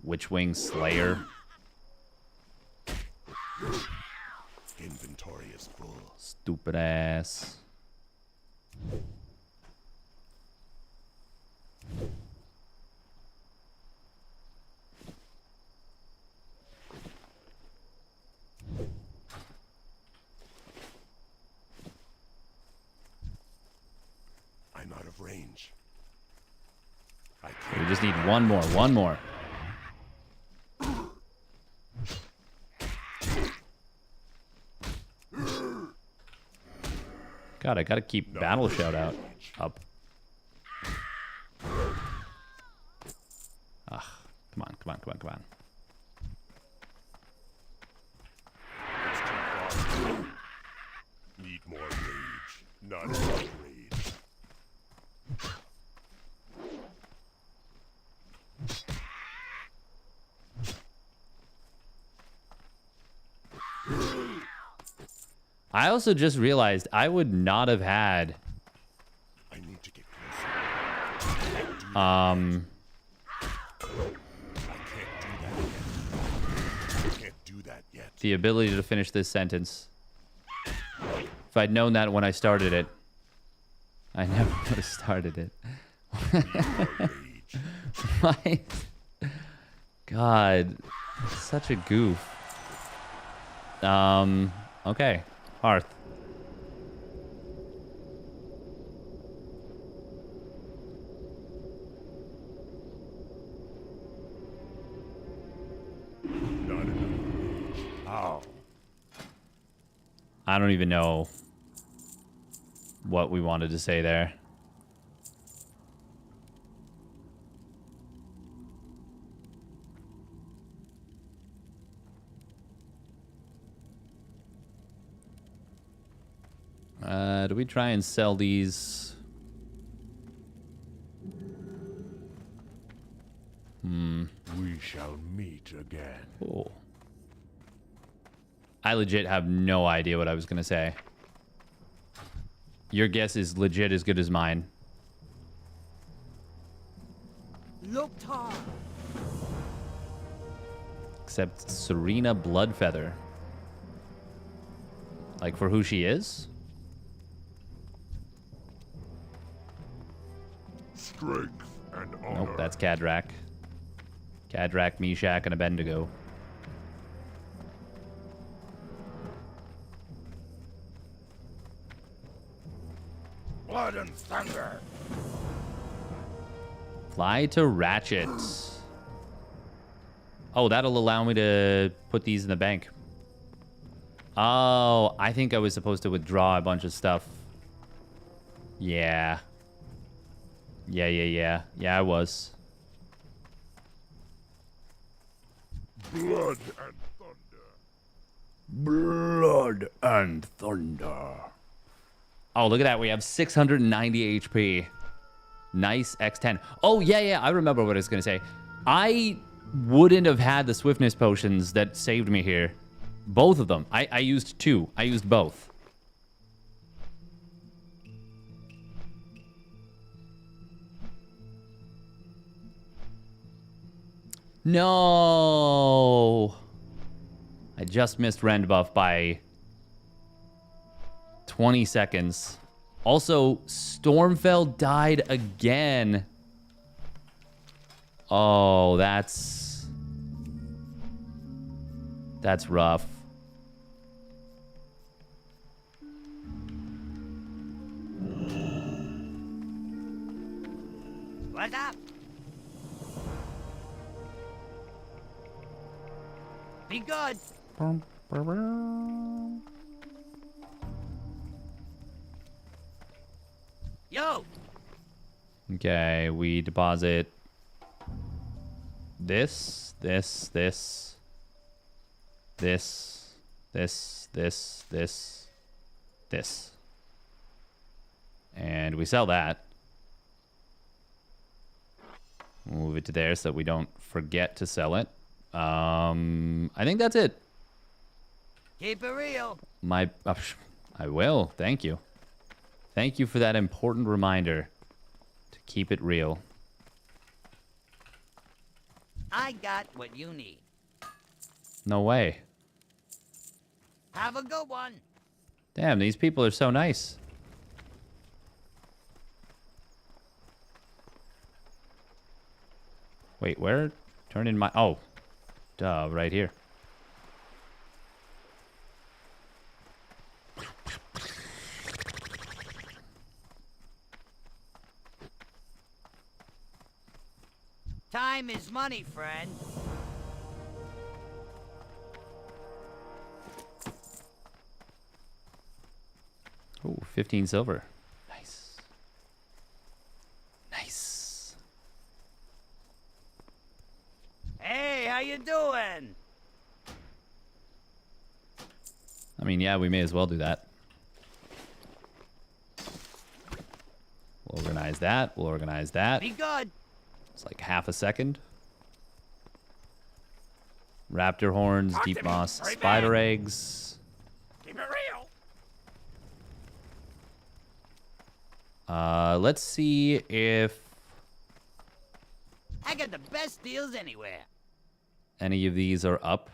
Witchwing Slayer. Inventory is full. Stupid ass. I'm out of range. I We can't. just need one more. God, I gotta keep battle shout out up. Ugh, come on. It's too far. Need more rage. Not enough rage. I also just realized I would not have had I need to get closer. um I can't do that yet. the ability to finish this sentence. If I'd known that when I started it, I never would have started it. Need more rage. My God, such a goof. Okay, Hearth. Not enough rage. How? I don't even know what we wanted to say there. Do we try and sell these? We shall meet again. Oh. I legit have no idea what I was going to say. Your guess is legit as good as mine. Looked hard. Except Serena Bloodfeather. Like for who she is? Strength and honor. Nope, that's Kadrak. Kadrak, Meshach, and Abednego. Blood and thunder. Fly to Ratchet. Oh, that'll allow me to put these in the bank. Oh, I think I was supposed to withdraw a bunch of stuff. Yeah. Yeah, I was. Blood and thunder. Blood and thunder. Oh, look at that. We have 690 HP. Nice X10. Oh, yeah. I remember what I was going to say. I wouldn't have had the swiftness potions that saved me here. Both of them. I used two. I used both. No. I just missed Rend buff by 20 seconds. Also, Stormfell died again. Oh, that's rough. What's up? Be good. Yo. Okay, we deposit this, this, this, this, this, this, this, this. And we sell that. Move it to there so that we don't forget to sell it. I think that's it. Keep it real. I will. Thank you. Thank you for that important reminder to keep it real. I got what you need. No way. Have a good one. Damn, these people are so nice. Wait, where? Turn in my... Oh. Duh, right here. Time is money, friend. Oh, 15 silver. Nice. Nice. Hey, how you doing? I mean, yeah, we may as well do that. We'll organize that. We'll organize that. Be good. It's like half a second. Raptor horns, deep moss, spider eggs. Keep it real. Let's see if I got the best deals anywhere. any of these are up.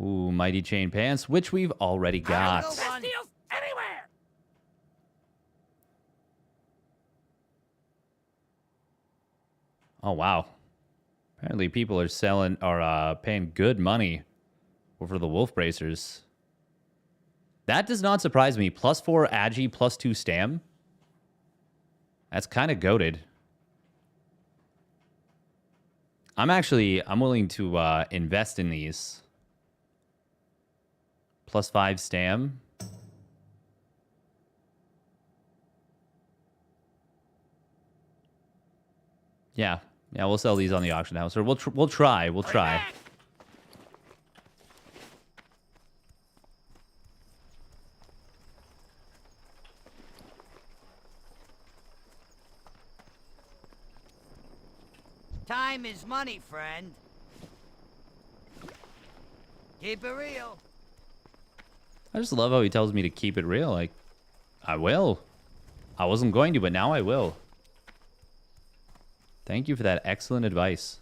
Ooh, mighty chain pants, which we've already got. Best Deals anywhere. Oh wow. Apparently people are selling or paying good money over the wolf bracers. That does not surprise me. +4 agi, +2 stam. That's kind of goated. I'm willing to invest in these. +5 stam. Yeah, we'll sell these on the auction house, or we'll try. Time is money, friend. Keep it real. I just love how he tells me to keep it real. Like, I will. I wasn't going to, but now I will. Thank you for that excellent advice.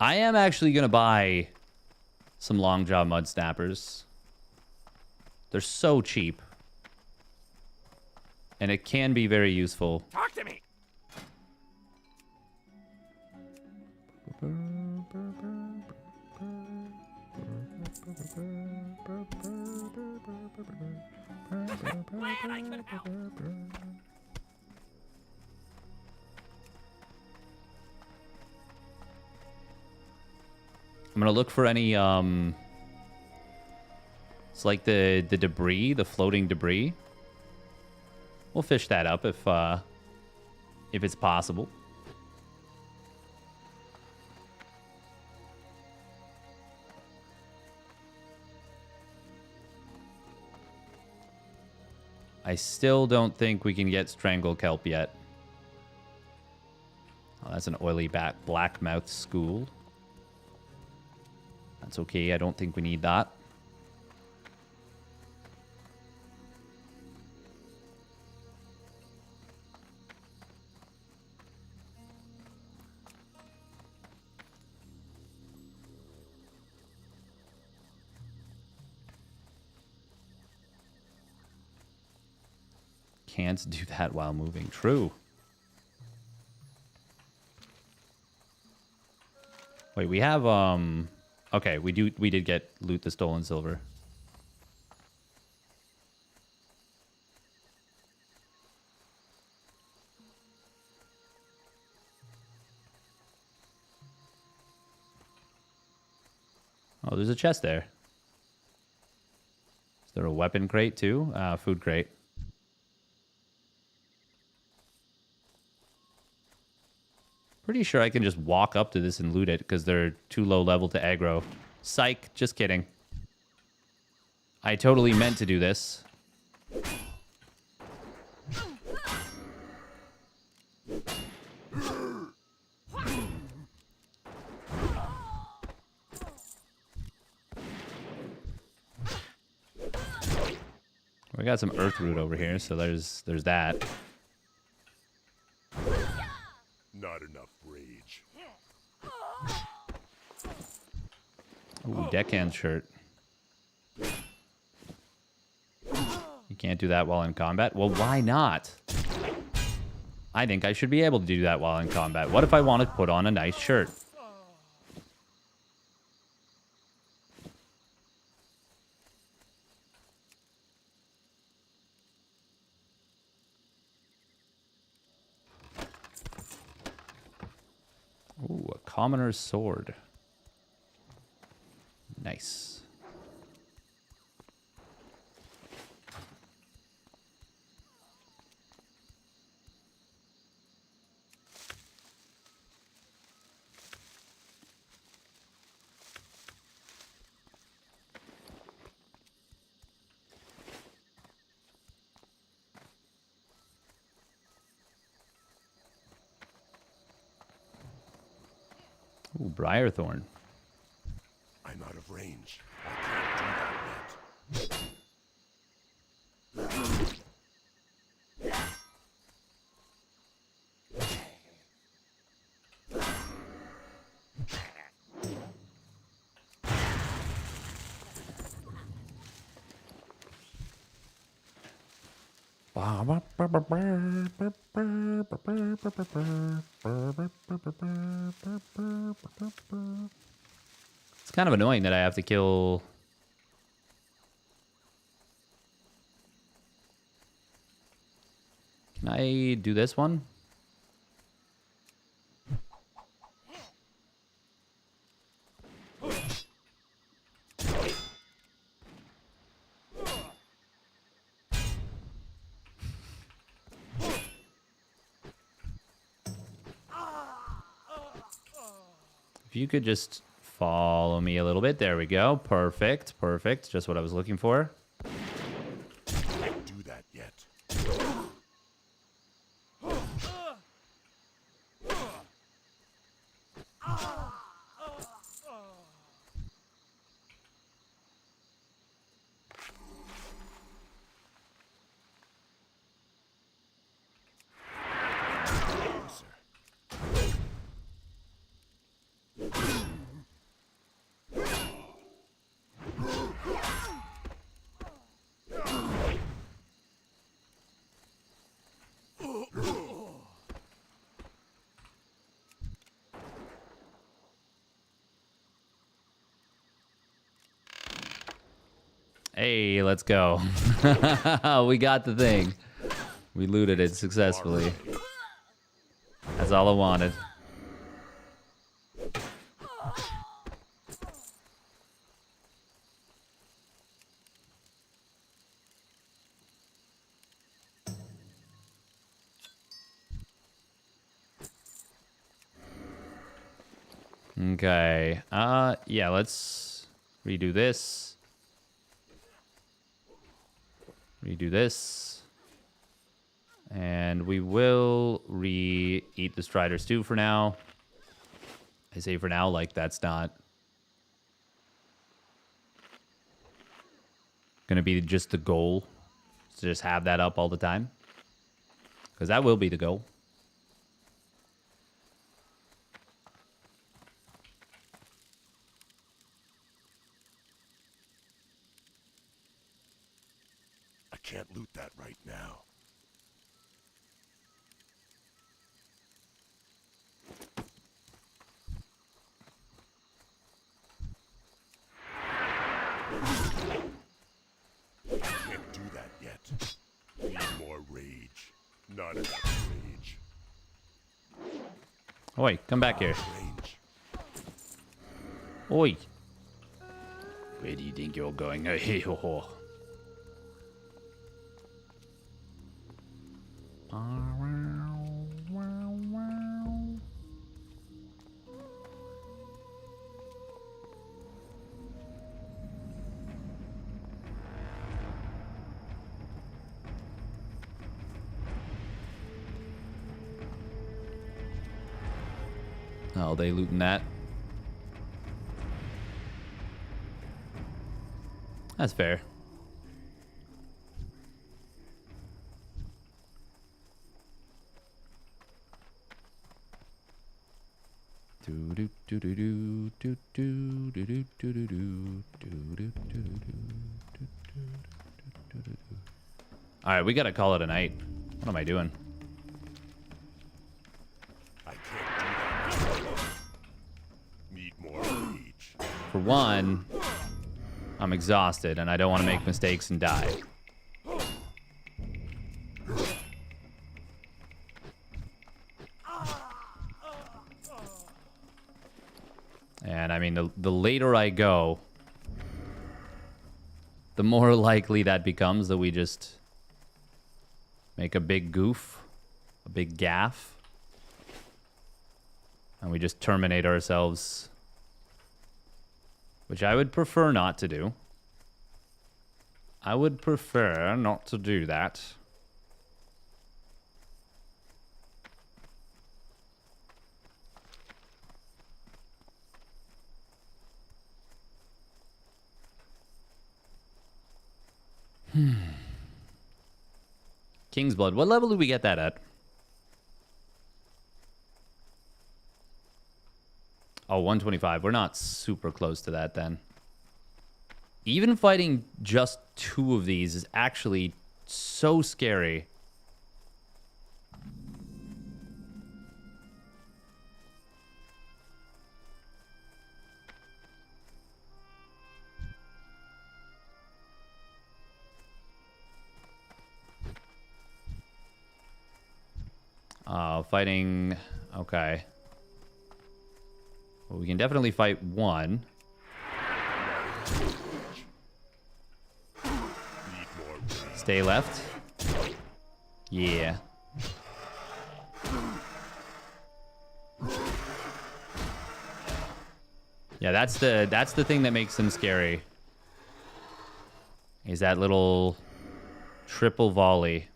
I am actually going to buy some long jaw mud snappers. They're so cheap. And it can be very useful. Talk to me. Glad I could help. I'm gonna look for any it's like the debris, the floating debris. We'll fish that up if it's possible. I still don't think we can get strangle kelp yet. Oh, that's an oily blackmouth school. That's okay. I don't think we need that. Can't do that while moving. True. Wait, we have okay, we did get loot the stolen silver. Oh, there's a chest there. Is there a weapon crate too? Food crate. Pretty sure I can just walk up to this and loot it because they're too low level to aggro. Psych, just kidding. I totally meant to do this. We got some earth root over here, so there's that. Not enough rage. Ooh, deckhand shirt. You can't do that while in combat? Well, why not? I think I should be able to do that while in combat. What if I want to put on a nice shirt? Ooh, a commoner's sword. Nice. Ooh, Briarthorn. I'm out of range. I can't do that yet. It's kind of annoying that I have to kill... Can I do this one? If you could just follow me a little bit. There we go. Perfect. Perfect. Just what I was looking for. Can't do that yet. Hey, let's go. We got the thing. We looted it successfully. That's all I wanted. Okay. Yeah, let's redo this. Redo this. And we will re-eat the Strider Stew for now. I say for now, like that's not gonna be just the goal. To just have that up all the time. Because that will be the goal. I can't loot that right now. I can't do that yet. Need more rage. Not enough rage. Oi, come back here. Range. Oi. Where do you think you're going? Hey, ho, ho. Oh, they looting that. That's fair. All right, we gotta call it a night. What am I doing? I can't do that. Need more rage. For one, I'm exhausted and I don't want to make mistakes and die. And I mean, the later I go, the more likely that becomes that we just make a big goof, a big gaffe, and we just terminate ourselves, which I would prefer not to do. I would prefer not to do that. King's Blood. What level did we get that at? Oh, 125. We're not super close to that then. Even fighting just 2 of these is actually so scary. Fighting... Okay. Well, we can definitely fight 1. Stay left. Yeah. Yeah, that's the thing that makes them scary. Is that little triple volley.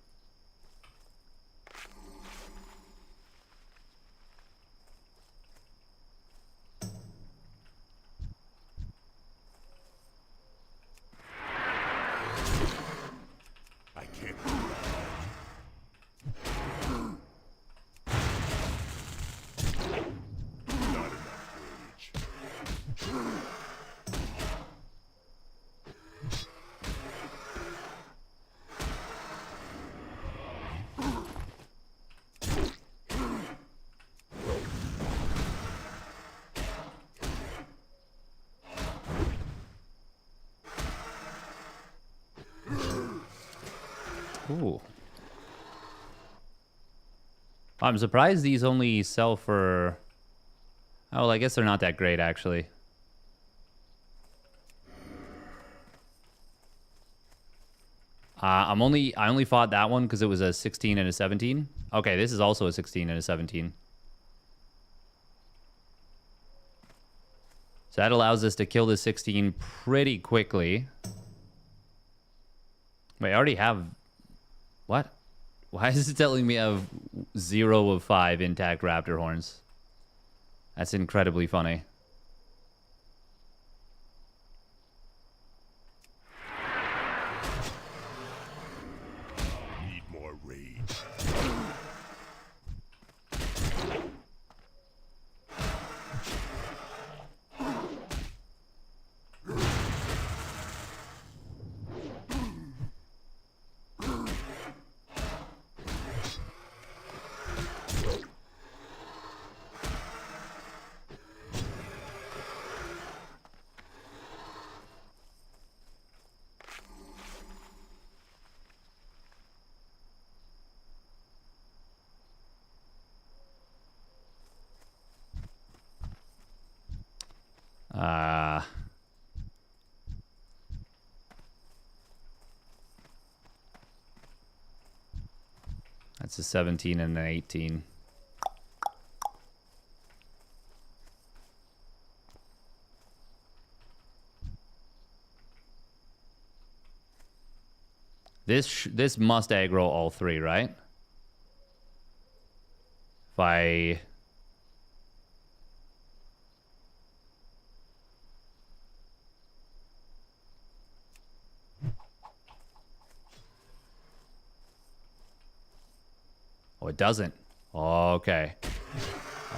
Ooh. I'm surprised these only sell for... Oh, well, I guess they're not that great, actually. I only fought that one because it was a 16 and a 17. Okay, this is also a 16 and a 17. So that allows us to kill the 16 pretty quickly. Wait, I already have... What? Why is it telling me I have 0 of 5 intact raptor horns? That's incredibly funny. Need more rage. That's a 17 and an 18. This must aggro all three, right? If I... Oh, it doesn't. Okay.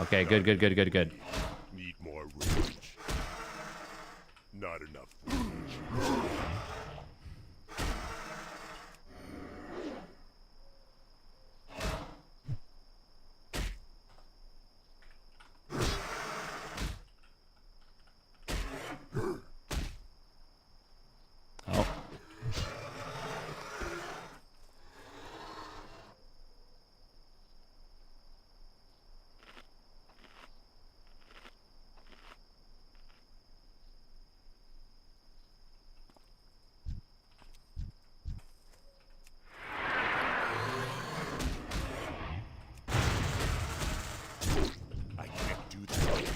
Okay, good. Need more rage. Not enough rage. Oh. I can't do that yet.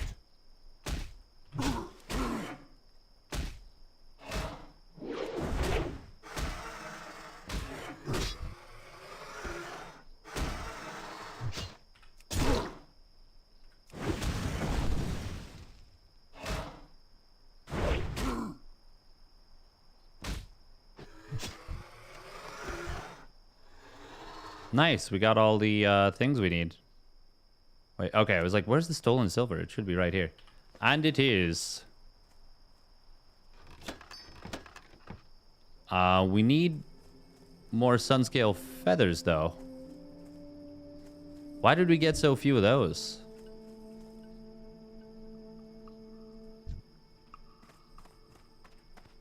Nice, we got all the things we need. Wait, okay, I was like, where's the stolen silver? It should be right here. And it is. We need more sunscale feathers, though. Why did we get so few of those?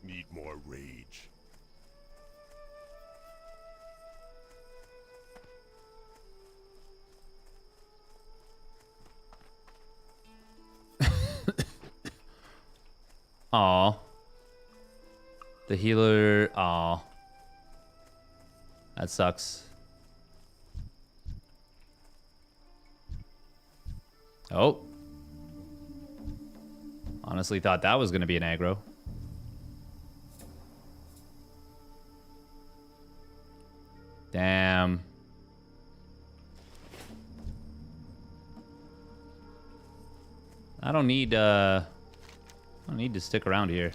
Need more rage. Aw. The healer. Aw. That sucks. Oh. Honestly thought that was going to be an aggro. Damn. I don't need to stick around here.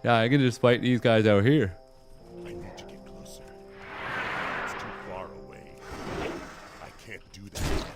Yeah, I can just fight these guys out here. I need to get closer. It's too far away. I can't do that yet.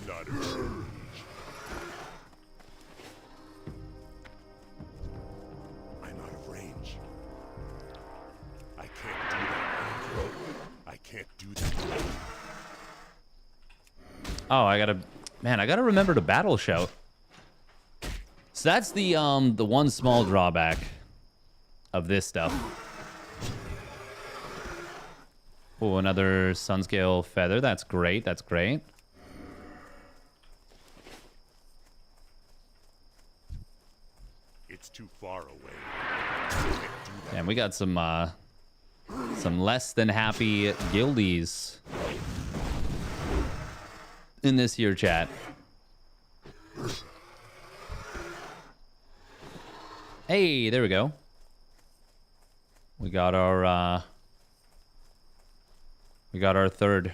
Not a change. I'm out of range. I can't do that. I can't do that. Oh, I gotta remember to battle shout. So that's the one small drawback of this stuff. Oh, another sunscale feather. That's great. That's great. It's too far away. I can't do that. And we got some less than happy guildies in this here chat. Hey, there we go. We got our third.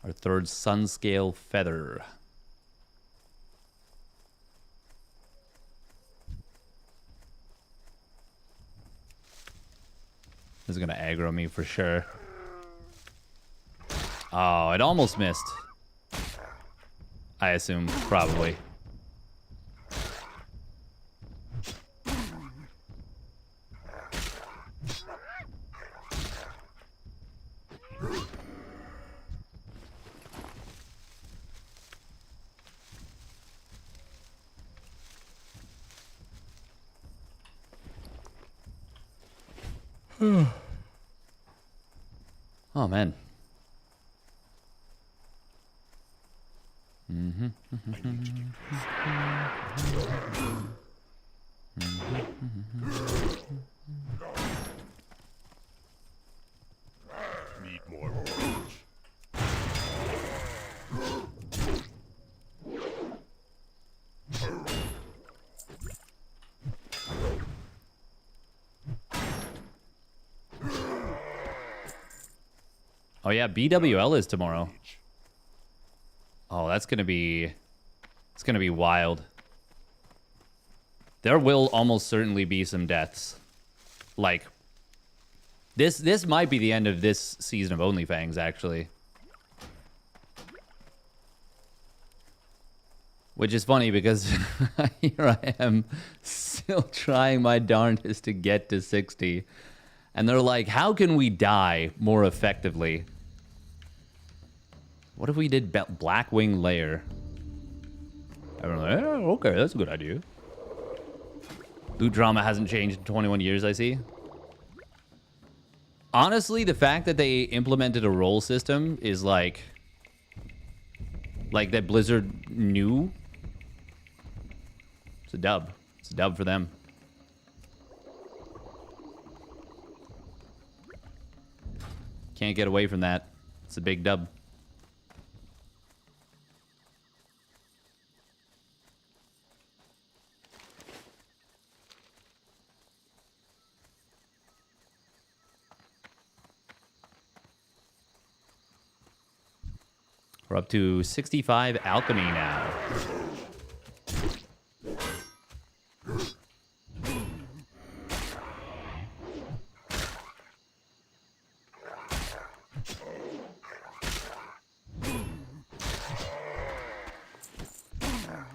Our third sunscale feather. is gonna aggro me for sure. Oh, it almost missed. I assume, probably. Oh, man. I need to get need more rage. Oh, yeah, BWL is tomorrow. Oh, that's gonna be... It's gonna be wild. There will almost certainly be some deaths. Like... This might be the end of this season of OnlyFangs, actually. Which is funny because here I am still trying my darndest to get to 60. And they're like, how can we die more effectively? What if we did Blackwing Lair? Everyone's like, oh, okay, that's a good idea. Loot drama hasn't changed in 21 years, I see. Honestly, the fact that they implemented a roll system is like that Blizzard knew. It's a dub. It's a dub for them. Can't get away from that. It's a big dub. We're up to 65 alchemy now.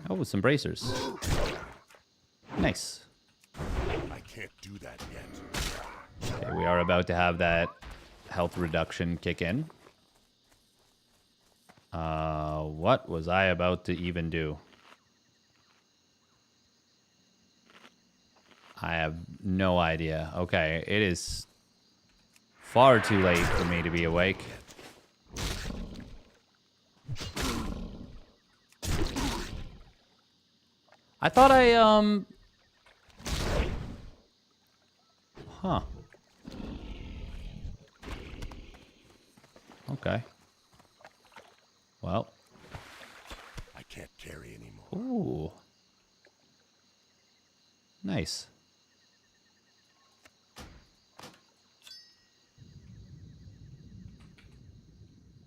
Oh, some bracers. Nice. I can't do that yet. Okay, we are about to have that health reduction kick in. What was I about to even do? I have no idea. Okay, it is far too late for me to be awake. I thought I, Huh. Okay. Well. I can't carry anymore. Ooh. Nice.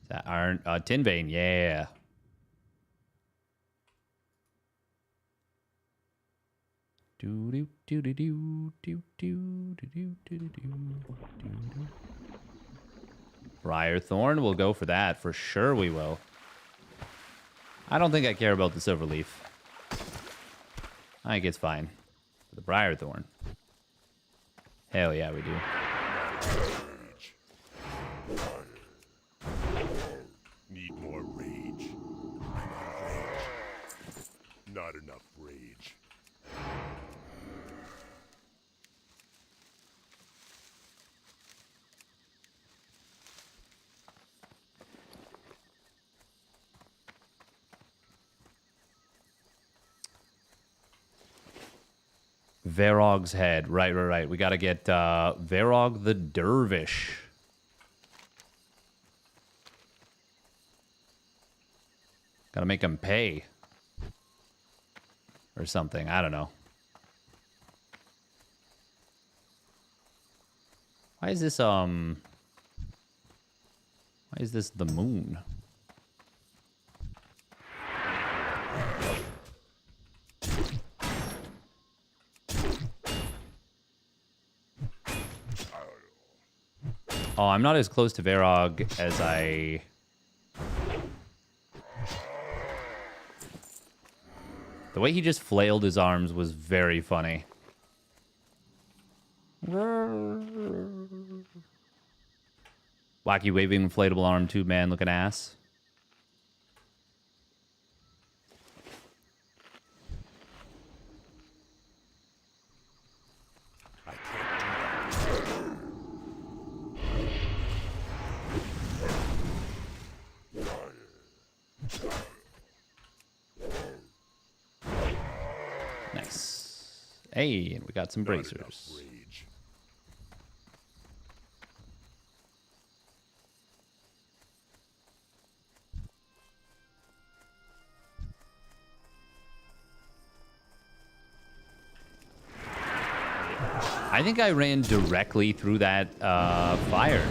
Is that iron? Tin vein, yeah. Briar Thorn, we'll go for that. For sure we will. I don't think I care about the Silver Leaf. I think it's fine. The Briar Thorn. Hell yeah, we do. Rage. Need more rage. I'm out of rage. Not enough rage. Varog's head. Right. We gotta get Varog the Dervish. Gotta make him pay. Or something. I don't know. Why is this, Why is this the moon? Oh, I'm not as close to Varog as I... The way he just flailed his arms was very funny. Wacky waving inflatable arm, tube man looking ass. I can't do Nice. Hey, and we got some that. Not enough bracers. rage. I think I ran directly through that fire.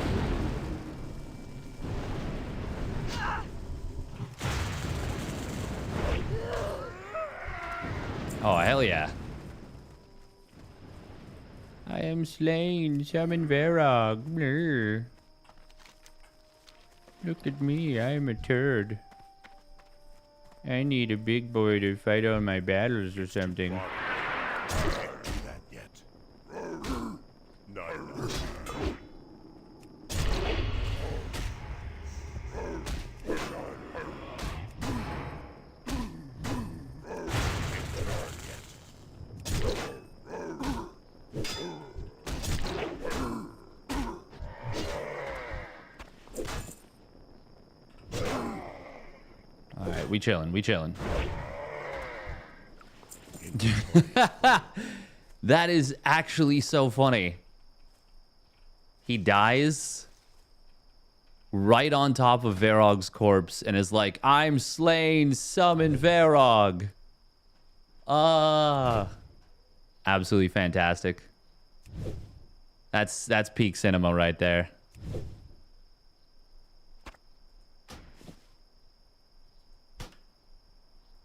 Oh, hell yeah. I am slain, summon Varog. Blur. Look at me, I am a turd. I need a big boy to fight on my battles or something. I can't do that yet. Not enough. Alright, we chillin', we chillin'. That is actually so funny. He dies right on top of Varog's corpse and is like, I'm slain, summon Varog. Absolutely fantastic. That's peak cinema right there.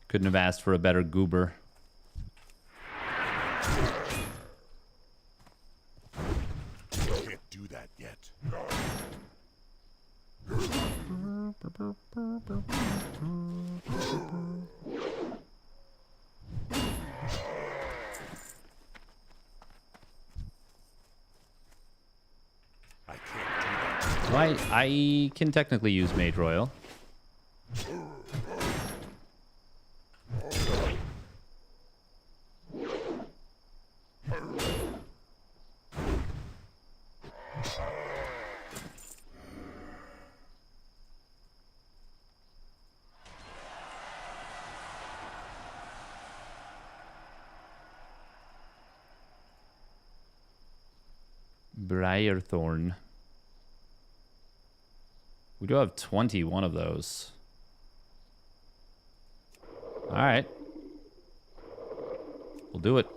Couldn't have asked for a better goober. Can't do that yet. I can't do that. Well, I can technically use Mage Royal. Briarthorn. We do have 21 of those. Alright. We'll do it.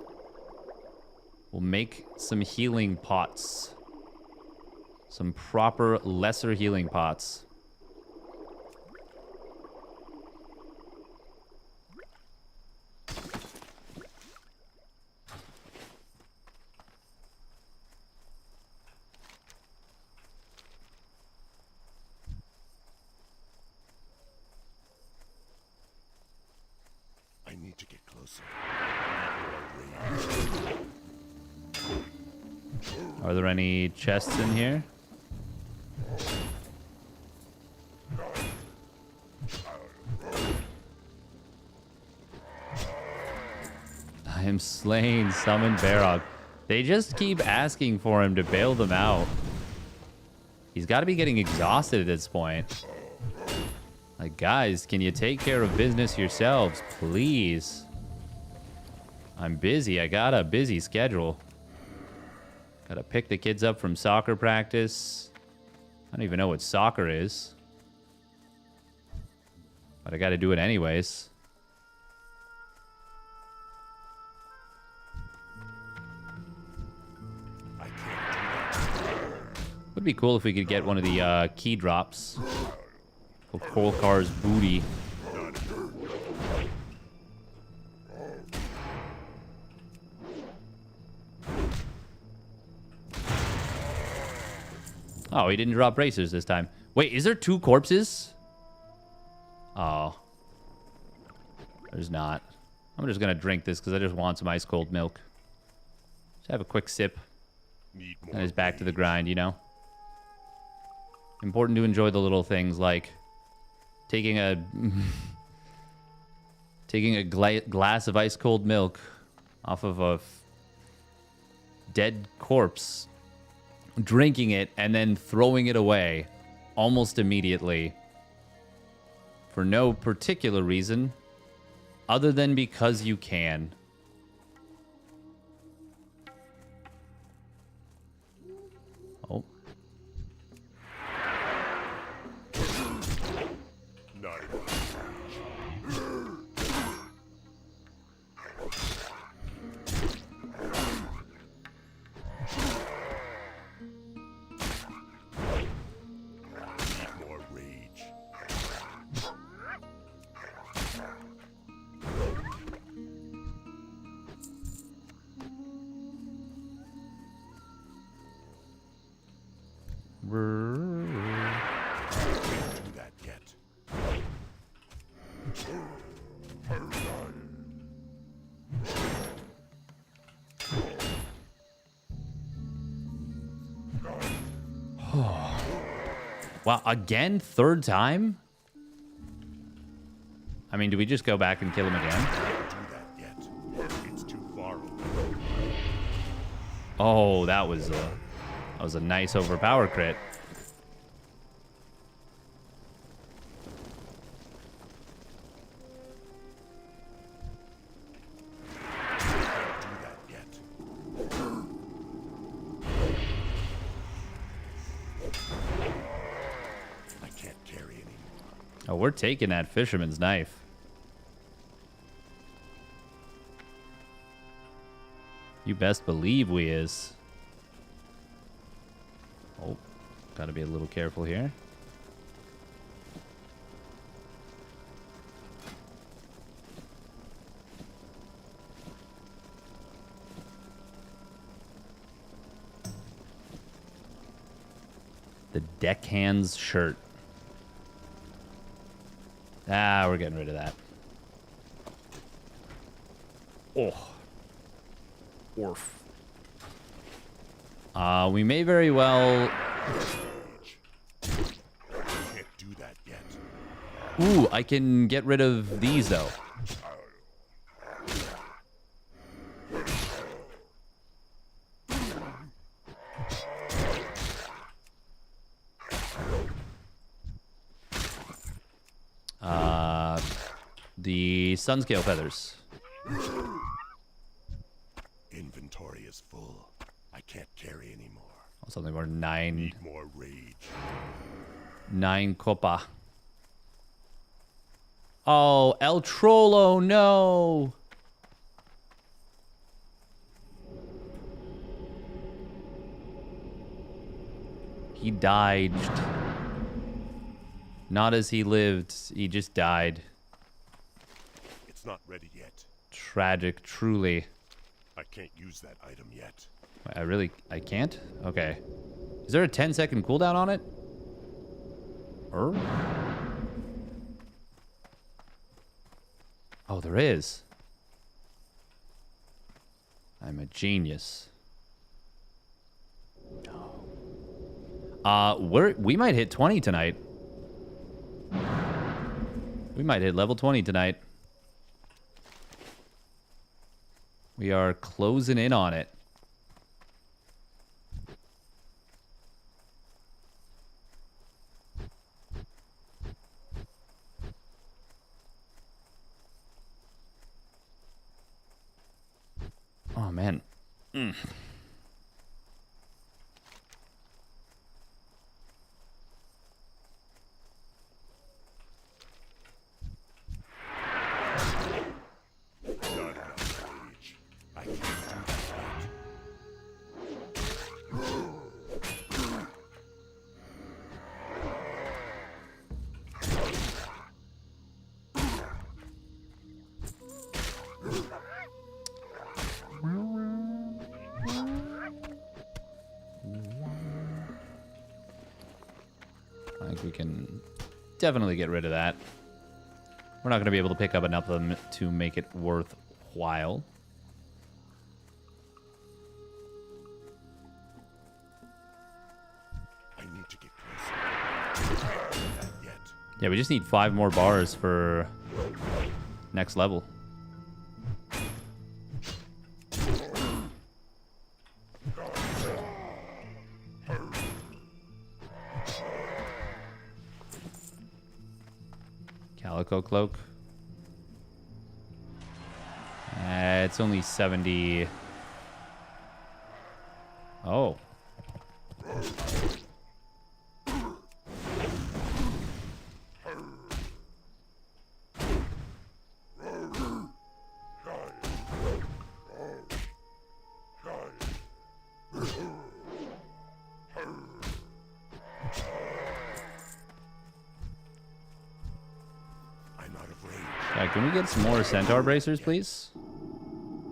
We'll make some healing pots. Some proper lesser healing pots. I need to get closer. Are there any chests in here? I am slain, summon Varog. They just keep asking for him to bail them out. He's got to be getting exhausted at this point. Like, guys, can you take care of business yourselves, please? I'm busy. I got a busy schedule. Gotta pick the kids up from soccer practice. I don't even know what soccer is. But I gotta do it anyways. Would be cool if we could get one of the key drops. For Kolkar's booty. Oh, he didn't drop bracers this time. Wait, is there 2 corpses? Oh. There's not. I'm just going to drink this because I just want some ice cold milk. Just have a quick sip. Need more And it's back to the rage. grind, you know? Important to enjoy the little things like taking a glass of ice cold milk off of a dead corpse, drinking it, and then throwing it away almost immediately for no particular reason other than because you can. Oh. Not need more rage. Can't do that yet. Wow, again? 3rd time? I mean, do we just go back and kill him again? Can't do that yet. It's too far away. Oh, that was a nice overpower crit. Can't do that yet. I can't carry anymore. Oh, we're taking that fisherman's knife. You best believe we is. Oh, gotta be a little careful here. The deckhand's shirt. Ah, we're getting rid of that. Oh. Orf. We may very well... Can't do that yet. Ooh, I can get rid of these, though. The sunscale feathers. Inventory is full. I can't carry anymore. Oh, something more 9 Need more rage. copa. Oh, El Trollo, no. He died. Not as he lived. He just died. It's not ready yet. Tragic, truly. I can't use that item yet. I can't? Okay. Is there a 10-second cooldown on it? Oh, there is. I'm a genius. We might hit 20 tonight. We might hit level 20 tonight. We are closing in on it. Oh, man. Not enough rage. I can't do that yet. think we can definitely get rid of that. We're not going to be able to pick up enough of them to make it worthwhile. I need to get closer. I can't do that yet. Yeah, we just need 5 more bars for next level. Calico cloak. It's only 70. Oh. Can we get some more centaur bracers, please?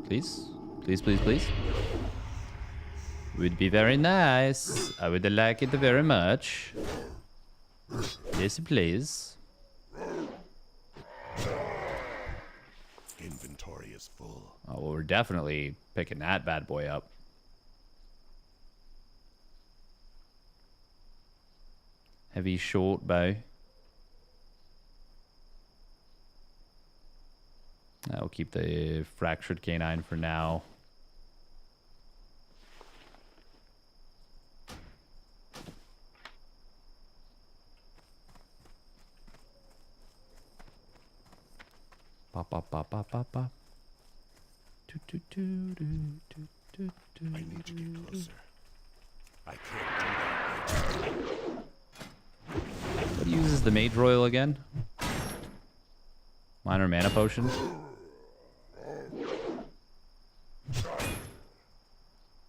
Please? Please, please, please. Would be very nice. I would like it very much. Yes, please. Inventory is full. Oh, well, we're definitely picking that bad boy up. Heavy short bow. I'll keep the fractured canine for now. Pop, pop, pop, pop, pop, pop. I need to get closer. I can't do that yet. What uses the Mage Royal again? Minor mana potion.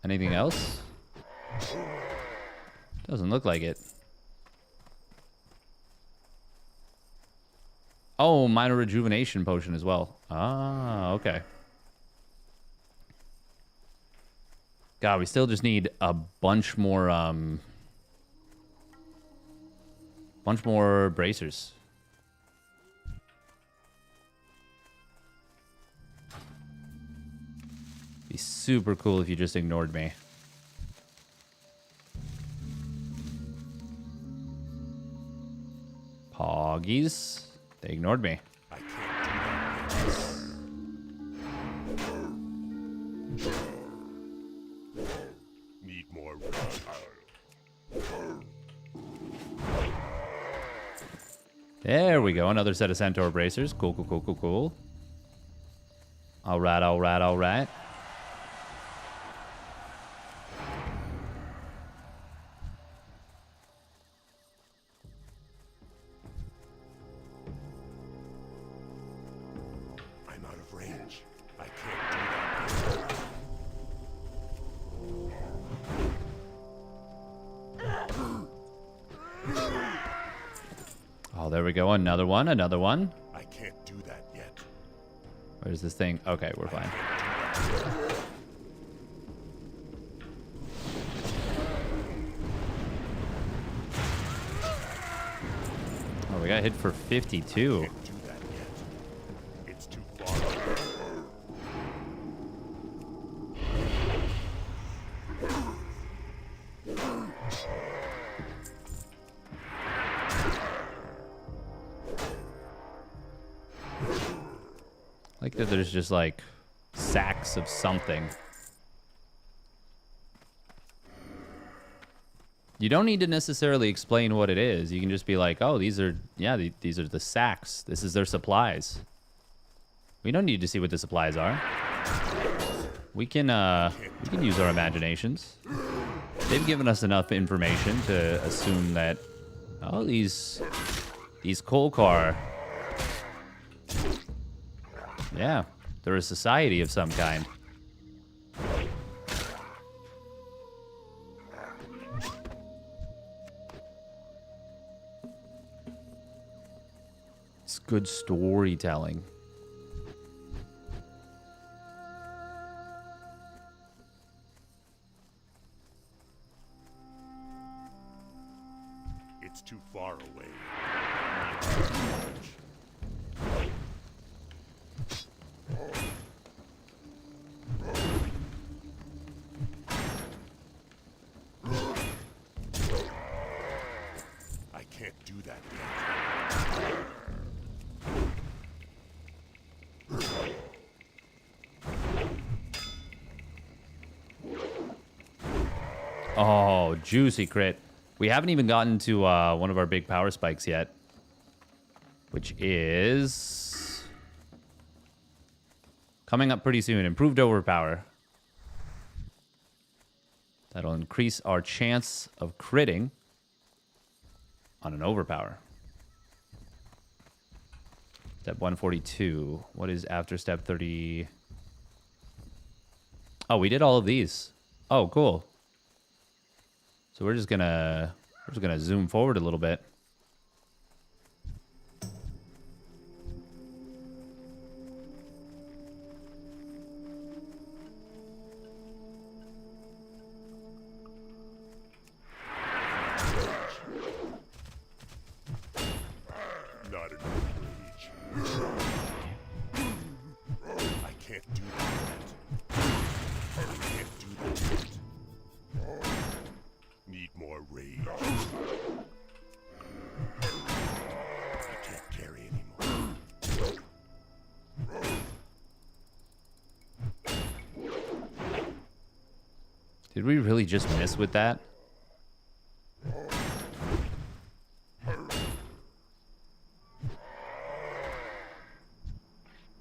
Anything else? Doesn't look like it. Oh, minor rejuvenation potion as well. Ah, okay. God, we still just need a bunch more bracers. Be super cool if you just ignored me. Poggies. They ignored me. I can't do that yet. Need more room. There we go. Another set of centaur bracers. Cool, cool, cool, cool, cool. All right, all right, all right. I'm out of range. I can't do that. Oh, there we go. Another one, another one. I can't do that yet. Where's this thing? Okay, we're fine. Oh, we got hit for 52. Can't do that yet. It's too far away. Like that there's just like sacks of something. You don't need to necessarily explain what it is. You can just be like, oh, these are, yeah, these are the sacks. This is their supplies. We don't need to see what the supplies are. We can use our imaginations. They've given us enough information to assume that, oh, these coal car, yeah, they're a society of some kind. It's good storytelling. It's too far away. that yet. Oh, juicy crit. We haven't even gotten to one of our big power spikes yet, which is coming up pretty soon. Improved overpower. That'll increase our chance of critting on an overpower. Step 142. What is after step 30? Oh, we did all of these. Oh, cool. So we're just gonna zoom forward a little bit. Not enough rage. I can't do that yet. I can't do that yet. Need more rage. I can't carry anymore. Did we really just miss with that?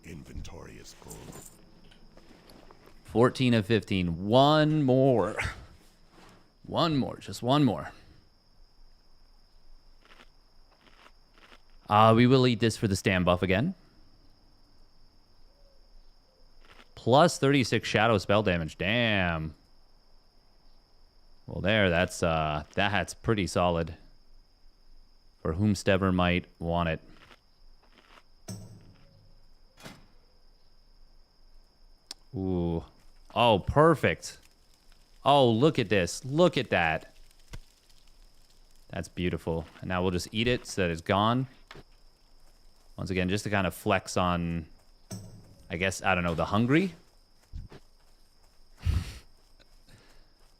Inventory is full. 14 of 15. One more. One more. Just one more. We will eat this for the stand buff again. Plus 36 shadow spell damage. Damn. Well, that's pretty solid. For whomstever might want it. Ooh. Oh, perfect. Oh, look at this. Look at that. That's beautiful. And now we'll just eat it so that it's gone. Once again, just to kind of flex on, I guess, I don't know, the hungry?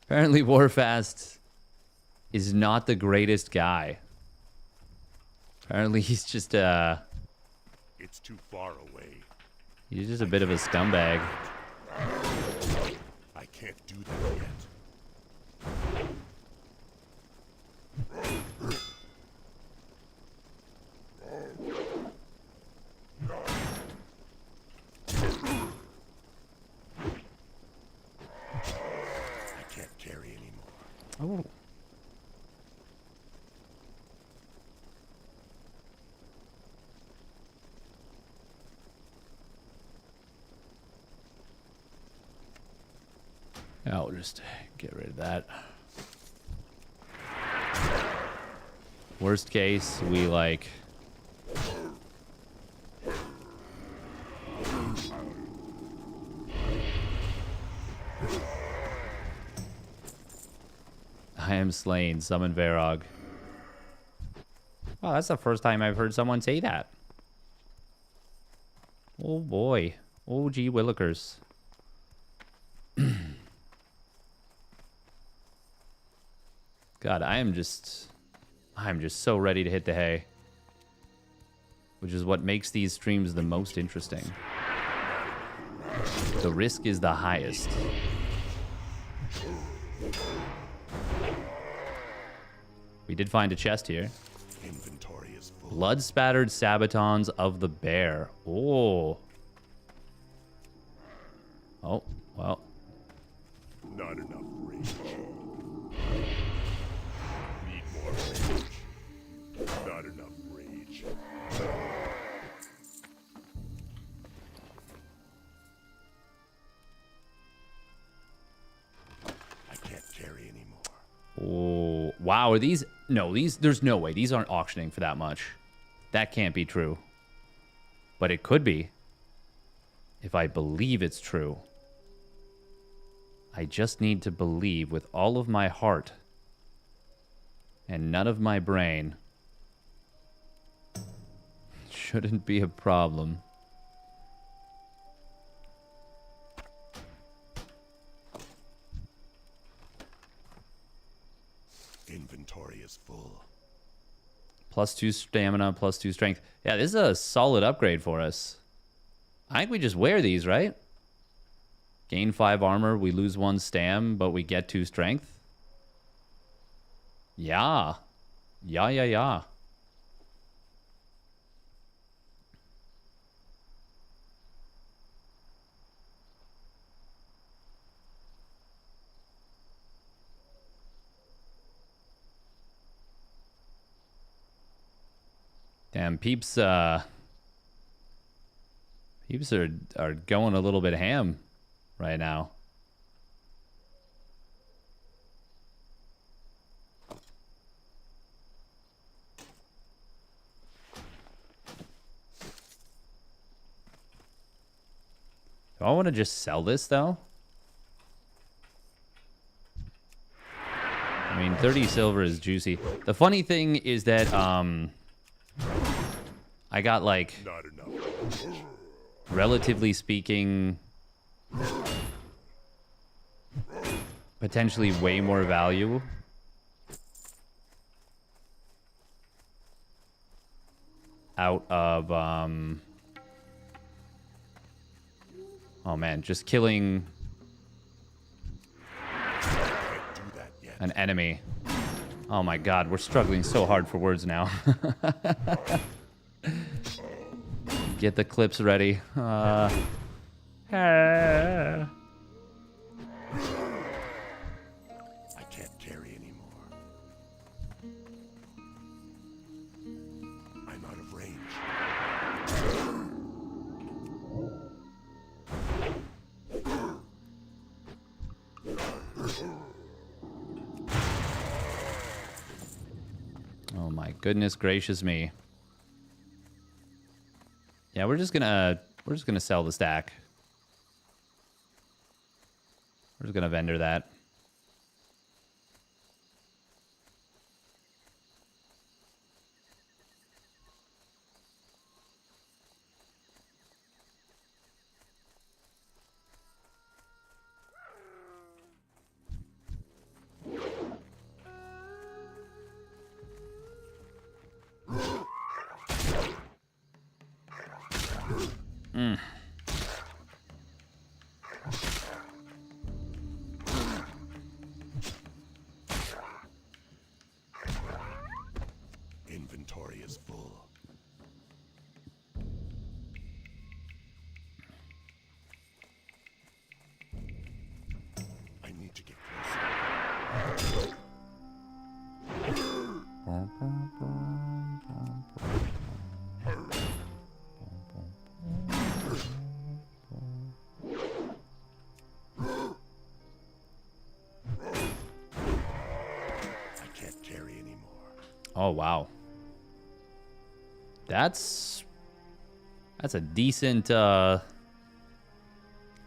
Apparently Warfast is not the greatest guy. Apparently he's just, It's too far away. he's just a bit of a scumbag. I can't do that yet. I can't carry anymore. Oh. I'll just get rid of that. Worst case, we like... I am slain. Summon Varog. Wow, that's the first time I've heard someone say that. Oh boy. Oh gee willikers. God, I'm just so ready to hit the hay. Which is what makes these streams the most interesting. The risk is the highest. We did find a chest here. Inventory is full. Blood-spattered sabatons of the bear. Oh. Oh, well. Not enough rage. Need more rage. Not enough rage. I can't carry anymore. Oh, wow. Are these... No, these... There's no way. These aren't auctioning for that much. That can't be true. But it could be. If I believe it's true. I just need to believe with all of my heart and none of my brain. Shouldn't be a problem. Inventory is full. +2 stamina, +2 strength. Yeah, this is a solid upgrade for us. I think we just wear these, right? Gain 5 armor, we lose 1 stam, but we get 2 strength. Yeah. Yeah. Damn, peeps are going a little bit ham right now. Do I want to just sell this though? I mean, 30 silver is juicy. The funny thing is that I got like, Not enough. relatively speaking, potentially way more value out of oh man, just killing Can't do that yet. an enemy. Oh my god, we're struggling so hard for words now. Get the clips ready. I can't carry anymore. I'm out of range. Oh my goodness gracious me. Yeah, we're just gonna sell the stack. We're just gonna vendor that. Inventory is full. I need to get closer. I can't carry anymore. Oh wow. That's a decent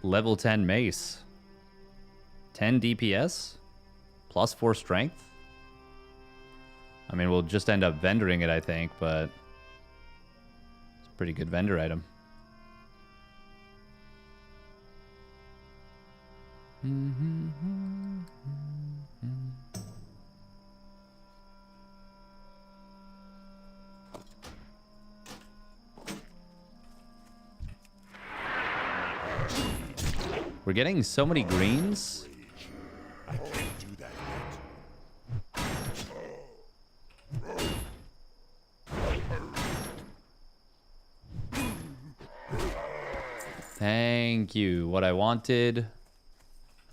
level 10 mace. 10 DPS plus 4 strength. I mean, we'll just end up vendoring it, I think, but it's a pretty good vendor item. We're getting so many greens. I can't do that yet. Thank you. What I wanted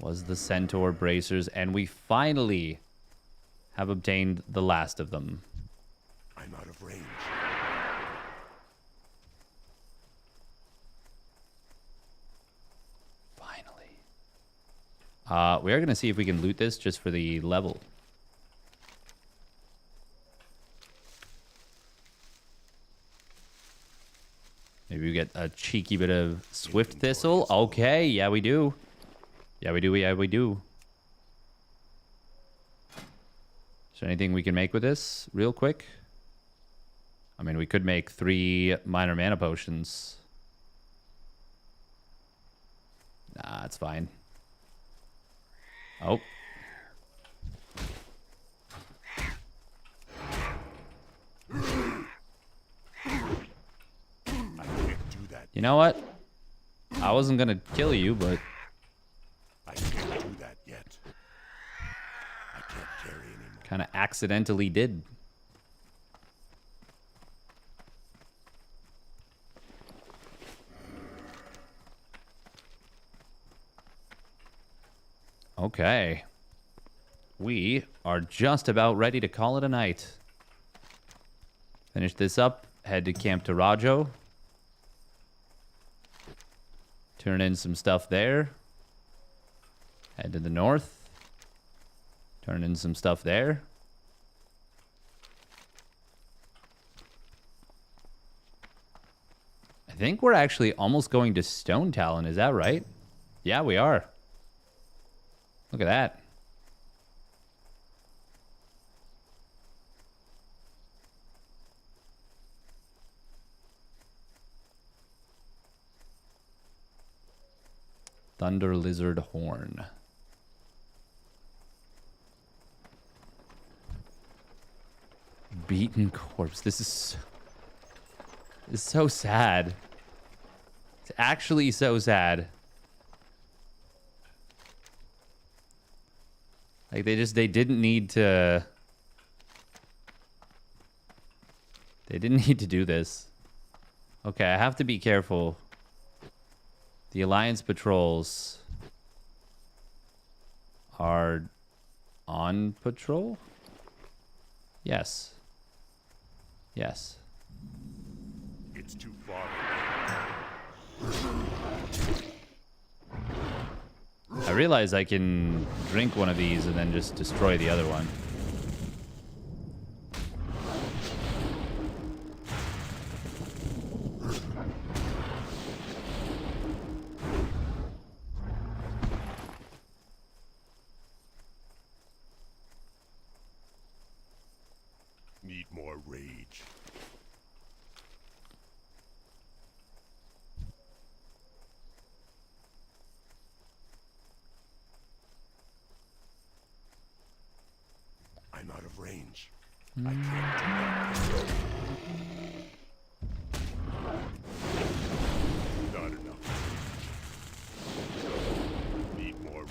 was the Centaur bracers, and we finally have obtained the last of them. I'm out of range. Finally. We are going to see if we can loot this just for the level. Maybe we get a cheeky bit of Swift Thistle. Okay, yeah, we do. Yeah, we do. Yeah, we do. Is there anything we can make with this real quick? I mean, we could make 3 minor mana potions. Nah, it's fine. Oh. You know what? I wasn't gonna kill you, but I can't do that yet. I can't carry anymore. kind of accidentally did. Okay. We are just about ready to call it a night. Finish this up, head to Camp Tarajo. Turn in some stuff there. Head to the north. Turn in some stuff there. I think we're actually almost going to Stone Talon, is that right? Yeah, we are. Look at that. Thunder Lizard Horn. Beaten corpse. This is so sad. It's actually so sad. Like they didn't need to do this. Okay, I have to be careful. The Alliance patrols are on patrol? Yes. Yes. It's too far. I realize I can drink one of these and then just destroy the other one. Need more rage. I'm out of range. I can't do that. Not enough. Need more rage.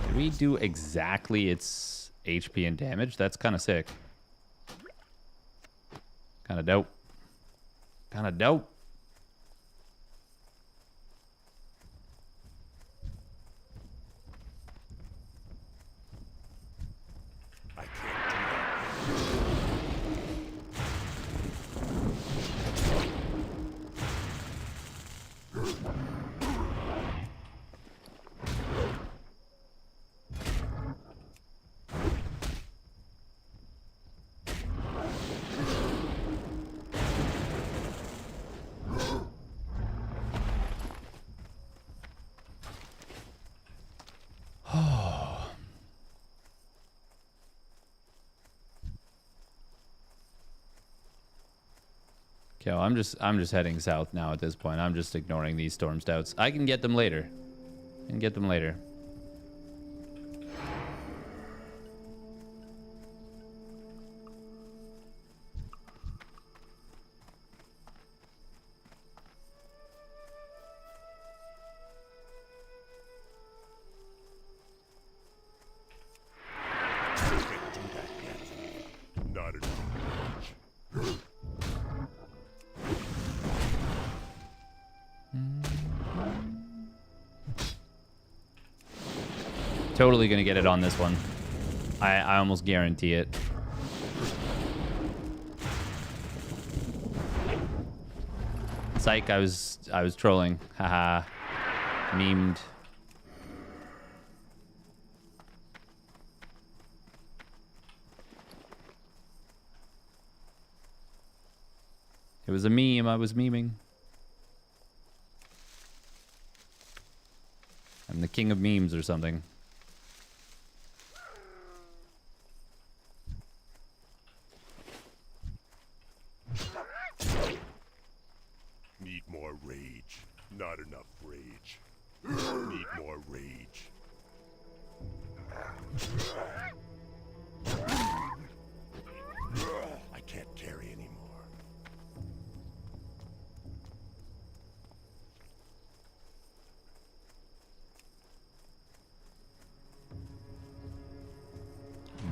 Did we do exactly its HP and damage? That's kind of sick. Kind of dope. Kind of dope. I can't do that. Okay, well, I'm just heading south now at this point. I'm just ignoring these storm stouts. I can get them later. I can get them later. Can't do that yet. Not enough rage. Totally gonna get it on this one. I almost guarantee it. Psych, I was trolling. Haha. Memed. It was a meme, I was memeing. I'm the king of memes or something. Need more rage. Not enough rage. Need more rage.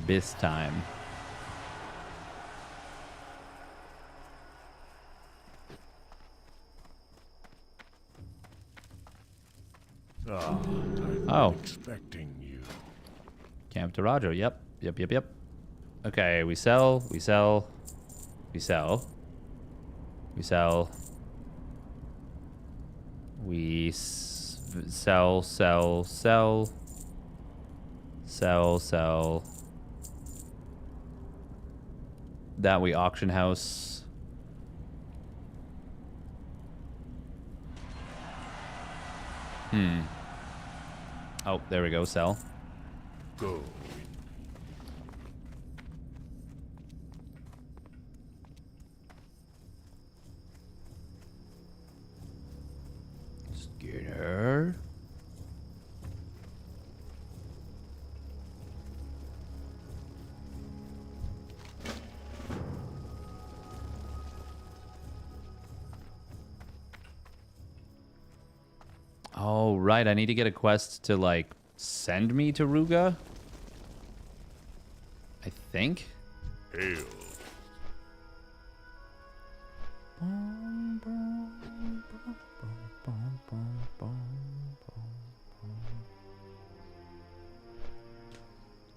this time. I'm expecting you. Camp to Roger. Yep. Okay, we sell. We sell. We sell. We sell. We sell. Sell. That we auction house. Oh, there we go. Sell. Go. Skinner. Oh, right. I need to get a quest to, like, send me to Ruga. I think. Hail.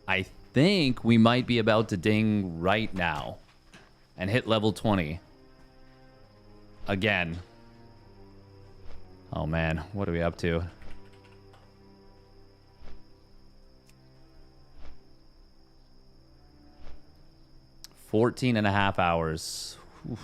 I think we might be about to ding right now and hit level 20. Again. Oh man, what are we up to? $14.5 hours. Oof.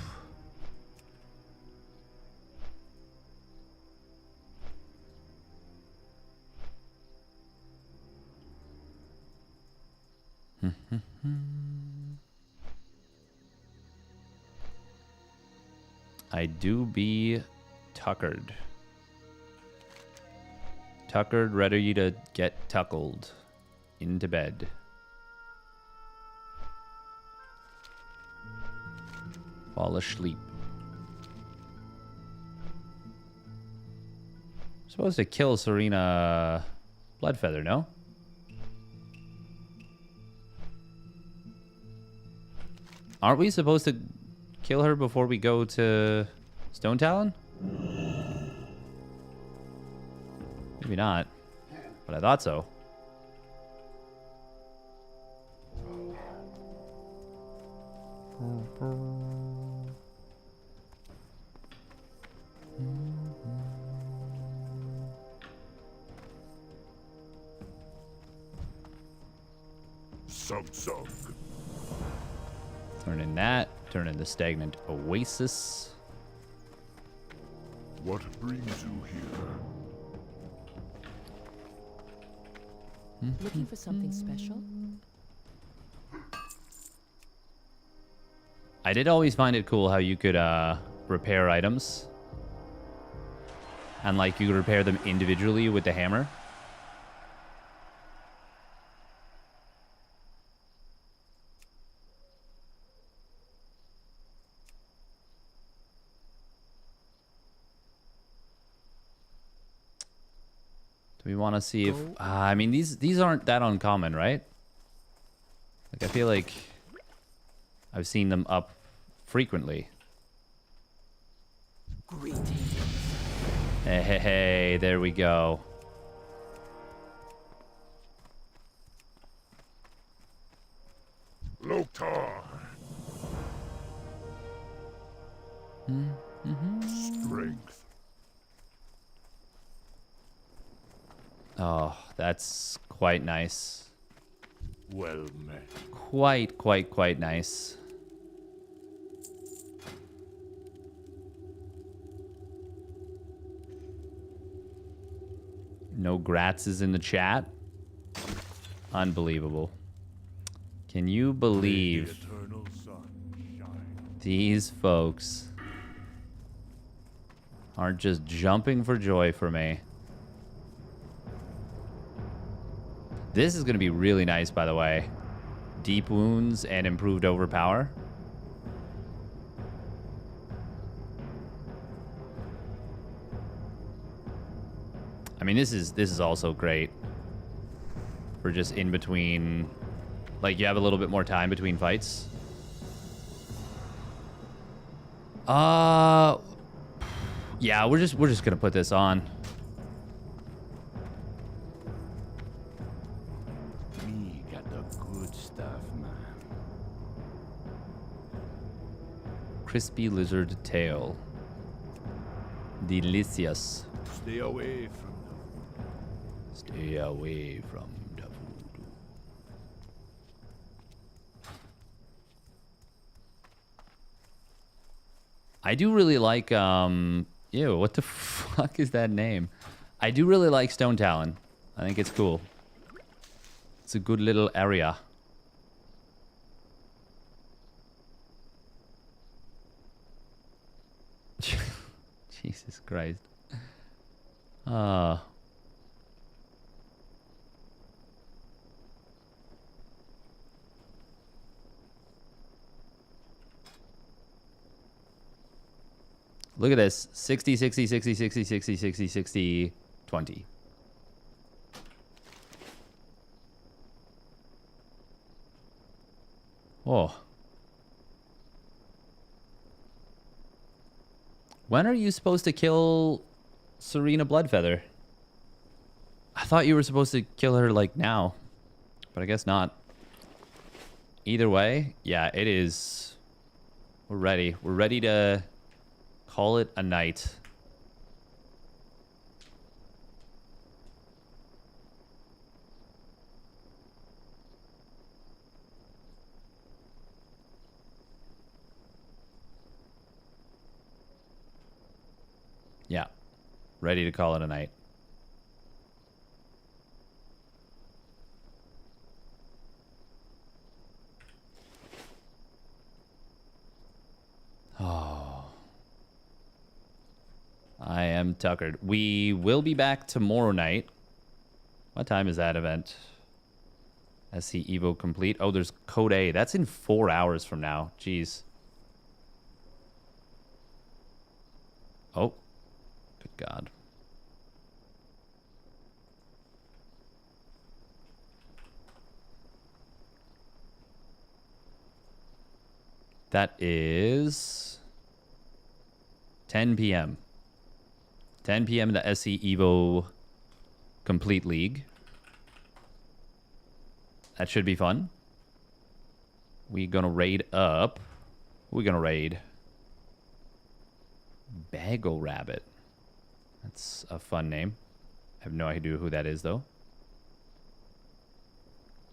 I do be tuckered. Tuckered, ready to get tuckled into bed. Fall asleep. Supposed to kill Serena Bloodfeather, no? Aren't we supposed to kill her before we go to Stone Talon? Maybe not, but I thought so. Sub. Turn in that. Turn in the Stagnant Oasis. What brings you here? Looking for something special? I did always find it cool how you could repair items. And like you could repair them individually with the hammer. Do we want to see if... I mean, these aren't that uncommon, right? Like, I feel like I've seen them up frequently. Greetings. Hey, there we go. Loktar. Strength. Oh, that's quite nice. Well met. Quite nice. No Gratzes in the chat. Unbelievable. Can you believe The eternal sun shine. these folks aren't just jumping for joy for me? This is going to be really nice, by the way. Deep wounds and improved overpower. I mean, this is also great for just in between Like, you have a little bit more time between fights? Yeah, we're just gonna put this on. Me got the good stuff, man. Crispy lizard tail. Delicious. Stay away from Stay away from the food. I do really like, ew, what the fuck is that name? I do really like Stone Talon. I think it's cool. It's a good little area. Jesus Christ. Look at this. 60, 60, 60, 60, 60, 60, 60, 20. Oh. When are you supposed to kill Serena Bloodfeather? I thought you were supposed to kill her, like, now. But I guess not. Either way, yeah, it is. We're ready. We're ready to call it a night. Yeah. Ready to call it a night. Oh. I am tuckered. We will be back tomorrow night. What time is that event? SC Evo complete. Oh, there's Code A. That's in 4 hours from now. Jeez. Oh. Good God. That is 10 p.m. 10 p.m. in the SC Evo Complete League. That should be fun. We gonna raid up. Who we gonna raid? Bagel Rabbit. That's a fun name. I have no idea who that is, though.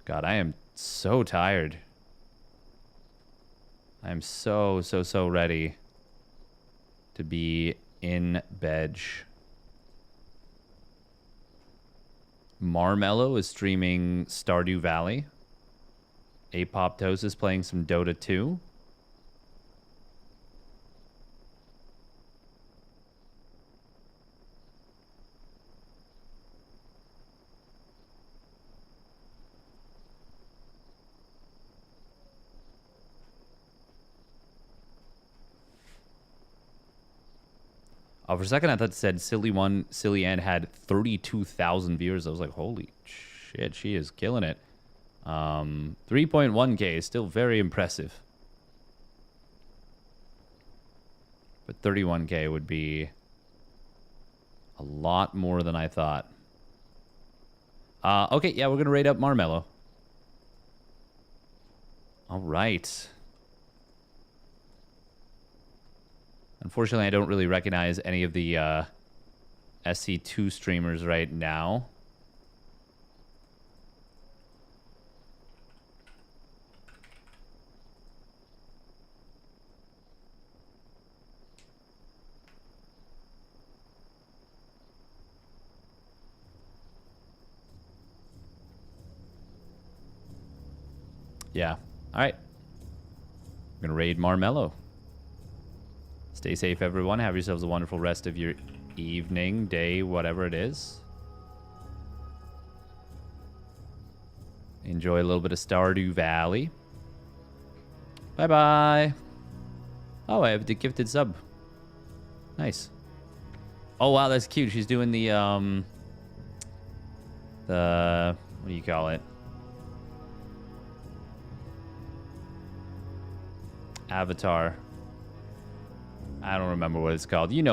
God, I am so tired. I am so ready to be in bed. Marmello is streaming Stardew Valley. Apoptos is playing some Dota 2. Oh, for a second, I thought it said Silly Ann had 32,000 viewers. I was like, holy shit, she is killing it. 3.1K is still very impressive. But 31K would be a lot more than I thought. Okay, yeah, we're going to raid up Marmello. All right. Unfortunately, I don't really recognize any of the SC2 streamers right now. Yeah. All right. I'm going to raid Marmello. Stay safe, everyone. Have yourselves a wonderful rest of your evening, day, whatever it is. Enjoy a little bit of Stardew Valley. Bye-bye. Oh, I have the gifted sub. Nice. Oh, wow, that's cute. She's doing the, what do you call it? Avatar. I don't remember what it's called. You know